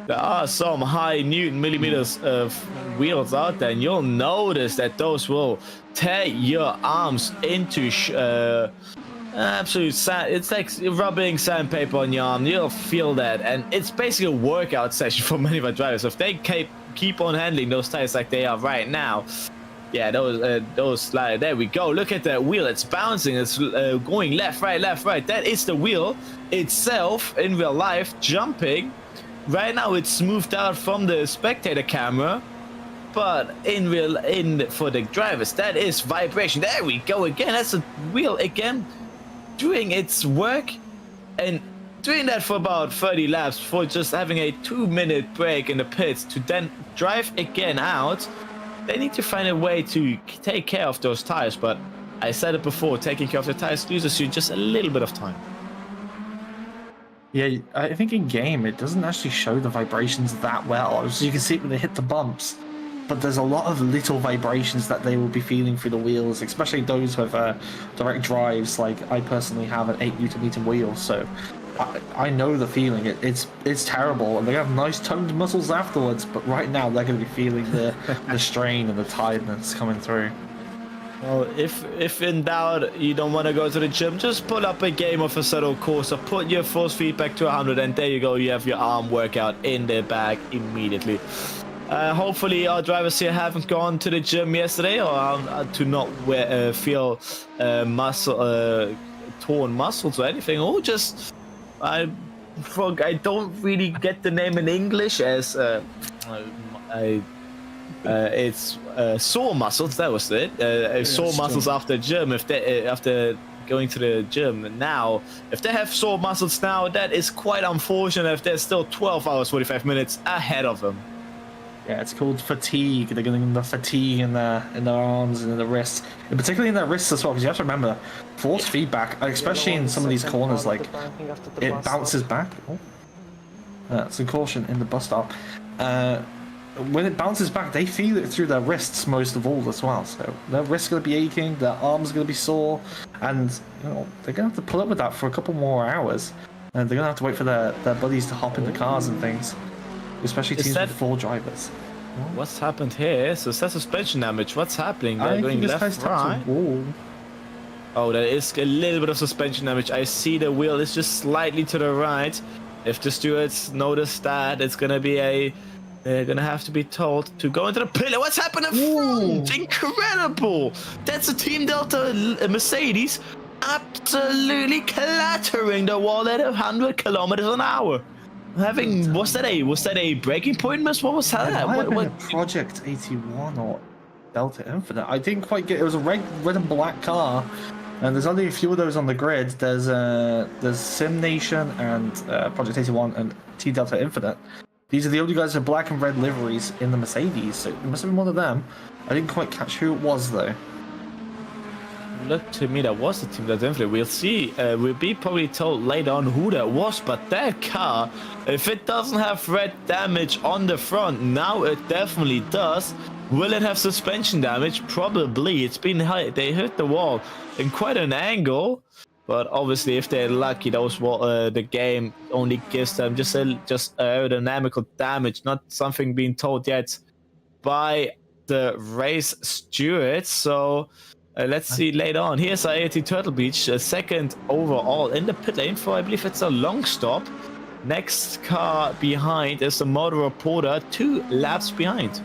There are some high Newton millimeters of wheels out there, and you'll notice that those will tear your arms into absolute sand. It's like rubbing sandpaper on your arm. You'll feel that, and it's basically a workout session for many of our drivers. If they keep on handling those tires like they are right now, yeah, those slide. There we go. Look at that wheel. It's bouncing. It's going left, right, left, right. That is the wheel itself in real life jumping. Right now, it's smoothed out from the spectator camera, but for the drivers, that is vibration. There we go again. That's a wheel again doing its work, and doing that for about 30 laps before just having a 2-minute break in the pits to then drive again out. They need to find a way to take care of those tires, but I said it before, taking care of the tires loses you just a little bit of time. Yeah, I think in game it doesn't actually show the vibrations that well. So you can see it when they hit the bumps, but there's a lot of little vibrations that they will be feeling through the wheels, especially those with direct drives. Like I personally have an 8 Nm wheel, so I know the feeling. It's terrible, and they have nice toned muscles afterwards. But right now they're going to be feeling the strain and the tiredness coming through. Well, if in doubt, you don't want to go to the gym, just pull up a game of Assetto Corsa, put your force feedback to 100, and there you go, you have your arm workout in the bag immediately. Hopefully our drivers here haven't gone to the gym yesterday, or to not feel torn muscles or anything, or just... I don't really get the name in English as it's sore muscles. That was it. Sore muscles after gym. If they after going to the gym now, if they have sore muscles now, that is quite unfortunate. If they're still 12 hours 45 minutes ahead of them. Yeah, it's called fatigue. They're getting the fatigue in their arms and in the wrists, and particularly in their wrists as well. Because you have to remember, force feedback, especially in some of these corners, like it bounces back. Oh, some caution in the bus stop. When it bounces back, they feel it through their wrists most of all as well. So their wrists are going to be aching, their arms are going to be sore, and they're going to have to put up with that for a couple more hours. And they're going to have to wait for their buddies to hop in the cars and things. Especially teams with 4 drivers. What's happened here? So is that suspension damage? What's happening? They're I going think this left, guy's tapped a wall. Oh, there is a little bit of suspension damage. I see the wheel is just slightly to the right. If the stewards notice that, it's gonna be they're gonna have to be told to go into the pillar. What's happened in front? Incredible! That's a Team Delta Mercedes absolutely clattering the wall at 100 kilometers an hour. Was that a breaking point miss? What was that? What Project 81 or Delta Infinite? I didn't quite get. It was a red and black car, and there's only a few of those on the grid. There's Sim Nation and Project 81 and T Delta Infinite. These are the only guys with black and red liveries in the Mercedes. So it must have been one of them. I didn't quite catch who it was though. Look to me, that was the Team Delta Infinite. We'll see. We'll be probably told later on who that was, but that car, if it doesn't have red damage on the front, now it definitely does. Will it have suspension damage? Probably. It's been high. They hit the wall in quite an angle, but obviously, if they're lucky, those the game only gives them just aerodynamical damage, not something being told yet by the race stewards. So. Let's see later on. Here's IAT Turtle Beach, second overall in the pit lane for, I believe it's a long stop. Next car behind is the Motor Reporter, 2 laps behind.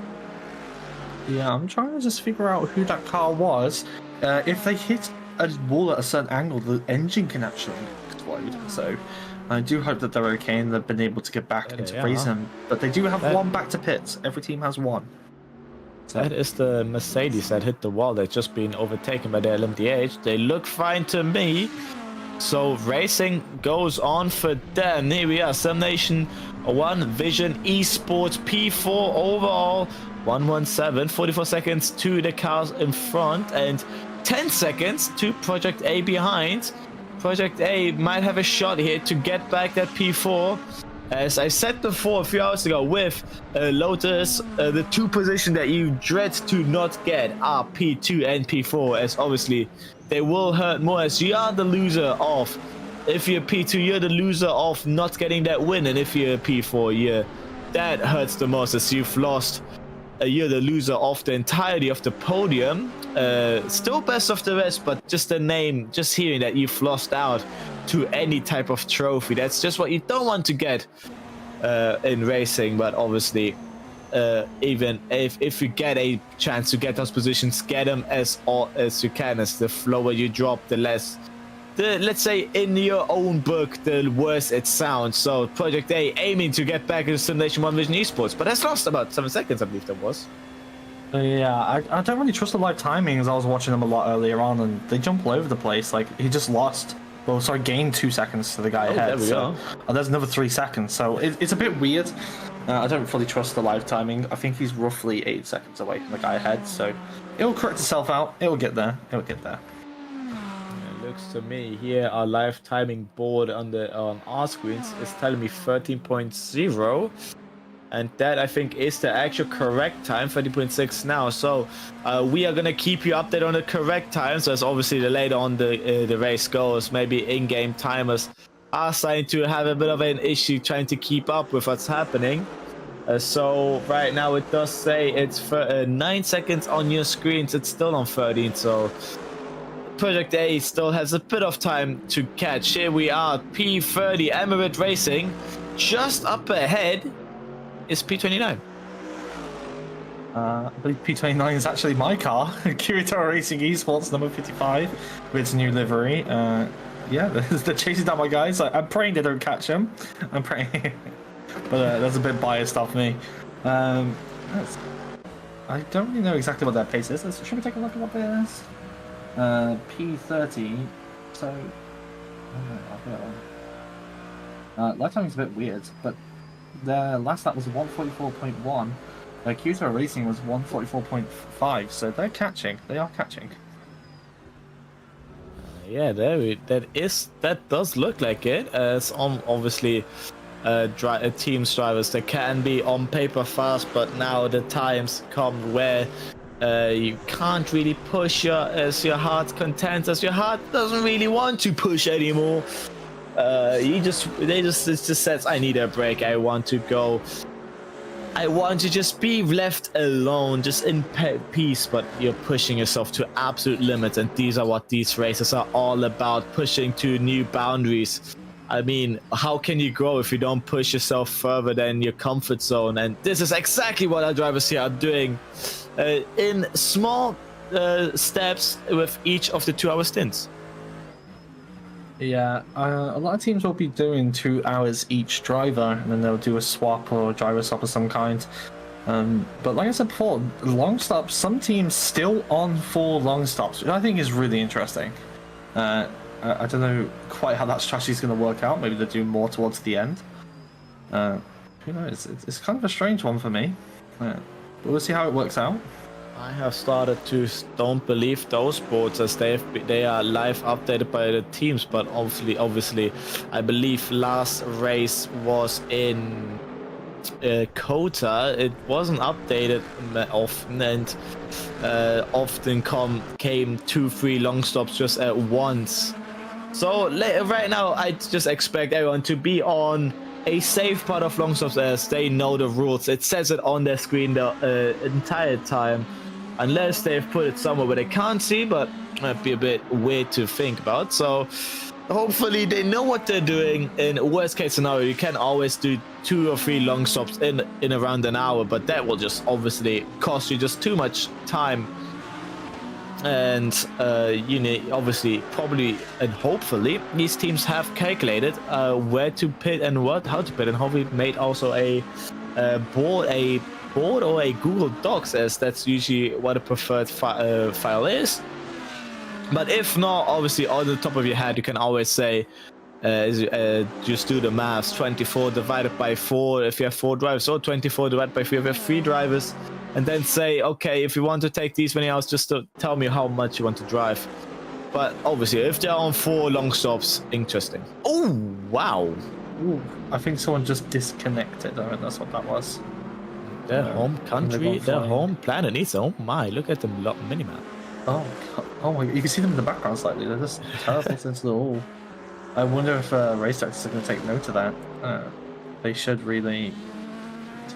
Yeah, I'm trying to just figure out who that car was. If they hit a wall at a certain angle, the engine can actually explode. So I do hope that they're okay and they've been able to get back into racing. But they do have one back to pits. Every team has one. That is the Mercedes that hit the wall. They've just been overtaken by the LMDH. They look fine to me. So racing goes on for them. Here we are, Sim Nation 1 Vision Esports P4 overall 117, 44 seconds to the cars in front and 10 seconds to Project A behind. Project A might have a shot here to get back that P4. As I said before a few hours ago, with Lotus, the two positions that you dread to not get are P2 and P4, as obviously they will hurt more, as you are the loser of. If you're P2, you're the loser of not getting that win, and if you're P4, that hurts the most, as you've lost. You're the loser of the entirety of the podium. Still best of the rest, but just the name, just hearing that you've lost out to any type of trophy, that's just what you don't want to get in racing. But obviously, even if you get a chance to get those positions, get them as you can, as the lower you drop, the less, let's say, in your own book, the worse it sounds. So Project A aiming to get back into Simulation 1 Vision Esports, but has lost about 7 seconds, I believe that was. Yeah, I don't really trust the live timings. I was watching them a lot earlier on, and they jump all over the place. Like, he just lost. Well, sorry, gained 2 seconds to the guy ahead. There we go. There's another 3 seconds. So it's a bit weird. I don't fully trust the live timing. I think he's roughly 8 seconds away from the guy ahead. So it'll correct itself out. It'll get there. It'll get there. It looks to me here, our live timing board on our screens is telling me 13.0. And that, I think, is the actual correct time, 30.6 now. So we are going to keep you updated on the correct time. So as obviously the later on the race goes, maybe in-game timers are starting to have a bit of an issue trying to keep up with what's happening. So right now it does say it's for 9 seconds on your screens. It's still on 13. So Project A still has a bit of time to catch. Here we are, P30 Emirate Racing. Just up ahead is P29. I believe P29 is actually my car. Kirito Racing Esports number 55 with its new livery. Yeah, they're chasing down my guys. I'm praying they don't catch him. I'm praying. But that's a bit biased of me. I don't really know exactly what their pace is. Should we take a look at what theirs is? P30. So, live timing's a bit weird, but their last lap was 144.1. Kirito Racing was 144.5. So they're catching. They are catching. Yeah, that does look like it. As obviously teams drivers that can be on paper fast, but now the times come where you can't really push as your heart's content, as your heart doesn't really want to push anymore. It just says, I need a break. I want to go. I want to just be left alone, just in peace, but you're pushing yourself to absolute limits, and these are what these races are all about, pushing to new boundaries. I mean, how can you grow if you don't push yourself further than your comfort zone? And this is exactly what our drivers here are doing in small steps with each of the 2-hour stints. Yeah, a lot of teams will be doing 2 hours each driver, and then they'll do a swap or a driver swap of some kind. But like I said before, long stops, some teams still on 4 long stops, which I think is really interesting. I don't know quite how that strategy is going to work out. Maybe they'll do more towards the end. Who knows? It's kind of a strange one for me. But we'll see how it works out. I have started to don't believe those boards, as they are live updated by the teams, but obviously I believe last race was in Kota. It wasn't updated often, and often came 2-3 long stops just at once. So right now I just expect everyone to be on a safe part of long stops, as they know the rules. It says it on their screen the entire time. Unless they've put it somewhere where they can't see, but it might be a bit weird to think about. So hopefully they know what they're doing. In worst case scenario, you can always do 2 or 3 long stops in around an hour, but that will just obviously cost you just too much time. And you need, obviously, probably and hopefully these teams have calculated where to pit and how to pit, and hopefully made also a board or a Google Docs, as that's usually what a preferred file is. But if not, obviously on the top of your head you can always say just do the maths, 24 divided by 4 if you have 4 drivers, or 24 divided by 3 if you have 3 drivers, and then say, okay, if you want to take these many hours, just to tell me how much you want to drive. But obviously if they're on 4 long stops, interesting. Oh wow, Ooh, I think someone just disconnected. I mean, that's what that was. Their home country, gone their flying. home planet needs. Oh my! Look at the minimap. Oh, God. Oh my! You can see them in the background slightly. They're just teleported into the wall. I wonder if race directors are going to take note of that. They should really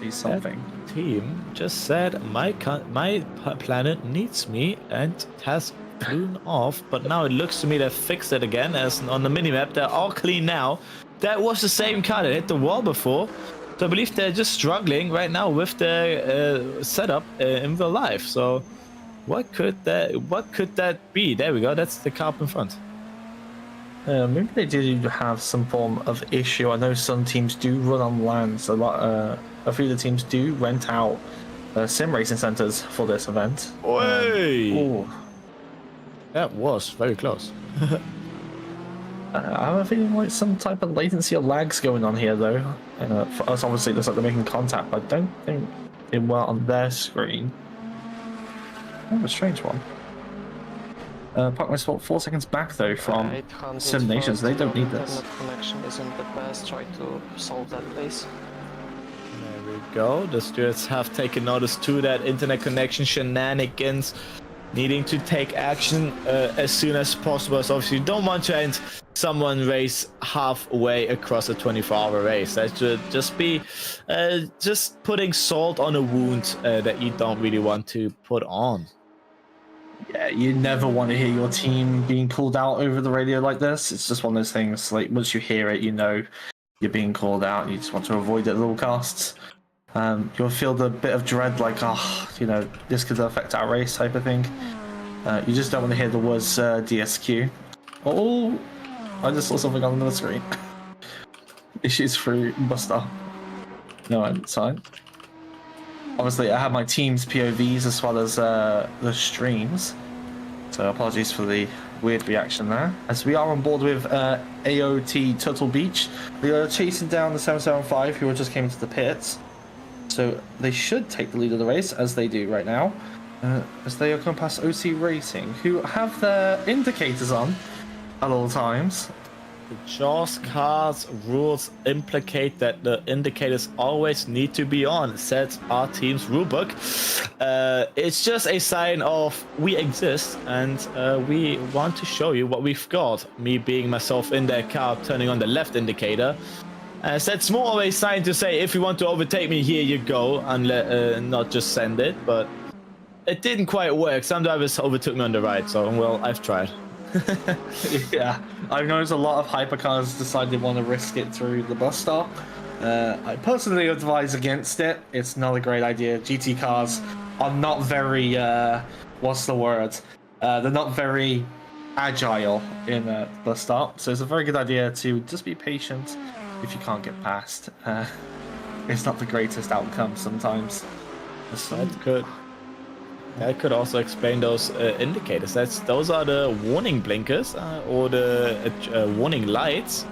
do something. That team just said my planet needs me and has flown off, but now it looks to me they fixed it again. As on the minimap, they're all clean now. That was the same car that hit the wall before. So I believe they're just struggling right now with their setup in real life. So what could that be? There we go. That's the car up in front. Maybe they do have some form of issue. I know some teams do run on lands. A few of the teams do rent out sim racing centers for this event. Way! Ooh. That was very close. I have a feeling like some type of latency or lags going on here, though. For us, obviously, it looks like they're making contact, but I don't think it went on their screen. Oh, a strange one. Park my spot 4 seconds back, though, from 800 Sim Nations. They don't need internet this. connection isn't the best. Try to solve that, please. There we go. The stewards have taken notice to that internet connection shenanigans, needing to take action as soon as possible. So obviously you don't want to end someone race halfway across a 24-hour race. That should just be just putting salt on a wound that you don't really want to put on. Yeah, you never want to hear your team being called out over the radio like this. It's just one of those things, like, once you hear it, you know you're being called out. You just want to avoid it at all costs. You'll feel the bit of dread, like, oh, you know, this could affect our race type of thing. You just don't want to hear the words DSQ. Oh, I just saw something on the screen. Issues through Buster. No, it's fine. Obviously, I have my team's POVs as well as the streams. So apologies for the weird reaction there. As we are on board with AOT Turtle Beach, we are chasing down the 775 who just came into the pits. So they should take the lead of the race, as they do right now, as they are coming past OC Racing, who have their indicators on at all times. The Jaws car's rules implicate that the indicators always need to be on, says our team's rulebook. It's just a sign of we exist and we want to show you what we've got. Me being myself in their car, turning on the left indicator. So it's more of a sign to say, if you want to overtake me, here you go, and not just send it. But it didn't quite work. Some drivers overtook me on the right, so, well, I've tried. Yeah, I've noticed a lot of hypercars decide they want to risk it through the bus stop. I personally advise against it. It's not a great idea. GT cars are not very, what's the word? They're not very agile in the bus stop, so it's a very good idea to just be patient if you can't get past. It's not the greatest outcome sometimes. That could also explain those indicators. Those are the warning blinkers or the warning lights,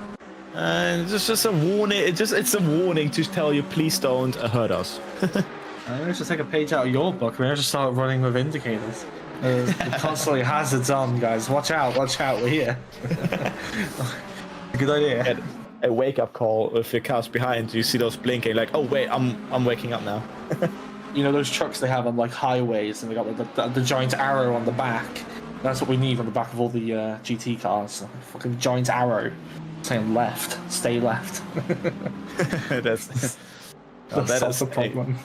and it's just a warning. It's a warning to tell you, please don't hurt us. I'm going to take a page out of your book. We're going to start running with indicators. Constantly hazards on, guys. Watch out! Watch out! We're here. Good idea. A wake-up call if your car's behind. You see those blinking, like, oh wait, I'm waking up now. You know those trucks they have on like highways, and they got the giant arrow on the back. That's what we need on the back of all the GT cars. Fucking giant arrow saying left, stay left. That's the problem.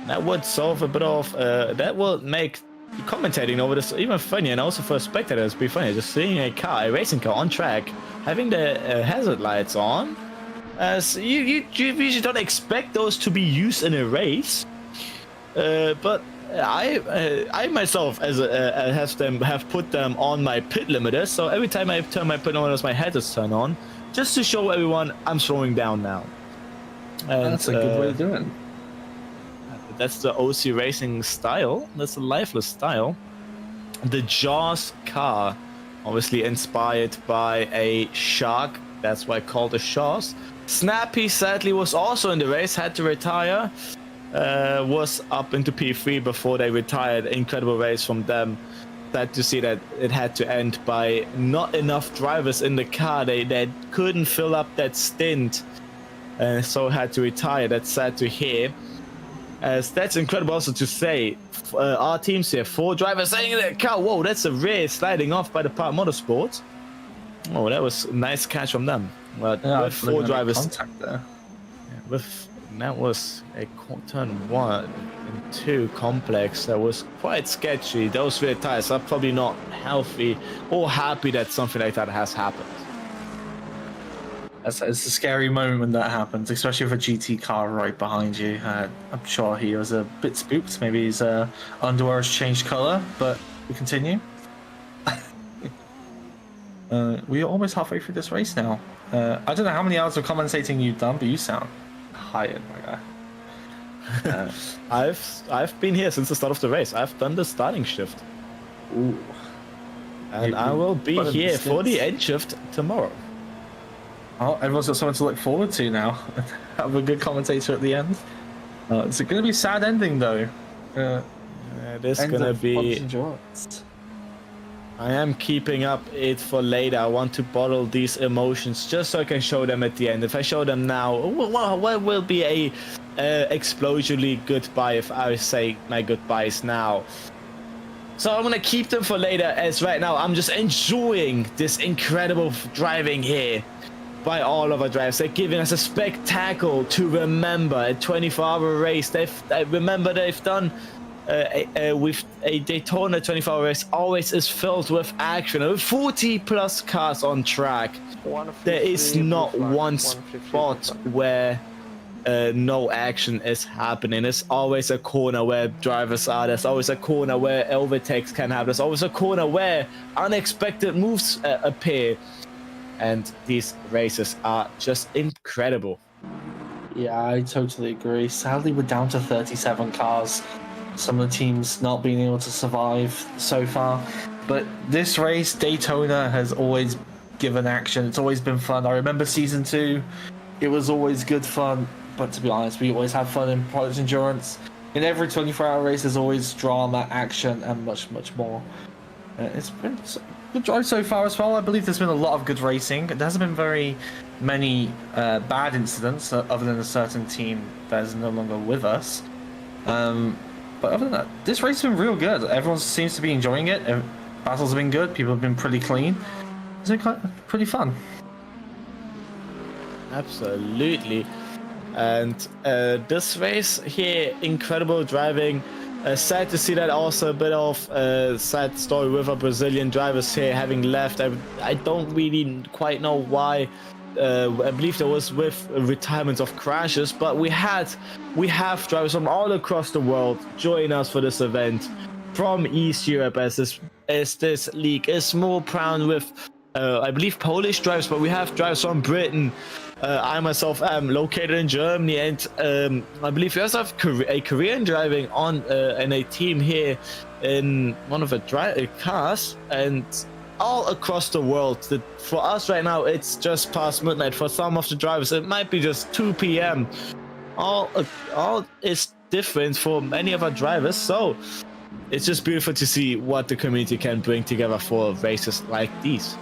That would solve a bit of. That will make commentating over this even funnier, and also for spectators, be funny. Just seeing a racing car on track, having the hazard lights on. As you usually don't expect those to be used in a race. But I myself have put them on my pit limiters, so every time I turn my pit limiters, my headers turn on, just to show everyone I'm slowing down now. And, that's a good way of doing it. That's the OC Racing style. That's the lifeless style. The Jaws car, obviously inspired by a shark. That's why called a Jaws. Snappy sadly was also in the race, had to retire. Was up into P3 before they retired. Incredible race from them. sad to see that it had to end by not enough drivers in the car. They couldn't fill up that stint, and so had to retire. That's sad to hear. As that's incredible also to say. Our teams here, 4 drivers saying in the car. Whoa, that's a rear sliding off by the Park Motorsport. Oh, that was a nice catch from them. Well, Yeah, with 4 drivers. Contact there. That was a turn 1 and 2 complex. That was quite sketchy. Those rear tires are probably not healthy or happy that something like that has happened. It's a scary moment when that happens, especially with a GT car right behind you. I'm sure he was a bit spooked. Maybe his underwear has changed color, but we continue. We're almost halfway through this race now. I don't know how many hours of commentating you've done, but you sound tired, my guy. I've been here since the start of the race. I've done the starting shift. Ooh. And I will be Quite a here for the distance. end shift tomorrow. Oh, everyone's got something to look forward to now. Have a good commentator at the end. It's going to be a sad ending, though. It is End gonna of be. Podium Endurance. I am keeping up it for later. I want to bottle these emotions just so I can show them at the end. If I show them now, what will be a explosively goodbye if I say my goodbyes now? So I'm gonna keep them for later, as right now I'm just enjoying this incredible driving here by all of our drivers. They're giving us a spectacle to remember. A 24-hour race. I remember they've done with a Daytona 24-hour race always is filled with action. With 40 plus cars on track, there is not one spot where no action is happening. There's always a corner where drivers are. There's always a corner where overtakes can happen. There's always a corner where unexpected moves appear. And these races are just incredible. Yeah, I totally agree. Sadly, we're down to 37 cars. Some of the teams not being able to survive so far. But this race, Daytona, has always given action. It's always been fun. I remember season 2. It was always good fun. But to be honest, we always have fun in Podium Endurance. In every 24-hour race, there's always drama, action, and much, much more. It's been a good drive so far as well. I believe there's been a lot of good racing. There hasn't been very many bad incidents, other than a certain team that is no longer with us. But other than that, this race has been real good. Everyone seems to be enjoying it. Battles have been good. People have been pretty clean. It's been pretty fun. Absolutely. And this race here, incredible driving. Sad to see that also a bit of sad story with our Brazilian drivers here having left. I don't really quite know why. I believe there was with retirements of crashes, but we have drivers from all across the world join us for this event from East Europe, as this league is more proud with I believe Polish drivers, but we have drivers from Britain. I myself am located in Germany, and I believe we also have a Korean driving on and a team here in one of the cars, and all across the world. For us right now, it's just past midnight. For some of the drivers, it might be just 2 p.m. All is different for many of our drivers, so it's just beautiful to see what the community can bring together for races like these.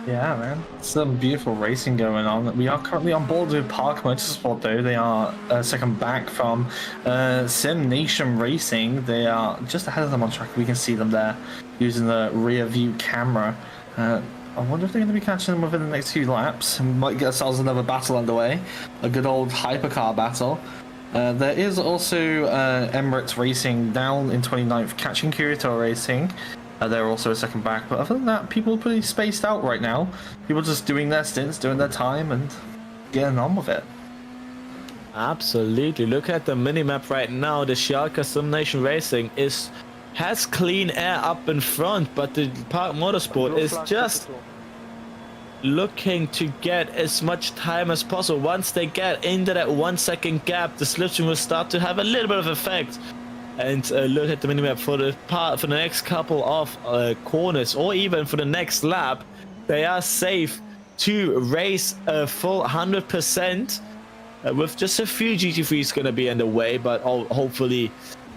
Yeah, man. Some beautiful racing going on. We are currently on board with Park Motorsport, though. They are second back from Sim Nation Racing. They are just ahead of them on track. We can see them there using the rear view camera. I wonder if they're going to be catching them within the next few laps. We might get ourselves another battle underway. A good old hypercar battle. There is also Emirates Racing down in 29th, catching Kirito Racing. They're also a second back, but other than that, people are pretty spaced out right now. People just doing their stints, doing their time, and getting on with it. Absolutely. Look at the minimap right now. The Schalke Sim Nation Racing has clean air up in front, but the Park Motorsport is just looking to get as much time as possible. Once they get into that 1 second gap, the slipstream will start to have a little bit of effect. And look at the minimap for the next couple of corners, or even for the next lap. They are safe to race a full 100%, with just a few GT3s going to be in the way, but hopefully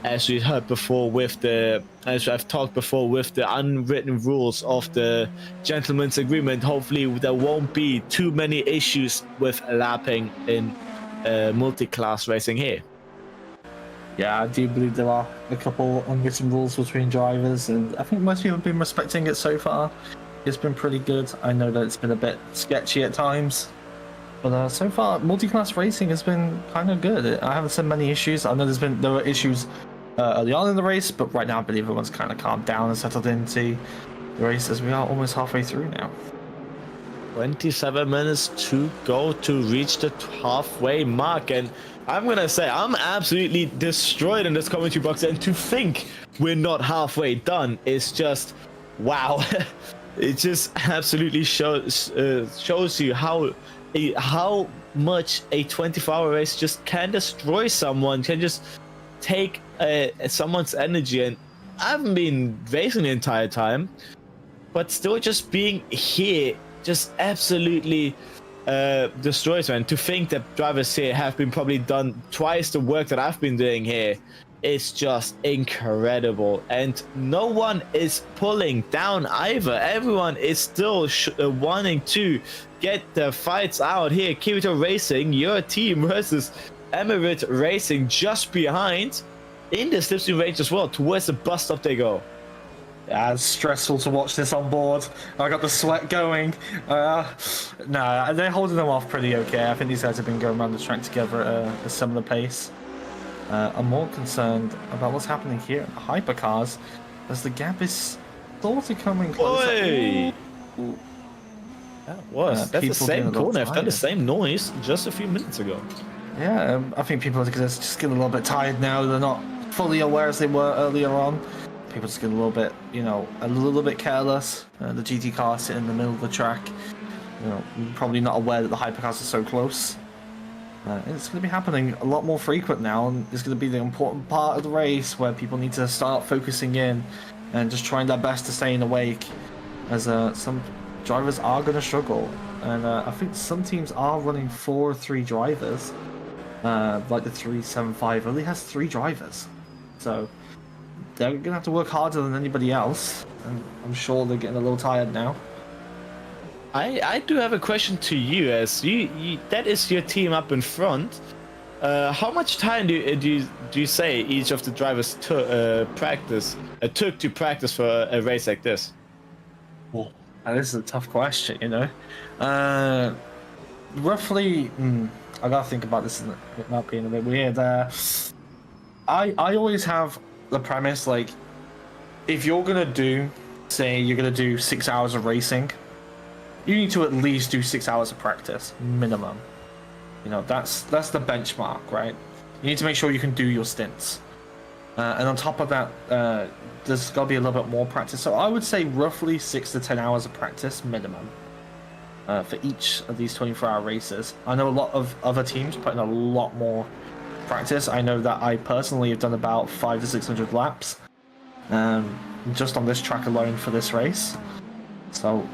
as we heard before as I've talked before with the unwritten rules of the gentleman's agreement, hopefully there won't be too many issues with lapping in multi-class racing here. Yeah, I do believe there are a couple unwritten rules between drivers, and I think most people have been respecting it so far. It's been pretty good. I know that it's been a bit sketchy at times, but so far multi-class racing has been kind of good. I haven't seen many issues. I know there were issues early on in the race, but right now I believe everyone's kind of calmed down and settled into the race as we are almost halfway through now. 27 minutes to go to reach the halfway mark, and I'm gonna say I'm absolutely destroyed in this commentary box, and to think we're not halfway done is just wow. It just absolutely shows you how much a 24-hour race just can destroy someone, can just take someone's energy. And I haven't been racing the entire time, but still just being here just absolutely destroys, man. To think that drivers here have been probably done twice the work that I've been doing here, it's just incredible. And no one is pulling down either. Everyone is still wanting to get the fights out here. Kirito Racing, your team, versus Emirate Racing just behind in the slipstream range as well. Towards the bus stop they go. Yeah, it's stressful to watch this on board. I got the sweat going. Nah, they're holding them off pretty okay. I think these guys have been going around the track together at a similar pace. I'm more concerned about what's happening here at the hypercars, as the gap is sort of coming closer. Oi! That's the same corner. I've done the same noise just a few minutes ago. Yeah, I think people are just getting a little bit tired now. They're not fully aware as they were earlier on. People just get a little bit, a little bit careless. The GT car sitting in the middle of the track, probably not aware that the hypercars are so close. It's going to be happening a lot more frequent now, and it's going to be the important part of the race where people need to start focusing in and just trying their best to stay awake, as some drivers are going to struggle. And I think some teams are running 4 or 3 drivers, like the 375 only has 3 drivers, so they're going to have to work harder than anybody else, and I'm sure they're getting a little tired now. I do have a question to you, as you that is your team up in front. How much time do you say each of the drivers took to practice for a race like this? Well, this is a tough question, Roughly, I gotta think about this, it not being a bit weird. I always have the premise, like, if you're gonna do 6 hours of racing, you need to at least do 6 hours of practice minimum. That's the benchmark, right? You need to make sure you can do your stints, and on top of that, there's got to be a little bit more practice. So I would say roughly 6 to 10 hours of practice minimum for each of these 24-hour races. I know a lot of other teams put in a lot more practice. I know that I personally have done about 500 to 600 laps just on this track alone for this race. So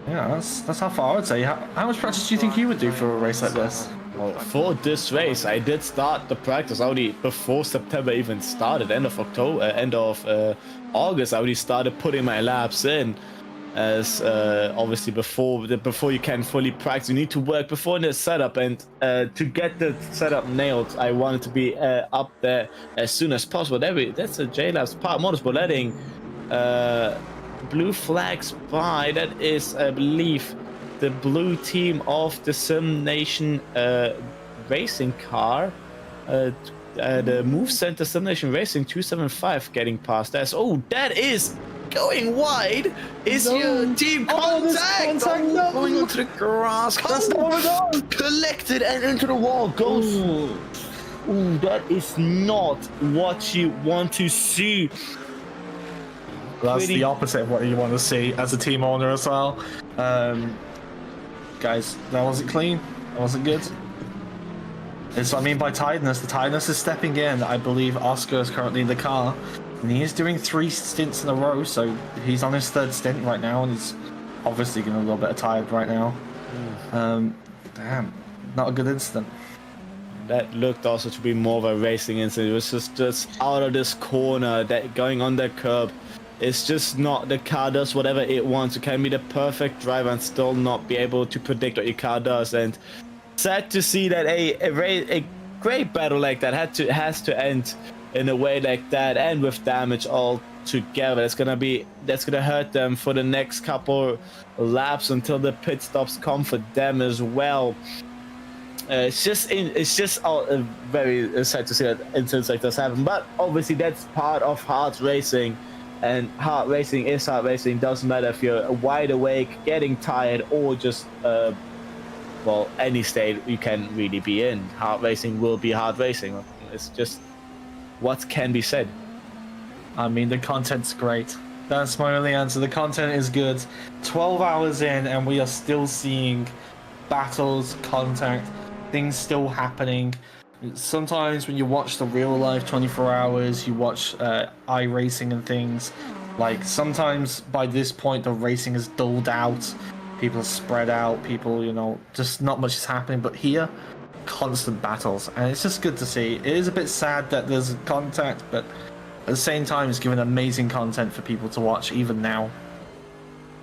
yeah, that's how far I would say. How much practice do you think you would do for a race like this? Well, for this race, I did start the practice already before September even started. End of August, I already started putting my laps in. As obviously before you can fully practice, you need to work before the setup, and to get the setup nailed, I wanted to be up there as soon as possible. That's a J-Labs part motorsport letting blue flags by. That is, I believe, the blue team of the Sim Nation racing car. The Move Center Sim Nation Racing 275 getting past us. Oh, that is going wide. Is your team contact? Going onto the grass. Collected and into the wall. Goes. Ooh, that is not what you want to see. That's the opposite of what you want to see as a team owner as well. Guys, that wasn't clean. That wasn't good. It's what I mean by tiredness. The tiredness is stepping in. I believe Oscar is currently in the car, and he is doing 3 stints in a row, so he's on his 3rd stint right now, and he's obviously getting a little bit tired right now. Damn, not a good incident. that looked also to be more of a racing incident. It was just out of this corner, that going on the curb. It's just not, the car does whatever it wants. You can be the perfect driver and still not be able to predict what your car does. And sad to see that a great battle like that has to end in a way like that, and with damage all together. That's gonna hurt them for the next couple laps until the pit stops come for them as well. It's just very sad to see that incidents like this happen, but obviously that's part of hard racing, and hard racing is hard racing. Doesn't matter if you're wide awake, getting tired, or just well, any state you can really be in. Hard racing will be hard racing. It's just what can be said. I mean, the content's great. That's my only answer. The content is good. 12 hours in, and we are still seeing battles, contact, things still happening. Sometimes when you watch the real life 24 hours, you watch iRacing and things, like sometimes by this point the racing is dulled out, people are spread out, people, you know, just not much is happening. But here, constant battles, and it's just good to see. It is a bit sad that there's contact, but at the same time it's giving amazing content for people to watch even now.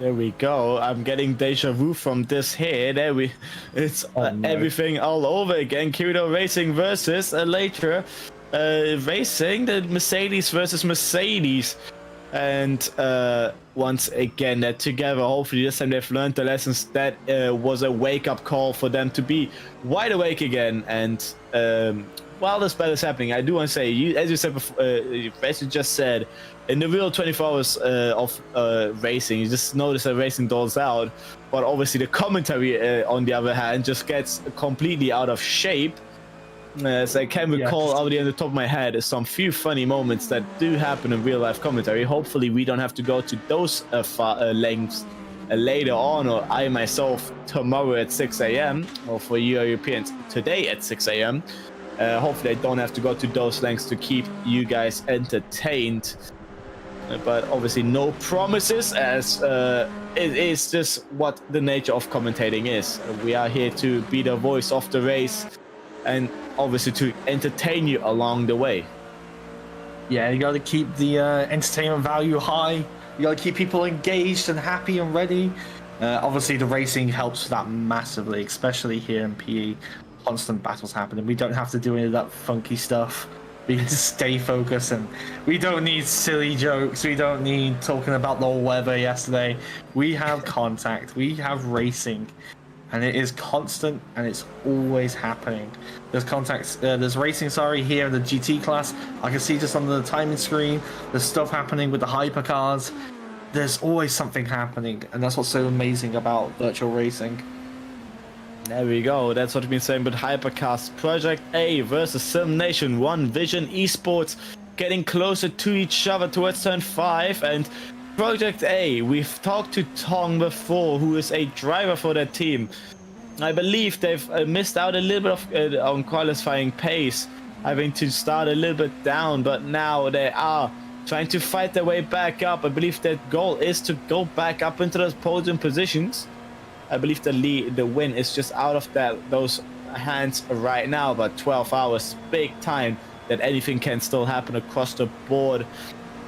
There we go. I'm getting deja vu from this here. It's everything all over again. Kirito Racing versus later Racing, the Mercedes versus Mercedes. And once again, they're together. Hopefully this time they've learned the lessons. That was a wake-up call for them to be wide awake again. And while this battle is happening, I do want to say, as you said before, as you just said, in the real 24 hours of racing, you just notice that racing dulls out. But obviously the commentary, on the other hand, just gets completely out of shape. As I can recall already on the top of my head, some few funny moments that do happen in real life commentary. Hopefully we don't have to go to those lengths later on, or I myself tomorrow at 6 a.m. or for you Europeans today at 6 a.m. Hopefully I don't have to go to those lengths to keep you guys entertained. But obviously no promises, as it is just what the nature of commentating is. We are here to be the voice of the race, and obviously to entertain you along the way. Yeah, you got to keep the entertainment value high. You got to keep people engaged and happy and ready. Obviously the racing helps with that massively, especially here in PE. Constant battles happening. We don't have to do any of that funky stuff. We can just stay focused, and we don't need silly jokes. We don't need talking about the weather yesterday. We have contact. We have racing, and it is constant, and it's always happening. There's contact. There's racing. Sorry, here in the GT class. I can see just on the timing screen. There's stuff happening with the hypercars. There's always something happening, and that's what's so amazing about virtual racing. There we go. That's what we've been saying with Hypercars. Project A versus Sim Nation 1 Vision Esports, getting closer to each other towards turn 5. And Project A, we've talked to Tong before, who is a driver for that team. I believe they've missed out a little bit of on qualifying pace, having to start a little bit down, but now they are trying to fight their way back up. I believe their goal is to go back up into those podium positions. I believe the win is just out of those hands right now, but 12 hours, big time that anything can still happen across the board.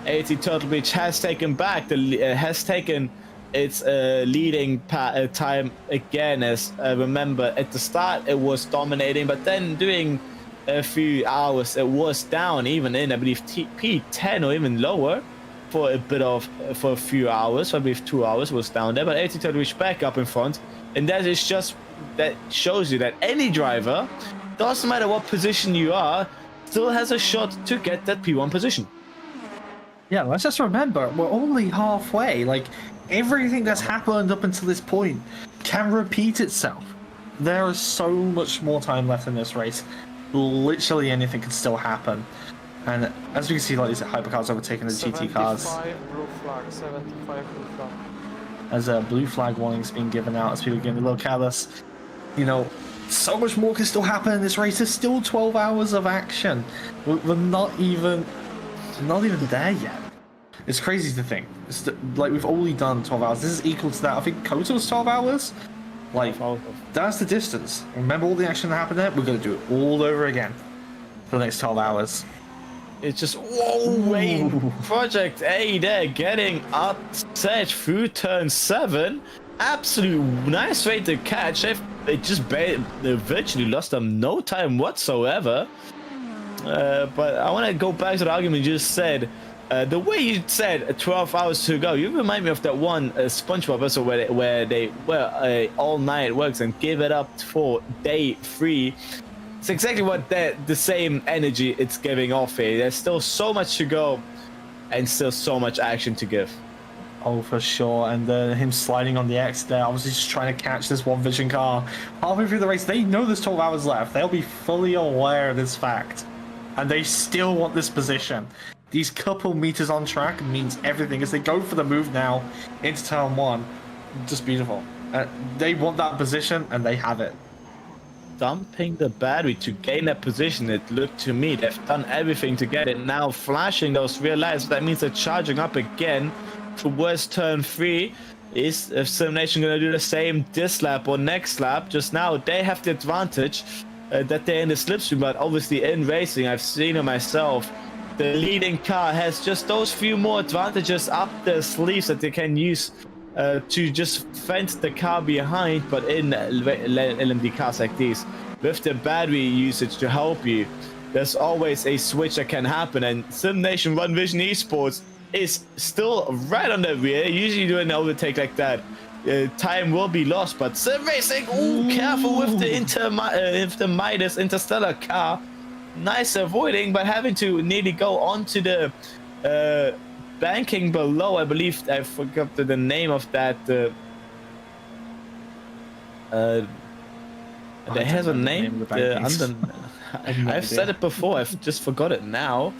AT Turtle Beach has taken its leading time again, as remember at the start it was dominating, but then during a few hours it was down, even in I believe P10 or even lower. For a few hours, I believe 2 hours was down there, but 80 reached back up in front, and that shows you that any driver, doesn't matter what position you are, still has a shot to get that P1 position. Yeah, let's just remember, we're only halfway. Like, everything that's happened up until this point can repeat itself. There is so much more time left in this race. Literally anything can still happen. And as we can see, like these hypercars overtaking the GT cars. 75 blue flag, 75 blue flag. As a blue flag warning's being given out, as people are getting a little careless. You know, so much more can still happen in this race. There's still 12 hours of action. We're not even there yet. It's crazy to think. Like, we've only done 12 hours. This is equal to that. I think Kota was 12 hours. Like, that's the distance. Remember all the action that happened there? We're going to do it all over again for the next 12 hours. It's just, whoa, wait, Project A there getting upset through turn 7. Absolute nice way to catch. They just they virtually lost them no time whatsoever. But I want to go back to the argument you just said. The way you said 12 hours to go, you remind me of that one SpongeBob episode where they all night works and give it up for day 3. It's exactly what the same energy it's giving off here. There's still so much to go and still so much action to give. Oh, for sure. And him sliding on the X there, obviously just trying to catch this one vision car. Halfway through the race, they know there's 12 hours left. They'll be fully aware of this fact. And they still want this position. These couple meters on track means everything as they go for the move now into turn 1. Just beautiful. They want that position and they have it. Dumping the battery to gain that position, it looked to me they've done everything to get it. Now flashing those rear lights, that means they're charging up again towards turn 3. Is Simulation going to do the same this lap or next lap? Just now they have the advantage that they're in the slipstream, but obviously in racing, I've seen it myself, the leading car has just those few more advantages up their sleeves that they can use to just fence the car behind. But in LMD cars like these, with the battery usage to help you, there's always a switch that can happen. And Simulation One Vision Esports is still right on the rear. Usually doing an overtake like that, time will be lost. But Sim Racing, ooh, careful with the Midas Interstellar car. Nice avoiding, but having to nearly go onto the banking below. I believe I forgot the name of that. There has a name. I've said it before. I've just forgot it now.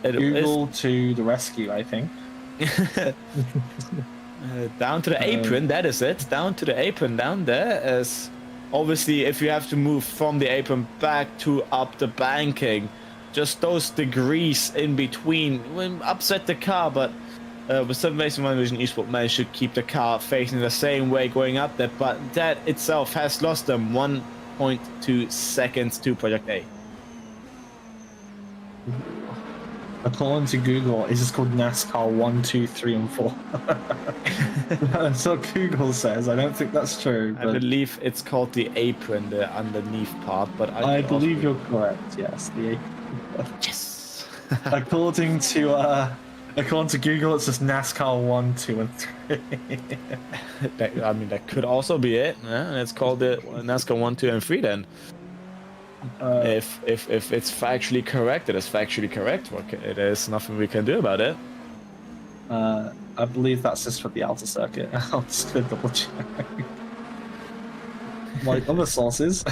Google to the rescue, I think. Down to the apron. That is it. Down to the apron down there. As obviously, if you have to move from the apron back to up the banking, just those degrees in between will upset the car. But with Sim Racing One Vision Esports managed to keep the car facing the same way going up there. But that itself has lost them 1.2 seconds to Project A. According to Google, it's just called NASCAR 1, 2, 3, and 4. That's what Google says. I don't think that's true. But I believe it's called the apron, the underneath part. But I believe you're correct. Yes, the apron. Yes. According to Google, it's just NASCAR 1, 2, and 3. I mean, that could also be it. Yeah? And it's called the NASCAR 1, 2, and 3 then. If it's factually correct, it is factually correct. There's nothing we can do about it. I believe that's just for the outer circuit. I'll just double check. Like other sources.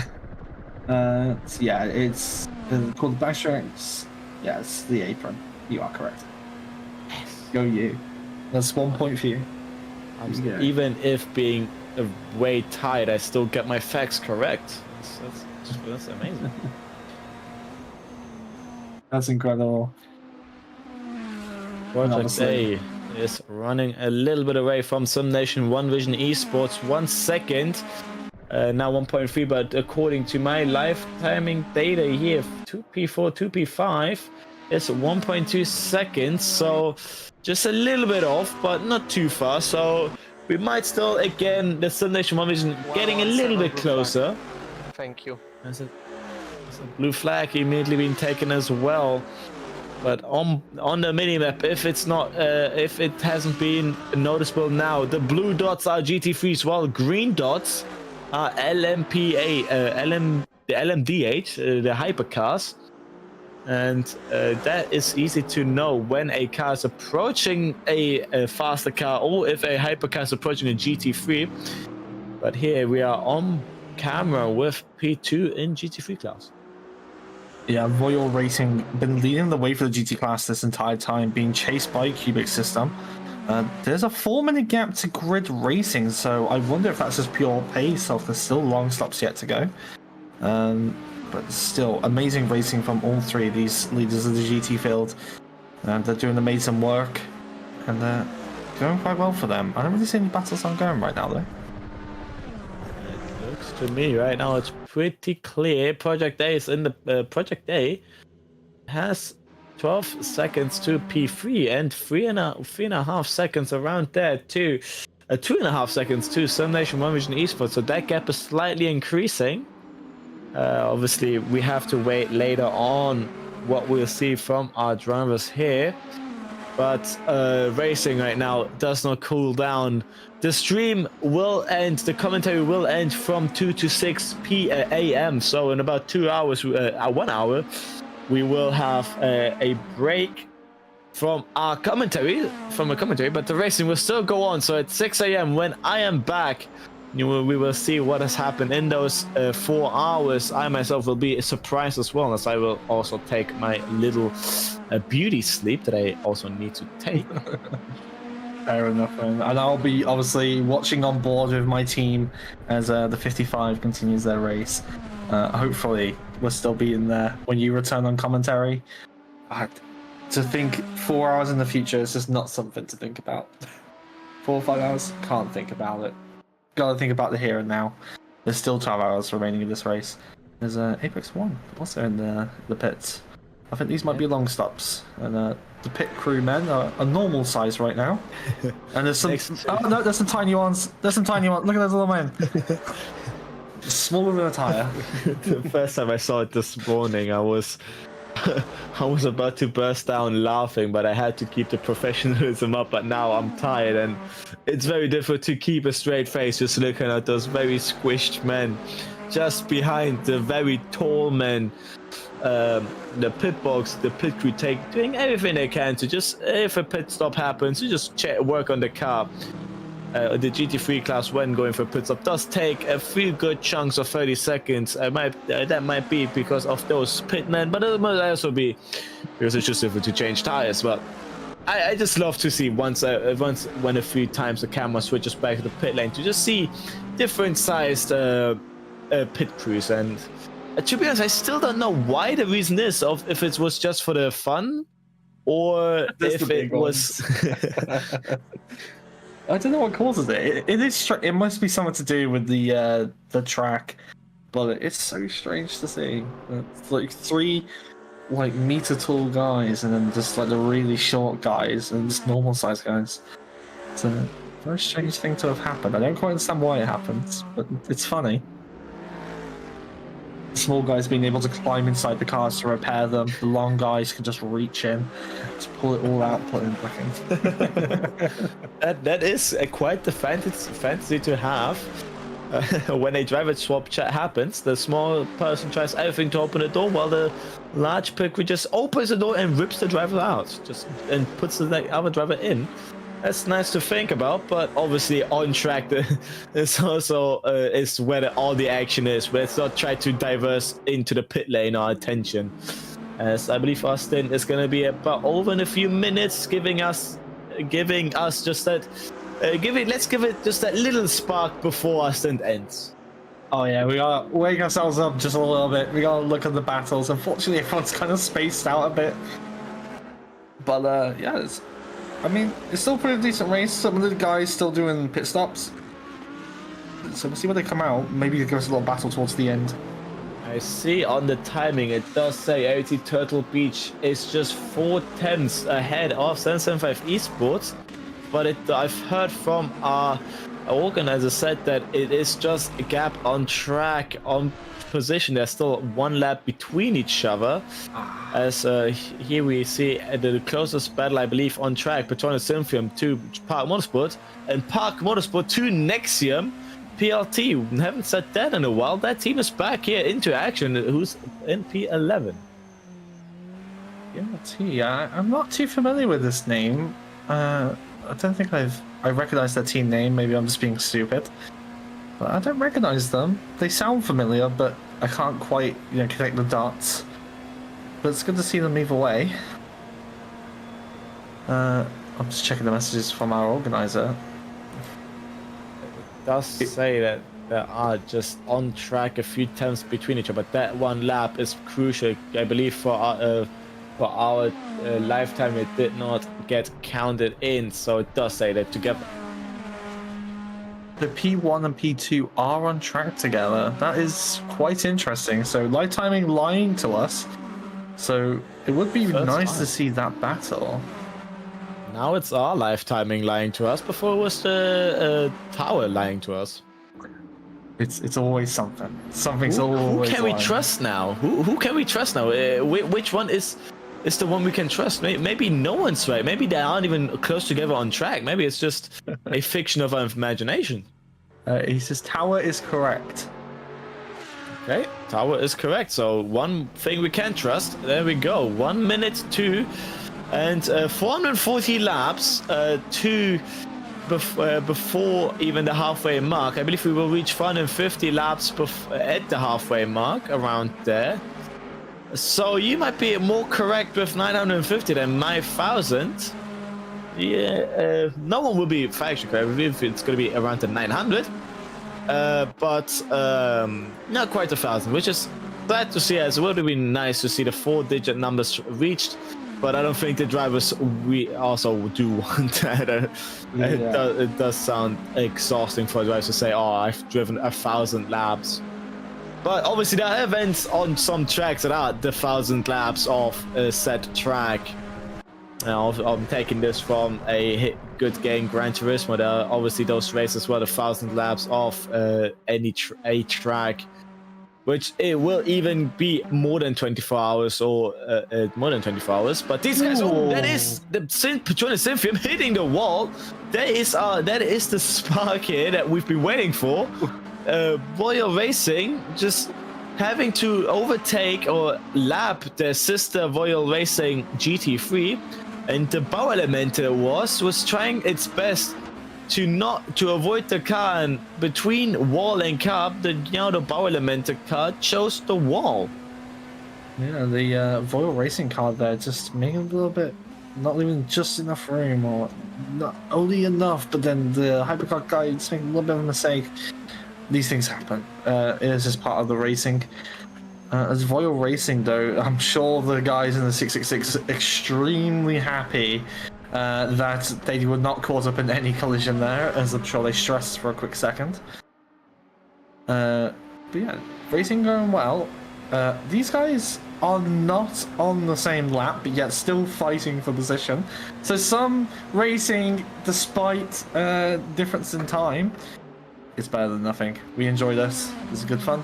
So yeah, it's called the backstrokes. Yeah, it's the apron. You are correct. Yes. Go you. That's 1 point for you. Even if being way tired, I still get my facts correct. That's amazing. That's incredible. Project A is running a little bit away from Simulation One Vision Esports. 1 second. Now 1.3, but according to my live timing data here, 2P4, 2P5 is 1.2 seconds. So just a little bit off, but not too far. So we might still, again, the Simulation One Vision getting a little bit closer. Thank you. There's a blue flag immediately being taken as well, but on the minimap, if it's not, if it hasn't been noticeable now, the blue dots are GT3s, while green dots are LMPA, the LMDH, the hypercars, and that is easy to know when a car is approaching a faster car or if a hypercar is approaching a GT3. But here we are on camera with P2 in GT3 class. Yeah, Royal Racing been leading the way for the GT class this entire time, being chased by Cubic System. There's a 4-minute gap to Grid Racing, so I wonder if that's just pure pace or if there's still long stops yet to go. But still, amazing racing from all three of these leaders of the GT field. They're doing amazing work, and they're going quite well for them. I don't really see any battles ongoing right now, though. Looks to me right now it's pretty clear. Project A is in the Project A has 12 seconds to P3 and three and a half seconds around there to 2.5 seconds to Sim Nation One Vision Esports. So that gap is slightly increasing. Obviously, we have to wait later on what we'll see from our drivers here. But racing right now does not cool down. The stream will end, the commentary will end from 2 to 6 a.m. So in about 2 hours, 1 hour, we will have a break from our commentary, but the racing will still go on. So at 6 a.m. when I am back, we will see what has happened in those 4 hours. I myself will be surprised as well, as I will also take my little beauty sleep that I also need to take. Fair enough, and I'll be obviously watching on board with my team as the 55 continues their race. Hopefully, we'll still be in there when you return on commentary. To think 4 hours in the future is just not something to think about. 4 or 5 hours, can't think about it. Gotta think about the here and now. There's still 12 hours remaining in this race. There's Apex 1 also in the pits. I think these might be long stops, and the pit crew men are normal size right now. And there's some oh no, there's some tiny ones. Look at those little men. Smaller than a tire. The first time I saw it this morning, I was about to burst down laughing, but I had to keep the professionalism up. But now I'm tired, and it's very difficult to keep a straight face just looking at those very squished men just behind the very tall men. The pit box, the pit crew doing everything they can to just, if a pit stop happens, to just work on the car. The GT3 class when going for a pit stop does take a few good chunks of 30 seconds. That might be because of those pitmen, but it might also be because it's just difficult to change tires. But I just love to see once when a few times the camera switches back to the pit lane to just see different sized pit crews. And to be honest, I still don't know why the reason is, of if it was just for the fun or if it was. I don't know what causes it. It must be something to do with the track, but it's so strange to see. It's like 3 meter tall guys, and then just like the really short guys and just normal size guys. It's a very strange thing to have happened. I don't quite understand why it happens, but it's funny. Small guys being able to climb inside the cars to repair them. The long guys can just reach in, just pull it all out, put it back in. That is quite the fantasy to have. When a driver swap chat happens, the small person tries everything to open the door, while the large pit crew just opens the door and rips the driver out, and puts the other driver in. That's nice to think about, but obviously on track is also is where all the action is. Let's not try to diverse into the pit lane our attention, as I believe our stint is going to be about over in a few minutes, giving us just that. Let's give it just that little spark before our stint ends. Oh yeah, we gotta wake ourselves up just a little bit. We gotta look at the battles. Unfortunately, everyone's kind of spaced out a bit. But yeah, it's still a pretty decent race. Some of the guys still doing pit stops. So we'll see when they come out. Maybe they'll give us a little battle towards the end. I see on the timing, it does say AOT Turtle Beach is just 4/10 ahead of 775 Esports. But I've heard from our organizer said that it is just a gap on track, on position. There's still 1 lap between each other. As here we see the closest battle, I believe, on track, Petronas Symphonium to Park Motorsport, and Park Motorsport to Nexium. PLT, haven't said that in a while. That team is back here into action. Who's in P11? Yeah, I'm not too familiar with this name. I don't think I recognize their team name. Maybe I'm just being stupid. But I don't recognize them. They sound familiar, but I can't quite, connect the dots. But it's good to see them either way. I'm just checking the messages from our organizer. It does say that there are just on track a few tenths between each other, but that 1 lap is crucial, I believe, for our lifetime. It did not get counted in, so it does say that together. the P1 and P2 are on track together. That is quite interesting. So live timing lying to us. So it would be nice to see that battle. Now it's our live timing lying to us. Before it was the tower lying to us. It's always something. Something's Who always. can we lying. trust now? Who can we trust now? Which one is the one we can trust? Maybe no one's right. Maybe they aren't even close together on track. Maybe it's just a fiction of our imagination. He says Tower is correct. Okay, Tower is correct. So one thing we can trust. There we go. 1 minute 2 and 440 laps before even the halfway mark. I believe we will reach 450 laps at the halfway mark, around there. So you might be more correct with 950 than my 1000. Yeah, no one will be factually correct. I believe it's going to be around the 900. But not quite 1000, which is glad to see, as it would have been nice to see the 4-digit numbers reached. But I don't think the drivers we also do want that. It does sound exhausting for drivers to say, "Oh, I've driven 1000 laps." But obviously, there are events on some tracks that are the 1000 laps of a set track. Now, I'm taking this from a good game, Gran Turismo. There are obviously those races were the 1000 laps of a track. Which it will even be more than 24 hours or more than 24 hours. But these guys, that is the Petronas Synthium hitting the wall. That is the spark here that we've been waiting for. Royal Racing just having to overtake or lap their sister Royal Racing GT3, and the Bau Elemente was trying its best to avoid the car, and between wall and car, the Bau Elemente car chose the wall. Yeah, the Royal Racing car there just making a little bit, not leaving just enough room, or not only enough, but then the Hypercar guy just making a little bit of a mistake. These things happen. It is just part of the racing. As Royal Racing, though, I'm sure the guys in the 666 are extremely happy that they were not caught up in any collision there, as I'm sure they stressed for a quick second. But yeah, racing going well. These guys are not on the same lap, but yet still fighting for position. So some racing, despite difference in time, it's better than nothing. We enjoy this. This is good fun.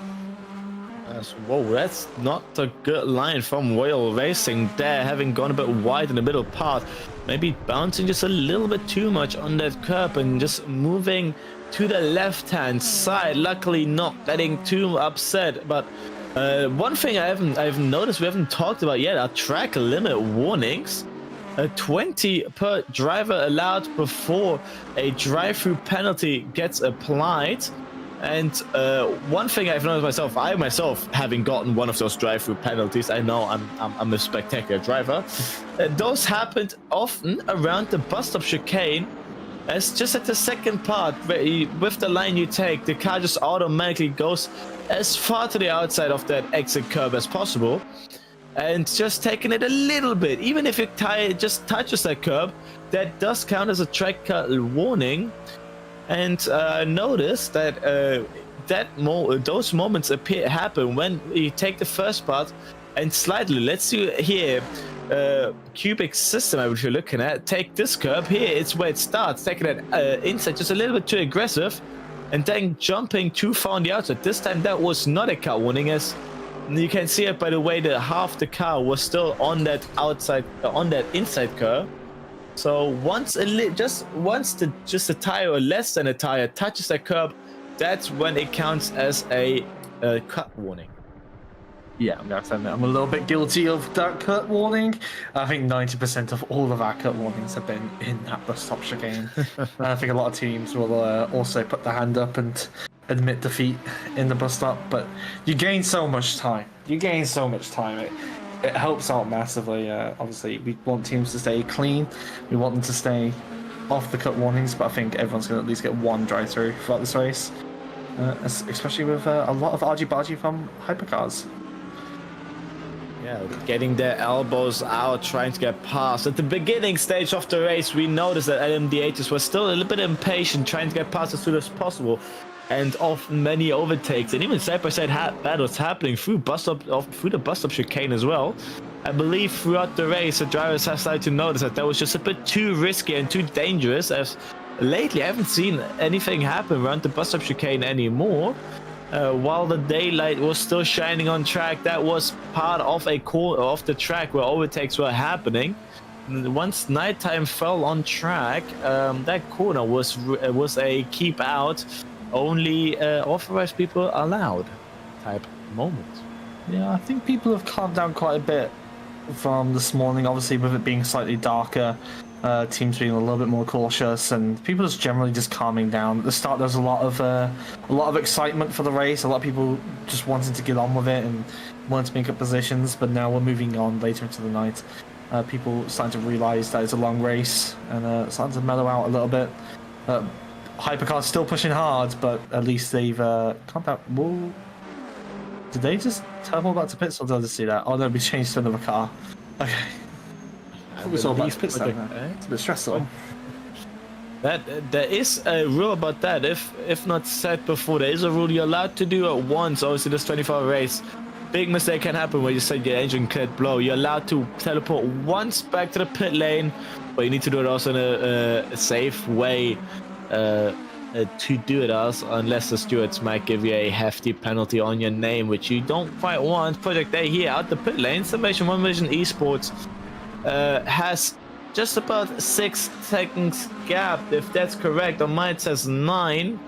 Whoa, that's not a good line from Royal Racing there, having gone a bit wide in the middle part. Maybe bouncing just a little bit too much on that curb and just moving to the left-hand side. Luckily not getting too upset, but one thing I've noticed we haven't talked about yet are track limit warnings. 20 per driver allowed before a drive-through penalty gets applied. And one thing I've noticed I myself having gotten one of those drive-through penalties, I know I'm a spectacular driver. Those happened often around the bus stop chicane, as just at the second part, where with the line you take, the car just automatically goes as far to the outside of that exit curb as possible. And just taking it a little bit, even if your tire just touches that curb, that does count as a track cut warning. And notice that those moments happen when you take the first part and slightly, let's see here, cubic system, if you're looking at, take this curb here, it's where it starts, taking it inside just a little bit too aggressive, and then jumping too far on the outside. This time that was not a cut warning, as you can see it by the way that half the car was still on that outside, on that inside curb. So once just a tire or less than a tire touches that curb, that's when it counts as a cut warning. Yeah, I'm going to admit I'm a little bit guilty of that cut warning. I think 90% of all of our cut warnings have been in that bus stop chicane. I think a lot of teams will also put their hand up and admit defeat in the bus stop, but you gain so much time. It helps out massively. Obviously, we want teams to stay clean. We want them to stay off the cut warnings, but I think everyone's going to at least get one drive-through throughout this race, especially with a lot of argy-bargy from Hypercars. getting their elbows out, trying to get past. At the beginning stage of the race, we noticed that LMDHs were still a little bit impatient, trying to get past as soon as possible, and often many overtakes, and even side-by-side battles happening through the bus stop chicane as well. I believe throughout the race, the drivers have started to notice that was just a bit too risky and too dangerous, as lately I haven't seen anything happen around the bus stop chicane anymore. While the daylight was still shining on track, that was part of a corner of the track where overtakes were happening. Once nighttime fell on track, that corner was a keep out, only authorized people allowed type moment. Yeah, I think people have calmed down quite a bit from this morning, obviously with it being slightly darker. Teams being a little bit more cautious, and people just generally just calming down. At the start, there's a lot of excitement for the race. A lot of people just wanting to get on with it and wanting to make up positions. But now we're moving on later into the night. People starting to realise that it's a long race and starting to mellow out a little bit. Hypercar's still pushing hard, but at least they've calmed down. Whoa. Did they just turbo back to pits, or did I just see that? Oh no, we changed to another car. Okay. We saw about pits down there. It's a bit stressful. There is a rule about that. If not said before, there is a rule you're allowed to do it once. Obviously, this 24-hour race, big mistake can happen where you say your engine could blow. You're allowed to teleport once back to the pit lane, but you need to do it also in a safe way to do it as, unless the stewards might give you a hefty penalty on your name, which you don't quite want. Project A here out the pit lane. Summation 1 Vision Esports has just about 6 seconds gap, if that's correct. On mine it says 9,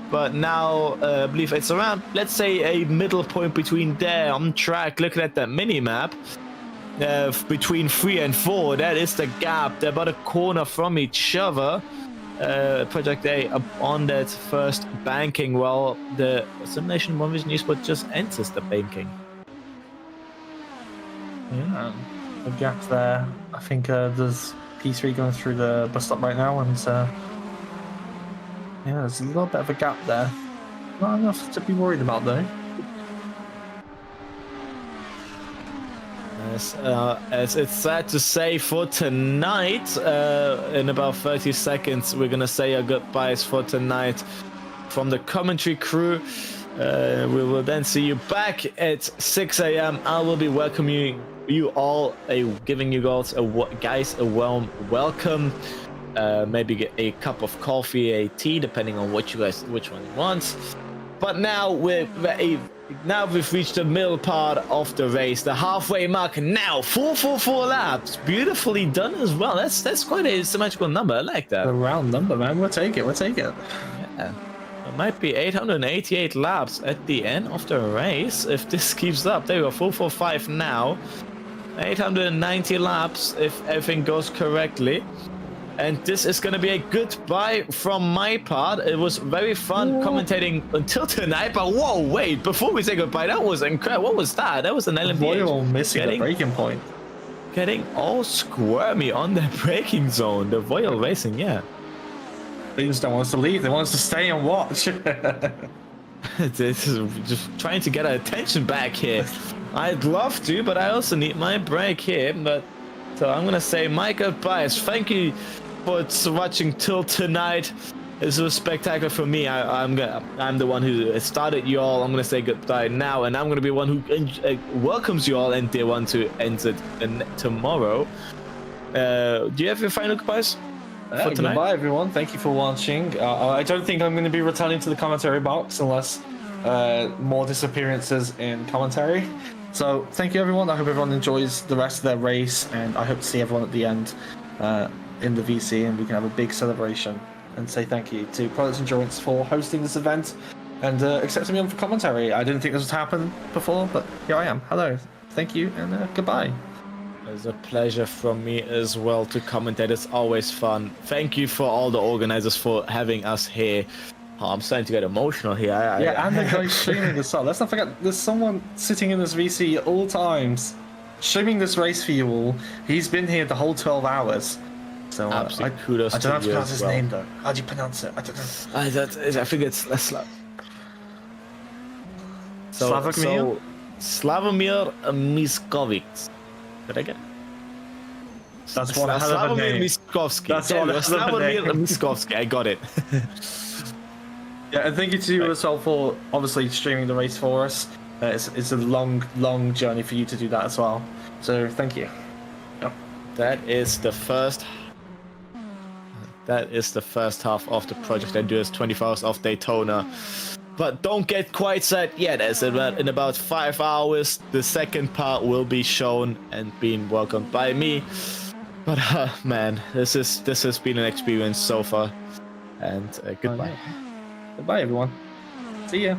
but now I believe it's around, let's say, a middle point between there on track. Looking at that mini map, between 3 and 4, that is the gap. They're about a corner from each other. Project A up on that first banking, while the Simulation 1 Vision Esports just enters the banking. Yeah. A gap there. I think there's P3 going through the bus stop right now, and yeah, there's a little bit of a gap there. Not enough to be worried about though. As it's sad to say for tonight, in about 30 seconds, we're gonna say our goodbyes for tonight from the commentary crew. We will then see you back at 6 a.m. I will be welcoming you all, giving you guys a warm welcome. Maybe get a cup of coffee, a tea, depending on which one you want. But now we've reached the middle part of the race, the halfway mark. Now 444 laps, beautifully done as well. That's quite a symmetrical number. I like that. A round number, man. We'll take it. Yeah. It might be 888 laps at the end of the race if this keeps up. There we go, 445 now. 890 laps if everything goes correctly. And this is going to be a goodbye from my part. It was very fun commentating until tonight. But whoa, wait, before we say goodbye, that was incredible. What was that? That was an LMDH. Voil missing the braking point. Getting all squirmy on the braking zone. The Voil Racing, yeah. They just don't want us to leave. They want us to stay and watch. This is just trying to get our attention back here. I'd love to, but I also need my break here. So I'm gonna say my goodbyes. Thank you for watching till tonight. This was spectacular for me. I'm the one who started you all. I'm gonna say goodbye now, and I'm gonna be one who welcomes you all, and the one to end it tomorrow. Do you have your final goodbyes? For tonight? Goodbye, everyone. Thank you for watching. I don't think I'm going to be returning to the commentary box unless more disappearances in commentary. So thank you, everyone. I hope everyone enjoys the rest of their race, and I hope to see everyone at the end in the VC, and we can have a big celebration and say thank you to Penalties Endurance for hosting this event and accepting me on for commentary. I didn't think this would happen before, but here I am. Hello. Thank you, and goodbye. It's a pleasure from me as well to commentate. It's always fun. Thank you for all the organizers for having us here. Oh, I'm starting to get emotional here. And the guy streaming this up. Let's not forget, there's someone sitting in this VC at all times, streaming this race for you all. He's been here the whole 12 hours. So kudos I don't know how to pronounce his name though. How do you pronounce it? I don't know. I think it's Slav. Slavomir? Slavomir Miskovic. Did I get? That's one hell of a Slavomir name. Miskovsky. That's There one we go, hell of a Slavomir name. Miskovsky. I got it. Yeah, and thank you to you as well for obviously streaming the race for us. It's a long journey for you to do that as well. So thank you. That is the first half of the Project Endurance 24 Hours of Daytona. But don't get quite set yet, as in about 5 hours the second part will be shown and being welcomed by me. But man, this has been an experience so far. And goodbye. Goodbye, everyone. See ya.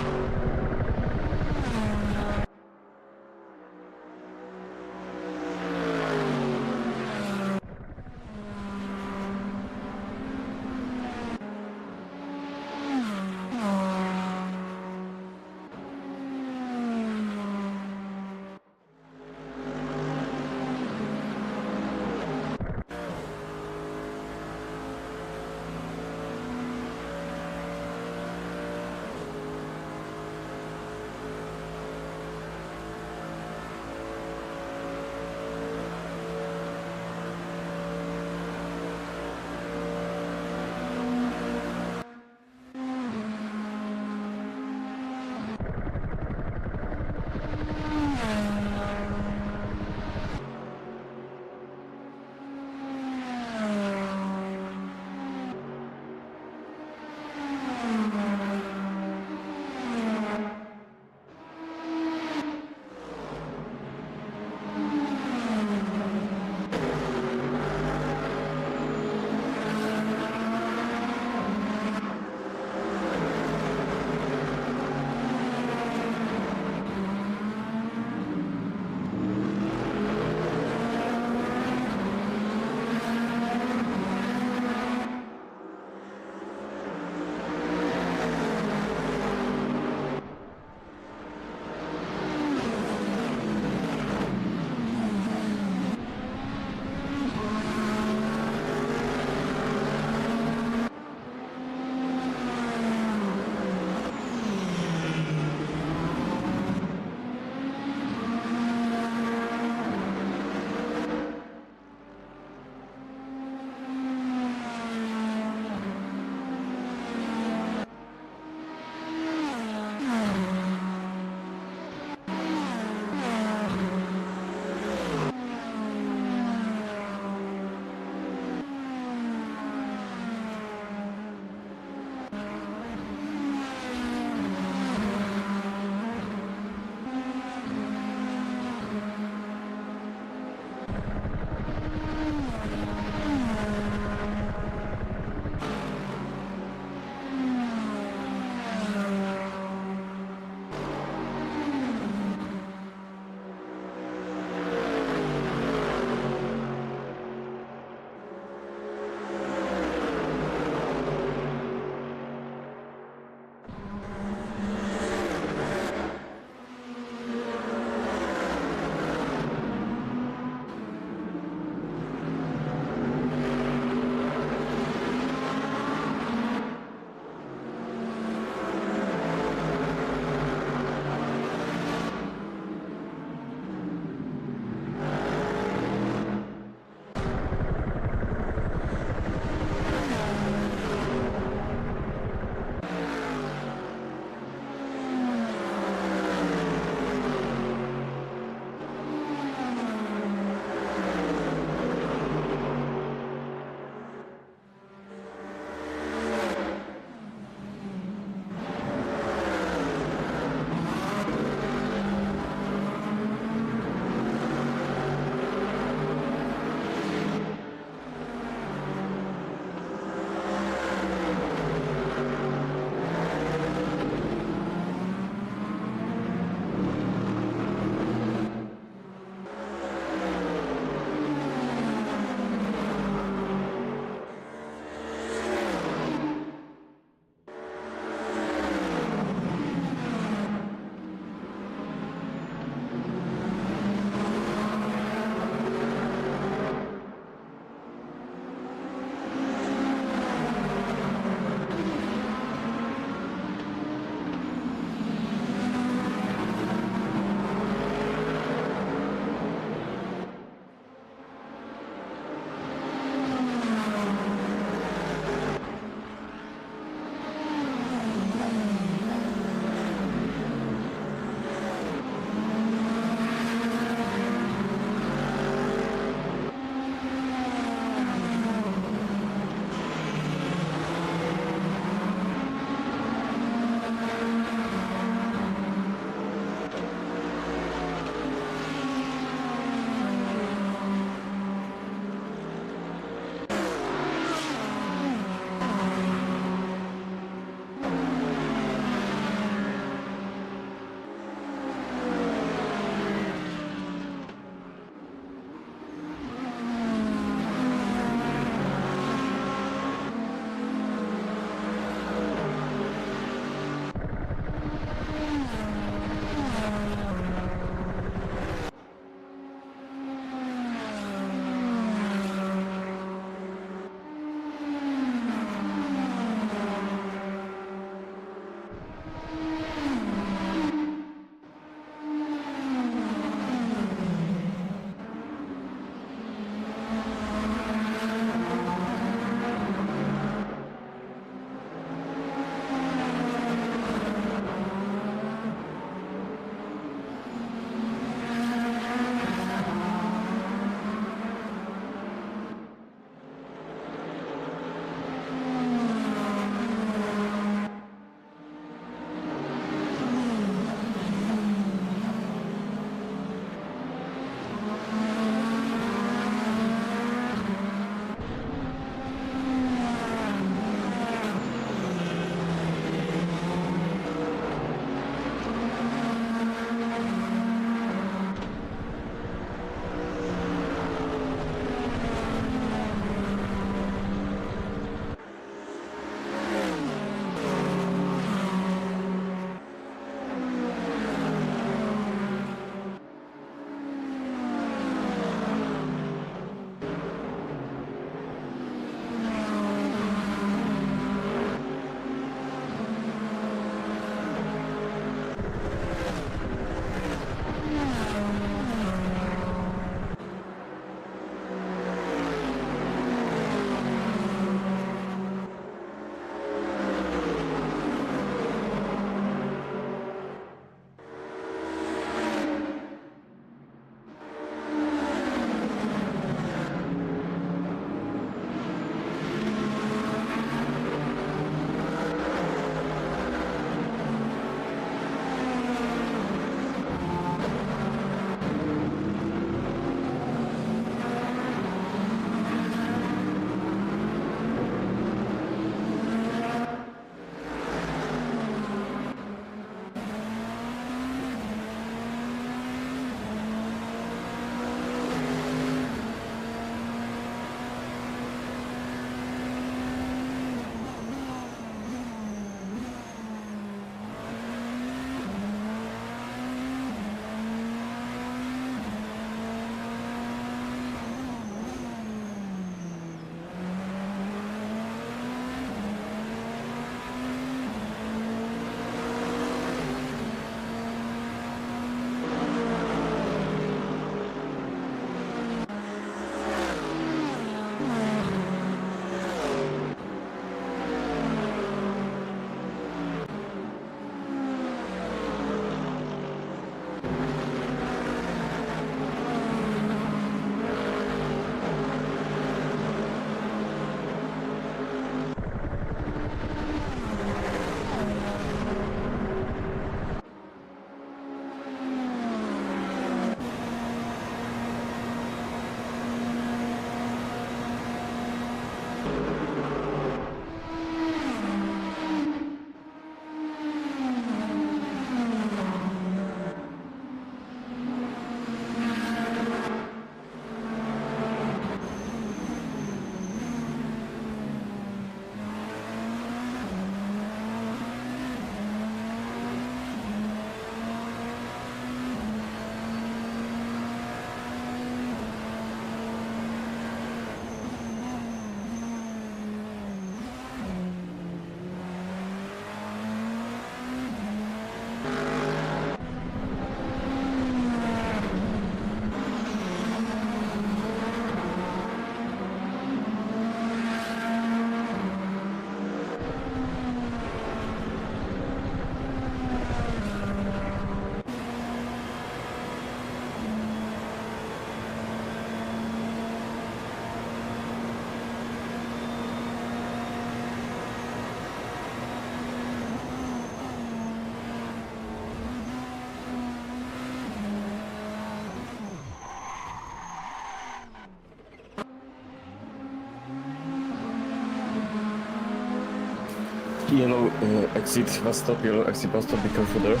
Yellow exit bus stop, yellow exit bus stop, be careful there.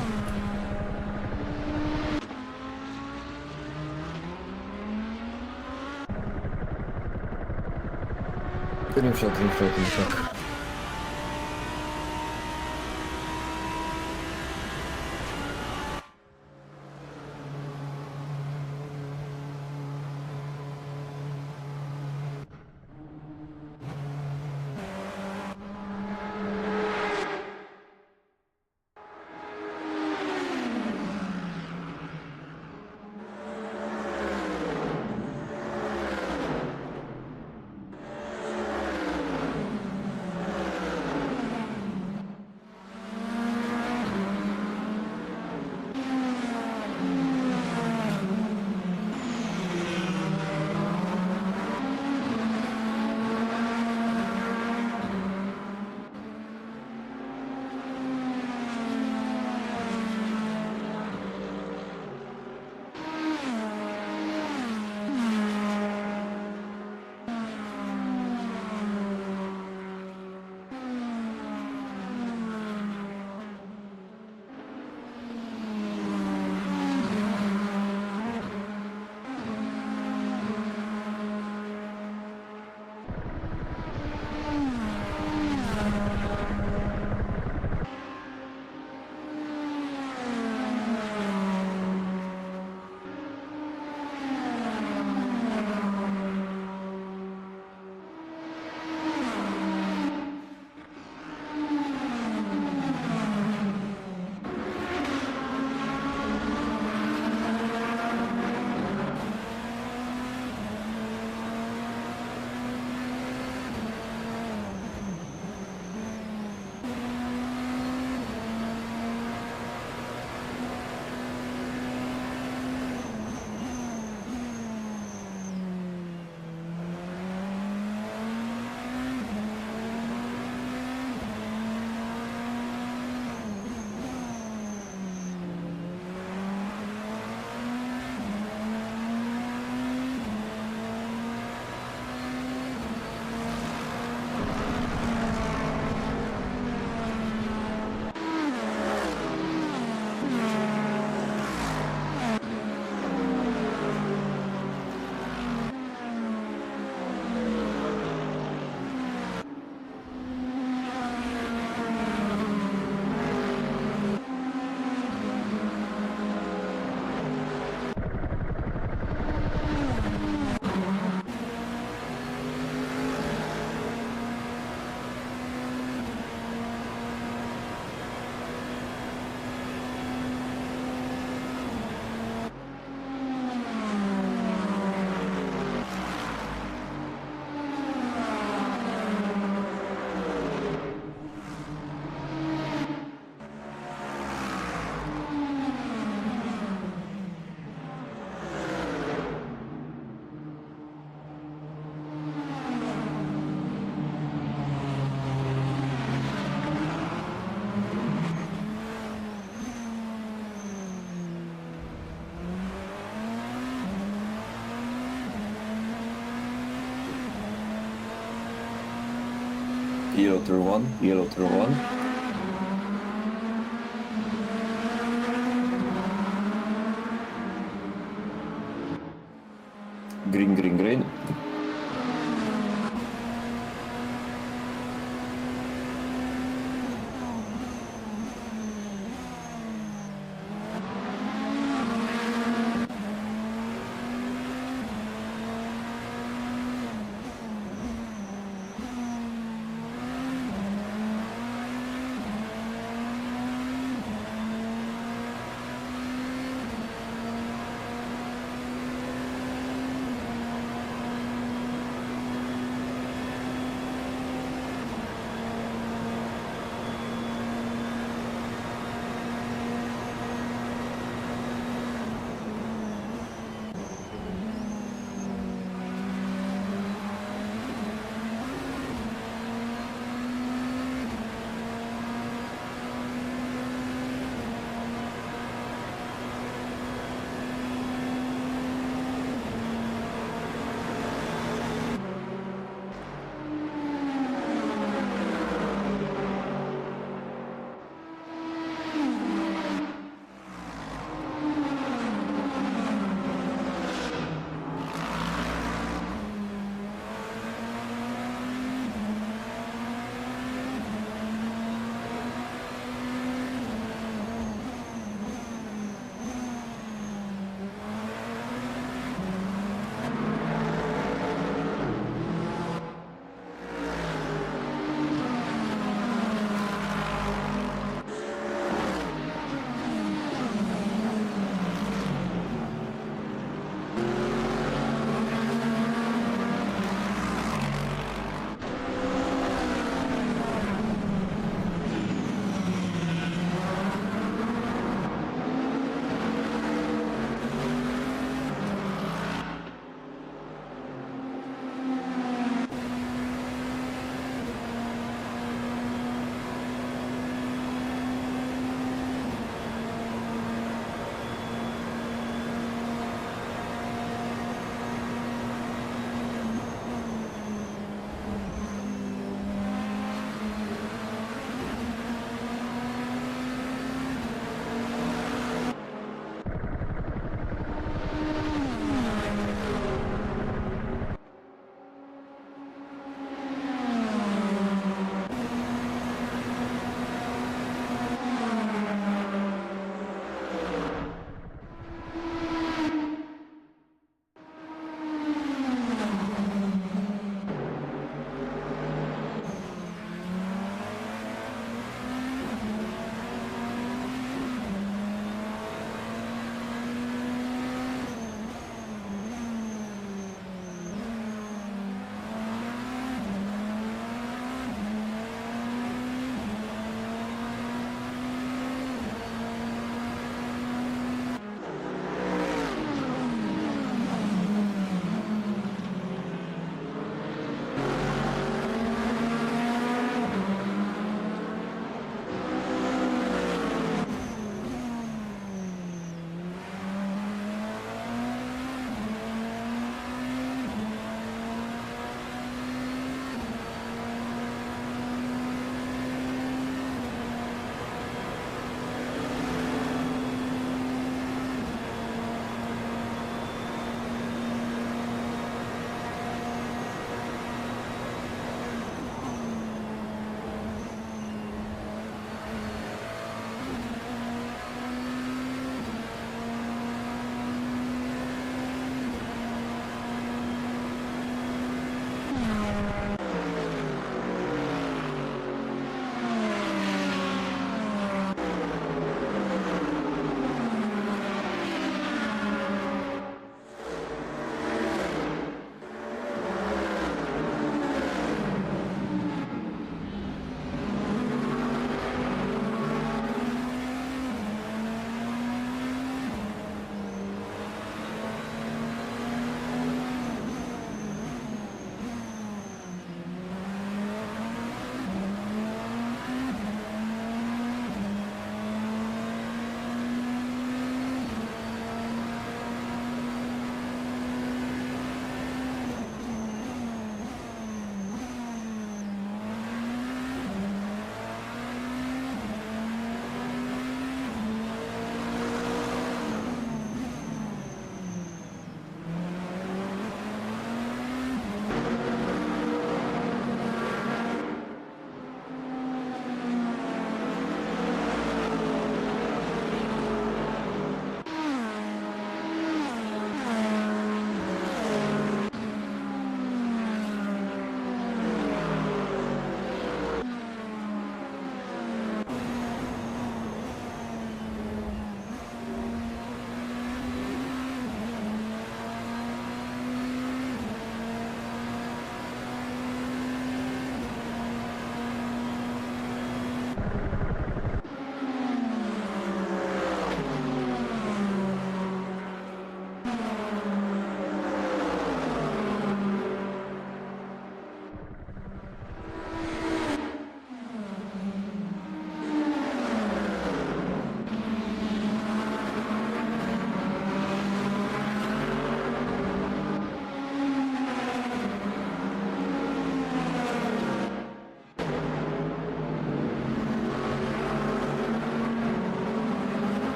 Green flag, green flag, green flag. Yellow through one, yellow through one. Green, green, green.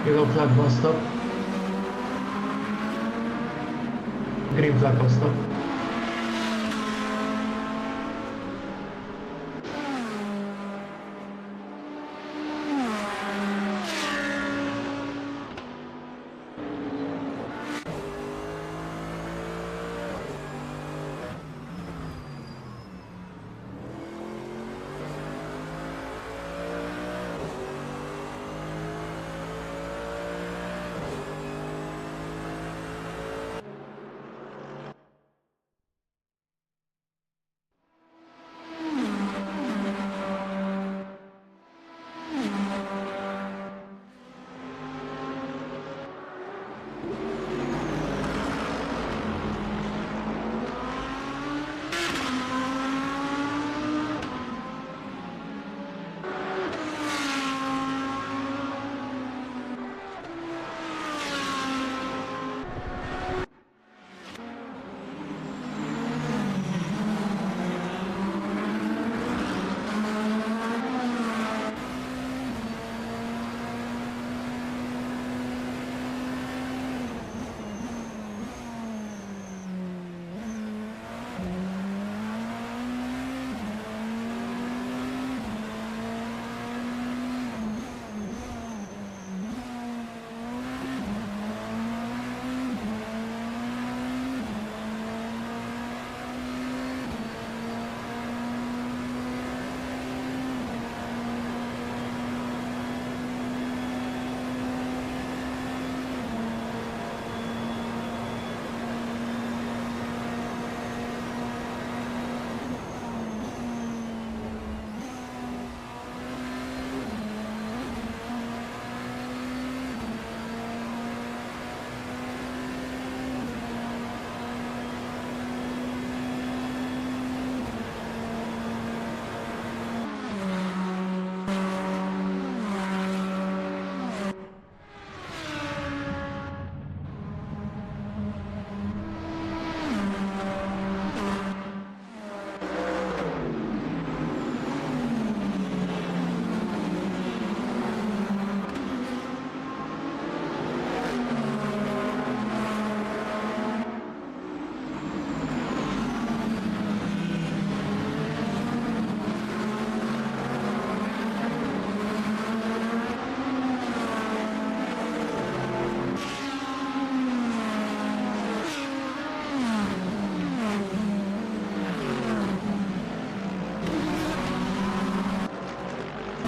Yellow flag bus stop. Green flag bus stop.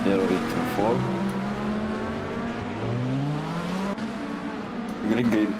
Yellow into 4. Green, green.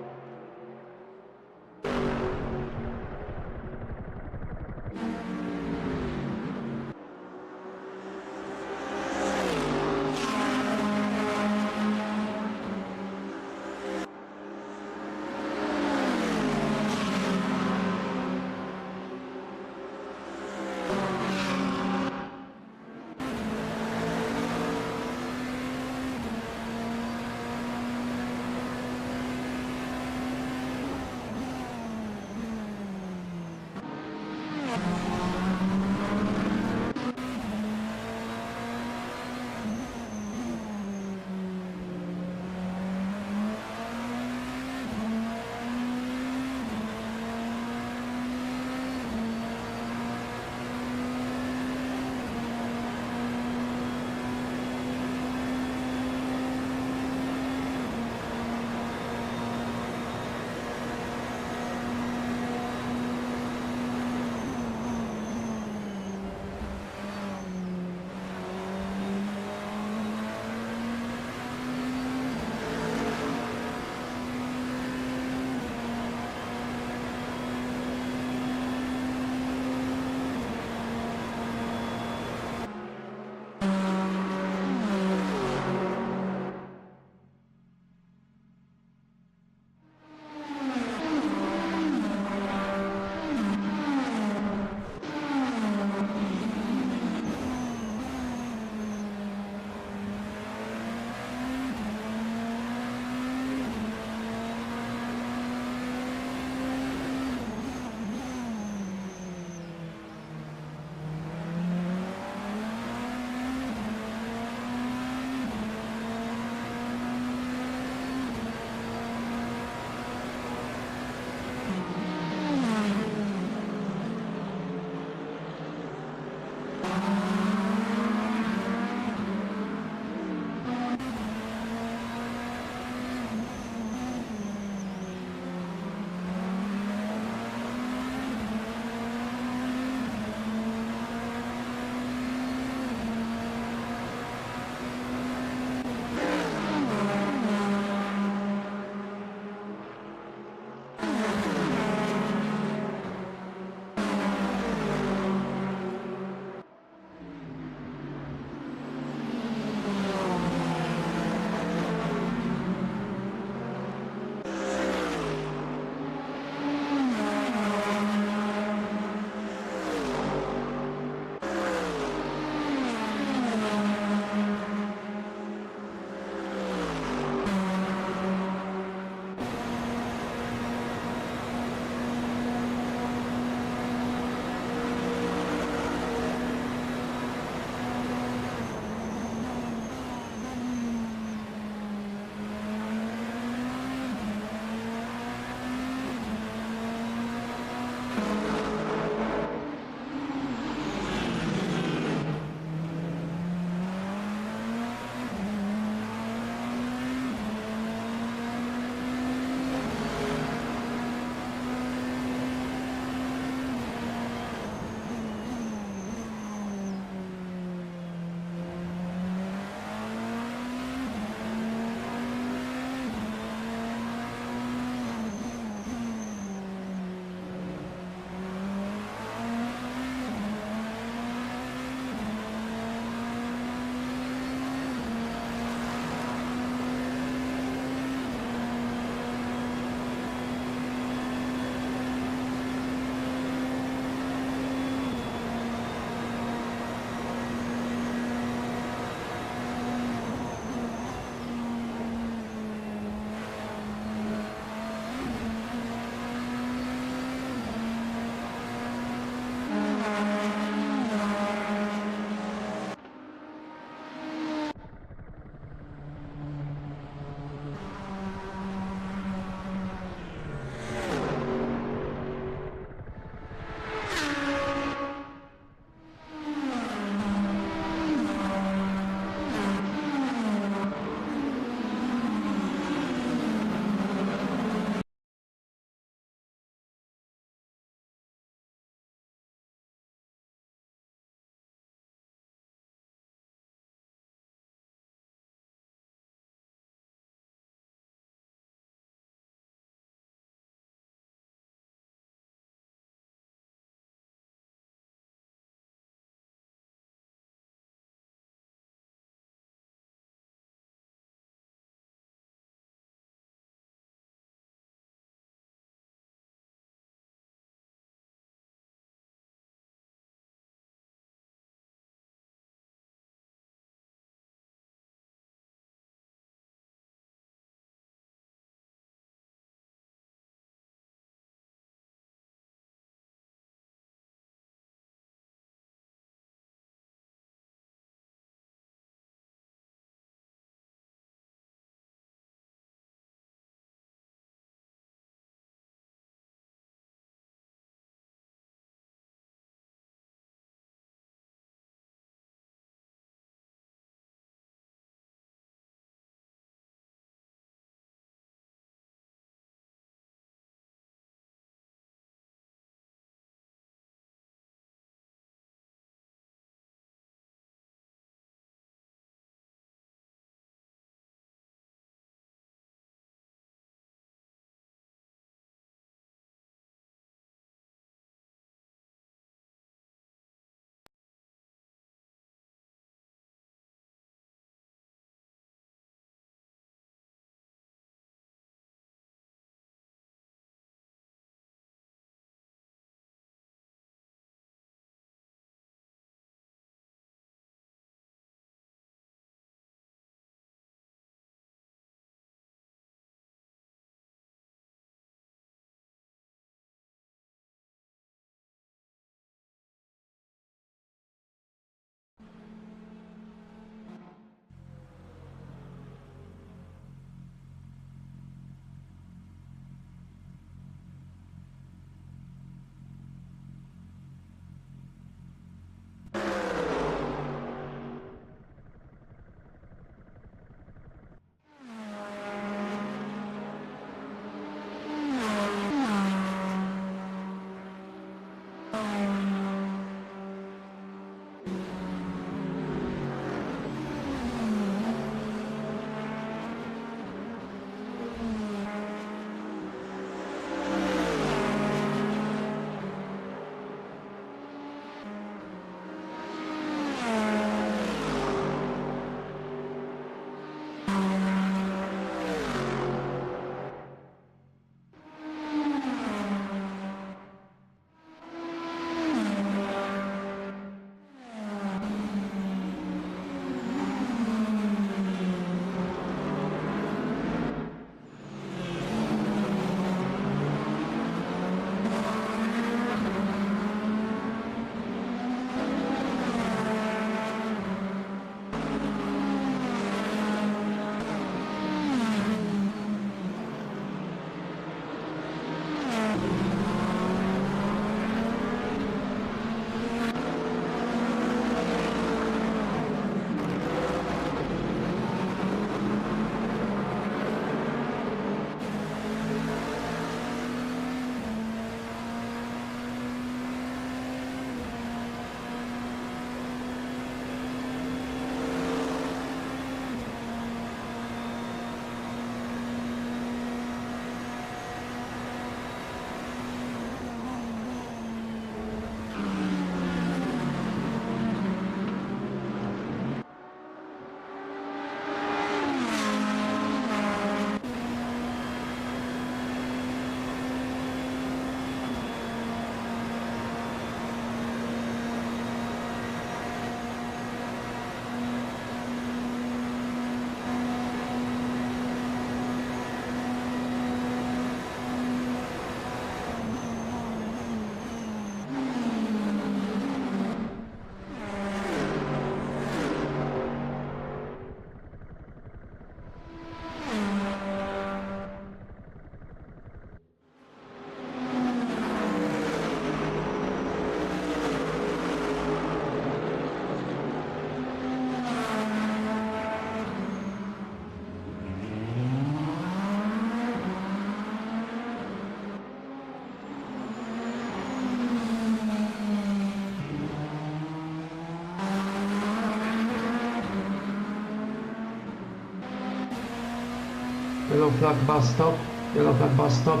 Yellow flag bus stop. Yellow flag bus stop.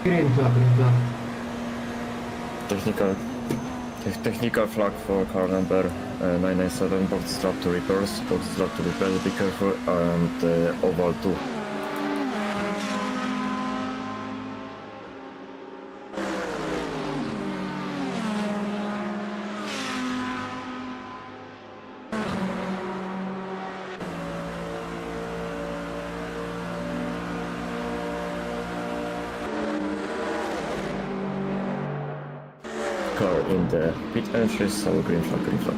Green flag, green flag. Technical flag for car number 997, box drop to reverse, box drop to reverse, be careful, and oval 2. Car in the pit entry, so green flag, green flag.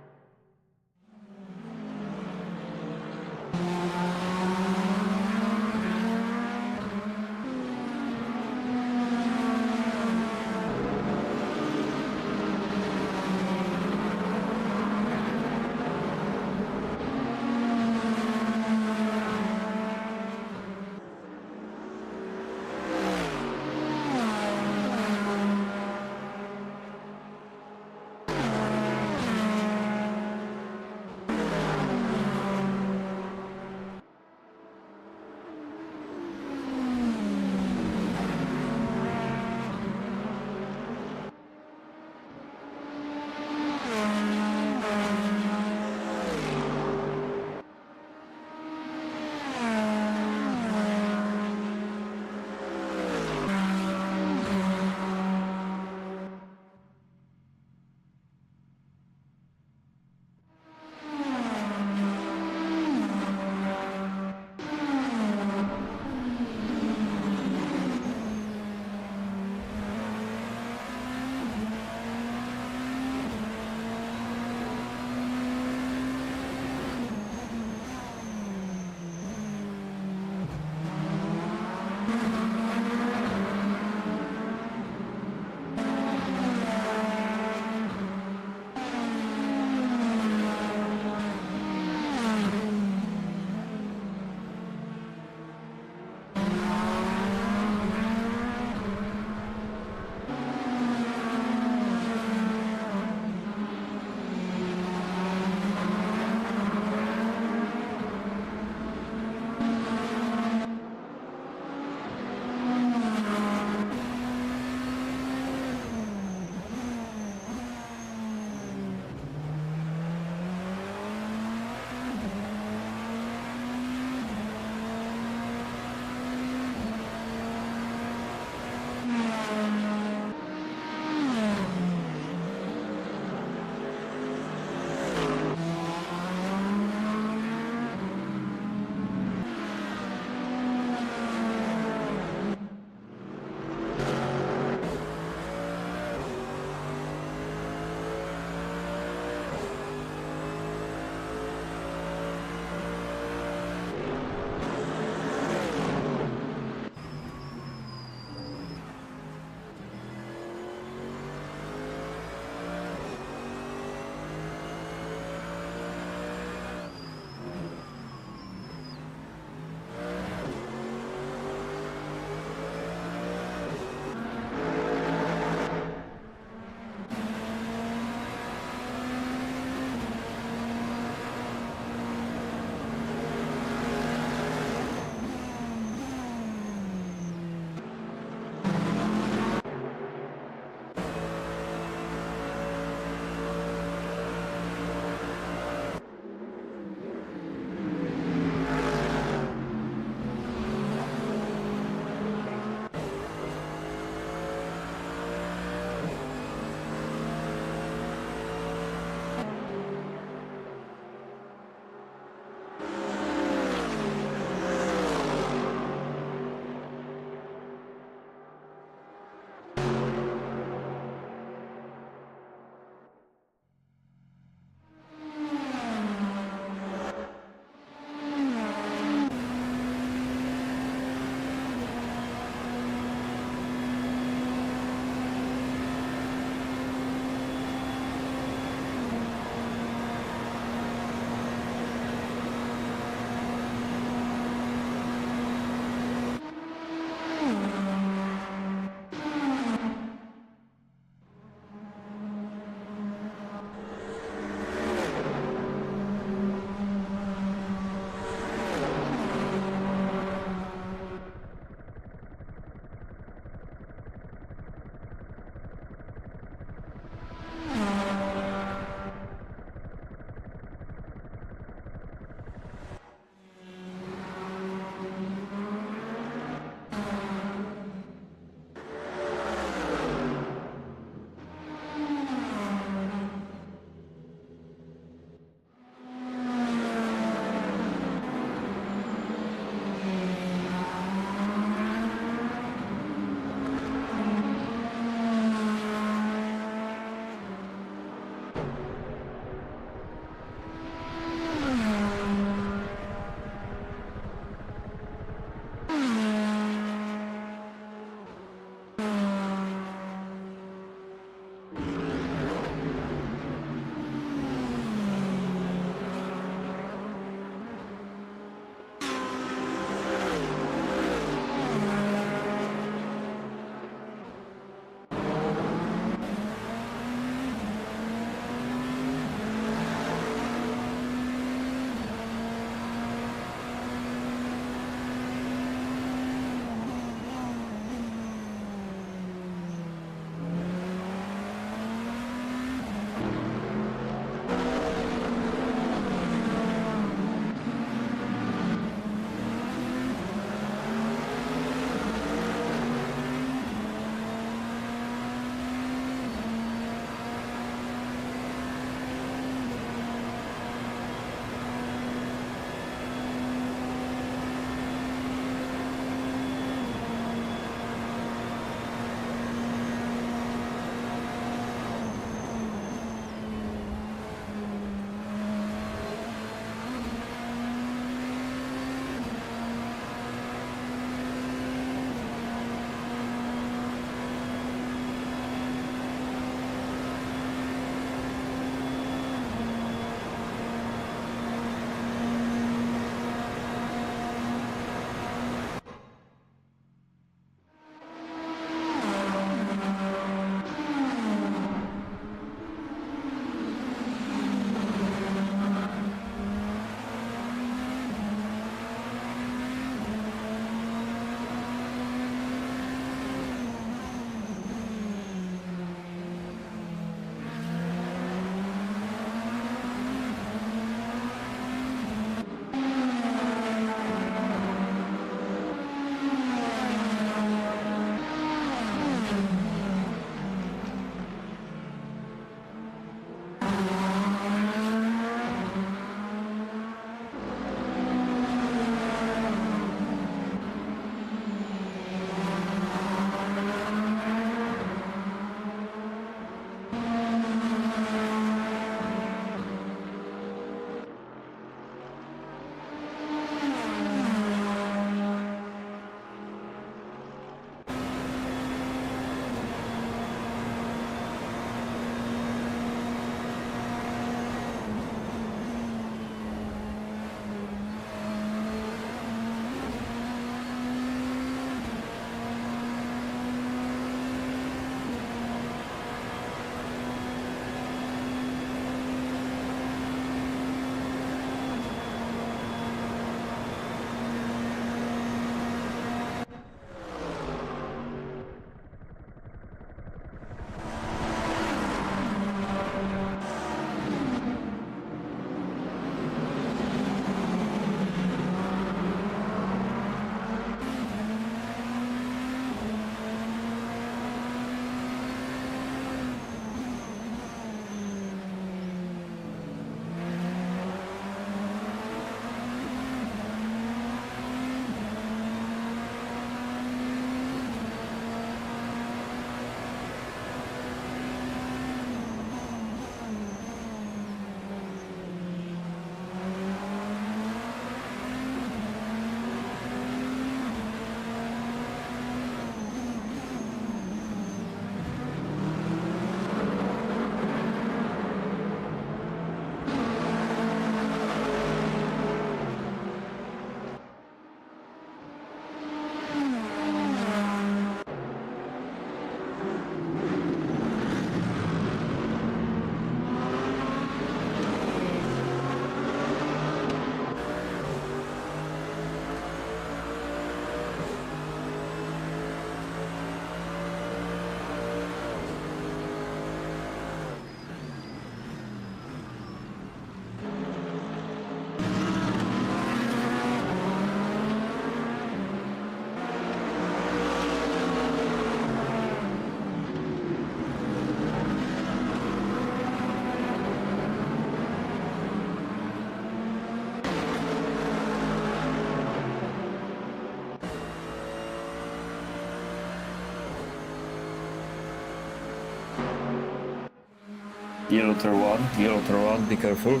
Yellow turn one, be careful.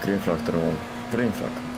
Green flag turn one, green flag.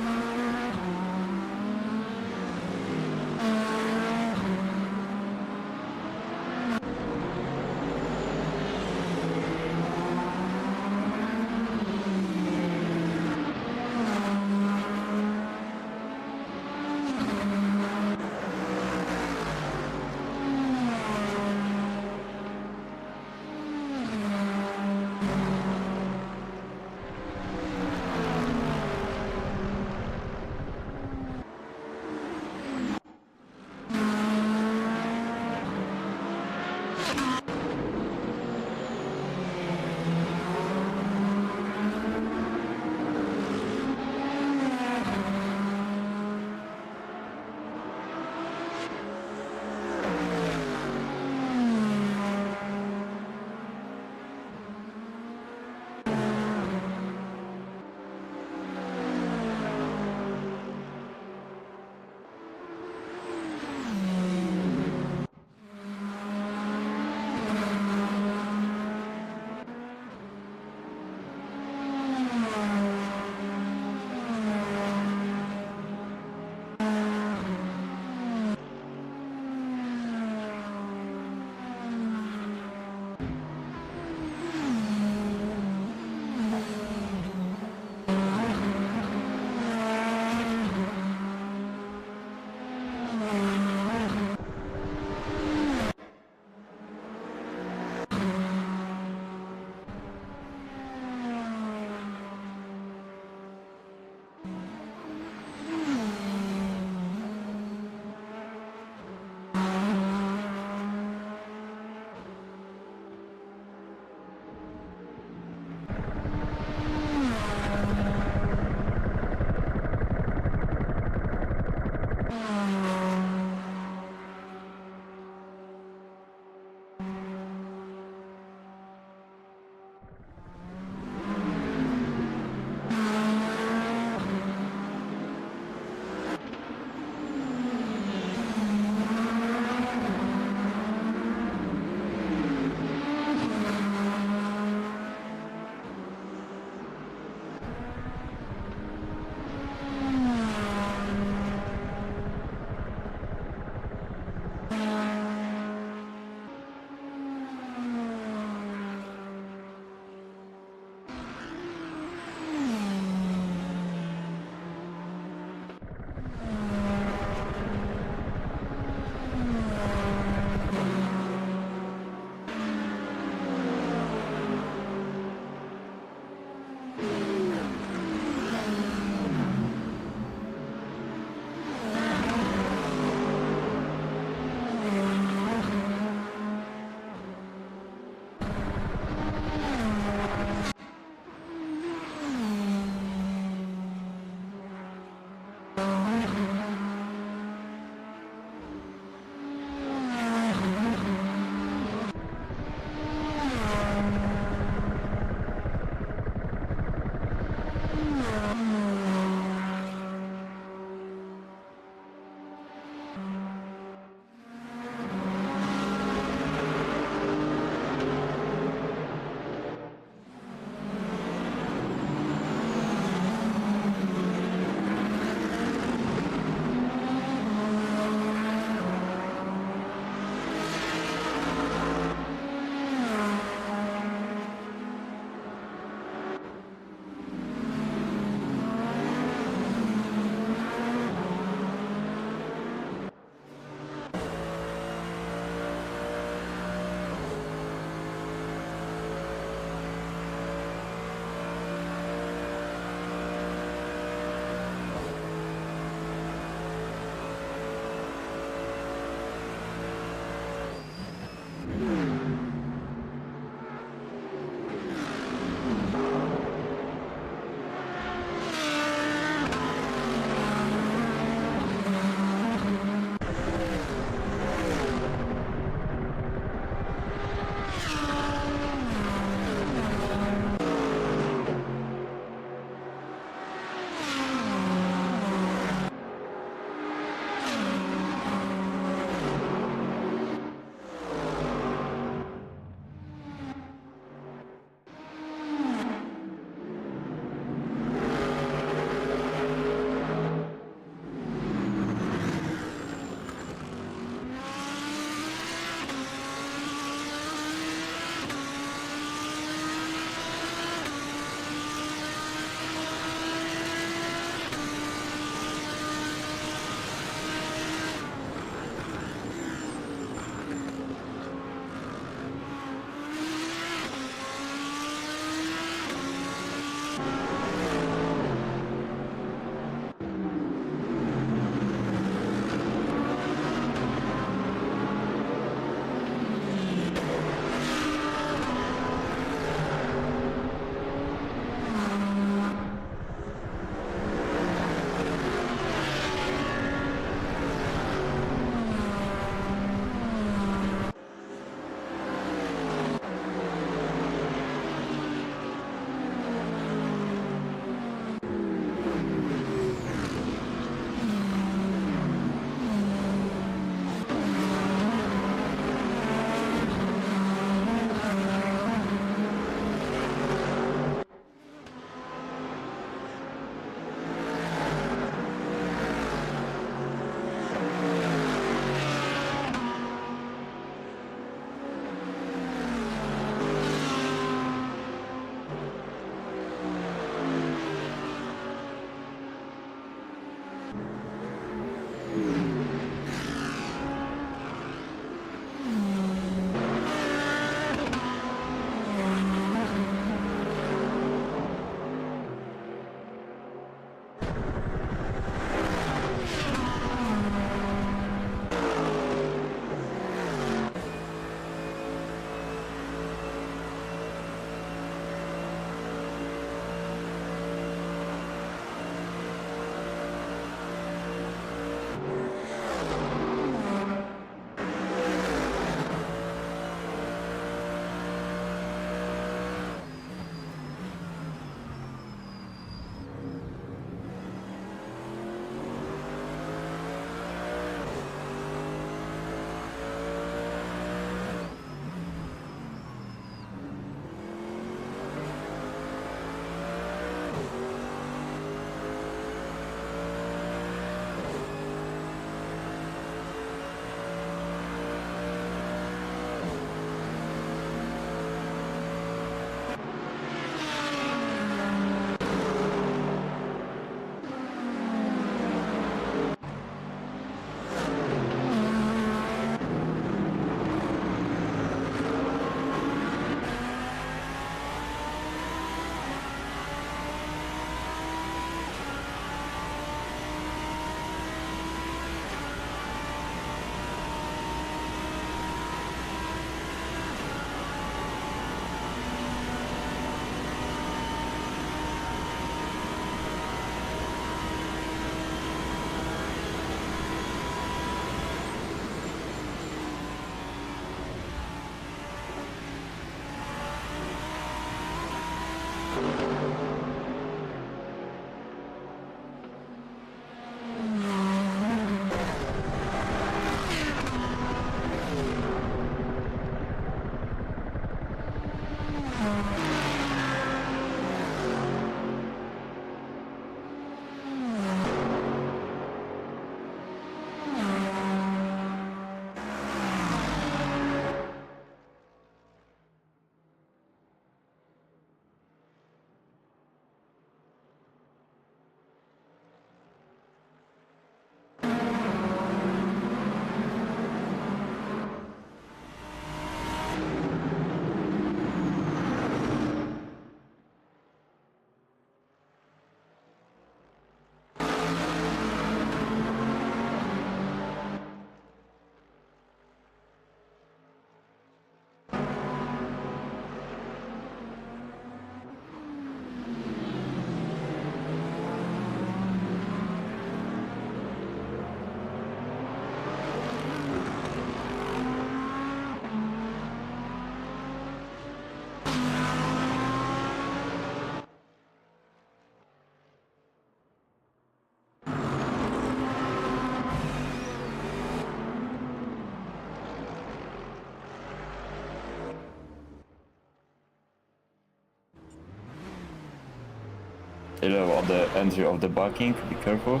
yellow at the entry of the parking, be careful.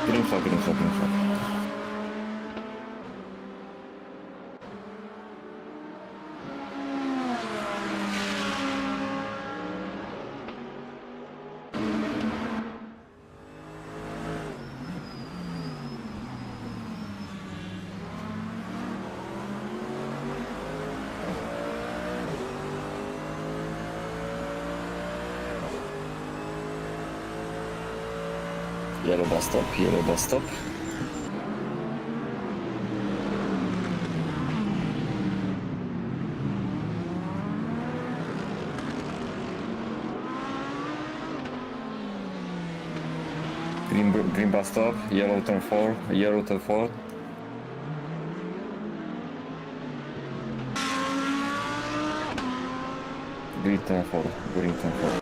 Green flag, green flag, green flag. Yellow bus stop, yellow bus stop. Green bus stop, yellow turn 4, yellow turn 4. Green turn 4, green turn 4.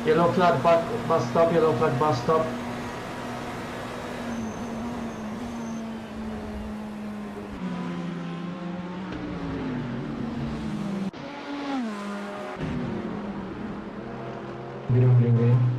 Yellow flag bus stop, yellow flag bus stop. Green, green, green.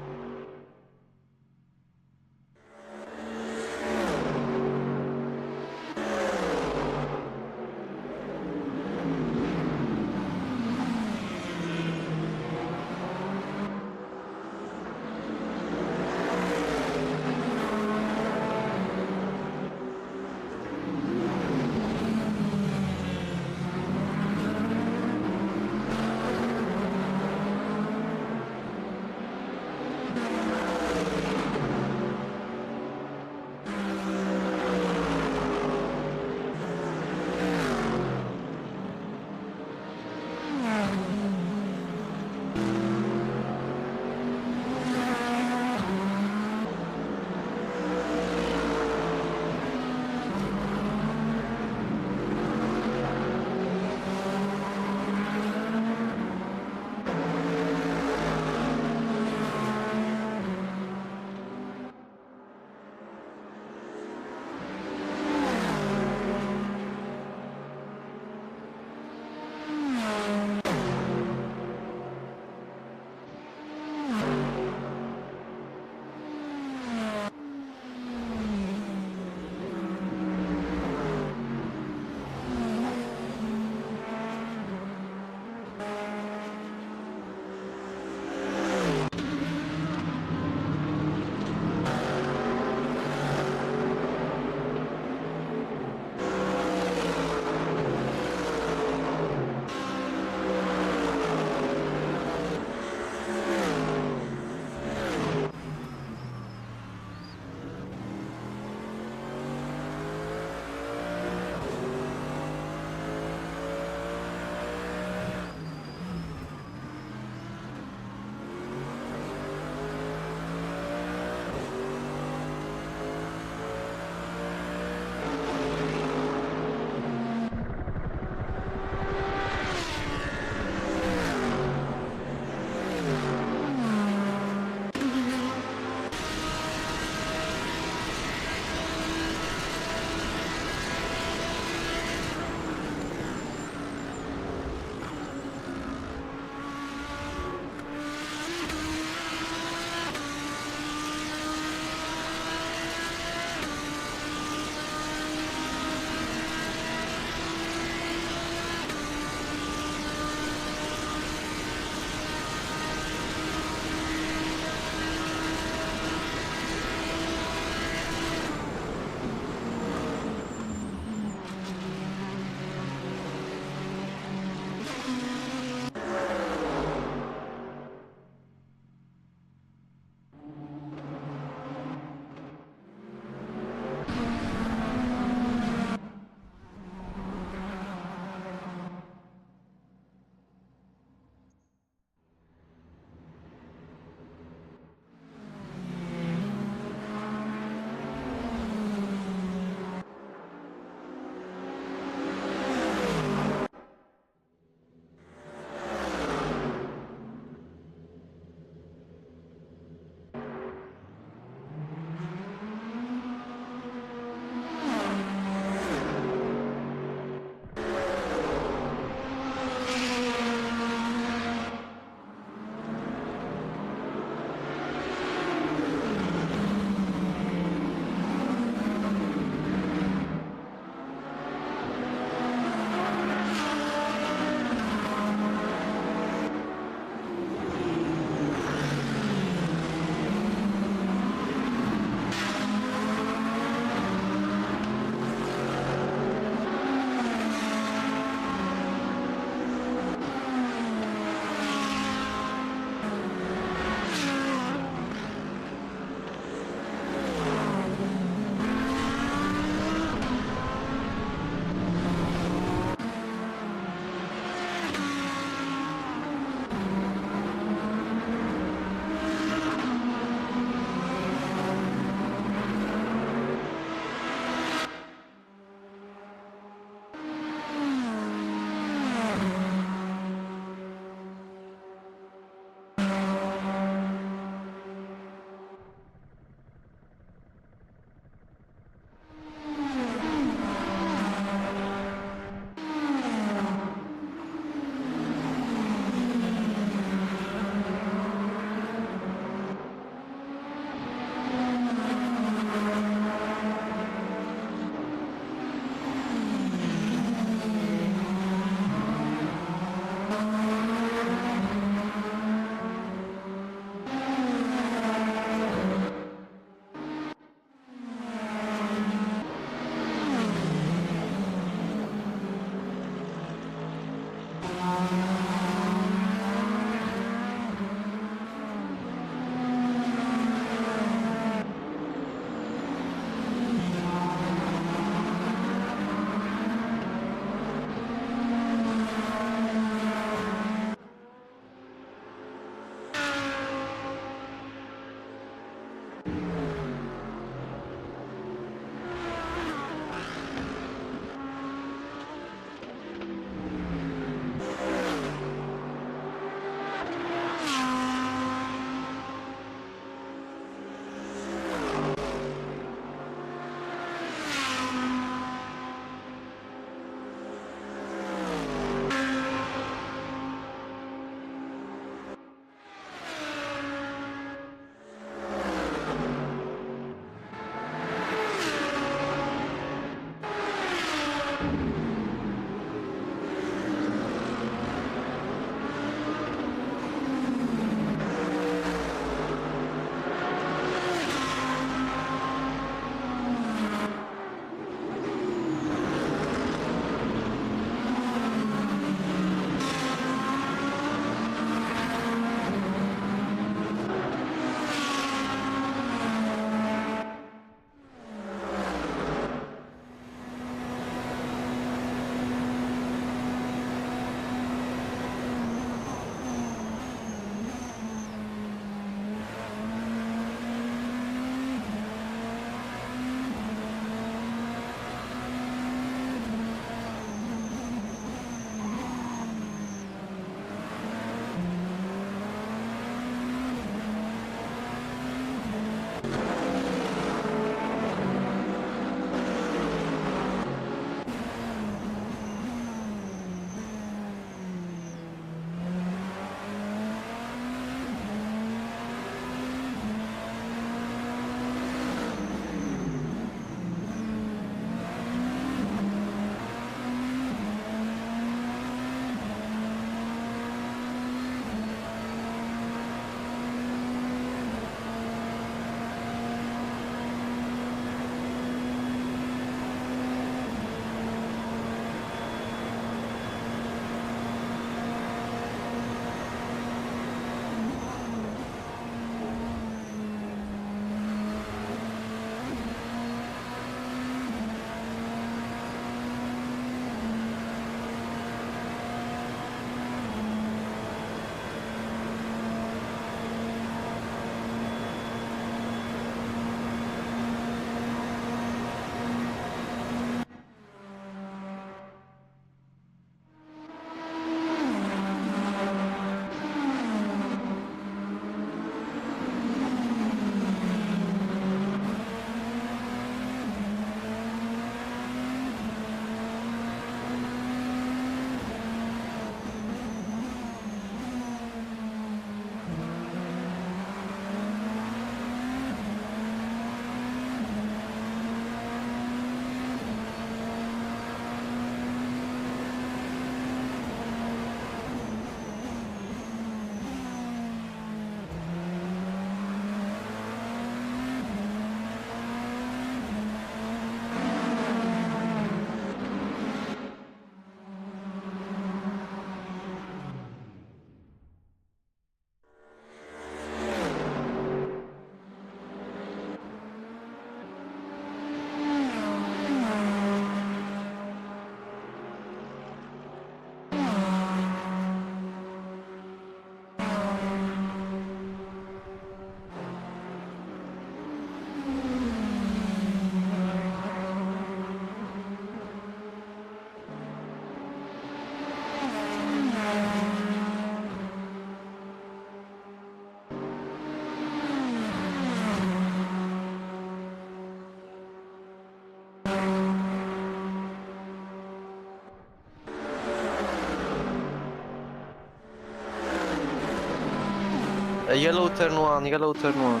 Yellow turn one, yellow turn one.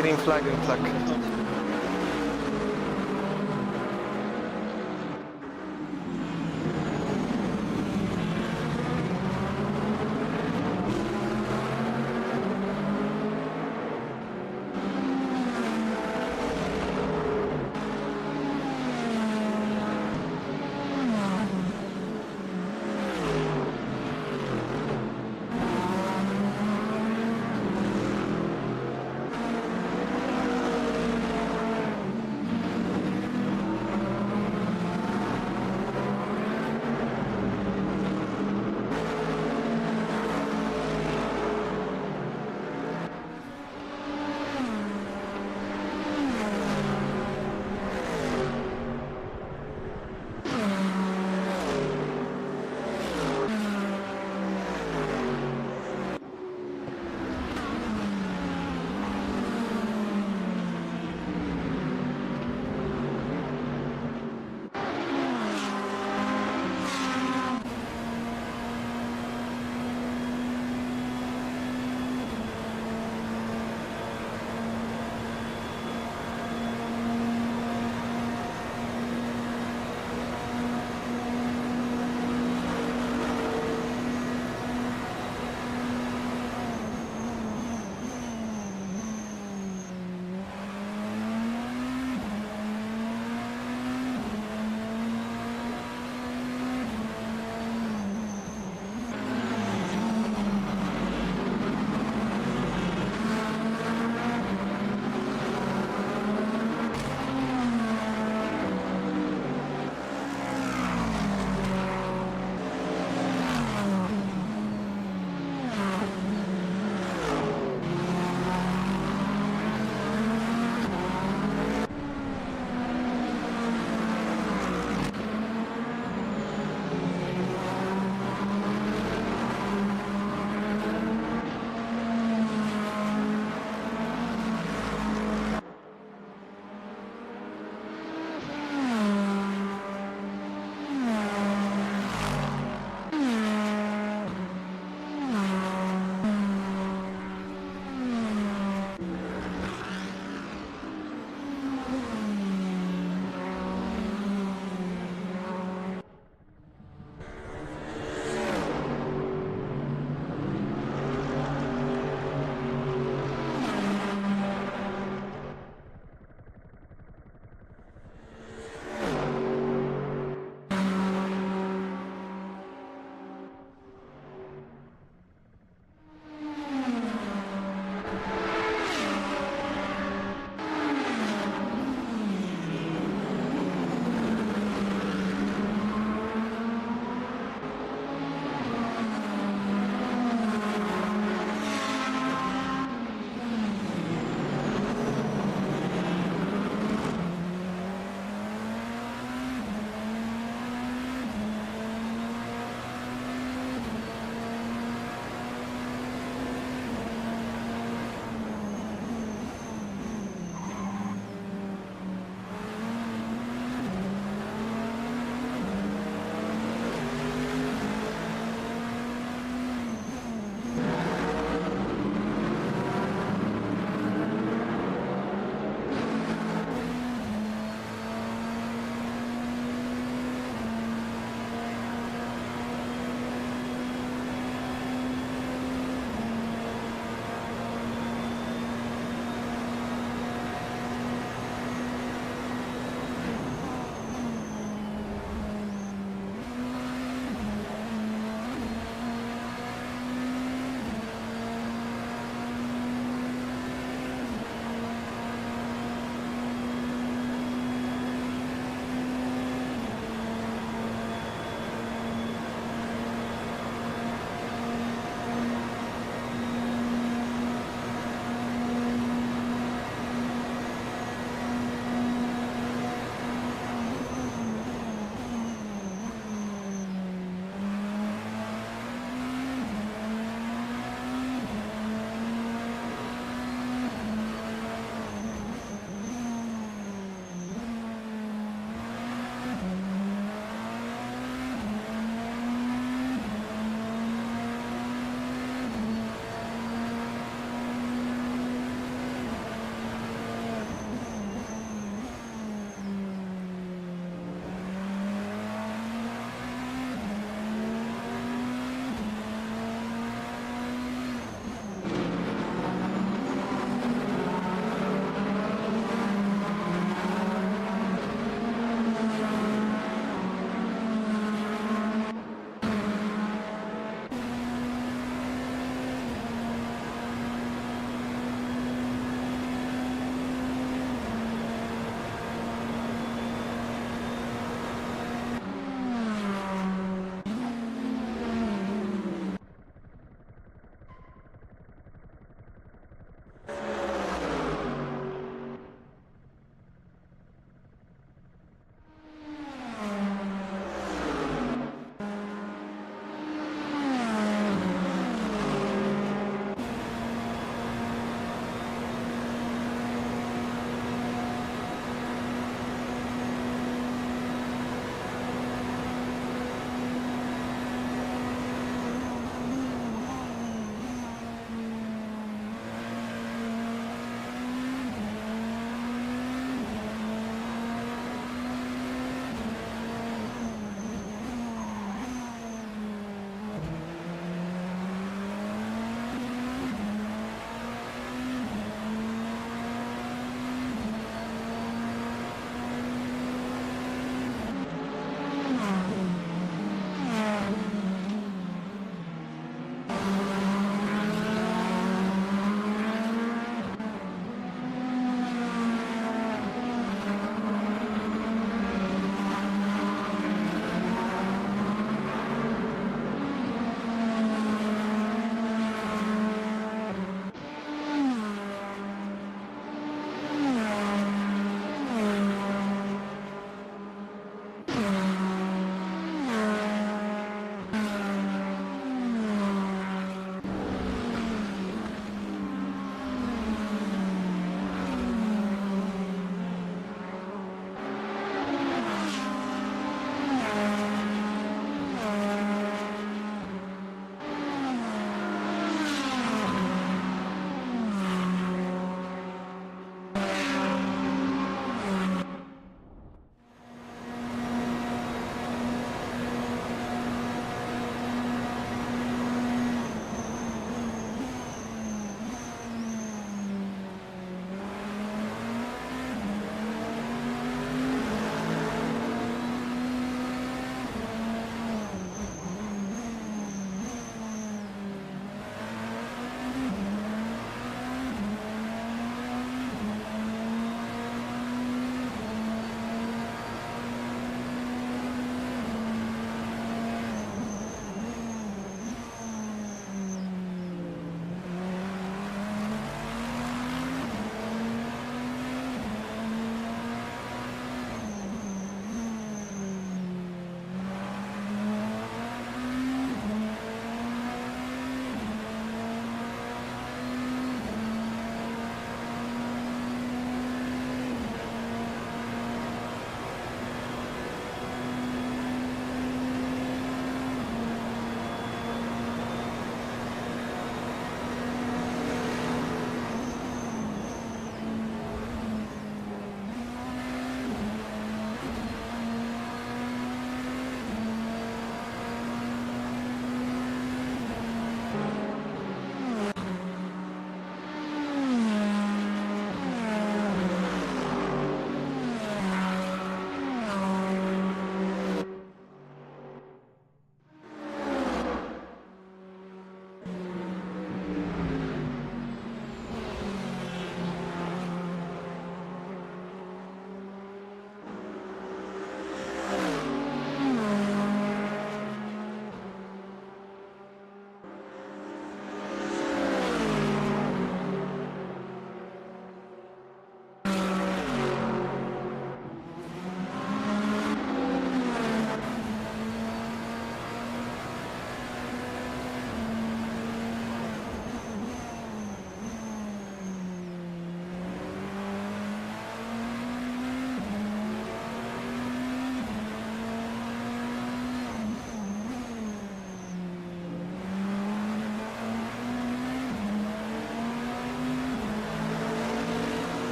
Green flag, green flag.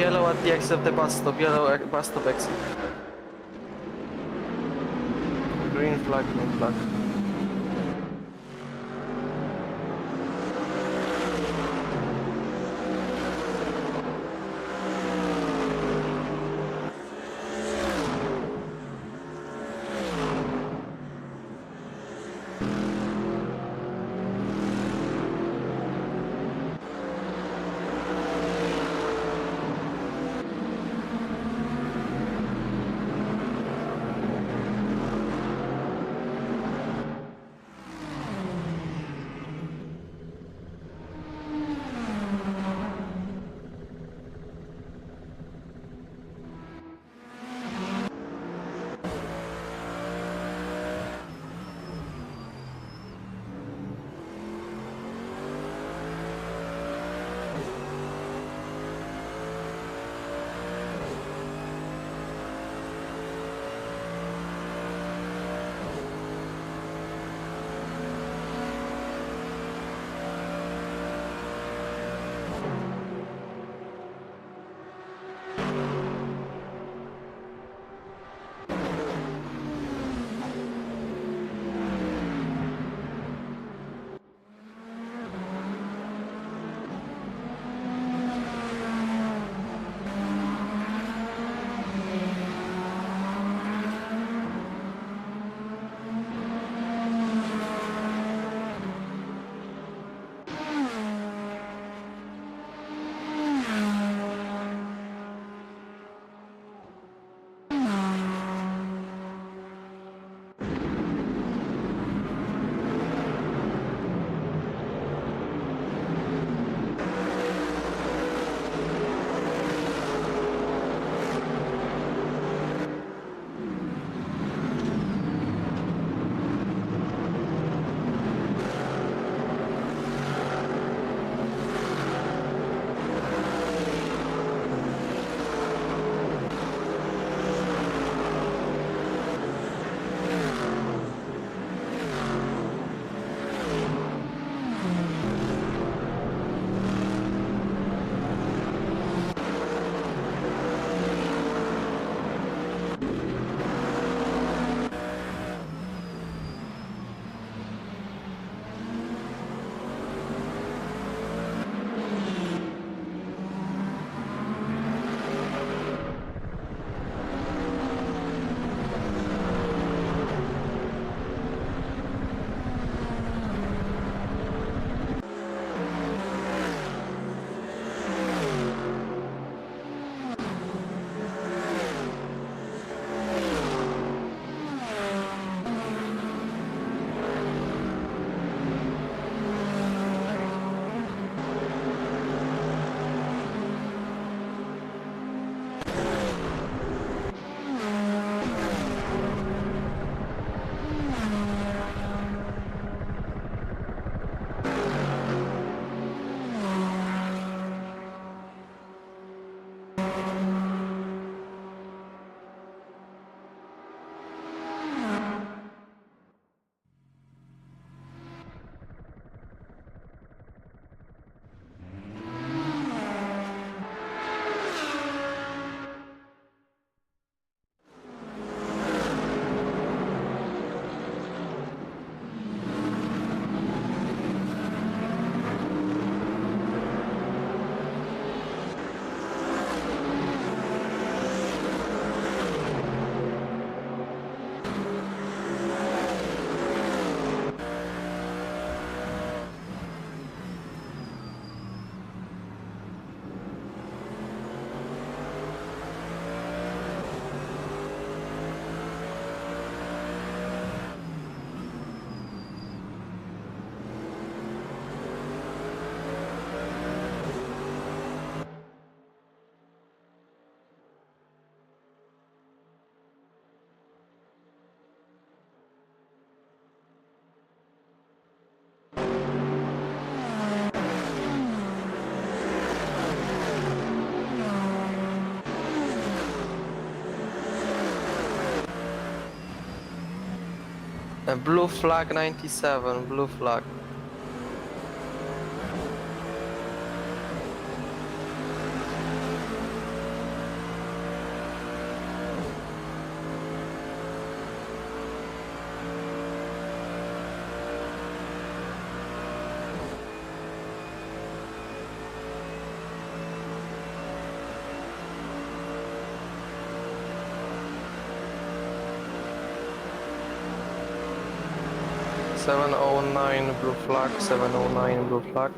yellow at the exit of the bus stop. Yellow bus stop exit. Green flag, green flag. Blue flag 97, blue flag. 709 blue flag, 709 blue flag.